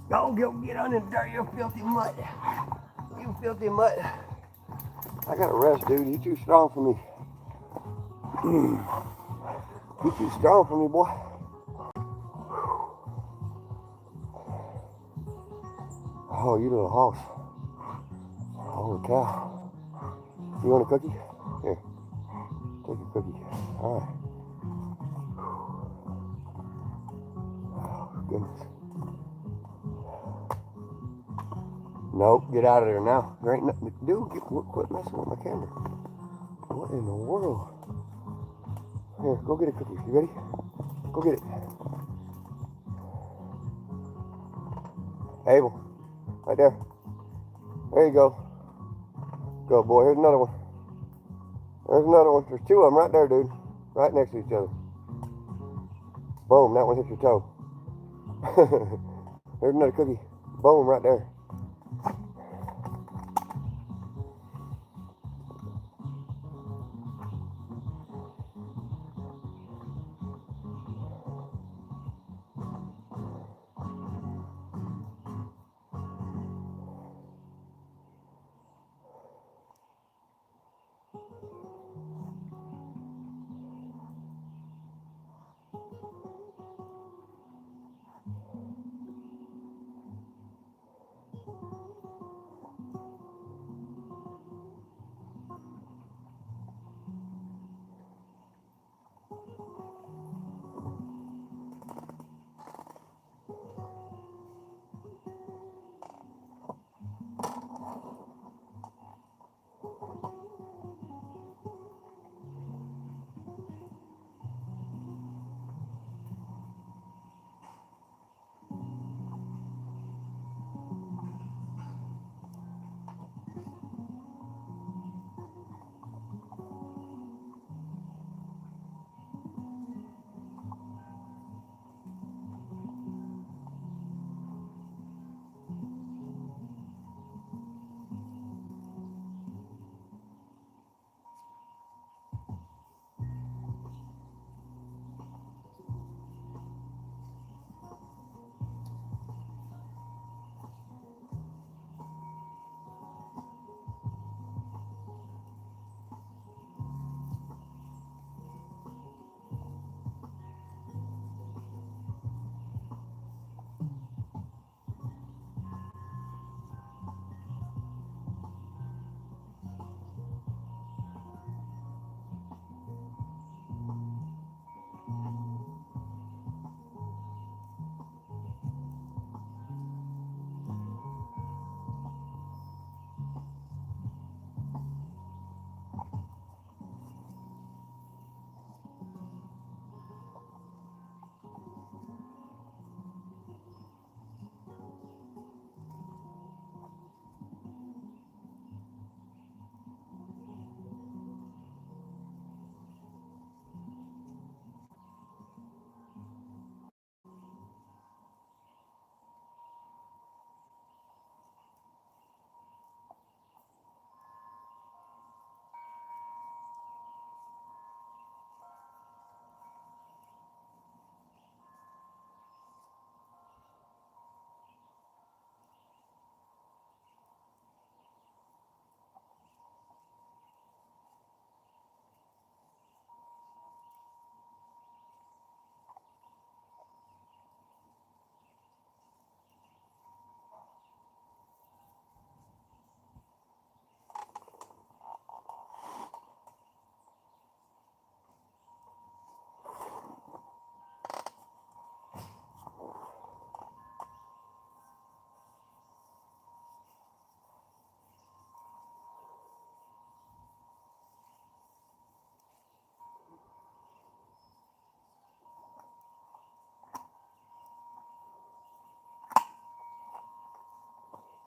Go get under there, you filthy mutt. You filthy mutt. I gotta rest, dude. You're too strong for me. You're too strong for me, boy. Oh, you little horse. Holy cow. You want a cookie? Here. Take a cookie. Alright. Oh, goodness. Nope, get out of there now. There ain't nothing to do. Quit messing with my camera. What in the world? Here, go get a cookie. You ready? Go get it. Abel, right there. There you go. Go, boy. Here's another one. There's another one. There's two of them right there, dude. Right next to each other. Boom, that one hit your toe. There's another cookie. Boom, right there.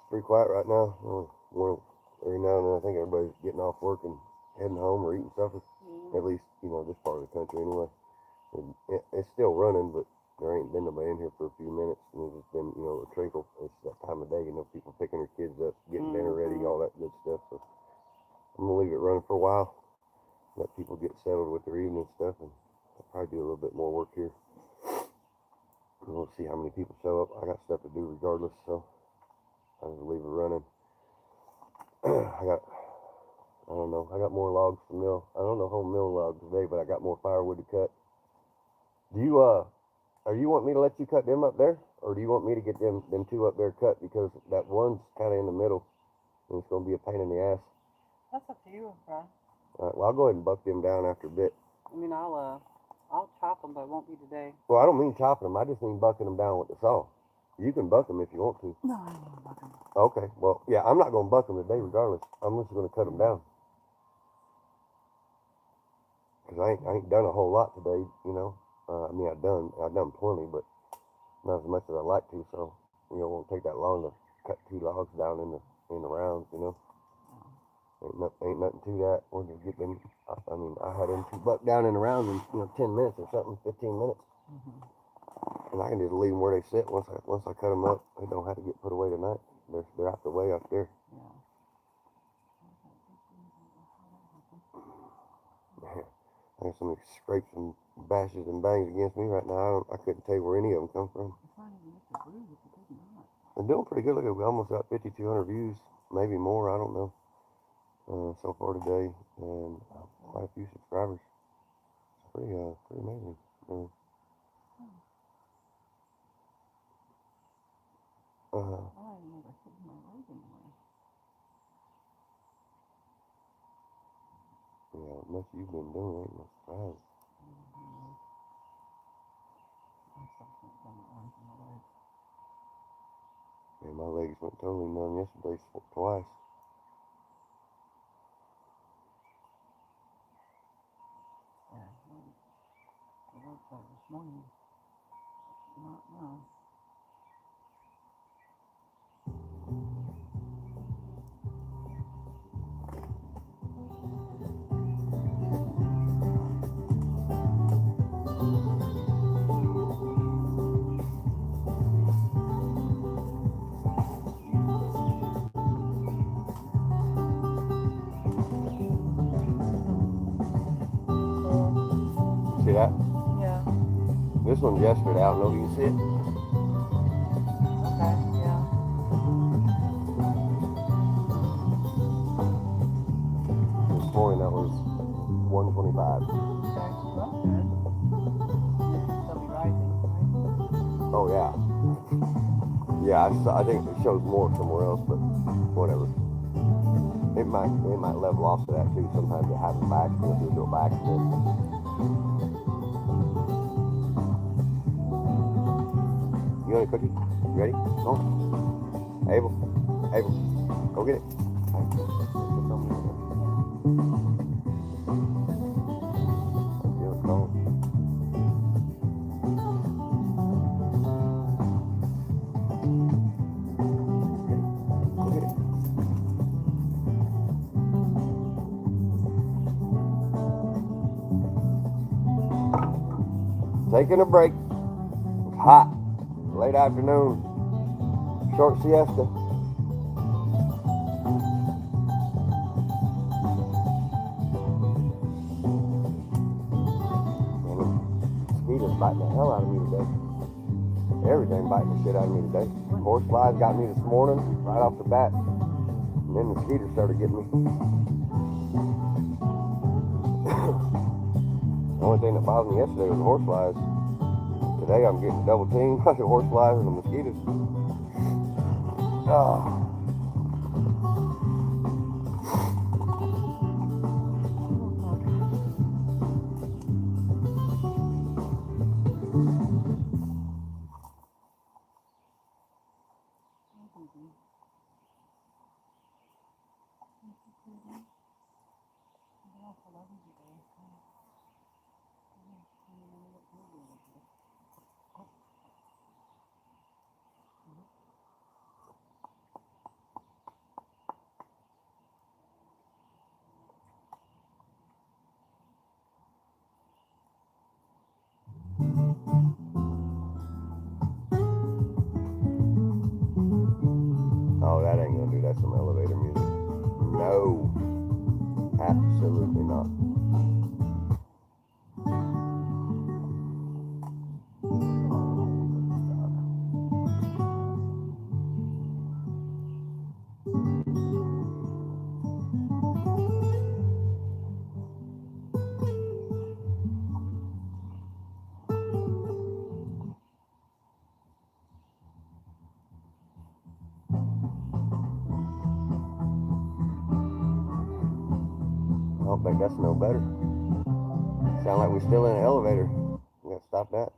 pretty quiet right now. Well, every now and then I think everybody's getting off work and heading home or eating supper. At least, you know, this part of the country anyway. And it's still running, but there ain't been nobody in here for a few minutes. And it's just been, you know, a trickle. It's that time of day, you know, people picking their kids up, getting dinner ready, all that good stuff. So I'm going to leave it running for a while. Let people get settled with their evening stuff. And I'll probably do a little bit more work here. And we'll see how many people show up. I got stuff to do regardless, so I'll just leave it running. I don't know. I got more logs to mill. I don't know if I'll mill logs today, but I got more firewood to cut. Do you, or you want me to let you cut them up there? Or do you want me to get them two up there cut? Because that one's kind of in the middle, and it's going to be a pain in the ass.
That's up to you, Brian.
All right, well, I'll go ahead and buck them down after a bit.
I mean, I'll chop them, but it won't be today.
Well, I don't mean chopping them. I just mean bucking them down with the saw. You can buck them if you want to.
No, I don't want to buck them.
Okay, well, yeah, I'm not going to buck them today regardless. I'm just going to cut them down. Because I ain't done a whole lot today, you know. I mean, I've done plenty, but not as much as I like to. So, you know, it won't take that long to cut 2 logs down in the rounds, you know. Ain't nothing to that. We'll just get them. I mean, I had them 2 buck down in the rounds in 10 minutes or something, 15 minutes, and I can just leave them where they sit. Once I cut them up, they don't have to get put away tonight. They're out the way up there. Yeah. I got so many scrapes and bashes and bangs against me right now. I couldn't tell you where any of them come from. They're doing pretty good. Look, we almost got 5,200 views, maybe more. I don't know. So far today, and quite a few subscribers. It's pretty amazing. Yeah, much you've been doing ain't no surprise. Man, my legs went totally numb yesterday twice.
This morning, not now.
See that?
Yeah.
This one's yesterday. I don't know if you can see it.
Okay, yeah.
This morning that was 125.
Okay, well, that's good. Still be rising, right?
Oh yeah. Yeah, I think it shows more somewhere else, but whatever. It might level off to that too. Sometimes it happens by accident. You'll do it by accident. You want a cookie? You ready? Go. Abel, go get it. Taking a break. It's hot. Late afternoon. Short siesta. Mosquitoes biting the hell out of me today. Everything biting the shit out of me today. Horseflies got me this morning, right off the bat. And then the mosquitoes started getting me. The only thing that bothered me yesterday was the horseflies. Today I'm getting double teamed by the horseflies and the mosquitoes. Oh. Oh, that ain't gonna do. That's some elevator music. No, absolutely not. I don't think that's no better. Sound like we're still in an elevator. We gotta stop that.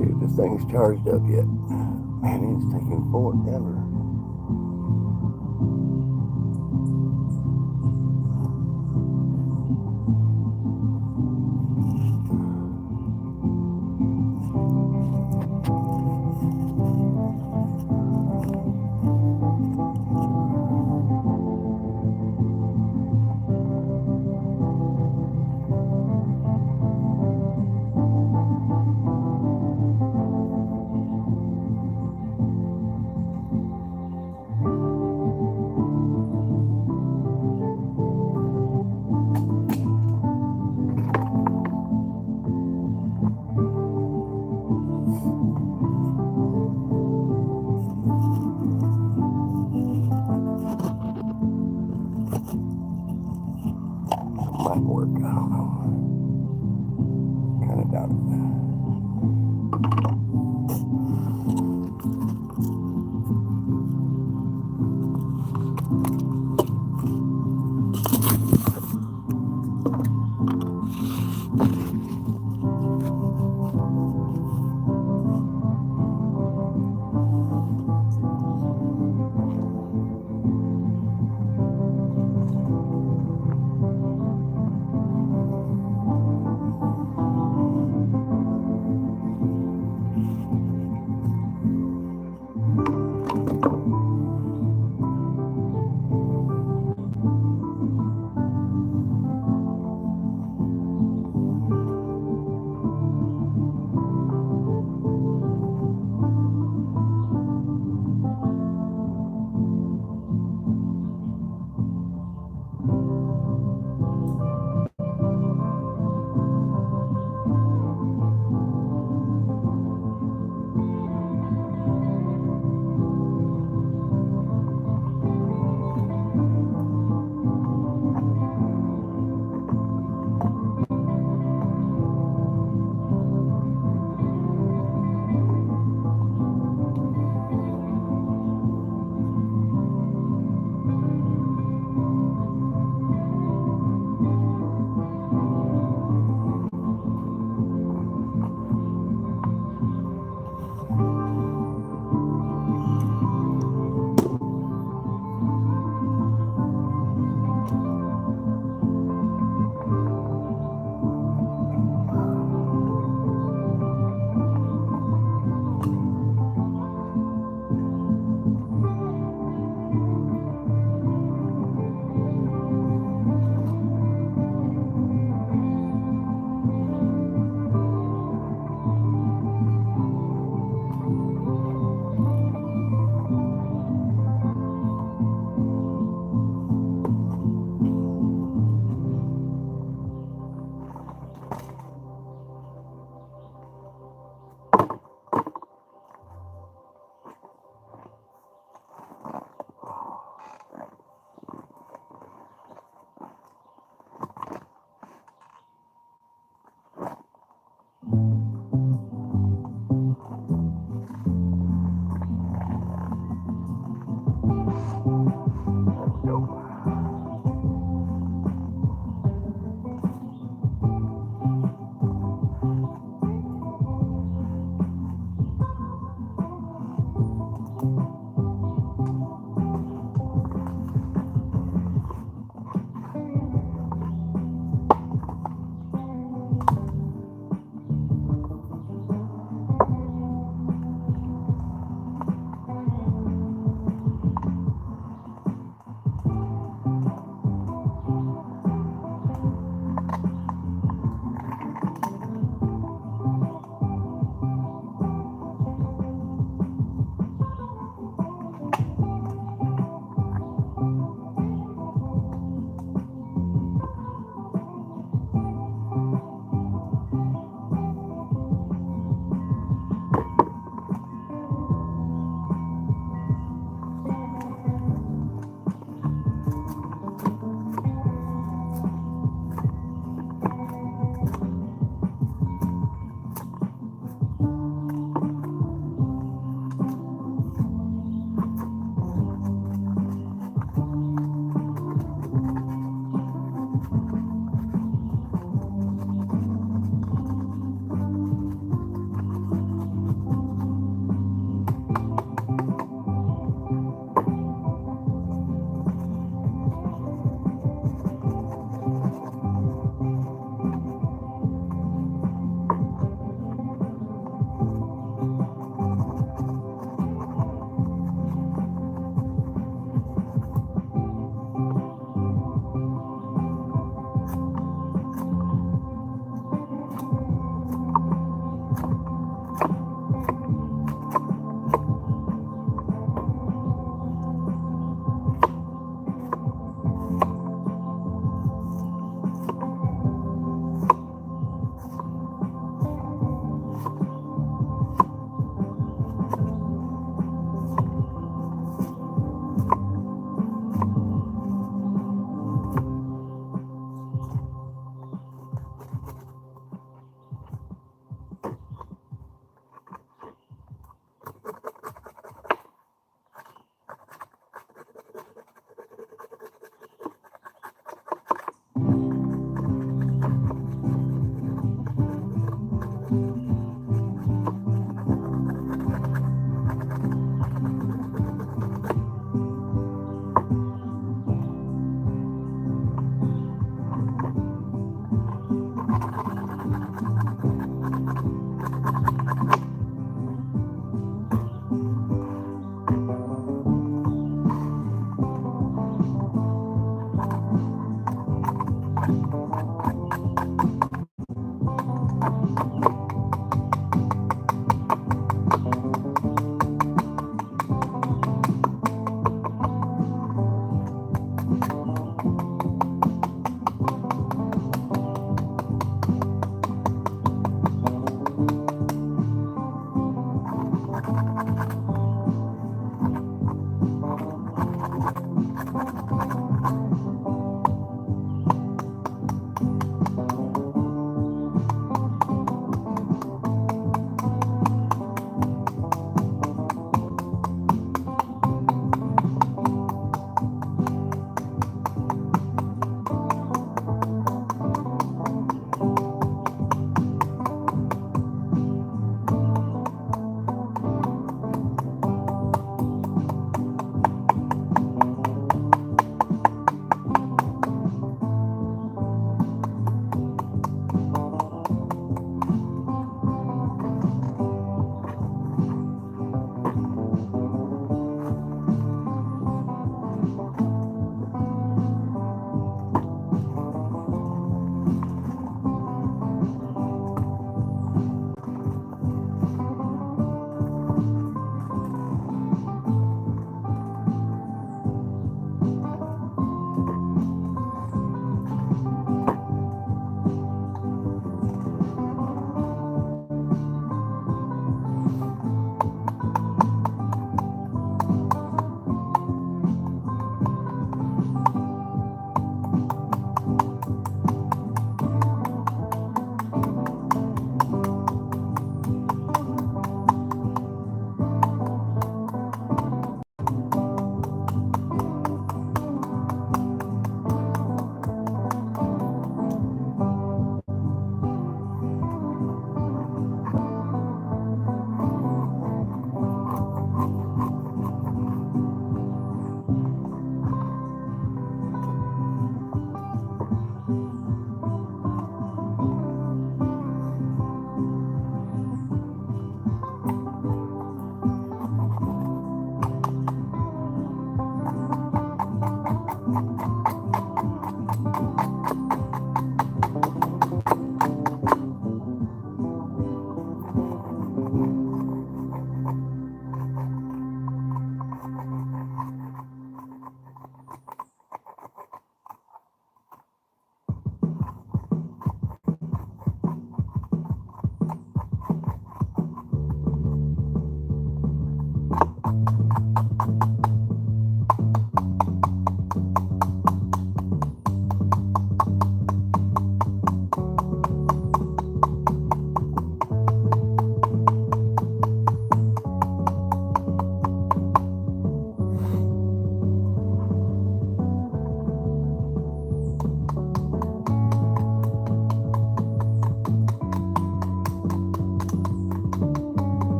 See if this thing's charged up yet. Man, it's taking forever. Might work, I don't know. Kind of doubt it.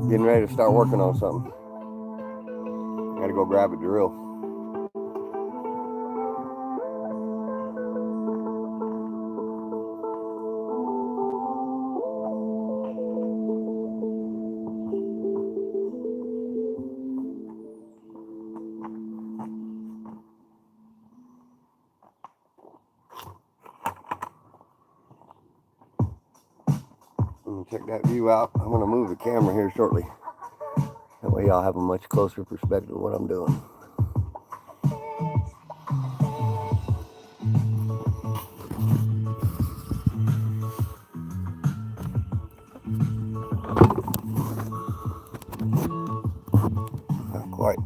Getting ready to start working on something. Gotta go grab a drill. Check that view out. I'm gonna move the camera here shortly. That way y'all have a much closer perspective of what I'm doing. Not quite.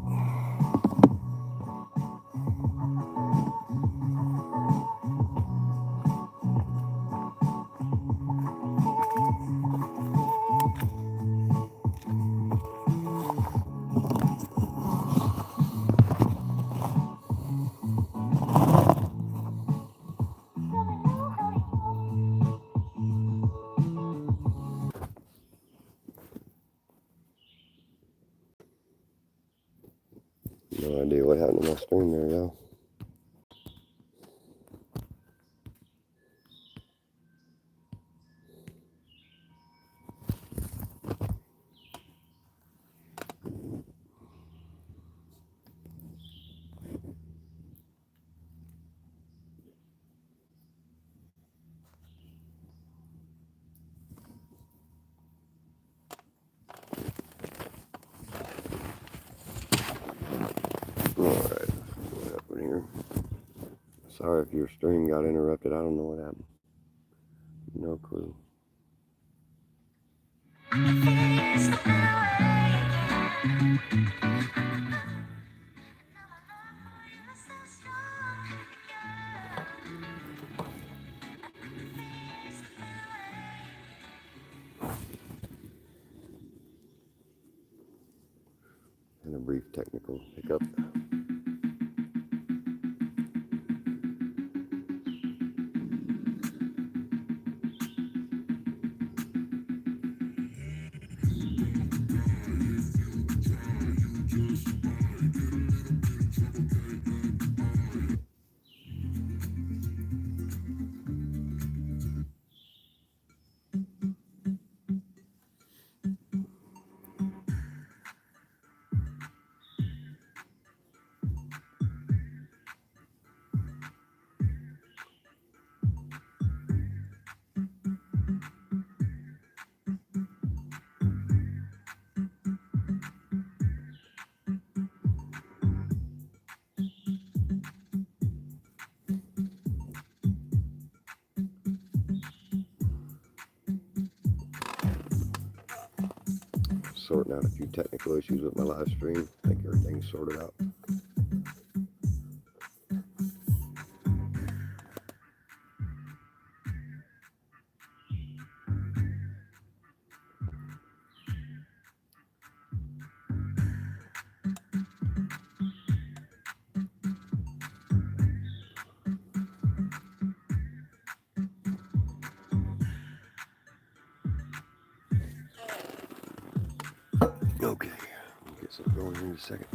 No idea what happened to my stream there, y'all. Alright, what happened here? Sorry if your stream got interrupted. I don't know what happened. No clue. And a brief technical hiccup. sorting out a few technical issues with my live stream. I think everything's sorted out. Okay, we'll get some going here in a second.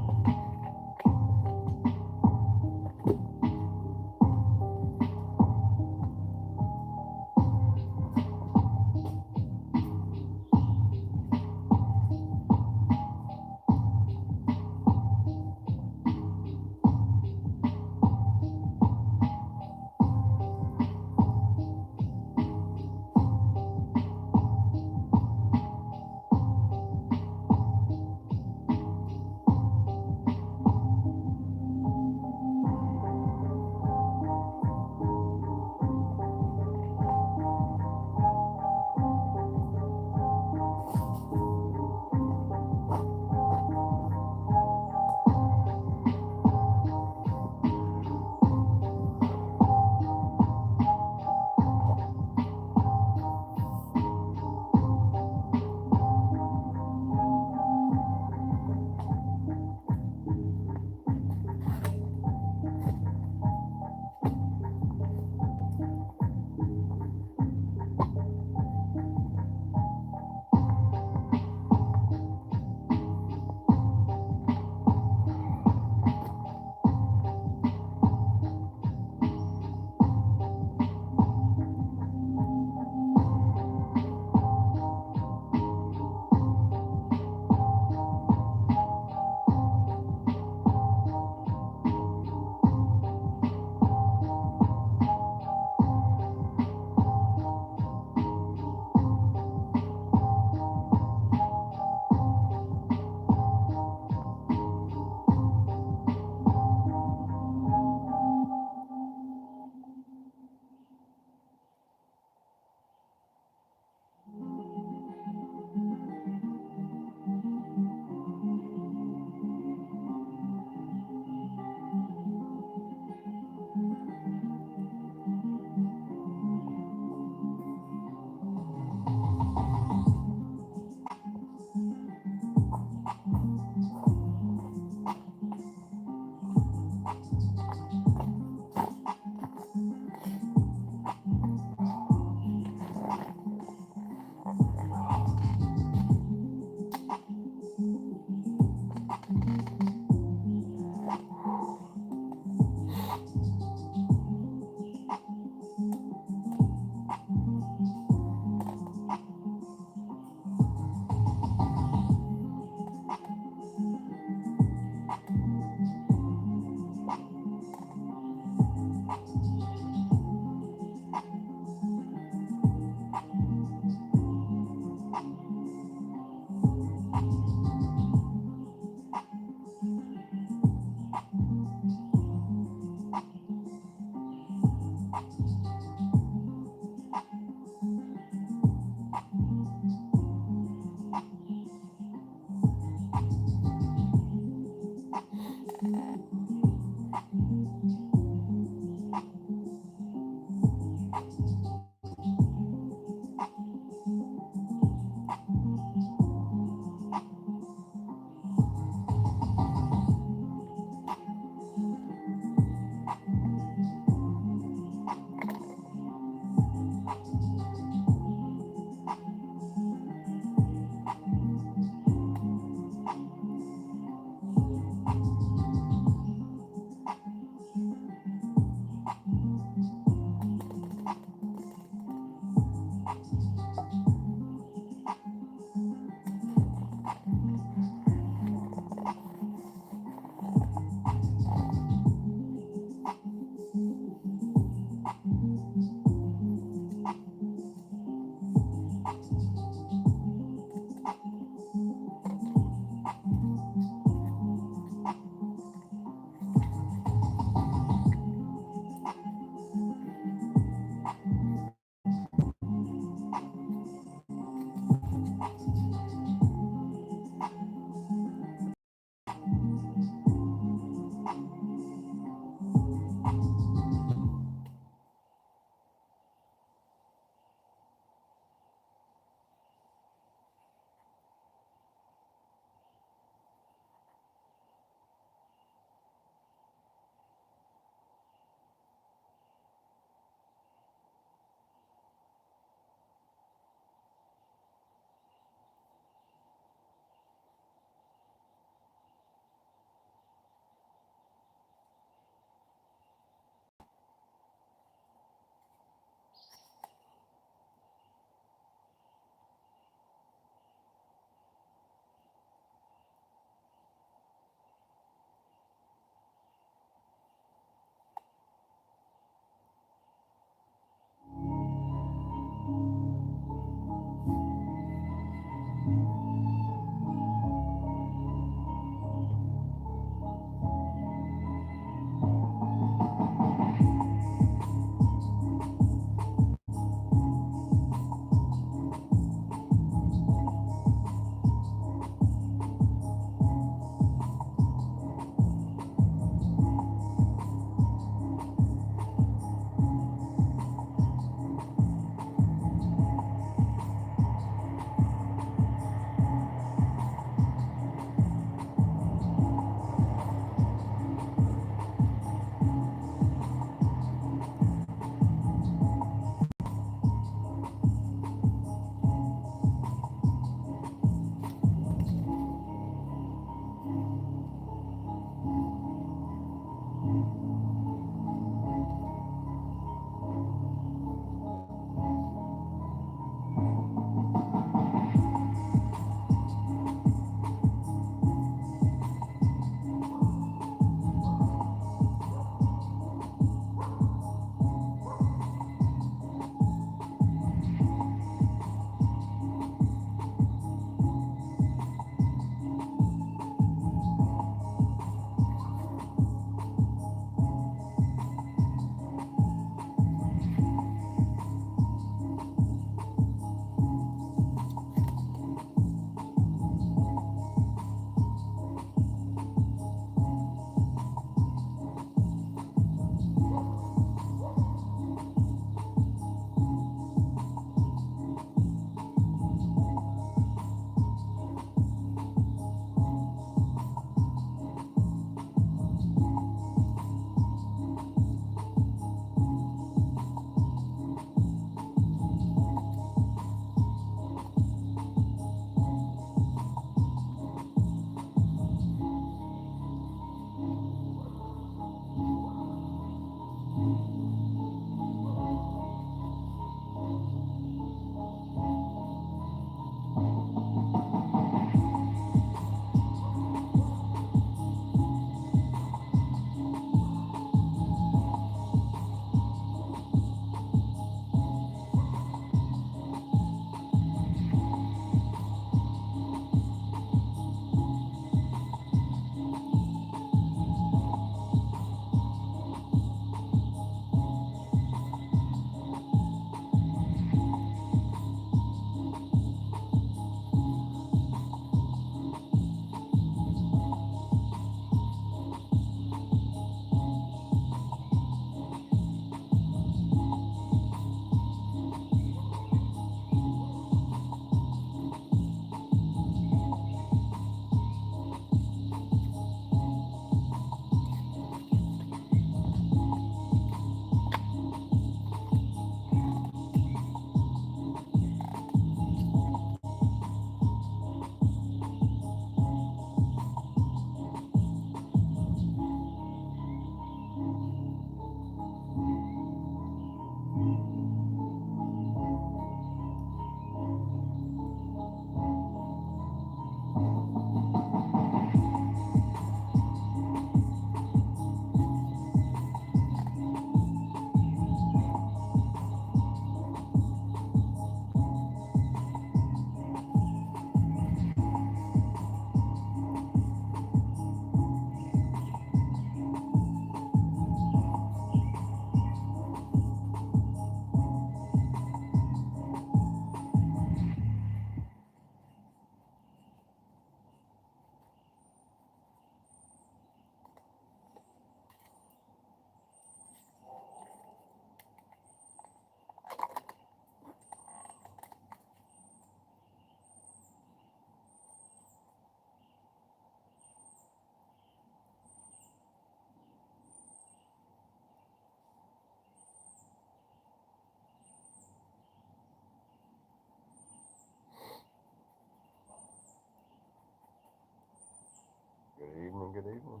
Good evening.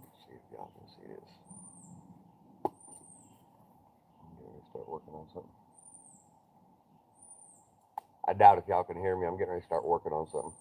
Let's see if y'all can see this. I'm getting ready to start working on something. I doubt if y'all can hear me. I'm getting ready to start working on something.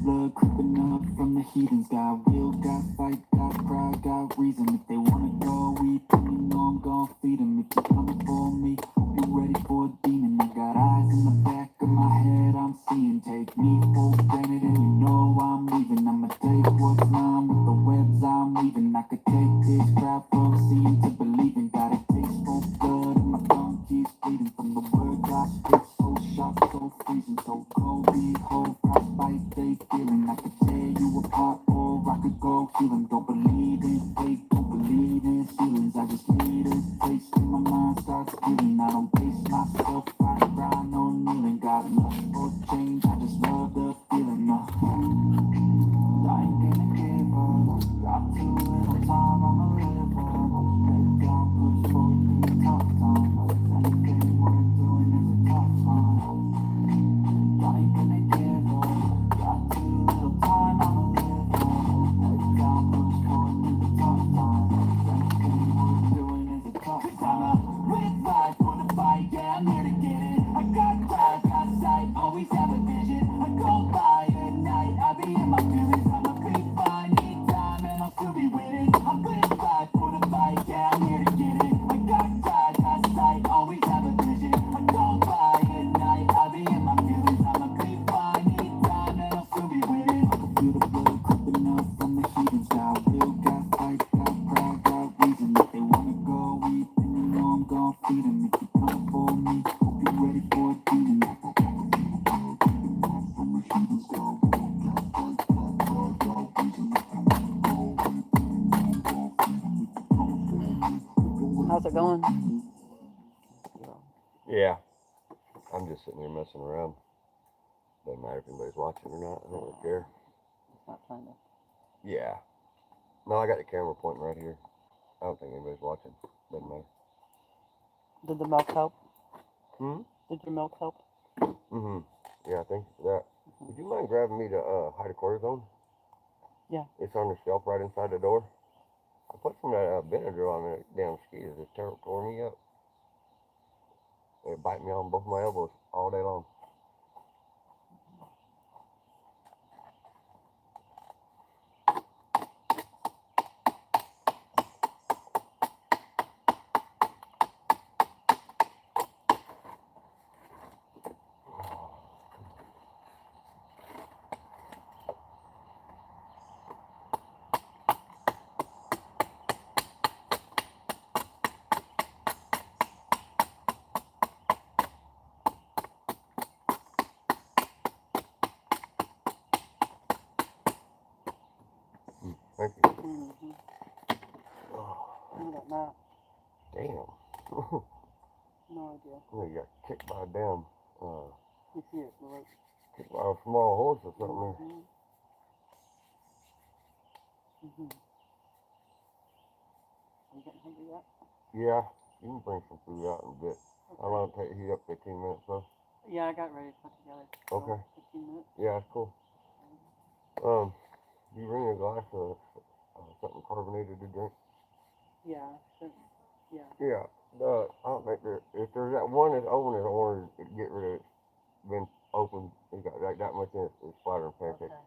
blood creeping up from the heathens. Got will, got fight, got pride, got reason. If they wanna go eat, then you know I'm gon' feed them. If you're coming for me, hope you're ready for a demon. I got eyes in the back of my head, I'm seeing. Take me for granted and you know I'm leaving. I'ma take what's mine with the webs I'm weaving. I could take this crowd from seeing to believing. Got a taste for blood and my tongue keeps bleeding. From the words I spit, so sharp, so freezing, so cold. Behold, frostbite they feeling. I could tear you apart or I could go heal them. Don't believe in fate, don't believe in ceilings. I just need a taste and my mind starts feeling. I don't pace myself, I grind on kneeling. Got enough for change, I just love the feeling. I ain't gonna give up. Got too little time, I'ma live up. Head down, push forward through the tough times. Anything worth doing is a tough time. I ain't gonna give up. Got too little time, I'ma live up. Head down, push forward through the tough times. Anything worth doing is a tough time. 'Cause I'm a with life for the fight, yeah, I'm here to get it. I got drive, got sight, always have a vision. I go by at night, I be in my feelings. I'm a big fine, need time, and I'll still be winning. I live life for the fight, yeah, I'm here to get it. I got drive, got sight, always have a vision. I go by at night, I be in my feelings. I'm a big fine, need time, and I'll still be winning. I can feel the blood creeping up from the heathens. Got will, got fight, got pride, got reason. If they wanna go eat, then you know I'm gon' feed them. If you come for me, hope you're ready for a demon.
How's it going?
Yeah. I'm just sitting here messing around. Doesn't matter if anybody's watching or not. I don't really care.
It's not trying to.
Yeah. No, I got the camera pointing right here. I don't think anybody's watching. Doesn't matter.
Did the milk help?
Hmm?
Did your milk help?
Mm-hmm. Yeah, thank you for that. Would you mind grabbing me the hydrocortisone?
Yeah.
It's on the shelf right inside the door. I put some of that Benadryl on the damn skis. It tore me up. It bite me on both my elbows all day long. Thank you.
Mm-hmm.
Oh,
Look at that map.
damn.
No idea.
You got kicked by a damn,
You see it, right?
kicked by a small horse or something.
Mm-hmm. Mm-hmm. Are you getting hungry yet?
Yeah, you can bring some food out in a bit. How long it take heat up? 15 minutes, though?
Yeah, I got ready to put together. So
Okay.
15 minutes.
Yeah, that's cool. You bring a glass of something carbonated to drink?
Yeah. Sure. Yeah.
Yeah. I don't think if there's that one that's open as orange, get rid of it. It's been open. It's got like that much in it. It's flatter than pancakes.
Okay.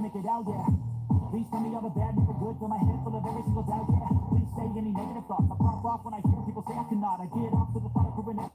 make it out, yeah. Please tell me all the bad, never good. Fill my head full of every single doubt, yeah. Please say any negative thoughts. I pop off when I hear people say I cannot. I get off to the thought of ruining.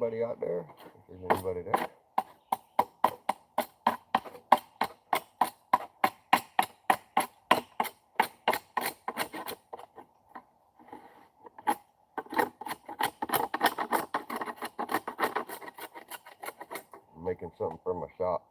anybody out there. If there's anybody there. I'm making something for my shop.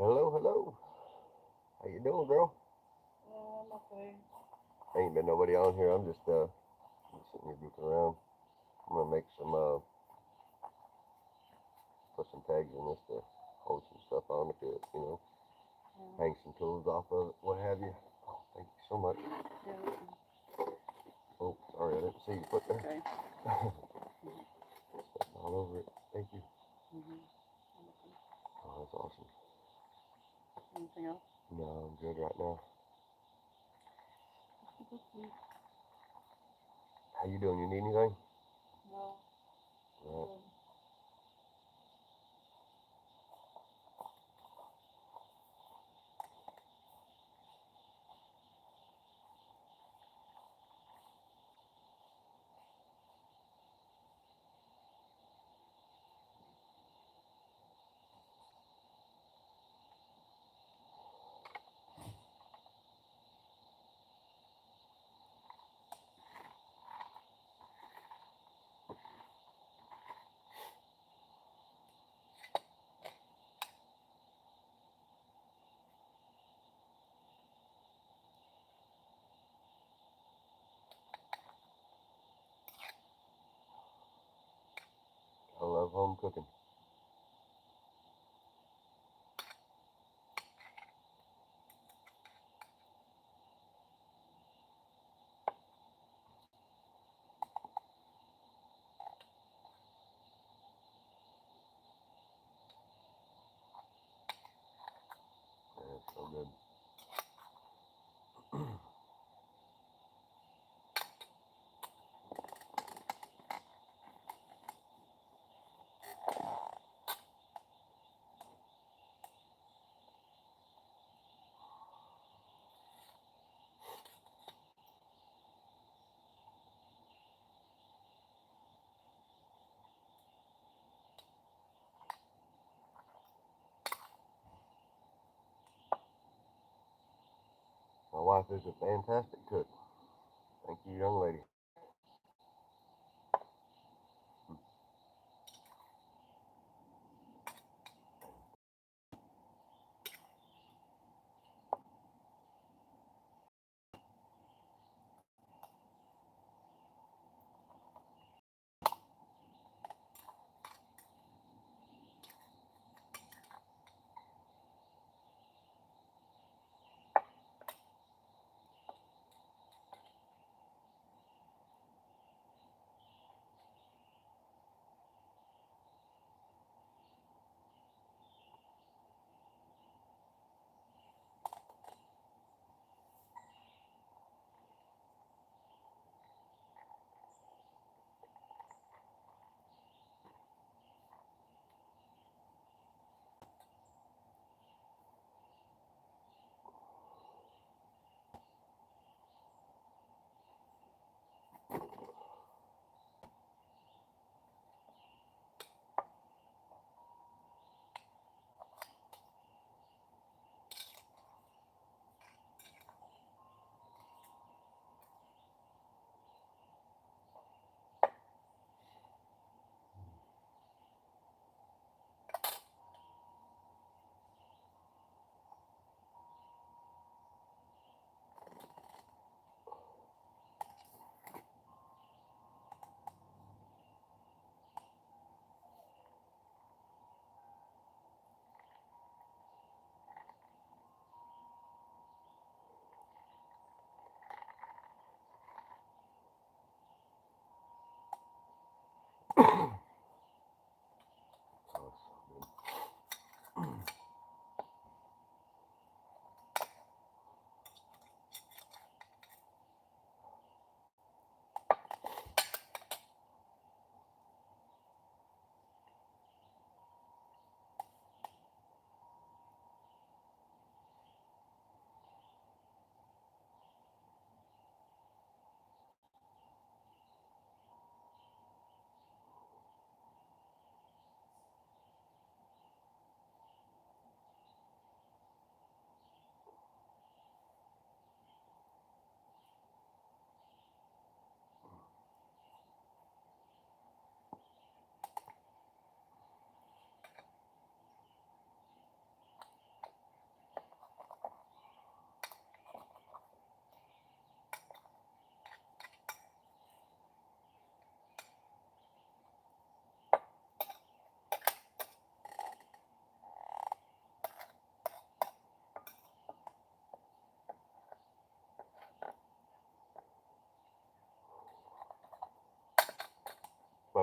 Hello, hello. How you doing, girl?
I'm okay.
Ain't been nobody on here. I'm just sitting here goofing around. I'm gonna make some put some tags in this to hold some stuff on it, you know, hang some tools off of it, what have you. Oh, thank you so much.
Yeah.
Oh, sorry, I didn't see you put there.
Okay.
Stuff all over it. Thank you.
Mm-hmm.
Oh, that's awesome.
Anything else?
No, I'm good right now. How you doing? You need anything?
No.
Right. I love home cooking. Yeah, it's so good. My wife is a fantastic cook. Thank you, young lady.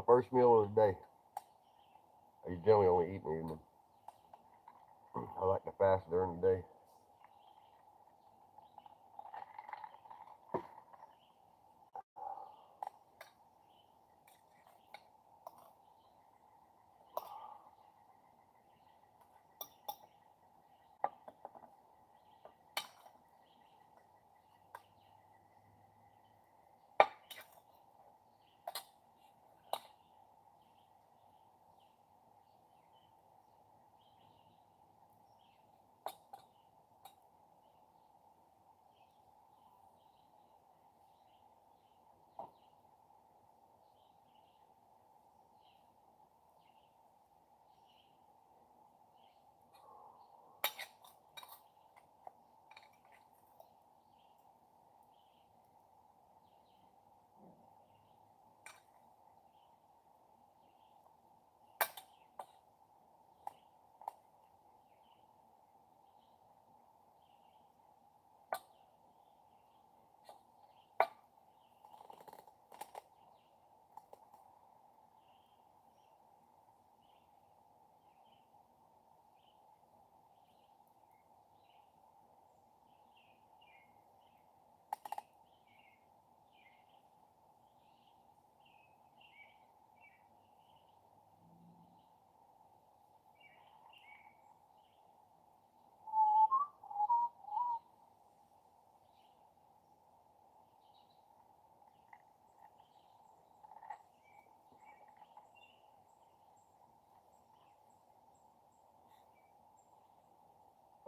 first meal of the day. I generally only eat in the evening. I like to fast during the day.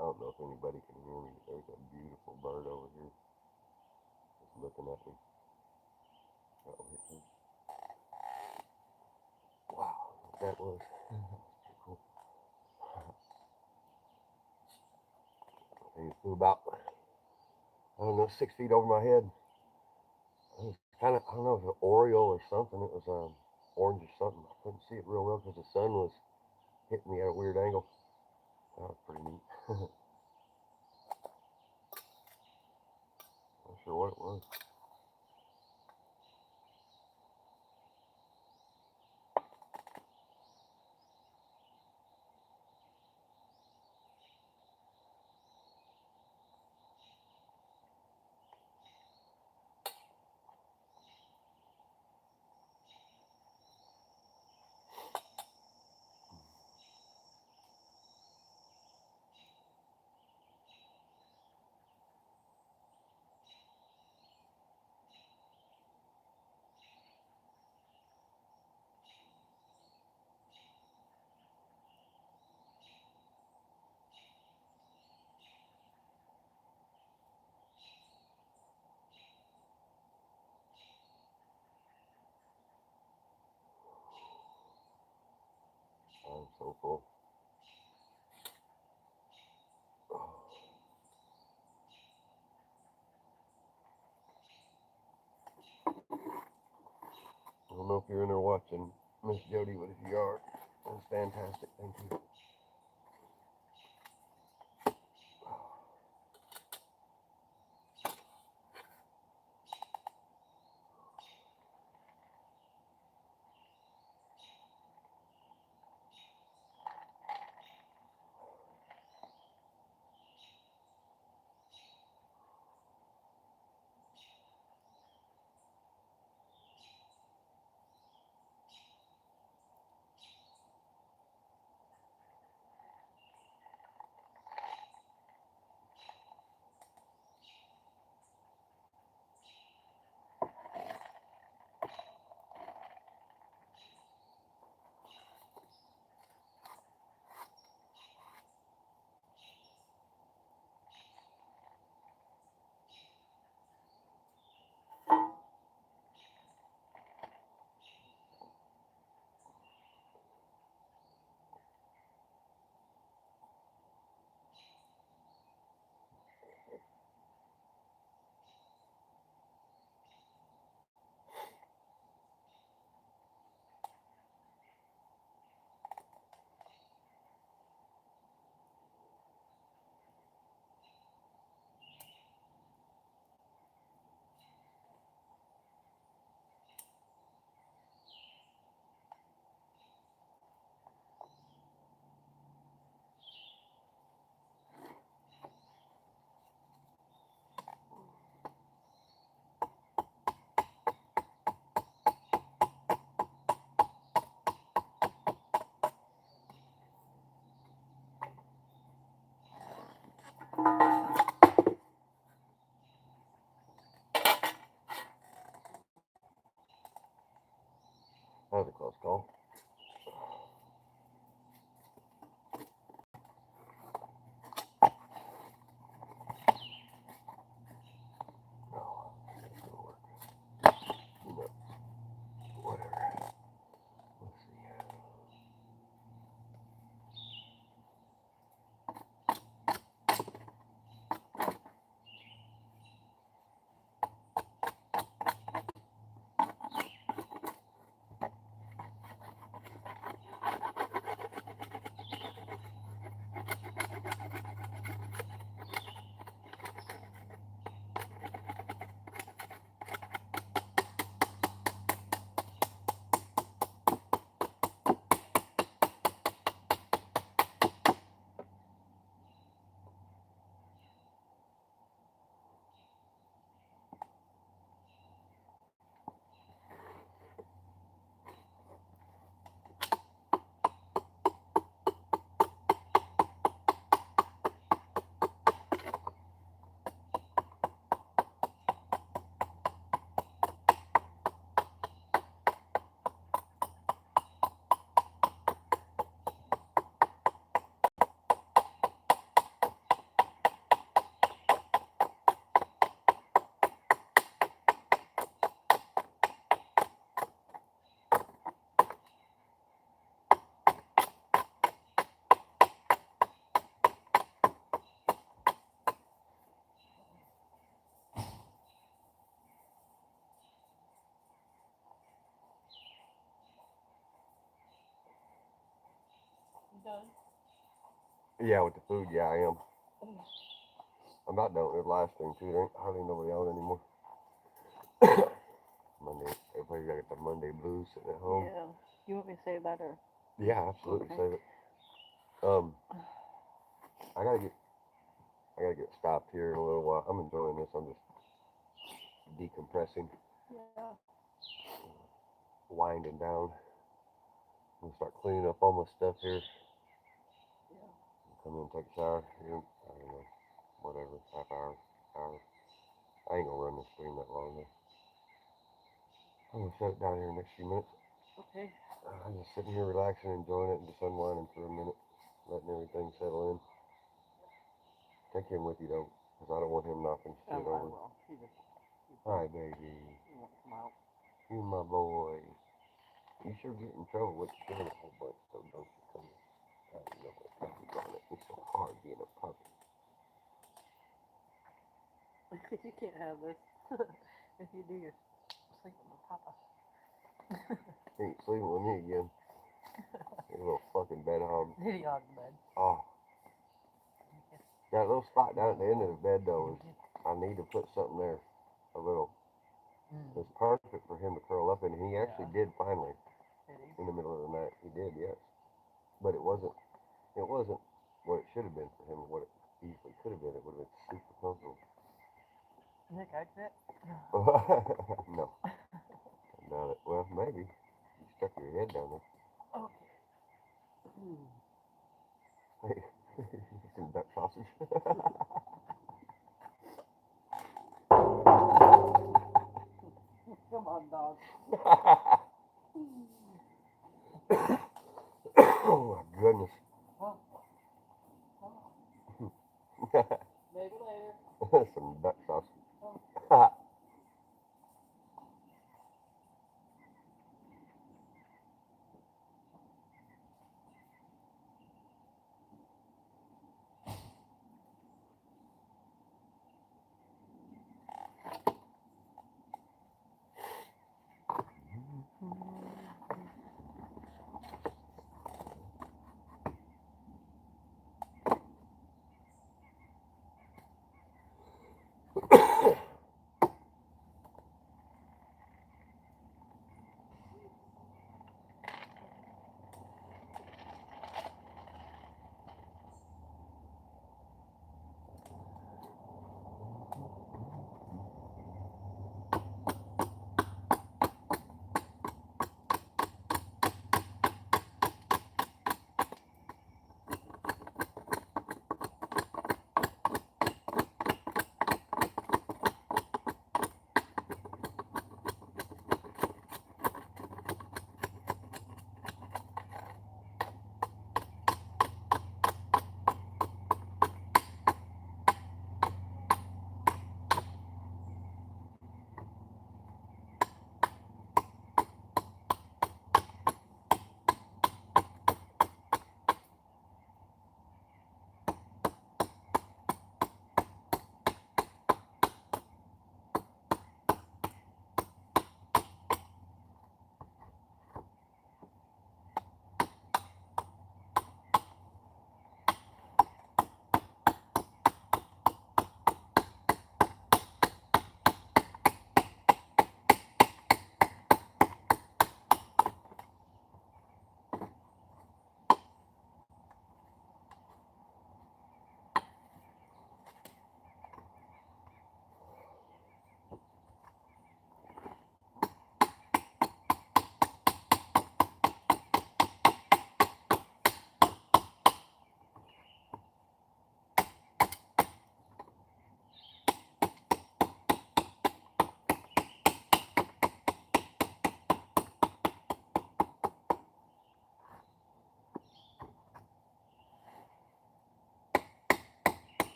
I don't know if anybody can hear me, but there's a beautiful bird over here just looking at me. Uh-oh, here it comes. Wow, that was pretty cool. He flew about, I don't know, 6 feet over my head. It was kind of, I don't know if it was an oriole or something. It was orange or something. I couldn't see it real well because the sun was hitting me at a weird angle. That was pretty neat. Not sure what it was. I'm so full. I don't know if you're in there watching, Miss Jody, but if you are, that's fantastic. Thank you. was a close call. No, it's gonna work. No, whatever. Let's see.
You done?
Yeah, with the food, yeah, I am. I'm about done with the last thing too. There ain't hardly nobody out anymore. Monday, everybody got the Monday blues sitting at home.
Yeah. You want me to say that or?
Yeah, absolutely.
Okay.
Save it. I gotta get stopped here in a little while. I'm enjoying this. I'm just decompressing,
Yeah.
winding down. I'm gonna start cleaning up all my stuff here.
Yeah.
Come in and take a shower. I don't know, whatever, half hour, hour. I ain't gonna run this stream that long though. I'm gonna shut it down here in the next few minutes.
Okay.
I'm just sitting here relaxing, enjoying it, and just unwinding for a minute, letting everything settle in. Take him with you though, because I don't want him knocking shit
I
over.
will.
Hi, baby.
He won't come out.
You my boy. You sure get in trouble with the a whole bunch, so don't you come here. I know what puppies on it. It's so hard being a puppy.
You can't have this. If you do, you're sleeping with Papa.
You ain't sleeping with me again. You little fucking bed hog.
Nitty hog bed.
Oh. That little spot down at the end of the bed though is, I need to put something there. A little. It's perfect for him to curl up in. He actually did finally. In the middle of the night. He did, yes. But it wasn't what it should have been for him, what it easily could have been. It would have been super comfortable.
Nick, I bet.
No. Not it. Well, maybe. You stuck your head down there.
Okay.
Hey, some duck sausage.
Come on, dog.
Oh my goodness.
Maybe later.
Some duck sausage.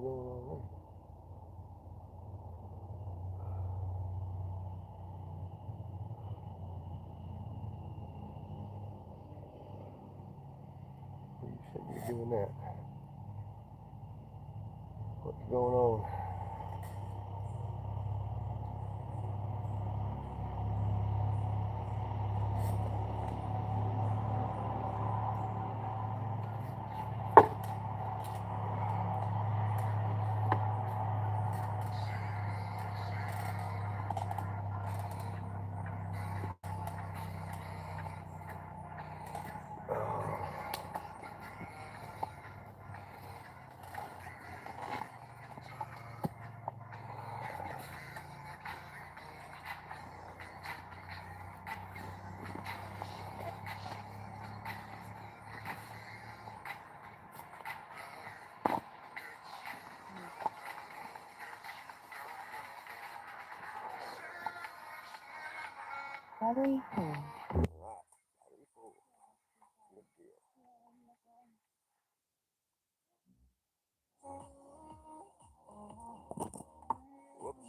going on there? You said you're doing that. What's going on?
Battery full.
Right. Battery full. Good deal. Whoops.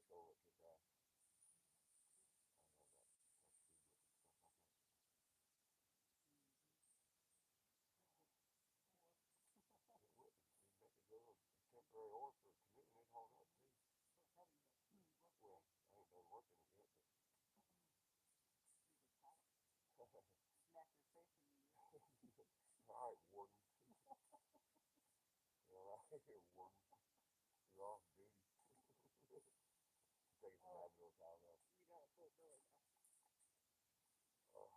it's gonna look too dry. I know that speed with stuff like that. It would. You'd make a good temporary oil for canoeing. It'd hold up too. Well, I ain't done working it yet, but.
Smack your face in the ear.
All right, Warden. All right, Warden. You're off duty. Taking some Advil time now.
You gotta put Billy now.
Oh.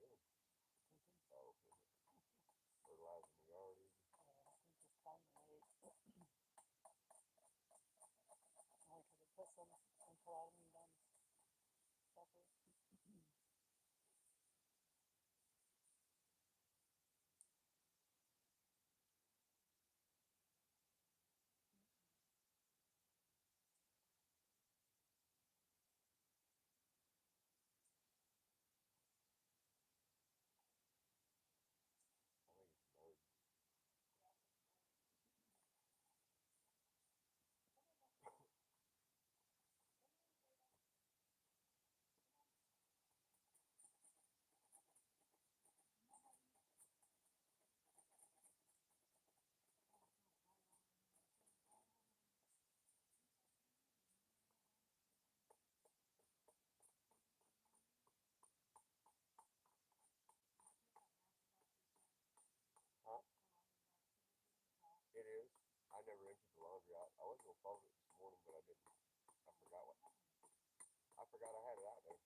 Good. Oh, fertilizing the yard, is it?
I think it's time to wait. Only because it puts some enchiladas on supper.
I think it's birds. Huh? It is. I never emptied the laundry out. I was gonna fold it this morning, but I didn't. I forgot what. I forgot I had it out there.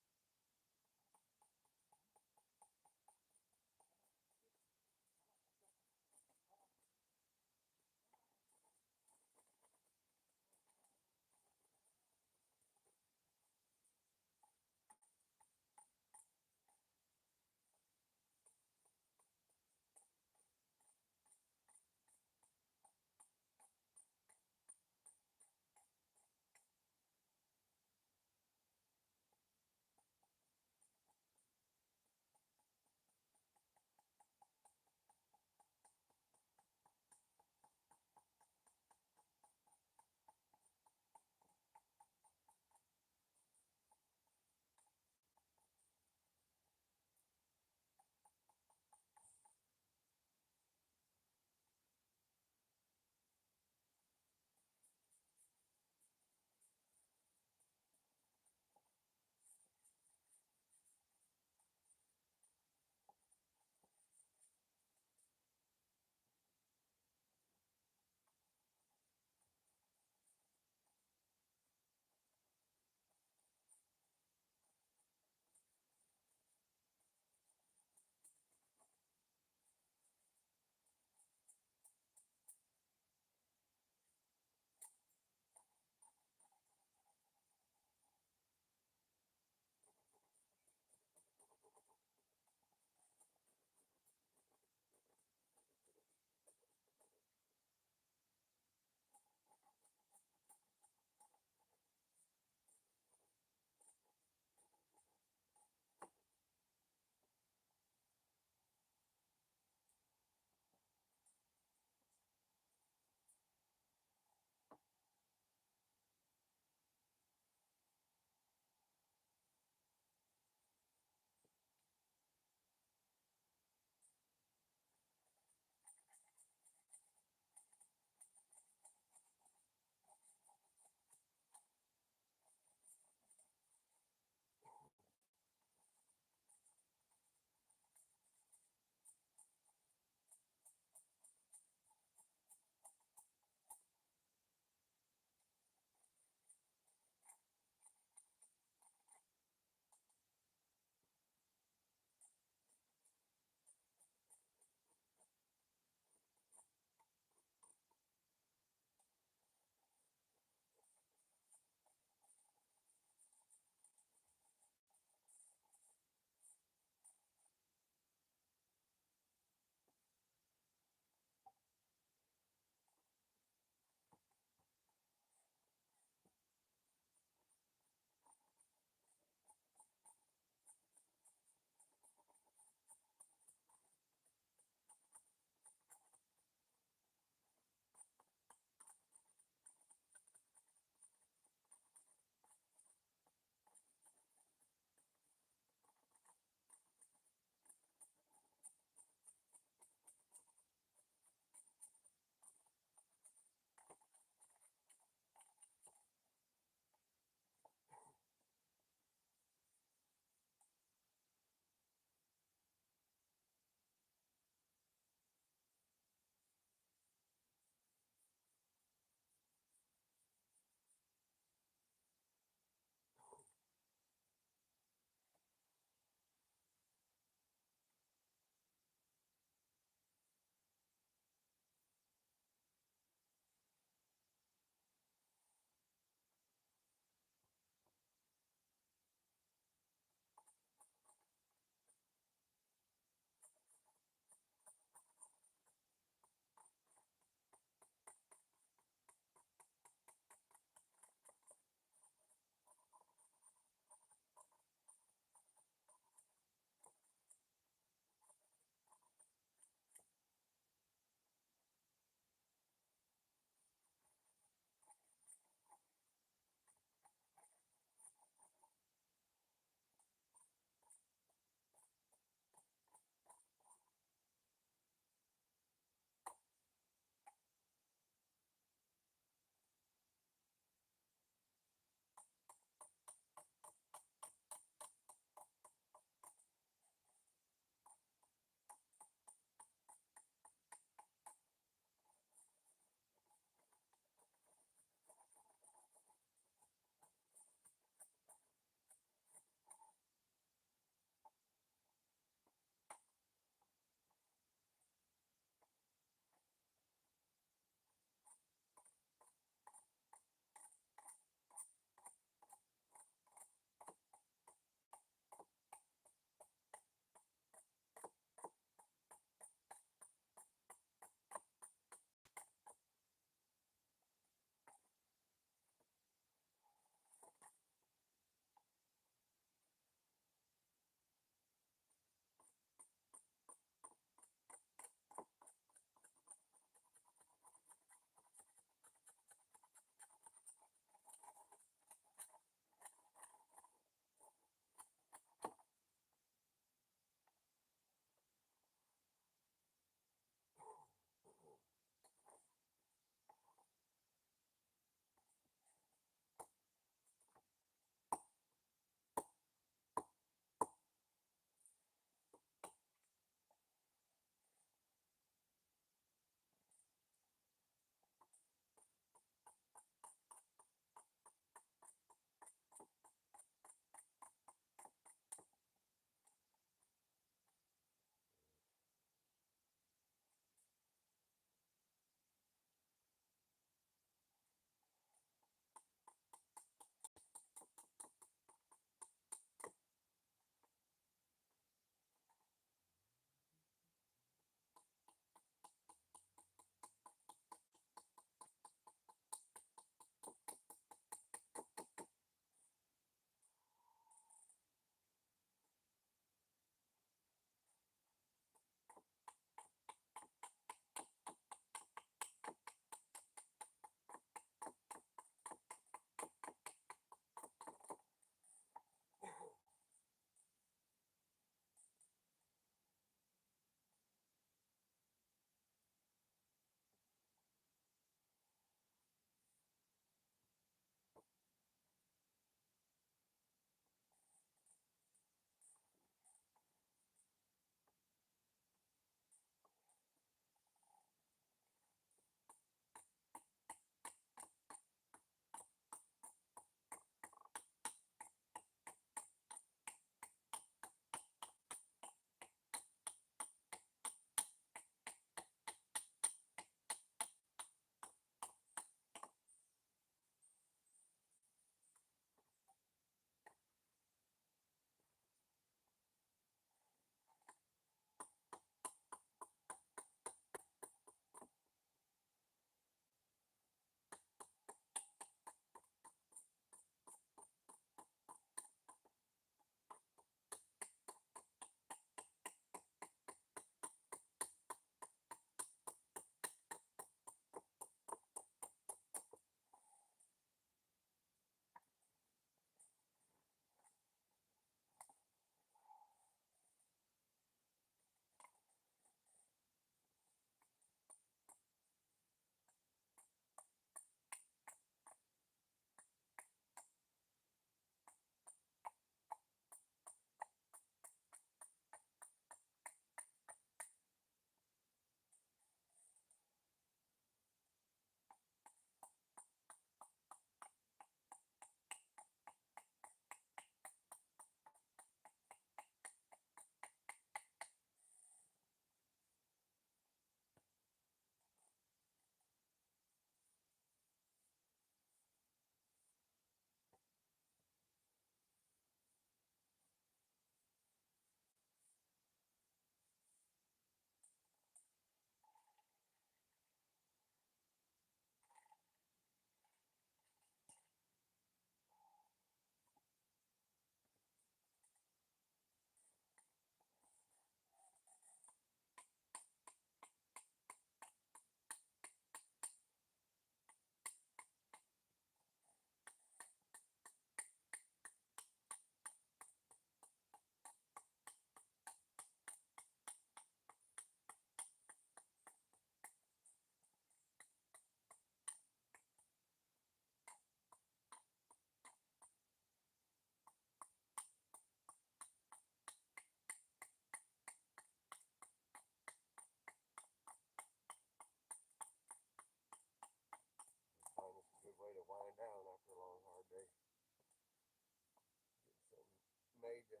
stage,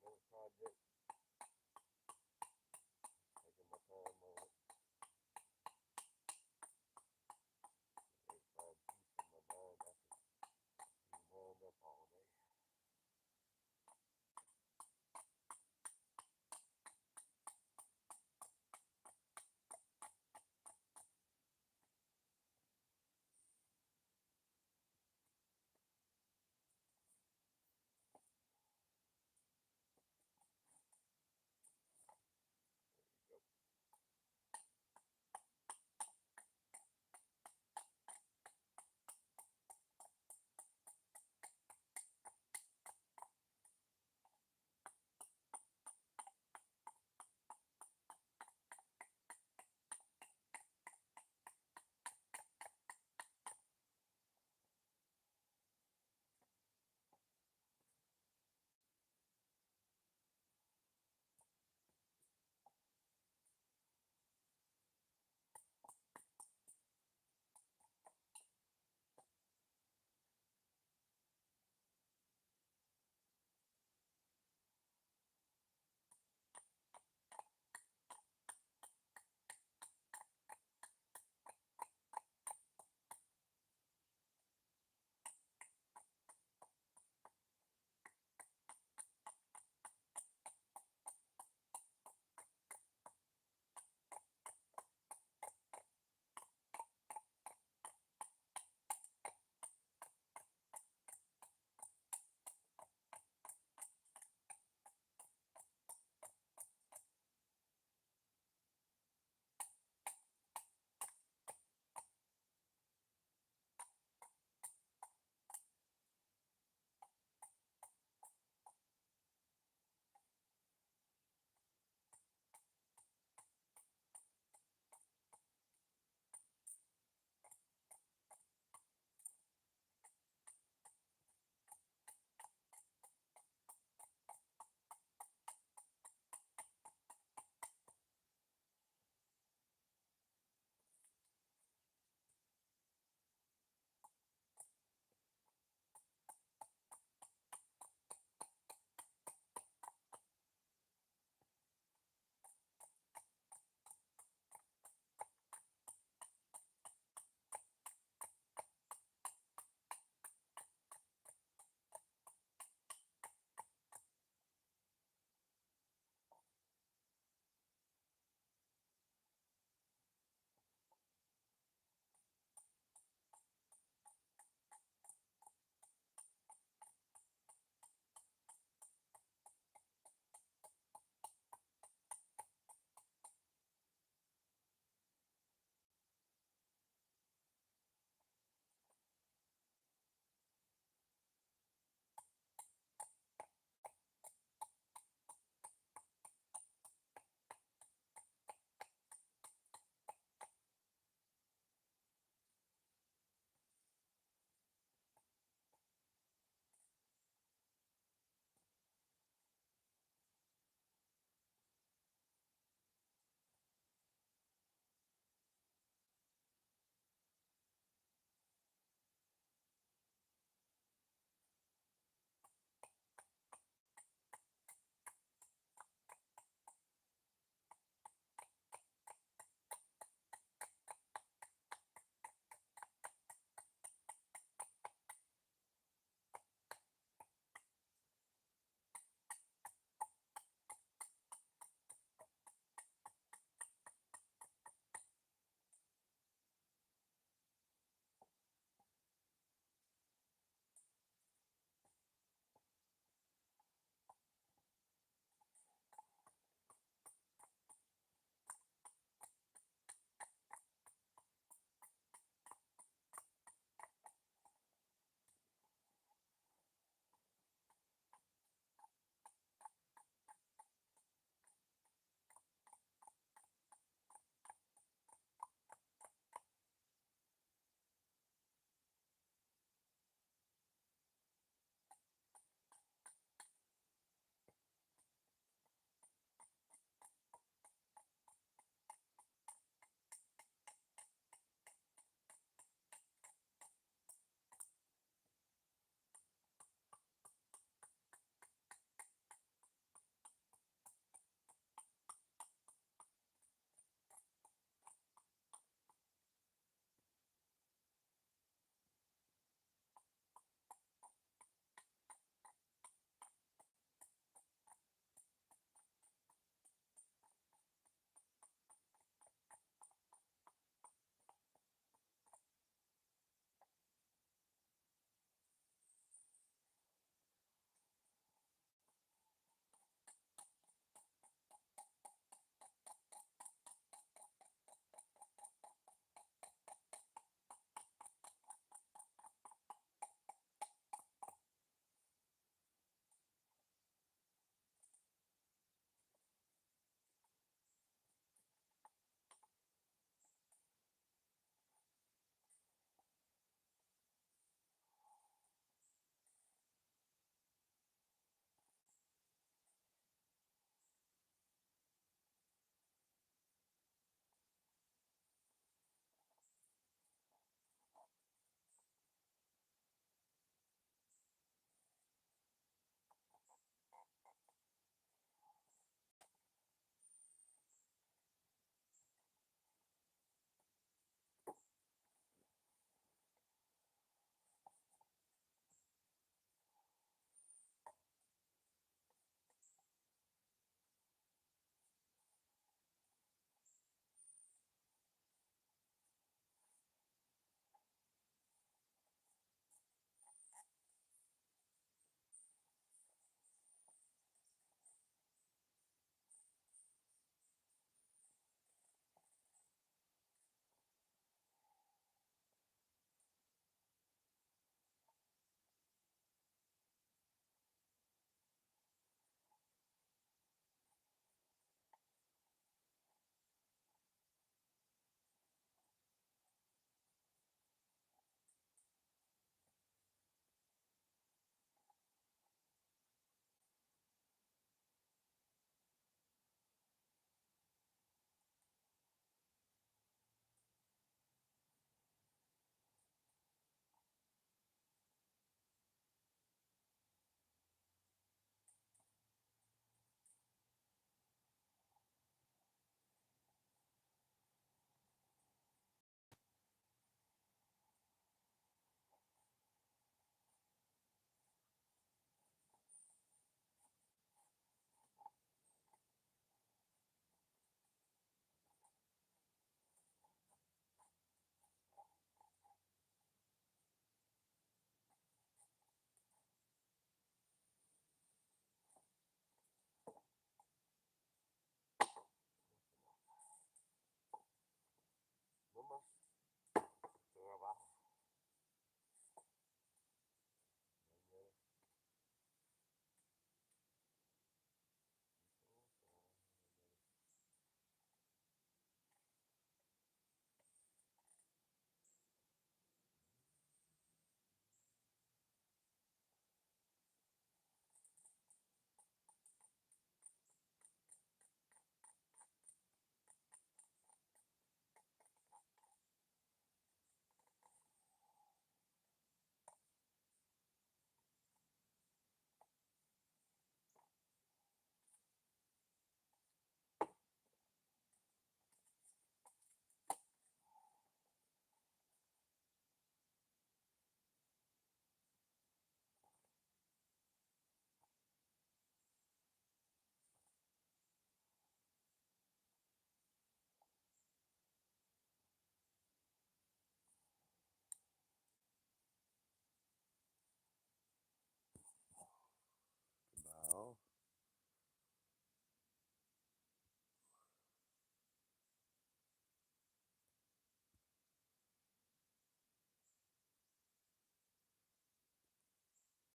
another project.